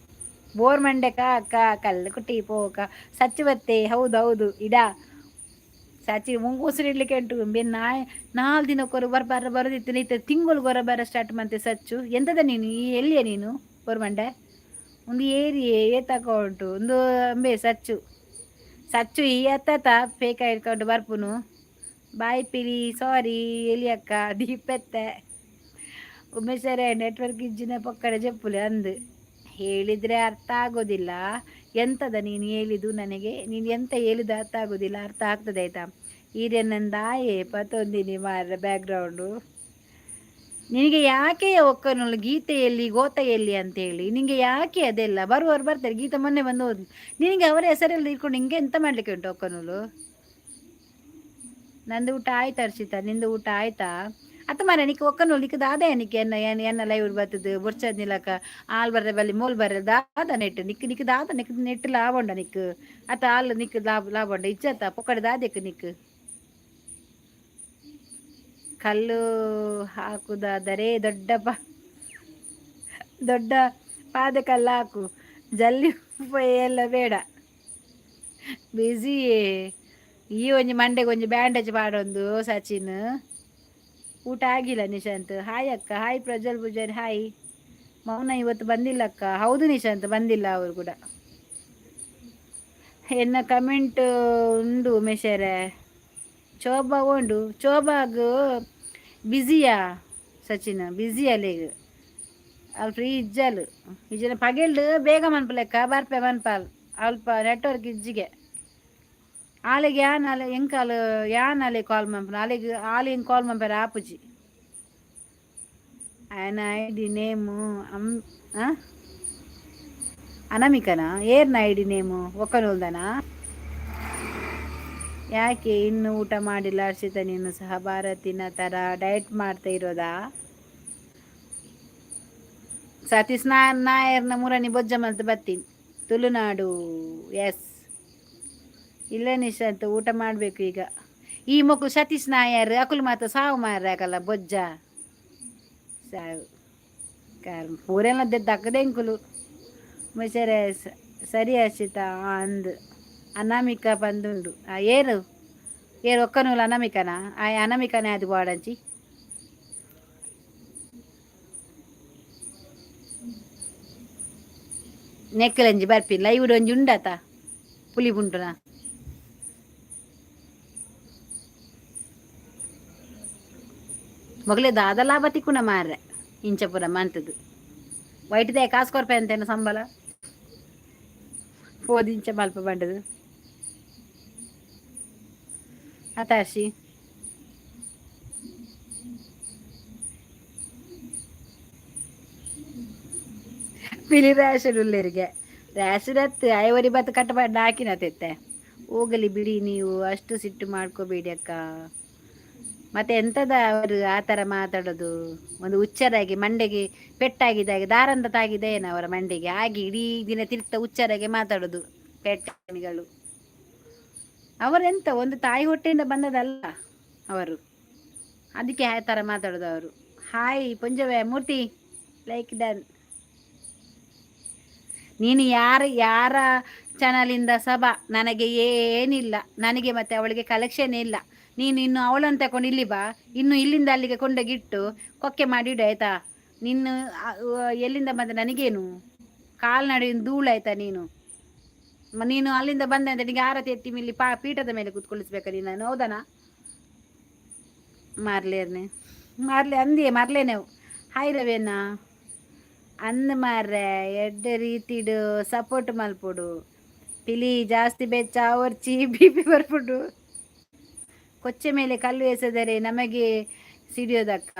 ಬೋರ್ ಮಂಡೆ ಅಕ್ಕ ಕಲ್ಲು ಕುಟ್ಟಿ ಪೋಕ ಸಚ್ಚು ಬತ್ತೆ ಹೌದು ಹೌದು ಇಡಾ ಸಚಿ ಮುಂಗ್ ಉಸಿರು ಇಡ್ಲಿಕ್ಕೆ ಉಂಟು ಬೆನ್ನ ನಾಲ್ ದಿನಕ್ಕೊರು ಬರದಿತ್ತು ನೀತ ತಿಂಗಳು ಬರ ಸ್ಟಾರ್ಟ್ ಮತ್ತೆ ಸಚ್ಚು ಎಂತದ ನೀನು ಎಲ್ಲಿಯ ನೀನು ಬೋರ್ ಮಂಡೆ ಒಂದು ಏರಿ ಏತಕ ಉಂಟು ಒಂದು ಅಂಬೆ ಸಚ್ಚು ಸಚ್ಚು ಈ ಅತ್ತ ಪೇಕ ಇಟ್ಕೊಂಡು ಬರ್ಪುನು ಬಾಯ್ ಪಿರಿ ಸಾರಿ ಎಲಿಯಕ್ಕ ದೀಪೆತ್ತೆ ಉಮೇಶರೇ ನೆಟ್ವರ್ಕ್ ಇಜ್ಜಿನ ಪಕ್ಕಡ ಜಪ್ಪುಲೆ ಅಂದು ಹೇಳಿದರೆ ಅರ್ಥ ಆಗೋದಿಲ್ಲ ಎಂತದ ನೀನು ಹೇಳಿದು ನನಗೆ ನೀನು ಎಂತ ಹೇಳಿದ ಅರ್ಥ ಆಗೋದಿಲ್ಲ ಅರ್ಥ ಆಗ್ತದೆ ಆಯ್ತಾ ಈರೇನಂದಾಯೇ ಪತ್ತೊಂದಿನಿ ಮಾರ ಬ್ಯಾಕ್ಗ್ರೌಂಡು ನಿನಗೆ ಯಾಕೆ ಒಕ್ಕನೊಳು ಗೀತೆ ಎಲ್ಲಿ ಗೋತ ಎಲ್ಲಿ ಅಂತೇಳಿ ನಿನಗೆ ಯಾಕೆ ಅದೆಲ್ಲ ಬರುವವರು ಬರ್ತಾರೆ ಗೀತೆ ಮೊನ್ನೆ ಬಂದು ಹೋದ್ಲು ನಿನಗೆ ಅವರ ಹೆಸರೆಲ್ಲ ಇಟ್ಕೊಂಡು ನಿಂಗೆ ಎಂತ ಮಾಡ್ಲಿಕ್ಕೆ ಉಂಟು ಒಕ್ಕನೂಲು ನಂದು ಊಟ ಆಯ್ತಾ ಹರ್ಷಿತಾ ನಿಂದು ಊಟ ಆಯ್ತಾ ಅತ್ತ ಮಾರ ನಿಕ್ಕೆ ಒಕ್ಕನೂಲು ನಿಕ್ಕೆ ದಾದ ನಿಕ್ಕೆ ಎನ್ನ ಲೈವ್ ಬರ್ತದೆ ಬುರ್ಚದ್ ನಿಲಕ ಆಲ್ ಬರ್ರೆ ಬಲ್ಲಿ ಮೂಲ್ ಬರ್ರೆ ದಾದ ನೆಟ್ಟು ನಿಕ್ಕೆ ದಾದ ನಿಕ್ ನೆಟ್ಟು ಲಾಭಂಡ ನಿಕ್ ಅತ್ತ ಆಲ್ ನಿಕ್ ಲಾಭಂಡ ಇಚ್ಚತ್ತ ಪೊಕ್ಕಡೆ ದಾದೆಕ್ ನಿಕ್ ಕಲ್ಲು ಹಾಕುದಾದರೆ ದೊಡ್ಡ ಪಾದ ಕಲ್ಲು ಹಾಕು ಜಲ್ಲಿ ಎಲ್ಲ ಬೇಡ ಬಿಸಿ ಈ ಒಂಜಿ ಮಂಡೆಗೆ ಒಂಜಿ ಬ್ಯಾಂಡೇಜ್ ಮಾಡೊಂದು ಸಚಿನ್ ಊಟ ಆಗಿಲ್ಲ ನಿಶಾಂತ್ ಹಾಯ್ ಅಕ್ಕ ಹಾಯ್ ಪ್ರಜ್ವಲ್ ಪೂಜಾರಿ ಹಾಯ್ ಮೌನ ಇವತ್ತು ಬಂದಿಲ್ಲ ಅಕ್ಕ ಹೌದು ನಿಶಾಂತ್ ಬಂದಿಲ್ಲ ಅವರು ಕೂಡ ಎನ್ನ ಕಮೆಂಟ್ ಉಂಡು ಮೆಷರೆ ಚೋಬಾ ಉಂಡು ಚೋಬಾಗ್ ಬಿಸಿಯಾ ಸಚಿನ್ ಬಿಸಿ ಅಲ್ಲಿಗೆ ಅಲ್ಲಿ ಫ್ರೀ ಇಜ್ಜಲು ಇಜ್ಜನ ಪಗೆಲ್ಡು ಬೇಗ ಮನ್ಪಲೆಕ್ಕ ಬರ್ಪೆ ಮನ್ಪಾಲ್ ಅಲ್ಪ ನೆಟ್ವರ್ಕ್ ಇಜ್ಜಿಗೆ ಆಲೆಗೆ ಯಾನ್ ಎಂಕಾಲು ಯಾನ್ ಅಲೆ ಕಾಲ್ ಮನ್ಪನ ಆಲೆಗೆ ಆಲಿಂಗ್ ಕಾಲ್ ಮನ್ಪಾರ ಆಪುಜಿ ಆಯ್ನ ಐಡಿ ನೇಮು ಅನಾಮಿಕನಾ ಏರ್ನ ಐಡಿ ನೇಮು ಒಕ್ಕನೂಲ್ದನಾ ಯಾಕೆ ಇನ್ನು ಊಟ ಮಾಡಿಲ್ಲ ಹರ್ಷಿತ ನೀನು ಸಹ ಭಾರತಿನ ಥರ ಡಯಟ್ ಮಾಡ್ತಾ ಇರೋದಾ ಸತೀಶ್ ನಾಯರ್ನ ಮುರನಿ ಬೊಜ್ಜ ಮಲ್ತು ಬರ್ತೀನಿ ತುಳುನಾಡು ಎಸ್ ಇಲ್ಲ ನಿಶಾಂತ್ ಊಟ ಮಾಡಬೇಕು ಈಗ ಈ ಮಕ್ಕಳು ಸತೀಶ್ ನಾಯರ್ ಅಕುಲು ಮಾತ್ರ ಸಾವು ಮಾರ್ಯಾಕಲ್ಲ ಬೊಜ್ಜ ಸಾವು ಪೂರೆಲ್ಲ ದಕ್ಕದೆ ಅಂಕುಲು ಸರಿ ಸರಿ ಹರ್ಷಿತ ಅಂದು ಅನಾಮಿಕ ಬಂದುಂಡು ಏರು ಒಕ್ಕನೂಲು ಅನಾಮಿಕನಾ ಆ ಅನಾಮಿಕನೇ ಅದು ಬಾಡಂಚಿ ನೆಕ್ಕಲಂಜಿ ಬರ್ಪಿಲ್ಲ ಇವ್ರು ಒಂಜಿ ಉಂಡತ ಪುಲಿ ಪುಂಟುನ ಮೊಗಲೇ ದಾದ ಲಾಭ ತಿಕ್ಕುನ ಮಾರ್ರೆ ಇಂಚಪುರ ಮಂತದ್ದು ವೈಟ್ದೇ ಕಾಸು ಕೊರ್ಪೆ ಅಂತೇನು ಸಂಬಳ 4 ಇಂಚ ಮಲ್ಪ ಬಂಡದು ಹತಾಶಿ ಪಿಲಿ ರ್ಯಾಶುಲ್ಲರಿಗೆ ರ್ಯಾಶುರತ್ತು ಐವರಿ ಬತ್ತು ಕಟ್ಟಬಡ್ಡ ಹಾಕಿನತ್ತೆ ಹೋಗಲಿ ಬಿಡಿ ನೀವು ಅಷ್ಟು ಸಿಟ್ಟು ಮಾಡ್ಕೋಬೇಡಿ ಅಕ್ಕ ಮತ್ತೆ ಎಂತದ ಅವರು ಆ ಥರ ಮಾತಾಡೋದು ಒಂದು ಹುಚ್ಚರಾಗಿ ಮಂಡೆಗೆ ಪೆಟ್ಟಾಗಿದ್ದಾಗೆ ದಾರಂತ ತಾಗಿದೆ ಏನು ಅವರ ಮಂಡೆಗೆ ಹಾಗೆ ಇಡೀ ದಿನ ತಿರ್ತಾ ಹುಚ್ಚರಾಗಿ ಮಾತಾಡೋದು ಪೆಟ್ಟಣಿಗಳು ಅವರೆಂತ ಒಂದು ತಾಯಿ ಹೊಟ್ಟೆಯಿಂದ ಬಂದದಲ್ಲ ಅವರು ಅದಕ್ಕೆ ಆ ಥರ ಮಾತಾಡೋದು ಅವರು ಹಾಯ್ ಪುಂಜವೇ ಮೂರ್ತಿ ಲೈಕ್ ಡನ್ ನೀನು ಯಾರ ಚಾನಲಿಂದ ಸಭಾ ನನಗೆ ಏನಿಲ್ಲ ನನಗೆ ಮತ್ತೆ ಅವಳಿಗೆ ಕಲೆಕ್ಷನ್ ಇಲ್ಲ ನೀನು ಇನ್ನು ಅವಳನ್ನು ತಗೊಂಡು ಇಲ್ಲಿ ಬಾ ಇನ್ನು ಇಲ್ಲಿಂದ ಅಲ್ಲಿಗೆ ಕೊಂಡೋಗಿಟ್ಟು ಕೊಕ್ಕೆ ಮಾಡಿಡು ಆಯ್ತಾ ನಿನ್ನು ಎಲ್ಲಿಂದ ಬಂದ ನನಗೇನು ಕಾಲ್ನಡಿನ ಧೂಳಾಯ್ತಾ ನೀನು ಅಲ್ಲಿಂದ ಬಂದೆ ಅಂತ ನಿನಗೆ ಆರತಿ ಎತ್ತಿ ಇಲ್ಲಿ ಪೀಠದ ಮೇಲೆ ಕೂತ್ಕೊಳಿಸ್ಬೇಕ ನೀನು ಹೌದನಾ ಮಾರ್ಲೆ ಅಂದಿಯೇ ಮರ್ಲೇನೆವು ಹಾಯ್ ರವೇನಾ ಅಂದ್ ಮಾರ್ರೆ ಎಡ್ಡೆ ರೀತಿಡು ಸಪೋರ್ಟ್ ಮಲ್ಪೊಡು ಪಿಲಿ ಜಾಸ್ತಿ ಬೆಚ್ಚ ಅವರ್ಚಿ BP ಬರ್ಪುಡು ಕೊಚ್ಚೆ ಮೇಲೆ ಕಲ್ಲು ಎಸೆದರೆ ನಮಗೆ ಸಿಡಿಯೋದಕ್ಕ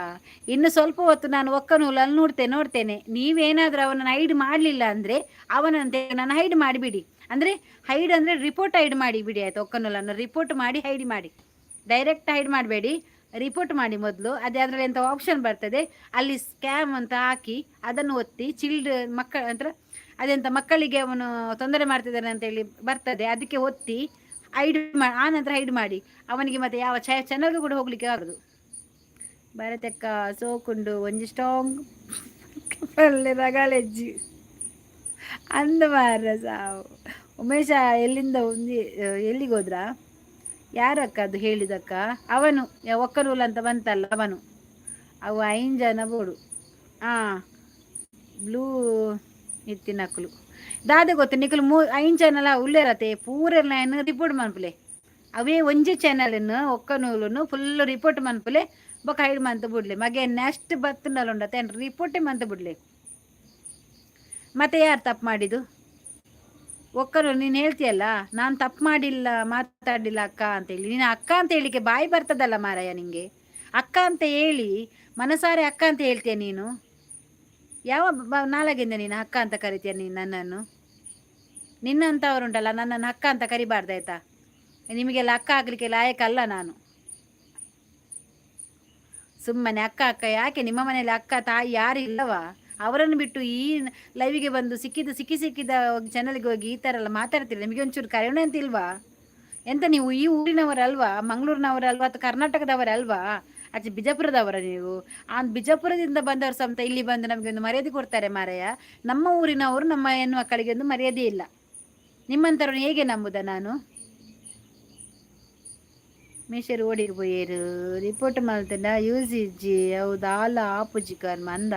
ಇನ್ನು ಸ್ವಲ್ಪ ಹೊತ್ತು ನಾನು ಒಕ್ಕನೂಲಲ್ಲಿ ನೋಡ್ತೇನೆ ನೀವೇನಾದರೂ ಅವನನ್ನು ಹೈಡ್ ಮಾಡಲಿಲ್ಲ ಅಂದರೆ ಅವನಂತೆ ನಾನು ಹೈಡ್ ಮಾಡಿಬಿಡಿ ಅಂದರೆ ಹೈಡ್ ಅಂದರೆ ರಿಪೋರ್ಟ್ ಹೈಡ್ ಮಾಡಿಬಿಡಿ ಆಯ್ತು ಒಕ್ಕನೂಲನ್ನು ರಿಪೋರ್ಟ್ ಮಾಡಿ ಹೈಡ್ ಮಾಡಿ ಡೈರೆಕ್ಟ್ ಹೈಡ್ ಮಾಡಬೇಡಿ ರಿಪೋರ್ಟ್ ಮಾಡಿ ಮೊದಲು ಅದರಲ್ಲಿ ಎಂಥ ಆಪ್ಷನ್ ಬರ್ತದೆ ಅಲ್ಲಿ ಸ್ಕ್ಯಾಮ್ ಅಂತ ಹಾಕಿ ಅದನ್ನು ಒತ್ತಿ ಮಕ್ಕಳ ಅಂದರೆ ಅದೆಂಥ ಮಕ್ಕಳಿಗೆ ಅವನು ತೊಂದರೆ ಮಾಡ್ತಿದ್ದಾನೆ ಅಂತೇಳಿ ಬರ್ತದೆ ಅದಕ್ಕೆ ಒತ್ತಿ ಆ ನಂತರ ಹೈಡ್ ಮಾಡಿ ಅವನಿಗೆ ಮತ್ತೆ ಯಾವ ಚಾನಲ್ಗೂ ಕೂಡ ಹೋಗ್ಲಿಕ್ಕೆ ಆಗೋದು. ಭಾರತಕ್ಕ ಸೋಕುಂಡು ಒಂಜಿ ಸ್ಟ್ರಾಂಗ್ ಪಲ್ಲೆ ರಗಾಳೆಜ್ಜಿ ಅಂದ ಮಾರ ಸಾವು. ಉಮೇಶ ಎಲ್ಲಿಂದ ಎಲ್ಲಿಗೆ ಹೋದ್ರ? ಯಾರಕ್ಕ ಅದು ಹೇಳಿದಕ್ಕ? ಅವನು ಒಕ್ಕನೂಲ್ ಅಂತ ಬಂತಲ್ಲ ಅವನು. ಅವು 5 ಜನ ಬೋಡು. ಹಾಂ, ಬ್ಲೂ ಇತ್ತಿನಕ್ಕಲು ದಾದ ಗೊತ್ತು ನಿಕಲು 5 ಚಾನಲ್ ಉಳ್ಳೇರತೆ ಪೂರೆಲ್ಲ ರಿಪೋರ್ಟ್ ಮನ್ಪುಲೆ. ಅವೇ ಒಂಜಿ ಚಾನಲ್ನು ಒಕ್ಕನೂಲನ್ನು ಫುಲ್ ರಿಪೋರ್ಟ್ ಮನ್ಪುಲೆ ಬೊಕ ಹೈಡ್ ಮಂತ್ ಬಿಡ್ಲೆ. ಮಗೆ ನೆಕ್ಸ್ಟ್ ಬತ್ತುಂಡಲ್ಲ ಉಂಡತೆ ರಿಪೋರ್ಟೇ ಮಂತ್ ಬಿಡ್ಲೆ. ಮತ್ತೆ ಯಾರು ತಪ್ಪು ಮಾಡಿದ್ದು? ಒಕ್ಕರು ನೀನು ಹೇಳ್ತೀಯಲ್ಲ ನಾನು ತಪ್ಪು ಮಾಡಿಲ್ಲ, ಮಾತಾಡಿಲ್ಲ ಅಕ್ಕ ಅಂತೇಳಿ. ನೀನು ಅಕ್ಕ ಅಂತ ಹೇಳಿಕೆ ಬಾಯಿ ಬರ್ತದಲ್ಲ ಮಾರಾಯ ನಿಂಗೆ. ಅಕ್ಕ ಅಂತ ಹೇಳಿ ಮನಸಾರೆ ಅಕ್ಕ ಅಂತ ಹೇಳ್ತೀಯ ನೀನು. ಯಾವ ನಾಲಾಗಿಂದ ನೀನು ಅಕ್ಕ ಅಂತ ಕರಿತೀಯ ನೀನು ನನ್ನನ್ನು? ನಿನ್ನಂಥವ್ರುಂಟಲ್ಲ ನನ್ನನ್ನು ಅಕ್ಕ ಅಂತ ಕರಿಬಾರ್ದಾಯ್ತಾ? ನಿಮಗೆಲ್ಲ ಅಕ್ಕ ಆಗ್ಲಿಕ್ಕೆ ಲಾಯಕಲ್ಲ ನಾನು. ಸುಮ್ಮನೆ ಅಕ್ಕ ಅಕ್ಕ ಯಾಕೆ? ನಿಮ್ಮ ಮನೇಲಿ ಅಕ್ಕ ತಾಯಿ ಯಾರು ಇಲ್ಲವಾ? ಅವರನ್ನು ಬಿಟ್ಟು ಈ ಲೈವಿಗೆ ಬಂದು ಸಿಕ್ಕಿದ ಚಾನಲ್ಗೆ ಹೋಗಿ ಈ ಥರ ಎಲ್ಲ ಮಾತಾಡ್ತೀರಿ. ನಿಮಗೆ ಒಂಚೂರು ಕರುಣೆ ಅಂತ ಇಲ್ವಾ? ಎಂತ ನೀವು ಈ ಊರಿನವರಲ್ವಾ? ಮಂಗಳೂರಿನವರಲ್ವಾ ಅಥವಾ ಕರ್ನಾಟಕದವರಲ್ವಾ? ಆಚೆ ಬಿಜಾಪುರದವರ ನೀವು? ಆ ಬಿಜಾಪುರದಿಂದ ಬಂದವರು ಸಮೇತ ಇಲ್ಲಿ ಬಂದು ನಮಗೆ ಒಂದು ಮರ್ಯಾದೆ ಕೊಡ್ತಾರೆ ಮಾರಾಯ. ನಮ್ಮ ಊರಿನವರು ನಮ್ಮ ಹೆಣ್ಣು ಮಕ್ಕಳಿಗೆ ಒಂದು ಮರ್ಯಾದೆ ಇಲ್ಲ. ನಿಮ್ಮಂಥವ್ರನ್ನ ಹೇಗೆ ನಂಬುದ ನಾನು? ಮೇಷರು ಓಡಿರ್ಬೋಯೇರು ರಿಪೋರ್ಟ್ ಮಾಡ್ತೇನ ಯೂಸ್ ಇಜ್ಜಿ ಹೌದು ಆಲ ಆಪುಜಿ ಕರ್ಮ ಅಂದ.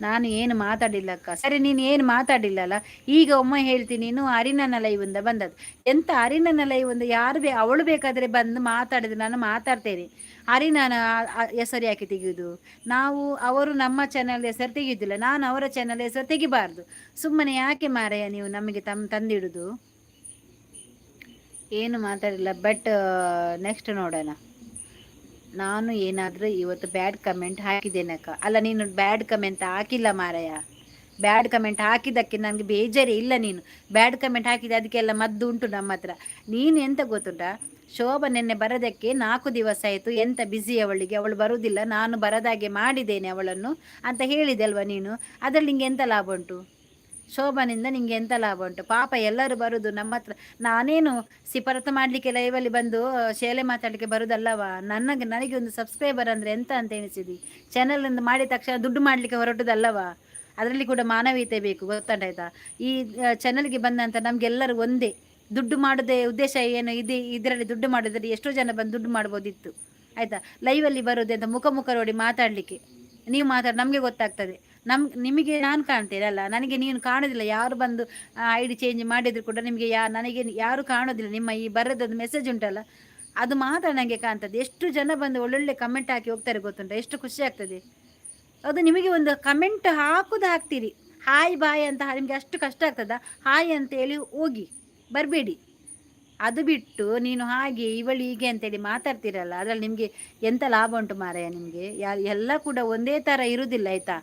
ನಾನು ಏನು ಮಾತಾಡಿಲ್ಲಕ್ಕ. ಸರಿ, ನೀನು ಏನು ಮಾತಾಡಿಲ್ಲಲ್ಲ. ಈಗ ಒಮ್ಮೆ ಹೇಳ್ತೀನಿ, ನೀನು ಅರಿನನ ಲೈವಿಂದ ಬಂದದ್ದು. ಎಂತ ಅರಿನನ ಲೈವಿಂದ ಯಾರು ಅವಳು ಬೇಕಾದರೆ ಬಂದು ಮಾತಾಡಿದ್ರೆ ನಾನು ಮಾತಾಡ್ತೇನೆ. ಅರಿನನ ಹೆಸರು ಯಾಕೆ ತೆಗೆಯುವುದು? ಅವರು ನಮ್ಮ ಚಾನಲ್ ಹೆಸರು ತೆಗೆಯುವುದಿಲ್ಲ, ನಾನು ಅವರ ಚಾನಲ್ ಹೆಸರು ತೆಗಿಬಾರ್ದು. ಸುಮ್ಮನೆ ಯಾಕೆ ಮಾರಾಯ ನೀವು ನಮಗೆ ತಂದಿಡುದು? ಏನು ಮಾತಾಡಿಲ್ಲ, ಬಟ್ ನೆಕ್ಸ್ಟ್ ನೋಡೋಣ. ನಾನು ಏನಾದರೂ ಇವತ್ತು ಬ್ಯಾಡ್ ಕಮೆಂಟ್ ಹಾಕಿದ್ದೇನಕ್ಕ? ಅಲ್ಲ, ನೀನು ಬ್ಯಾಡ್ ಕಮೆಂಟ್ ಹಾಕಿಲ್ಲ ಮಾರಾಯ. ಬ್ಯಾಡ್ ಕಮೆಂಟ್ ಹಾಕಿದ್ದಕ್ಕೆ ನನಗೆ ಬೇಜಾರೇ ಇಲ್ಲ. ನೀನು ಬ್ಯಾಡ್ ಕಮೆಂಟ್ ಹಾಕಿದೆ, ಅದಕ್ಕೆಲ್ಲ ಮದ್ದು ಉಂಟು ನಮ್ಮ ಹತ್ರ. ನೀನು ಎಂತ ಗೊತ್ತುಂಟ, ಶೋಭಾ ನೆನ್ನೆ ಬರೋದಕ್ಕೆ 4 ದಿವಸ ಆಯಿತು. ಎಂತ ಬ್ಯುಸಿ ಅವಳು ಬರುವುದಿಲ್ಲ, ನಾನು ಬರದಾಗೆ ಮಾಡಿದ್ದೇನೆ ಅವಳನ್ನು ಅಂತ ಹೇಳಿದೆ ಅಲ್ವಾ ನೀನು. ಅದರಲ್ಲಿ ನಿಂಗೆ ಎಂತ ಲಾಭ ಉಂಟು? ಶೋಭನಿಂದ ನಿಂಗೆ ಎಂತ ಲಾಭ ಉಂಟು? ಪಾಪ ಎಲ್ಲರೂ ಬರುದು ನಮ್ಮ ಹತ್ರ. ನಾನೇನು ಸಿಪರತ ಮಾಡಲಿಕ್ಕೆ ಲೈವಲ್ಲಿ ಬಂದು ಶೇಲೆ ಮಾತಾಡಲಿಕ್ಕೆ ಬರುದಲ್ಲವಾ? ನನಗೆ ಒಂದು ಸಬ್ಸ್ಕ್ರೈಬರ್ ಅಂದರೆ ಎಂತ ಅಂತ ಎಣಿಸಿದಿ? ಚಾನಲಿಂದ ಮಾಡಿದ ತಕ್ಷಣ ದುಡ್ಡು ಮಾಡಲಿಕ್ಕೆ ಹೊರಟುದಲ್ಲವಾ? ಅದರಲ್ಲಿ ಕೂಡ ಮಾನವೀಯತೆ ಬೇಕು, ಗೊತ್ತಾಯ್ತಾ? ಈ ಚಾನಲ್ಗೆ ಬಂದಂತ ನಮಗೆಲ್ಲರೂ ಒಂದೇ, ದುಡ್ಡು ಮಾಡೋದೇ ಉದ್ದೇಶ ಏನು ಇದೆ. ಇದರಲ್ಲಿ ದುಡ್ಡು ಮಾಡೋದ್ರಲ್ಲಿ ಎಷ್ಟೋ ಜನ ಬಂದು ದುಡ್ಡು ಮಾಡ್ಬೋದಿತ್ತು, ಆಯಿತಾ? ಲೈವಲ್ಲಿ ಬರೋದೆ ಅಂತ ಮುಖ ನೋಡಿ ಮಾತಾಡಲಿಕ್ಕೆ. ನೀವು ನಮಗೆ ಗೊತ್ತಾಗ್ತದೆ. ನಿಮಗೆ ನಾನು ಕಾಣ್ತೇನೆ ಅಲ್ಲ, ನನಗೆ ನೀನು ಕಾಣೋದಿಲ್ಲ. ಯಾರು ಬಂದು ಐ ಡಿ ಚೇಂಜ್ ಮಾಡಿದ್ರು ಕೂಡ ನಿಮಗೆ ನನಗೆ ಯಾರು ಕಾಣೋದಿಲ್ಲ. ನಿಮ್ಮ ಈ ಬರೋದೊಂದು ಮೆಸೇಜ್ ಉಂಟಲ್ಲ, ಅದು ಮಾತ್ರ ನನಗೆ ಕಾಣ್ತದೆ. ಎಷ್ಟು ಜನ ಬಂದು ಒಳ್ಳೊಳ್ಳೆ ಕಮೆಂಟ್ ಹಾಕಿ ಹೋಗ್ತಾರೆ ಗೊತ್ತುಂಟ? ಎಷ್ಟು ಖುಷಿ ಆಗ್ತದೆ ಅದು. ನಿಮಗೆ ಒಂದು ಕಮೆಂಟ್ ಹಾಕ್ತೀರಿ, ಹಾಯ್ ಬಾಯ್ ಅಂತ. ನಿಮಗೆ ಅಷ್ಟು ಕಷ್ಟ ಆಗ್ತದ? ಹಾಯ್ ಅಂತೇಳಿ ಹೋಗಿ ಬರಬೇಡಿ. ಅದು ಬಿಟ್ಟು ನೀನು ಹಾಗೆ ಇವಳು ಹೀಗೆ ಅಂತೇಳಿ ಮಾತಾಡ್ತೀರಲ್ಲ, ಅದರಲ್ಲಿ ನಿಮಗೆ ಎಂಥ ಲಾಭ ಉಂಟು ಮಾರಾಯ ನಿಮಗೆ? ಎಲ್ಲ ಕೂಡ ಒಂದೇ ಥರ ಇರುವುದಿಲ್ಲ, ಆಯಿತಾ?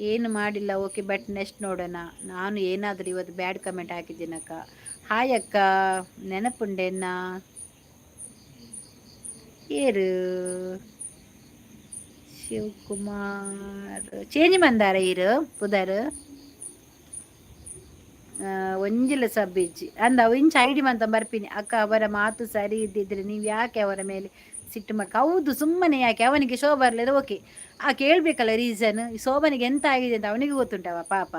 ಏನು ಮಾಡಿಲ್ಲ, ಓಕೆ. ಬಟ್ ನೆಕ್ಸ್ಟ್ ನೋಡೋಣ. ನಾನು ಏನಾದರೂ ಇವತ್ತು ಬ್ಯಾಡ್ ಕಮೆಂಟ್ ಹಾಕಿದ್ದೀನಕ್ಕ? ಹಾಯ್ ಅಕ್ಕ, ನೆನಪುಂಡೆನ್ನ ಏರು ಶಿವಕುಮಾರ್ ಚೇಂಜ್ ಬಂದಾರ ಇರು ಪುದರ್ ಒಂಜಿಲ ಸಬ್ಬಿಜ್ಜಿ ಅಂದ ಅವು ಇಂಚ ಐಡಿ ಮಂತ ಬರ್ಪಿನಿ ಅಕ್ಕ. ಅವರ ಮಾತು ಸರಿ ಇದ್ದಿದ್ರೆ ನೀವು ಯಾಕೆ ಅವರ ಮೇಲೆ ಸಿಟ್ಟು ಹೌದು, ಸುಮ್ಮನೆ ಯಾಕೆ? ಅವನಿಗೆ ಶೋ ಬರಲಿಲ್ಲ, ಓಕೆ. ಕೇಳಬೇಕಲ್ಲ ರೀಸನ್. ಶೋಭನಿಗೆ ಎಂತ ಆಗಿದೆ ಅಂತ ಅವನಿಗೆ ಗೊತ್ತುಂಟವ ಪಾಪ.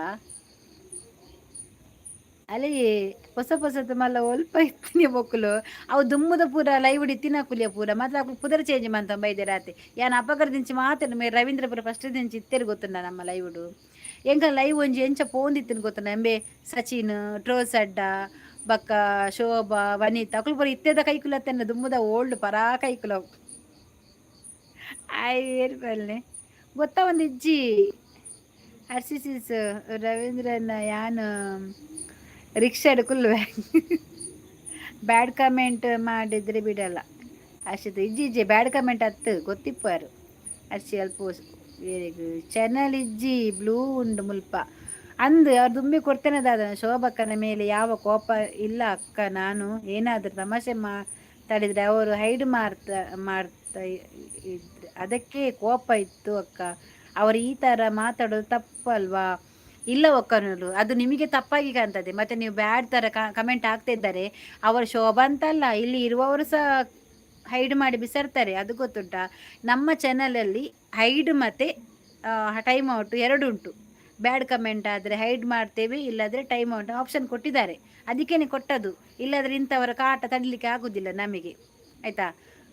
ಅಲ್ಲಿ ಹೊಸತು ಮಲ್ಲ ಒಲ್ಪ ಇತ್ತಿನ ಬೊಕ್ಕಲು ಅವು ದುಮ್ಮದ ಪೂರ ಲೈವ್ ತಿನ್ನಕುಲಿಯ ಪೂರ ಮತ್ತೆ ಪುದರ್ ಚೇಂಜ್ ಮಂತ ಬೈದೆ ರಾತ್ರಿ. ಯಾನ್ ಅಪಕರ ದಿಂಚಿ ಮಾತಾಡ ರವೀಂದ್ರಪುರ ಫಸ್ಟ್ ದಿಂಚಿ ಇತ್ತೇರು ಗೊತ್ತುಂಡ ನಮ್ಮ ಲೈವ್ಡು. ಎಂಕ ಲೈವ್ ಒಂಜಿ ಎಂಚ ಪೋಂದಿತ್ತಿನ ಗೊತ್ತುಂಡ? ಎಂಬೆ ಸಚಿನ್, ಟ್ರೋಸ್ ಅಡ್ಡ, ಬಕ್ಕ ಶೋಭಾ, ವನಿತಾ ಅಕುಲು ಪೂರ ಇತ್ತೇದ ಕೈಕುಲತ್ತನ್ನ ದುಮ್ಮದ ಓಲ್ಡ್ ಪರಾ ಕೈಕುಲವು ಏರ್ಪಲ್ಲೆ ಗೊತ್ತಾ ಒಂದು ಇಜ್ಜಿ RCC's ರವೀಂದ್ರನ ಯಾನ್ ರಿಕ್ಷಾ ಕುಲ್ವೆ ಬ್ಯಾಡ್ ಕಮೆಂಟ್ ಮಾಡಿದ್ರೆ ಬಿಡಲ್ಲ ಅಷ್ಟೇ. ಇಜ್ಜಿ ಬ್ಯಾಡ್ ಕಮೆಂಟ್ ಹತ್ತು ಗೊತ್ತಿಪ್ಪಾರು ಅರ್ಷಿ ಅಲ್ಪ ವೆರಿ ಗುಡ್ ಚಾನಲ್ ಇಜ್ಜಿ ಬ್ಲೂ ಉಂಡು ಮುಲ್ಪ ಅಂದು ಅವ್ರು ದುಂಬಿ ಕೊಡ್ತೇನೆ ದಾದ. ಶೋಭಕ್ಕನ ಮೇಲೆ ಯಾವ ಕೋಪ ಇಲ್ಲ ಅಕ್ಕ. ನಾನು ಏನಾದರೂ ತಮಾಷೆ ಮಾತಾಡಿದರೆ ಅವರು ಹೈಡ್ ಮಾಡ್ತಾ ಇದ್ರು, ಅದಕ್ಕೆ ಕೋಪ ಇತ್ತು ಅಕ್ಕ. ಅವರು ಈ ಥರ ಮಾತಾಡೋದು ತಪ್ಪಲ್ವಾ? ಇಲ್ಲ ಒಕ್ಕನೂರು, ಅದು ನಿಮಗೆ ತಪ್ಪಾಗಿ ಕಾಣ್ತದೆ. ಮತ್ತೆ ನೀವು ಬ್ಯಾಡ್ ತರ ಕಮೆಂಟ್ ಆಗ್ತಾ ಇದ್ದಾರೆ. ಅವರು ಶೋಭಾ ಅಂತಲ್ಲ, ಇಲ್ಲಿ ಇರುವವರು ಸಹ ಹೈಡ್ ಮಾಡಿ ಬಿಸಾಡ್ತಾರೆ, ಅದು ಗೊತ್ತುಂಟಾ. ನಮ್ಮ ಚಾನಲಲ್ಲಿ ಹೈಡ್ ಮತ್ತು ಟೈಮ್ ಔಟ್ ಎರಡು ಉಂಟು. ಬ್ಯಾಡ್ ಕಮೆಂಟ್ ಆದರೆ ಹೈಡ್ ಮಾಡ್ತೇವೆ, ಇಲ್ಲಾದರೆ ಟೈಮ್ ಔಟ್ ಆಪ್ಷನ್ ಕೊಟ್ಟಿದ್ದಾರೆ. ಅದಕ್ಕೇನೆ ಕೊಟ್ಟದ್ದು, ಇಲ್ಲಾದರೆ ಇಂಥವರ ಕಾಟ ತಡಲಿಕ್ಕೆ ಆಗೋದಿಲ್ಲ ನಮಗೆ, ಆಯಿತಾ.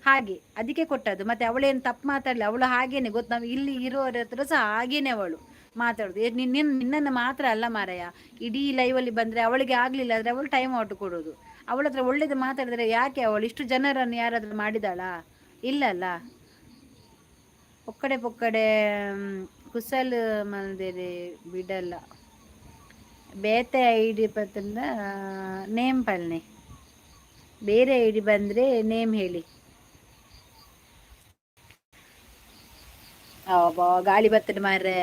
ಹಾಗೆ ಅದಕ್ಕೆ ಕೊಟ್ಟದ್ದು. ಮತ್ತು ಅವಳೇನು ತಪ್ಪು ಮಾತಾಡಲಿ, ಅವಳು ಹಾಗೇನೆ ಗೊತ್ತು. ನಾವು ಇಲ್ಲಿ ಇರೋರ ಹತ್ರ ಸಹ ಹಾಗೇನೆ ಅವಳು ಮಾತಾಡೋದು. ನಿನ್ನನ್ನು ಮಾತ್ರ ಅಲ್ಲ ಮಾರಾಯ, ಇಡೀ ಲೈವಲ್ಲಿ ಬಂದರೆ ಅವಳಿಗೆ ಆಗಲಿಲ್ಲ ಆದರೆ ಅವಳು ಟೈಮ್ ಔಟ್ ಕೊಡೋದು. ಅವಳ ಹತ್ರ ಒಳ್ಳೇದು ಮಾತಾಡಿದ್ರೆ ಯಾಕೆ ಅವಳು ಇಷ್ಟು ಜನರನ್ನು ಯಾರಾದರೂ ಮಾಡಿದಾಳಾ? ಇಲ್ಲಲ್ಲ. ಒಕ್ಕಡೆ ಪೊಕ್ಕಡೆ ಕುಸಲ್ ಮಲ್ದೇರಿ ಬಿಡಲ್ಲ. ಬೇತೆ ಐಡಿ ಪತ್ತಂದ ನೇಮ್ ಪಲ್ನೆ, ಬೇರೆ ಐಡಿ ಬಂದರೆ ನೇಮ್ ಹೇಳಿ. ಗಾಳಿ ಬತ್ತದ ಮಾರ್ರೆ.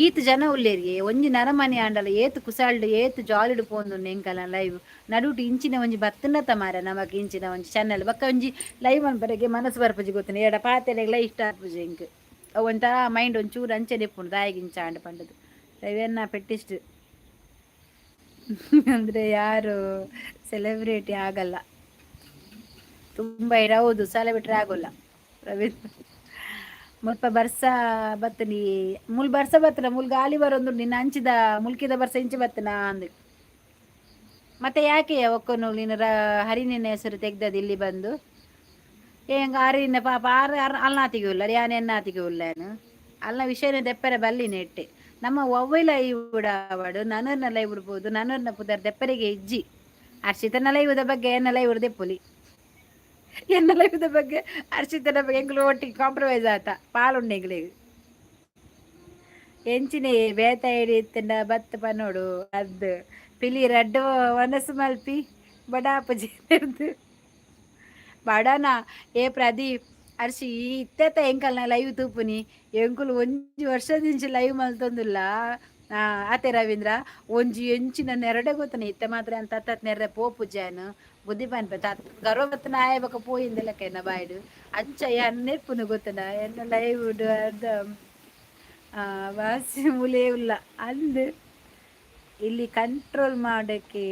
ಈತ್ ಜನ ಉಳ್ಳೇರಿಗೆ ಒಂಜಿ ನರಮನೆ ಆಂಡಲ ಏತ್ ಕುಸಾಲ್ಡ್ ಏತ್ ಜಾಲಿಡ್ ಪೋಂದು ಎಂಕಲ ಲೈವ್ ನಡುಟು ಇಂಚಿನ ಒಂಜಿ ಬತ್ತನತ್ತ ಮಾರ. ನಮಕ್ ಇಂಚಿನ ಒಂಜಿ ಚಾನಲ್ ಬಕ್ಕ ಒಂಜಿ ಲೈವ್ ಅನ್ಬರಗೆ ಮನಸ್ಸು ಬರ್ಪುಜಿ ಗೊತ್ತಿನ ಎಡ ಪಾತೆಲೆಗ್ಲ ಇಷ್ಟ ಆಗ್ಪುಜಿ ಇಂಕ್ ಒಂಥರ ಮೈಂಡ್ ಒಂಚೂರು ಅಂಚೆ ನೆಪ್ಪುಂಡು ದಾಯಿಗಿಂಚ ಆಂಡ ಪಂಡದು ಲೈವೆನ್ನ ಪೆಟ್ಟಿಸ್ಟ್. ಅಂದರೆ ಯಾರು ಸೆಲೆಬ್ರಿಟಿ ಆಗಲ್ಲ, ತುಂಬ ಹೌದು, ಸೆಲೆಬ್ರಿಟಿ ಆಗೋಲ್ಲ. ರವೀಂದ್ರ ಮುಲ್ಪ ಬರ್ಸ ಬತ್ತನಿ ಮುಲ್ ಬರ್ಸ ಬತ್ತನ ಮುಲ್ ಗಾಲಿ ಬರೋದು ನಿನ್ನ ಹಂಚಿದ ಮುಲ್ಕಿದ ಬರ್ಸ ಇಂಚಿ ಬತ್ತನ ಅಂದ್. ಮತ್ತೆ ಯಾಕೆ ಒಕ್ಕನು ನೀನು ಹರಿನಿನ ಹೆಸರು ತೆಗ್ದದ್ದು ಇಲ್ಲಿ ಬಂದು ಹೆಂಗ ಹರಿನ ಪಾಪ ಅಲ್ನಾತಿಗೆ ಉಲ್ಲ ಯಾನ್ ಎನ್ನಾತಿಗೆ ಉಲ್ಲೇನು ಅಲ್ನ ವಿಷಯನ ದೆಪ್ಪರೆ ಬಲ್ಲಿ ನೆಟ್ಟೆ ನಮ್ಮ ಒವ್ವೈಲ ಇವಡ ಅವಡು ನನರ್ನೆಲ್ಲ ಇವ್ಡ್ಬೋದು. ನನರ್ನ ಪುದರ್ ದೆಪ್ಪರಿಗೆ ಇಜ್ಜಿ ಅರ್ಷಿತನೆಲ್ಲ ಇವುದ ಬಗ್ಗೆ ಏನೆಲ್ಲ ಇವ್ರು ದೆಪ್ಪುಲಿ ಎನ್ನೆಲ್ಲ ಇವುದ ಬಗ್ಗೆ ಅರ್ಷಿತನ ಬಗ್ಗೆ ಎಂಗ್ಲು ಒಟ್ಟಿಗೆ ಕಾಂಪ್ರಮೈಸ್ ಆತ ಪಾಲುಂಡೆಂಗ್ಲಿಗೆ ಎಂಚಿನೇ ಬೇತ ಹಿಡಿ ಇತ್ತಂಡ ಬತ್ತ ಪನ್ನೋಡು ಅದು ಪಿಲಿ ರಡ್ಡು ಮನಸ್ಸು ಮಲ್ಪಿ ಬಡಾಪಜಿ ಬಡನ ಏ ಪ್ರದೀಪ್ ಅರ್ಷಿ ಇತ್ತೆತ್ತ ಎಂಕಲ್ನ ಲೈವ್ ತೂಪುನಿ ಎಂಕುಲು ಒಂಜಿ ವರ್ಷದಿಂಚಿ ಲೈವ್ ಮಲ್ತೊಂದುಲ್ಲ. ಆತೆ ರವೀಂದ್ರ ಒಂಜಿ ಎಂಚಿನ ನೆರಡೆ ಗೊತ್ತನ ಇತ್ತೆ ಮಾತ್ರ ಅಂತ ತತ್ ನೆರ್ರೆ ಪೋಪುಜಾನು ಬುದ್ಧಿ ಪನ್ಪೆ ಗರ್ವ ಬತ್ತನ ಆಯ ಬಕ ಪೋಯಿಂದೆಲ್ಲಕ ಎನ್ನ ಬಾಯ್ಡು ಅಂಚ ಎನ್ನೆಪ್ಪುನು ಗೊತ್ತನ ಎನ್ನ ಲೈವ್ ಅದ ವಾಸಿ ಮುಲೇ ಉಲ್ಲ ಅಂದು ಇಲ್ಲಿ ಕಂಟ್ರೋಲ್ ಮಾಡೋಕ್ಕೆ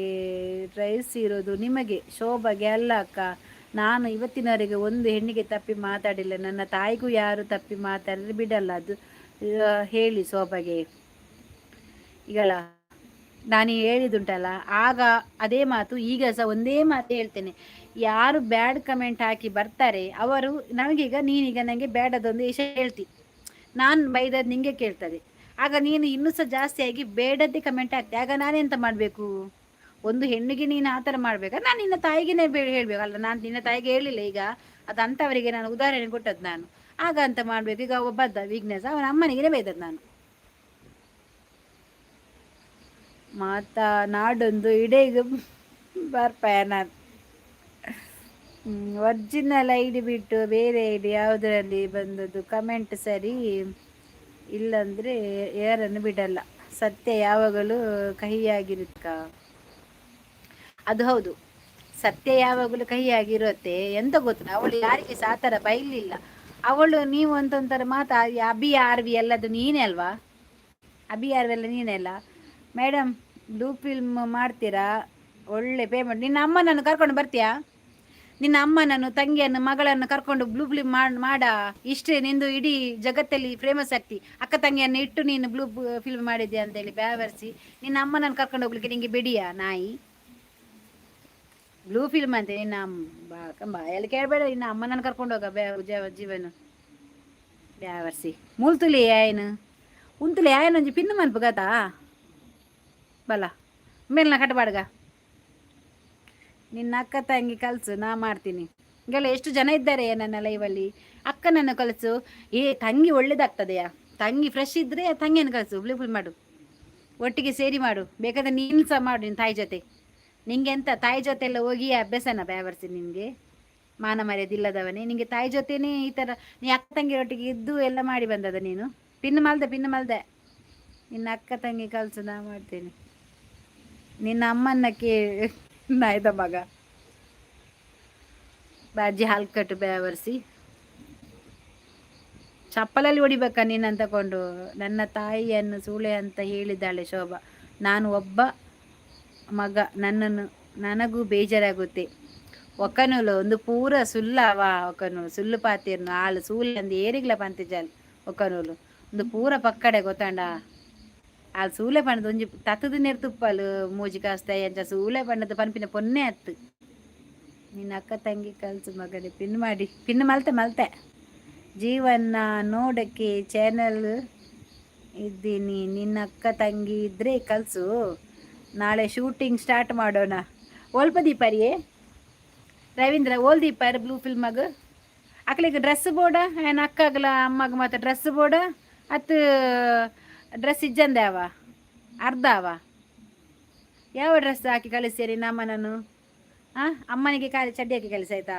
ರೈಸ್ ಇರೋದು ನಿಮಗೆ ಶೋಭಾಗೆ ಅಲ್ಲ ಅಕ್ಕ. ನಾನು ಇವತ್ತಿನವರೆಗೆ ಒಂದು ಹೆಣ್ಣಿಗೆ ತಪ್ಪಿ ಮಾತಾಡಿಲ್ಲ, ನನ್ನ ತಾಯಿಗೂ ಯಾರು ತಪ್ಪಿ ಮಾತಾಡಿದ್ರೆ ಬಿಡಲ್ಲ. ಅದು ಹೇಳಿ ಶೋಭಾಗೆ ಈಗಲ್ಲ ನಾನು ಹೇಳಿದುಂಟಲ್ಲ ಆಗ ಅದೇ ಮಾತು ಈಗ ಸಹ ಒಂದೇ ಮಾತು ಹೇಳ್ತೇನೆ. ಯಾರು ಬ್ಯಾಡ್ ಕಮೆಂಟ್ ಹಾಕಿ ಬರ್ತಾರೆ ಅವರು ನಮಗೀಗ ನೀನೀಗ ನನಗೆ ಬೇಡದೊಂದು ವಿಷಯ ಹೇಳ್ತಿ, ನಾನು ಬೈದದ್ದು ನಿಂಗೆ ಕೇಳ್ತದೆ. ಆಗ ನೀನು ಇನ್ನೂ ಸಹ ಜಾಸ್ತಿ ಆಗಿ ಬೇಡದ್ದೇ ಕಮೆಂಟ್ ಹಾಕ್ತೆ. ಆಗ ನಾನೆಂತ ಮಾಡಬೇಕು? ಒಂದು ಹೆಣ್ಣಿಗೆ ನೀನು ಆ ಥರ ಮಾಡಬೇಕಾ? ನಾನು ನಿನ್ನ ತಾಯಿಗೆ ಹೇಳಬೇಕಲ್ಲ. ನಾನು ನಿನ್ನ ತಾಯಿಗೆ ಹೇಳಿಲ್ಲ ಈಗ, ಅದು ಅಂಥವರಿಗೆ ನಾನು ಉದಾಹರಣೆ ಕೊಟ್ಟದ್ದು ನಾನು. ಆಗ ಅಂತ ಮಾಡಬೇಕು. ಈಗ ಒಬ್ಬದ್ದ ವಿಘ್ನೇಶ್ ಅವನ ಅಮ್ಮನಿಗೆ ಬೈದದ್ದು ನಾನು. ನಾಡೊಂದು ಇಡೀಗ ಬರ್ಪಾಯ ನಾನು ಒರಿಜಿನಲ್ ಐಡಿ ಬಿಟ್ಟು ಬೇರೆ ಐಡಿ ಯಾವುದರಲ್ಲಿ ಬಂದದ್ದು ಕಮೆಂಟ್ ಸರಿ ಇಲ್ಲಂದರೆ ಯಾರನ್ನು ಬಿಡಲ್ಲ. ಸತ್ಯ ಯಾವಾಗಲೂ ಕಹಿಯಾಗಿರುತ್ತ. ಅದು ಹೌದು, ಸತ್ಯ ಯಾವಾಗಲೂ ಕಹಿಯಾಗಿರುತ್ತೆ. ಎಂತ ಗೊತ್ತು, ಅವಳು ಯಾರಿಗೆ ಸಹ ಆ ಥರ ಬೈಲಿಲ್ಲ. ಅವಳು ನೀವು ಅಂತೊಂಥರ ಮಾತಾ ಅಭಿ ಆರ್ವಿ ಎಲ್ಲದು ನೀನೇ ಅಲ್ವಾ? ಅಭಿ ಆರ್ವಿ ಎಲ್ಲ ನೀನೇ ಅಲ್ಲ ಮೇಡಮ್? ಬ್ಲೂ ಫಿಲ್ಮ್ ಮಾಡ್ತೀರಾ? ಒಳ್ಳೆ ಪೇಮೆಂಟ್. ನಿನ್ನ ಅಮ್ಮನನ್ನು ಕರ್ಕೊಂಡು ಬರ್ತೀಯಾ? ನಿನ್ನ ಅಮ್ಮನನ್ನು ತಂಗಿಯನ್ನು ಮಗಳನ್ನು ಕರ್ಕೊಂಡು ಬ್ಲೂ ಫಿಲ್ಮ್ ಮಾಡ. ಇಷ್ಟೇ ನಿಂದು ಇಡೀ ಜಗತ್ತಲ್ಲಿ ಫೇಮಸ್ ಆಗ್ತಿ. ಅಕ್ಕ ತಂಗಿಯನ್ನು ಇಟ್ಟು ನೀನು ಬ್ಲೂ ಫಿಲ್ಮ್ ಮಾಡಿದ್ಯಾ ಅಂತೇಳಿ ಬ್ಯಾವರ್ಸಿ ನಿನ್ನ ಅಮ್ಮನನ್ನು ಕರ್ಕೊಂಡು ಹೋಗ್ಲಿಕ್ಕೆ ನಿಂಗೆ ಬಿಡಿಯಾ ನಾಯಿ? ಬ್ಲೂ ಫಿಲ್ಮ್ ಅಂತೆ ನಿನ್ನ ಬಾಯಲ್ಲಿ ಕೇಳಬೇಡ. ನಿನ್ನ ಅಮ್ಮನನ್ನು ಕರ್ಕೊಂಡು ಹೋಗ ಜೀವನ ಬ್ಯಾವರ್ಸಿ ಮೂಲ್ತುಲಿ ಆಯ್ನು ಉಂತುಲಿ ಆಯ್ನು ಒಂಜಿ ಪಿನ್ನು ಮನ್ಪು ಗತಾ ಬಲ ಮೇಲ್ನ ಕಟ್ಟಬಾಡ್ಗ. ನಿನ್ನ ಅಕ್ಕ ತಂಗಿ ಕಲಿಸು, ನಾ ಮಾಡ್ತೀನಿ. ಈಗೆಲ್ಲ ಎಷ್ಟು ಜನ ಇದ್ದಾರೆ ನನ್ನ ಲೈವಲ್ಲಿ. ಅಕ್ಕನನ್ನು ಕಲಿಸು. ತಂಗಿ ಒಳ್ಳೇದಾಗ್ತದೆಯಾ? ತಂಗಿ ಫ್ರೆಶ್ ಇದ್ದರೆ ತಂಗಿಯನ್ನು ಕಲಿಸು, ಬ್ಲೂ ಫಿಲ್ಮ್ ಮಾಡು, ಒಟ್ಟಿಗೆ ಸೇರಿ ಮಾಡು. ಬೇಕಾದ್ರೆ ನೀನು ಸಹ ಮಾಡು ನಿನ್ನ ತಾಯಿ ಜೊತೆ. ನಿಂಗೆ ಎಂತ ತಾಯಿ ಜೊತೆ ಎಲ್ಲ ಹೋಗಿ ಅಭ್ಯಾಸನ ಬ್ಯಾವರ್ಸಿ ನಿನಗೆ? ಮಾನ ಮರ್ಯಾದಿಲ್ಲದವನೇ. ನಿನಗೆ ತಾಯಿ ಜೊತೆನೇ ಈ ಥರ ನೀ ಅಕ್ಕ ತಂಗಿ ಒಟ್ಟಿಗೆ ಇದ್ದು ಎಲ್ಲ ಮಾಡಿ ಬಂದದ ನೀನು? ಪಿನ್ ಮಲ್ದೆ ನಿನ್ನ ಅಕ್ಕ ತಂಗಿ ಕಲಿಸು, ನಾ ಮಾಡ್ತೇನೆ. ನಿನ್ನ ಅಮ್ಮನ್ನ ನಾಯ್ದ ಮಗ ಬಾಜಿ ಹಾಲು ಕಟ್ಟು ಬ್ಯಾವರ್ಸಿ ಚಪ್ಪಲಲ್ಲಿ ಹೊಡಿಬೇಕಾ ನೀನಂತ ತಗೊಂಡು. ನನ್ನ ತಾಯಿಯನ್ನು ಸೂಳೆ ಅಂತ ಹೇಳಿದ್ದಾಳೆ ಶೋಭಾ. ನಾನು ಒಬ್ಬ ಮಗ, ನನಗೂ ಬೇಜಾರಾಗುತ್ತೆ. ಒಕ್ಕನೂಲು ಒಂದು ಪೂರ ಸುಳ್ಳವ ಒಕ್ಕನೂಲು ಸುಳ್ಳು ಪಾತಿರ್ನು ಆಳು ಸೂಲೆ ಅಂದು ಏರಿಗ್ಲ ಪಂತಿಜಾಲ್ ಒಕ್ಕನೂಲು ಒಂದು ಪೂರ ಪಕ್ಕಡೆ ಗೊತ್ತಾಂಡ ಆಳು ಸೂಲೆ ಪಂಡದು ಒಂಜಿ ತತ್ತದು ನೀರು ತುಪ್ಪಲು ಮೂಜಿ ಕಾಸ್ತಾಯಿ ಅಂಚ ಸೂಲೆ ಪಂಡದು ಪನ್ಪಿನ ಪೊನ್ನೆ ಅತ್ತು. ನಿನ್ನ ಅಕ್ಕ ತಂಗಿ ಕಲ್ಸು ಮಗನೇ ಪಿನ್ ಮಲ್ತೆ ಜೀವನ ನೋಡಕ್ಕೆ ಚಾನಲ್ ಇದ್ದೀನಿ. ನಿನ್ನ ಅಕ್ಕ ತಂಗಿ ಇದ್ರೆ ಕಲ್ಸು, ನಾಳೆ ಶೂಟಿಂಗ್ ಸ್ಟಾರ್ಟ್ ಮಾಡೋಣ. ಓಲ್ಪ ದೀಪಾರಿಯೇ ರವೀಂದ್ರ ಓಲ್ ದೀಪಾರ ಬ್ಲೂ ಫಿಲ್ಮಾಗ ಅಕ್ಲಿಗೆ ಡ್ರೆಸ್ ಬೋಡ ಏನು ಅಕ್ಕಾಗಲ ಅಮ್ಮಗ ಮತ್ತು ಡ್ರೆಸ್ ಬೋಡ ಅತ್ತು ಡ್ರೆಸ್ ಇಜ್ಜಂದೆ ಅವ ಅರ್ಧ ಅವ ಯಾವ ಡ್ರೆಸ್ ಹಾಕಿ ಕಳಿಸ್ತೀರಿ ನಮ್ಮನನ್ನು? ಹಾಂ ಅಮ್ಮನಿಗೆ ಖಾಲಿ ಚಡ್ಡಿ ಹಾಕಿ ಕಳಿಸಿ ಆಯ್ತಾ?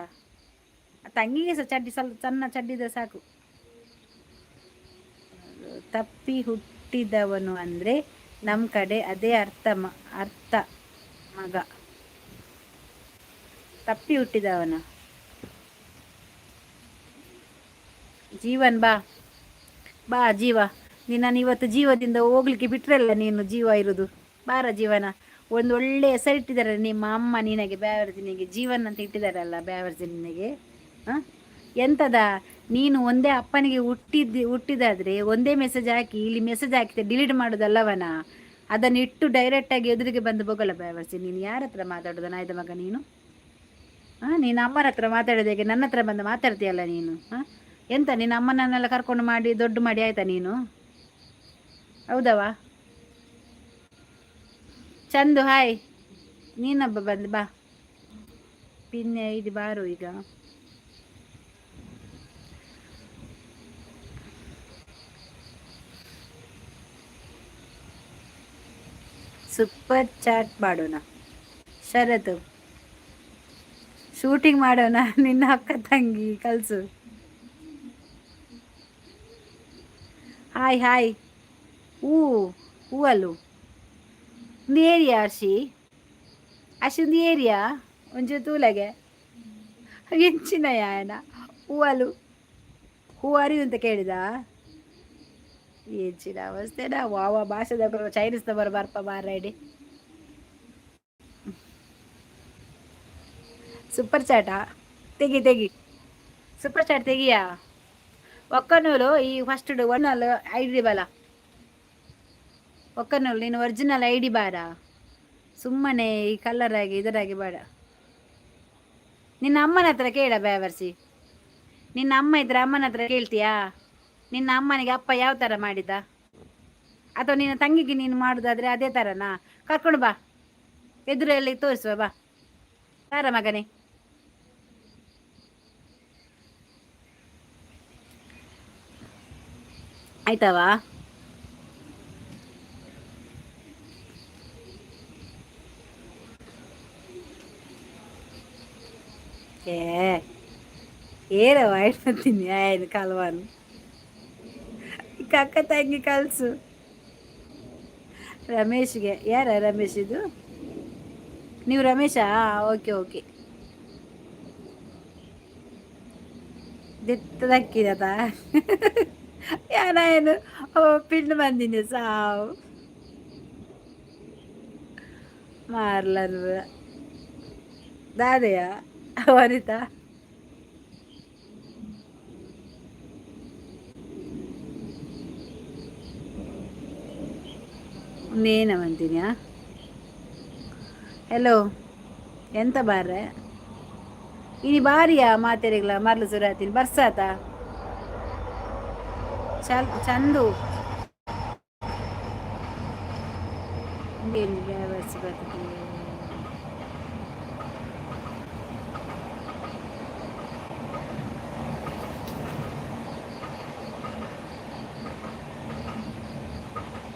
ತಂಗಿಗೆ ಸಹ ಚಡ್ಡಿ ಸ್ವಲ್ಪ ಸಣ್ಣ ಚಡ್ಡಿದ ಸಾಕು. ತಪ್ಪಿ ಹುಟ್ಟಿದವನು ಅಂದರೆ ನಮ್ಮ ಕಡೆ ಅದೇ ಅರ್ಥ ಮಗ. ತಪ್ಪಿ ಹುಟ್ಟಿದವನ ಜೀವನ್ ಬಾ ಜೀವ. ನಿನ್ನನ್ನು ಇವತ್ತು ಜೀವದಿಂದ ಹೋಗ್ಲಿಕ್ಕೆ ಬಿಟ್ರಲ್ಲ, ನೀನು ಜೀವ ಇರೋದು ಬಾರ ಜೀವನ. ಒಂದು ಒಳ್ಳೆ ಹೆಸರಿಟ್ಟಿದ್ದಾರೆ ನಿಮ್ಮ ಅಮ್ಮ ನಿನಗೆ, ನಿನಗೆ ಜೀವನ್ ಅಂತ ಇಟ್ಟಿದ್ದಾರಲ್ಲ ಬ್ಯಾವರ್ಜಿ ನಿನಗೆ. ಹಾಂ ಎಂತದ ನೀನು ಒಂದೇ ಅಪ್ಪನಿಗೆ ಹುಟ್ಟಿದಾದ್ರೆ ಒಂದೇ ಮೆಸೇಜ್ ಹಾಕಿ ಇಲ್ಲಿ ಮೆಸೇಜ್ ಹಾಕಿతే ಡಿಲೀಟ್ ಮಾಡೋದಲ್ಲವನ, ಅದನ್ನು ಇಟ್ಟು ಡೈರೆಕ್ಟಾಗಿ ಎದುರಿಗೆ ಬಂದು ಹೋಗಲ್ಲ ಬ್ಯಾವರ್ಜಿ. ನೀನು ಯಾರ ಹತ್ರ ಮಾತಾಡೋದು ನಾಯ್ದ ಮಗ ನೀನು? ಹಾಂ ನೀನು ಅಮ್ಮನ ಹತ್ರ ಮಾತಾಡೋದೇಗೆ ನನ್ನ ಹತ್ರ ಬಂದು ಮಾತಾಡ್ತೀಯಲ್ಲ ನೀನು? ಹಾಂ ಎಂತ ನಿನ್ನ ಅಮ್ಮನನ್ನೆಲ್ಲ ಕರ್ಕೊಂಡು ಮಾಡಿ ದೊಡ್ಡ ಮಾಡಿ ಆಯ್ತಾ ನೀನು? ಹೌದವಾ ಚಂದು? ಹಾಯ್, ನೀನಬ್ಬ ಬಂದು ಬಾ ಪಿನ್ನೆ ಇದು ಬಾರು ಈಗ. ಸೂಪರ್ ಚಾಟ್ ಮಾಡೋಣ ಶರತ್, ಶೂಟಿಂಗ್ ಮಾಡೋಣ. ನಿನ್ನ ಅಕ್ಕ ತಂಗಿ ಕಲ್ಸು. ಹಾಯ್ ಹೂವಲ್ಲು ಒಂದು ಏರಿಯಾ ಅರ್ಶಿ ಒಂದು ಏರಿಯಾ ಒಂಚೂರು ತೂಲಗೆ ಹೆಂಚಿನ ಯಾಯನ ಹೂವಲು ಹೂ ಅರಿವು ಅಂತ ಕೇಳಿದ ಹೆಂಚಿನ ಅವಸ್ಥೆನಾ ವಾವ ಭಾಷೆದ ಚೈನೀಸ್ದ ಬರ್ಪ ಮಾರಾಡಿ. ಸೂಪರ್ ಚಾಟಾ ತೆಗಿ ಸೂಪರ್ ಚಾಟ್ ತೆಗಿಯಾ ಒಕ್ಕನೂಲು. ಈ ಫಸ್ಟ್ ಒನ್ನಲ್ ಐಡಿ ಬಲ ಒಕ್ಕನೂಲು ನೀನು ಒರಿಜಿನಲ್ ಐಡಿ ಬಾರ, ಸುಮ್ಮನೆ ಈ ಕಲ್ಲರಾಗಿ ಇದರಾಗಿ ಬೇಡ. ನಿನ್ನ ಅಮ್ಮನ ಹತ್ರ ಕೇಳ ಬ್ಯಾವರ್ಸಿ, ನಿನ್ನ ಅಮ್ಮ ಇದ್ರೆ ಅಮ್ಮನ ಹತ್ರ ಕೇಳ್ತೀಯಾ? ನಿನ್ನ ಅಮ್ಮನಿಗೆ ಅಪ್ಪ ಯಾವ ಥರ ಮಾಡಿದ, ಅಥವಾ ನಿನ್ನ ತಂಗಿಗೆ ನೀನು ಮಾಡೋದಾದ್ರೆ ಅದೇ ಥರನಾ? ಕರ್ಕೊಂಡು ಬಾ ಎದುರಲ್ಲಿ ತೋರಿಸುವ ಬಾ ಯಾರ ಮಗನೇ. ಆಯ್ತವಾ? ಏರ ವೈಟ್ ಬರ್ತೀನಿ ಆಯ್ತು ಕಲ್ವಾನು ಅಕ್ಕ ತಂಗಿ ಕಲ್ಸು. ರಮೇಶ್ಗೆ ಯಾರ ರಮೇಶ್ ಇದು? ನೀವು ರಮೇಶಾ? ಓಕೆ ದಕ್ಕಿದ ಯಾರೇನು ಪಿಂಡು ಬಂದಿನಿ ಸಾವು ಮಾರ್ಲನ್ ದಾದೆಯ ವನಿತಾ ನೇನ ಬಂದಿನ್ಯಾ? ಹೆಲೋ ಎಂತ ಬಾರ್ರೆ ಇನಿ ಬಾರಿಯಾ ಮಾತೆರೆಗ್ಲ ಮರ್ಲು ಸುರಾತಿನಿ ಬರ್ಸಾತ ಚಂದು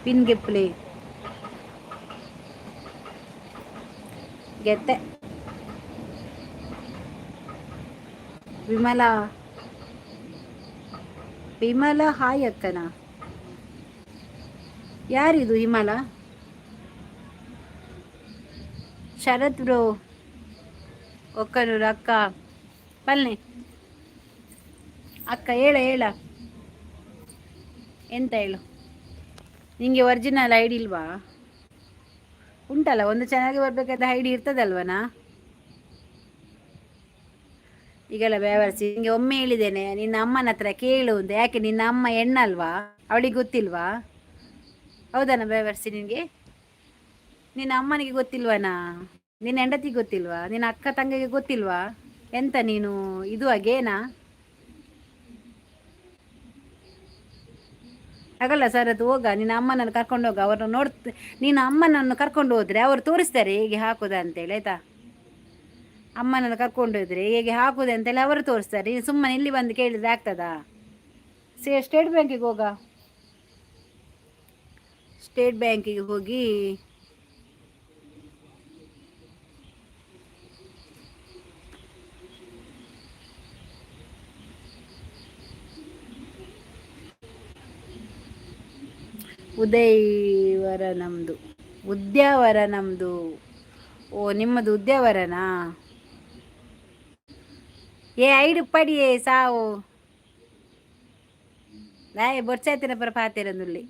ಪಿನ್ಗೆ ಪ್ಲೇ ಗೆತ್ತೆ ವಿಮಲ ಹಾಯ್ ಅಕ್ಕನ. ಯಾರಿದು ವಿಮಲ? ಶರತ್ ಬ್ರೋ ಒಕ್ಕನೂರು ಅಕ್ಕ ಬಲ್ನೆ ಅಕ್ಕ ಹೇಳ ಎಂತ ಹೇಳು, ನಿಂಗೆ ಒರಿಜಿನಲ್ ಐಡಿ ಇಲ್ವಾ? ಉಂಟಲ್ಲ, ಒಂದು ಚೆನ್ನಾಗಿ ಬರ್ಬೇಕಾದ ಐಡಿ ಇರ್ತದಲ್ವನಾ? ಈಗೆಲ್ಲ ವ್ಯವಹರಿಸಿ ನಿಂಗೆ ಒಮ್ಮೆ ಹೇಳಿದ್ದೇನೆ, ನಿನ್ನ ಅಮ್ಮನ ಹತ್ರ ಕೇಳು ಅಂತ. ಯಾಕೆ ನಿನ್ನ ಅಮ್ಮ ಹೆಣ್ಣಲ್ವಾ? ಅವಳಿಗೆ ಗೊತ್ತಿಲ್ವಾ? ಹೌದನ ವ್ಯವಹರಿಸಿ ನಿನಗೆ? ನಿನ್ನ ಅಮ್ಮನಿಗೆ ಗೊತ್ತಿಲ್ವನಾ? ನಿನ್ನ ಹೆಂಡತಿಗೆ ಗೊತ್ತಿಲ್ವಾ? ನಿನ್ನ ಅಕ್ಕ ತಂಗಿಗೆ ಗೊತ್ತಿಲ್ವಾ? ಎಂತ ನೀನು ಇದು ಹಾಗೇನಾ? ಹಾಗಲ್ಲ ಸರ್, ಅದು ಹೋಗ ನಿನ್ನ ಅಮ್ಮನನ್ನು ಕರ್ಕೊಂಡು ಹೋಗ. ಅವ್ರನ್ನ ನಿನ್ನ ಅಮ್ಮನನ್ನು ಕರ್ಕೊಂಡು ಹೋದ್ರೆ ಅವರು ತೋರಿಸ್ತಾರೆ ಹೇಗೆ ಹಾಕೋದ ಅಂತೇಳಿ, ಆಯ್ತಾ? ಅಮ್ಮನನ್ನು ಕರ್ಕೊಂಡು ಹೋದ್ರೆ ಹೇಗೆ ಹಾಕುದು ಅಂತೇಳಿ ಅವರು ತೋರಿಸ್ತಾರೆ. ನೀನು ಸುಮ್ಮನೆ ಇಲ್ಲಿ ಬಂದು ಕೇಳಿದ್ರೆ ಆಗ್ತದಾ? ಸ್ಟೇಟ್ ಬ್ಯಾಂಕಿಗೆ ಹೋಗ. ಸ್ಟೇಟ್ ಬ್ಯಾಂಕಿಗೆ ಹೋಗಿ ಉದಯವರ ನಮ್ಮದು, ಉದ್ಯಾವರ ನಮ್ಮದು. ಓ, ನಿಮ್ಮದು ಉದ್ಯಾವರನಾ? ಏ ಐಡು ಪಡಿಯೇ ಸಾವು ನಾಯಿ ಬೊಡ್ಸಾಯ್ತಿನ ಪರ ಪಾತಿರಂದುಲ್ಲಿ.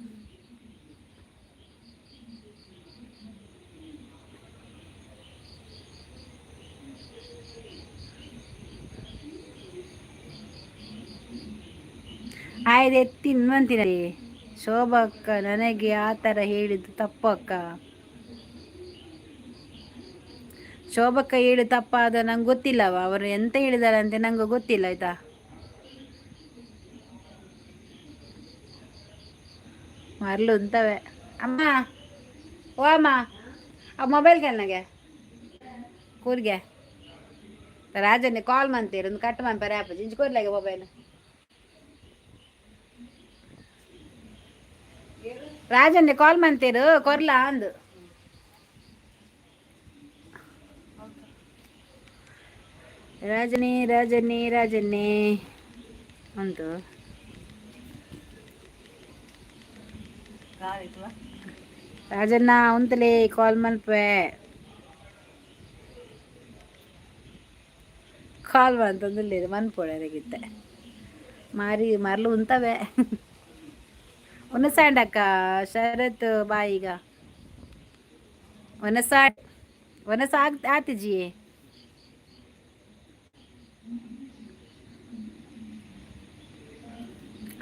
ಆಯ್ದು ಎತ್ತಿನ್ವಂತಿನ ಶೋಭಕ್ಕ, ನನಗೆ ಆ ಥರ ಹೇಳಿದ್ದು ತಪ್ಪು ಅಕ್ಕ. ಶೋಭಕ್ಕ ಹೇಳಿ ತಪ್ಪಾದ ನಂಗೆ ಗೊತ್ತಿಲ್ಲವ, ಅವರು ಎಂತ ಹೇಳಿದಾರಂತೆ ನಂಗೆ ಗೊತ್ತಿಲ್ಲ, ಆಯ್ತಾ? ಮರಳು ಉಂತವೆ ಅಮ್ಮ. ಓ ಅಮ್ಮ, ಆ ಮೊಬೈಲ್ಗೆ ನನಗೆ ಕೂರ್ಗೆ ರಾಜನ್ನೇ ಕಾಲ್ ಮಾಡ್ತೀರ, ಒಂದು ಕಟ್ ಮಾಡ್ತಾರೆ ಆಪ ಇಂಚ್ಕೊಡ್ಲಾಗೆ ಮೊಬೈಲ್. ರಾಜನ್ನೇ ಕಾಲ್ ಮಾಡ್ತೀರು ಕೊರ್ಲಾ ಅಂದು. ರಾಜನೇ ರಾಜನೇ ರಾಜನೇ ಅಂತು ರಾಜಣ್ಣ ಉಂತಲೇ ಕಾಲ್ ಮಲ್ಪೆ ಕಾಲ್ ಬಂತಂದಿಲ್ಲ ಮನ್ಪೊಳಗಿತ್ತೆ ಮಾರಿ ಮರ್ಲು ಉಂತವೆ. ಒನಸಾಂಡಕ್ಕ ಶರತ್ ಬಾಯಿಗ ಒನಸ ಆತಿಜಿಯೇ.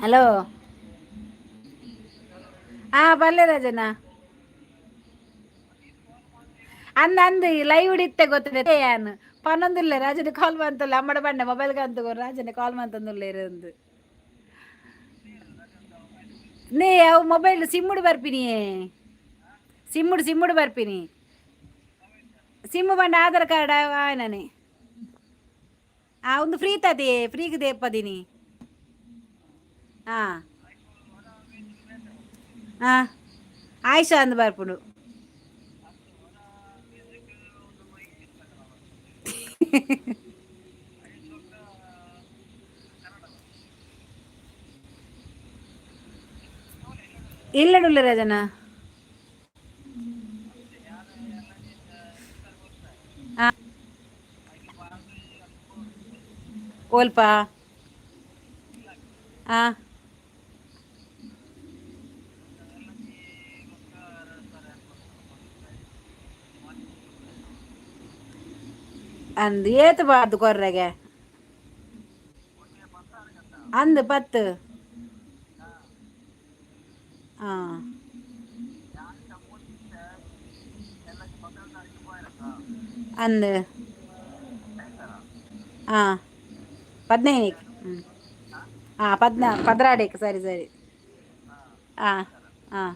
ಹಲೋ, ಬರ್ಲೆ ರಾಜಣ್ಣ. ಅಂದು ಲೈವ್ ಹಿಡಿತ್ತೆ ಗೊತ್ತಿದೆ ಯಾನು ಪನ್ನೊಂದಿಲ್ಲ. ರಾಜನ ಕಾಲ್ ಬಂತಲ್ಲ ಅಮ್ಮಡ ಬಂಡೆ ಮೊಬೈಲ್ಗೆ ಅಂತ ರಾಜನ ಕಾಲ್ ಬಂತಂದಿಲ್ಲ ಇರಂದು ನೇ ಅವು ಮೊಬೈಲ್ ಸಿಮ್ಮುಡು ಬರ್ಪಿನಿಯೇ. ಸಿಮ್ಮುಡು ಬರ್ಪಿನಿ. ಸಿಮ್ಮು ಬಂಡ ಆಧಾರ್ ಕಾರ್ಡ್ ಆಯ್ನೇ ಒಂದು ಫ್ರೀ ತದೆ ಫ್ರೀಗೆ ದೇಪದಿನಿ. ಹಾಂ ಹಾಂ ಆಯ್ಷಾ ಅಂದು ಬರ್ಪುಡು. ಇಲ್ಲಡುಲ್ಲ ರಾಜನ ಓಲ್ಪಾ ಹಾಂ ಅಂದು ಏತು ಬಾರ್ದು ಕೊರ್ರೆಗೆ ಅಂದು 10 ಹಾಂ ಅಂದು ಹಾಂ 15 ಹಾಂ 14 ಸರಿ ಹಾಂ ಹಾಂ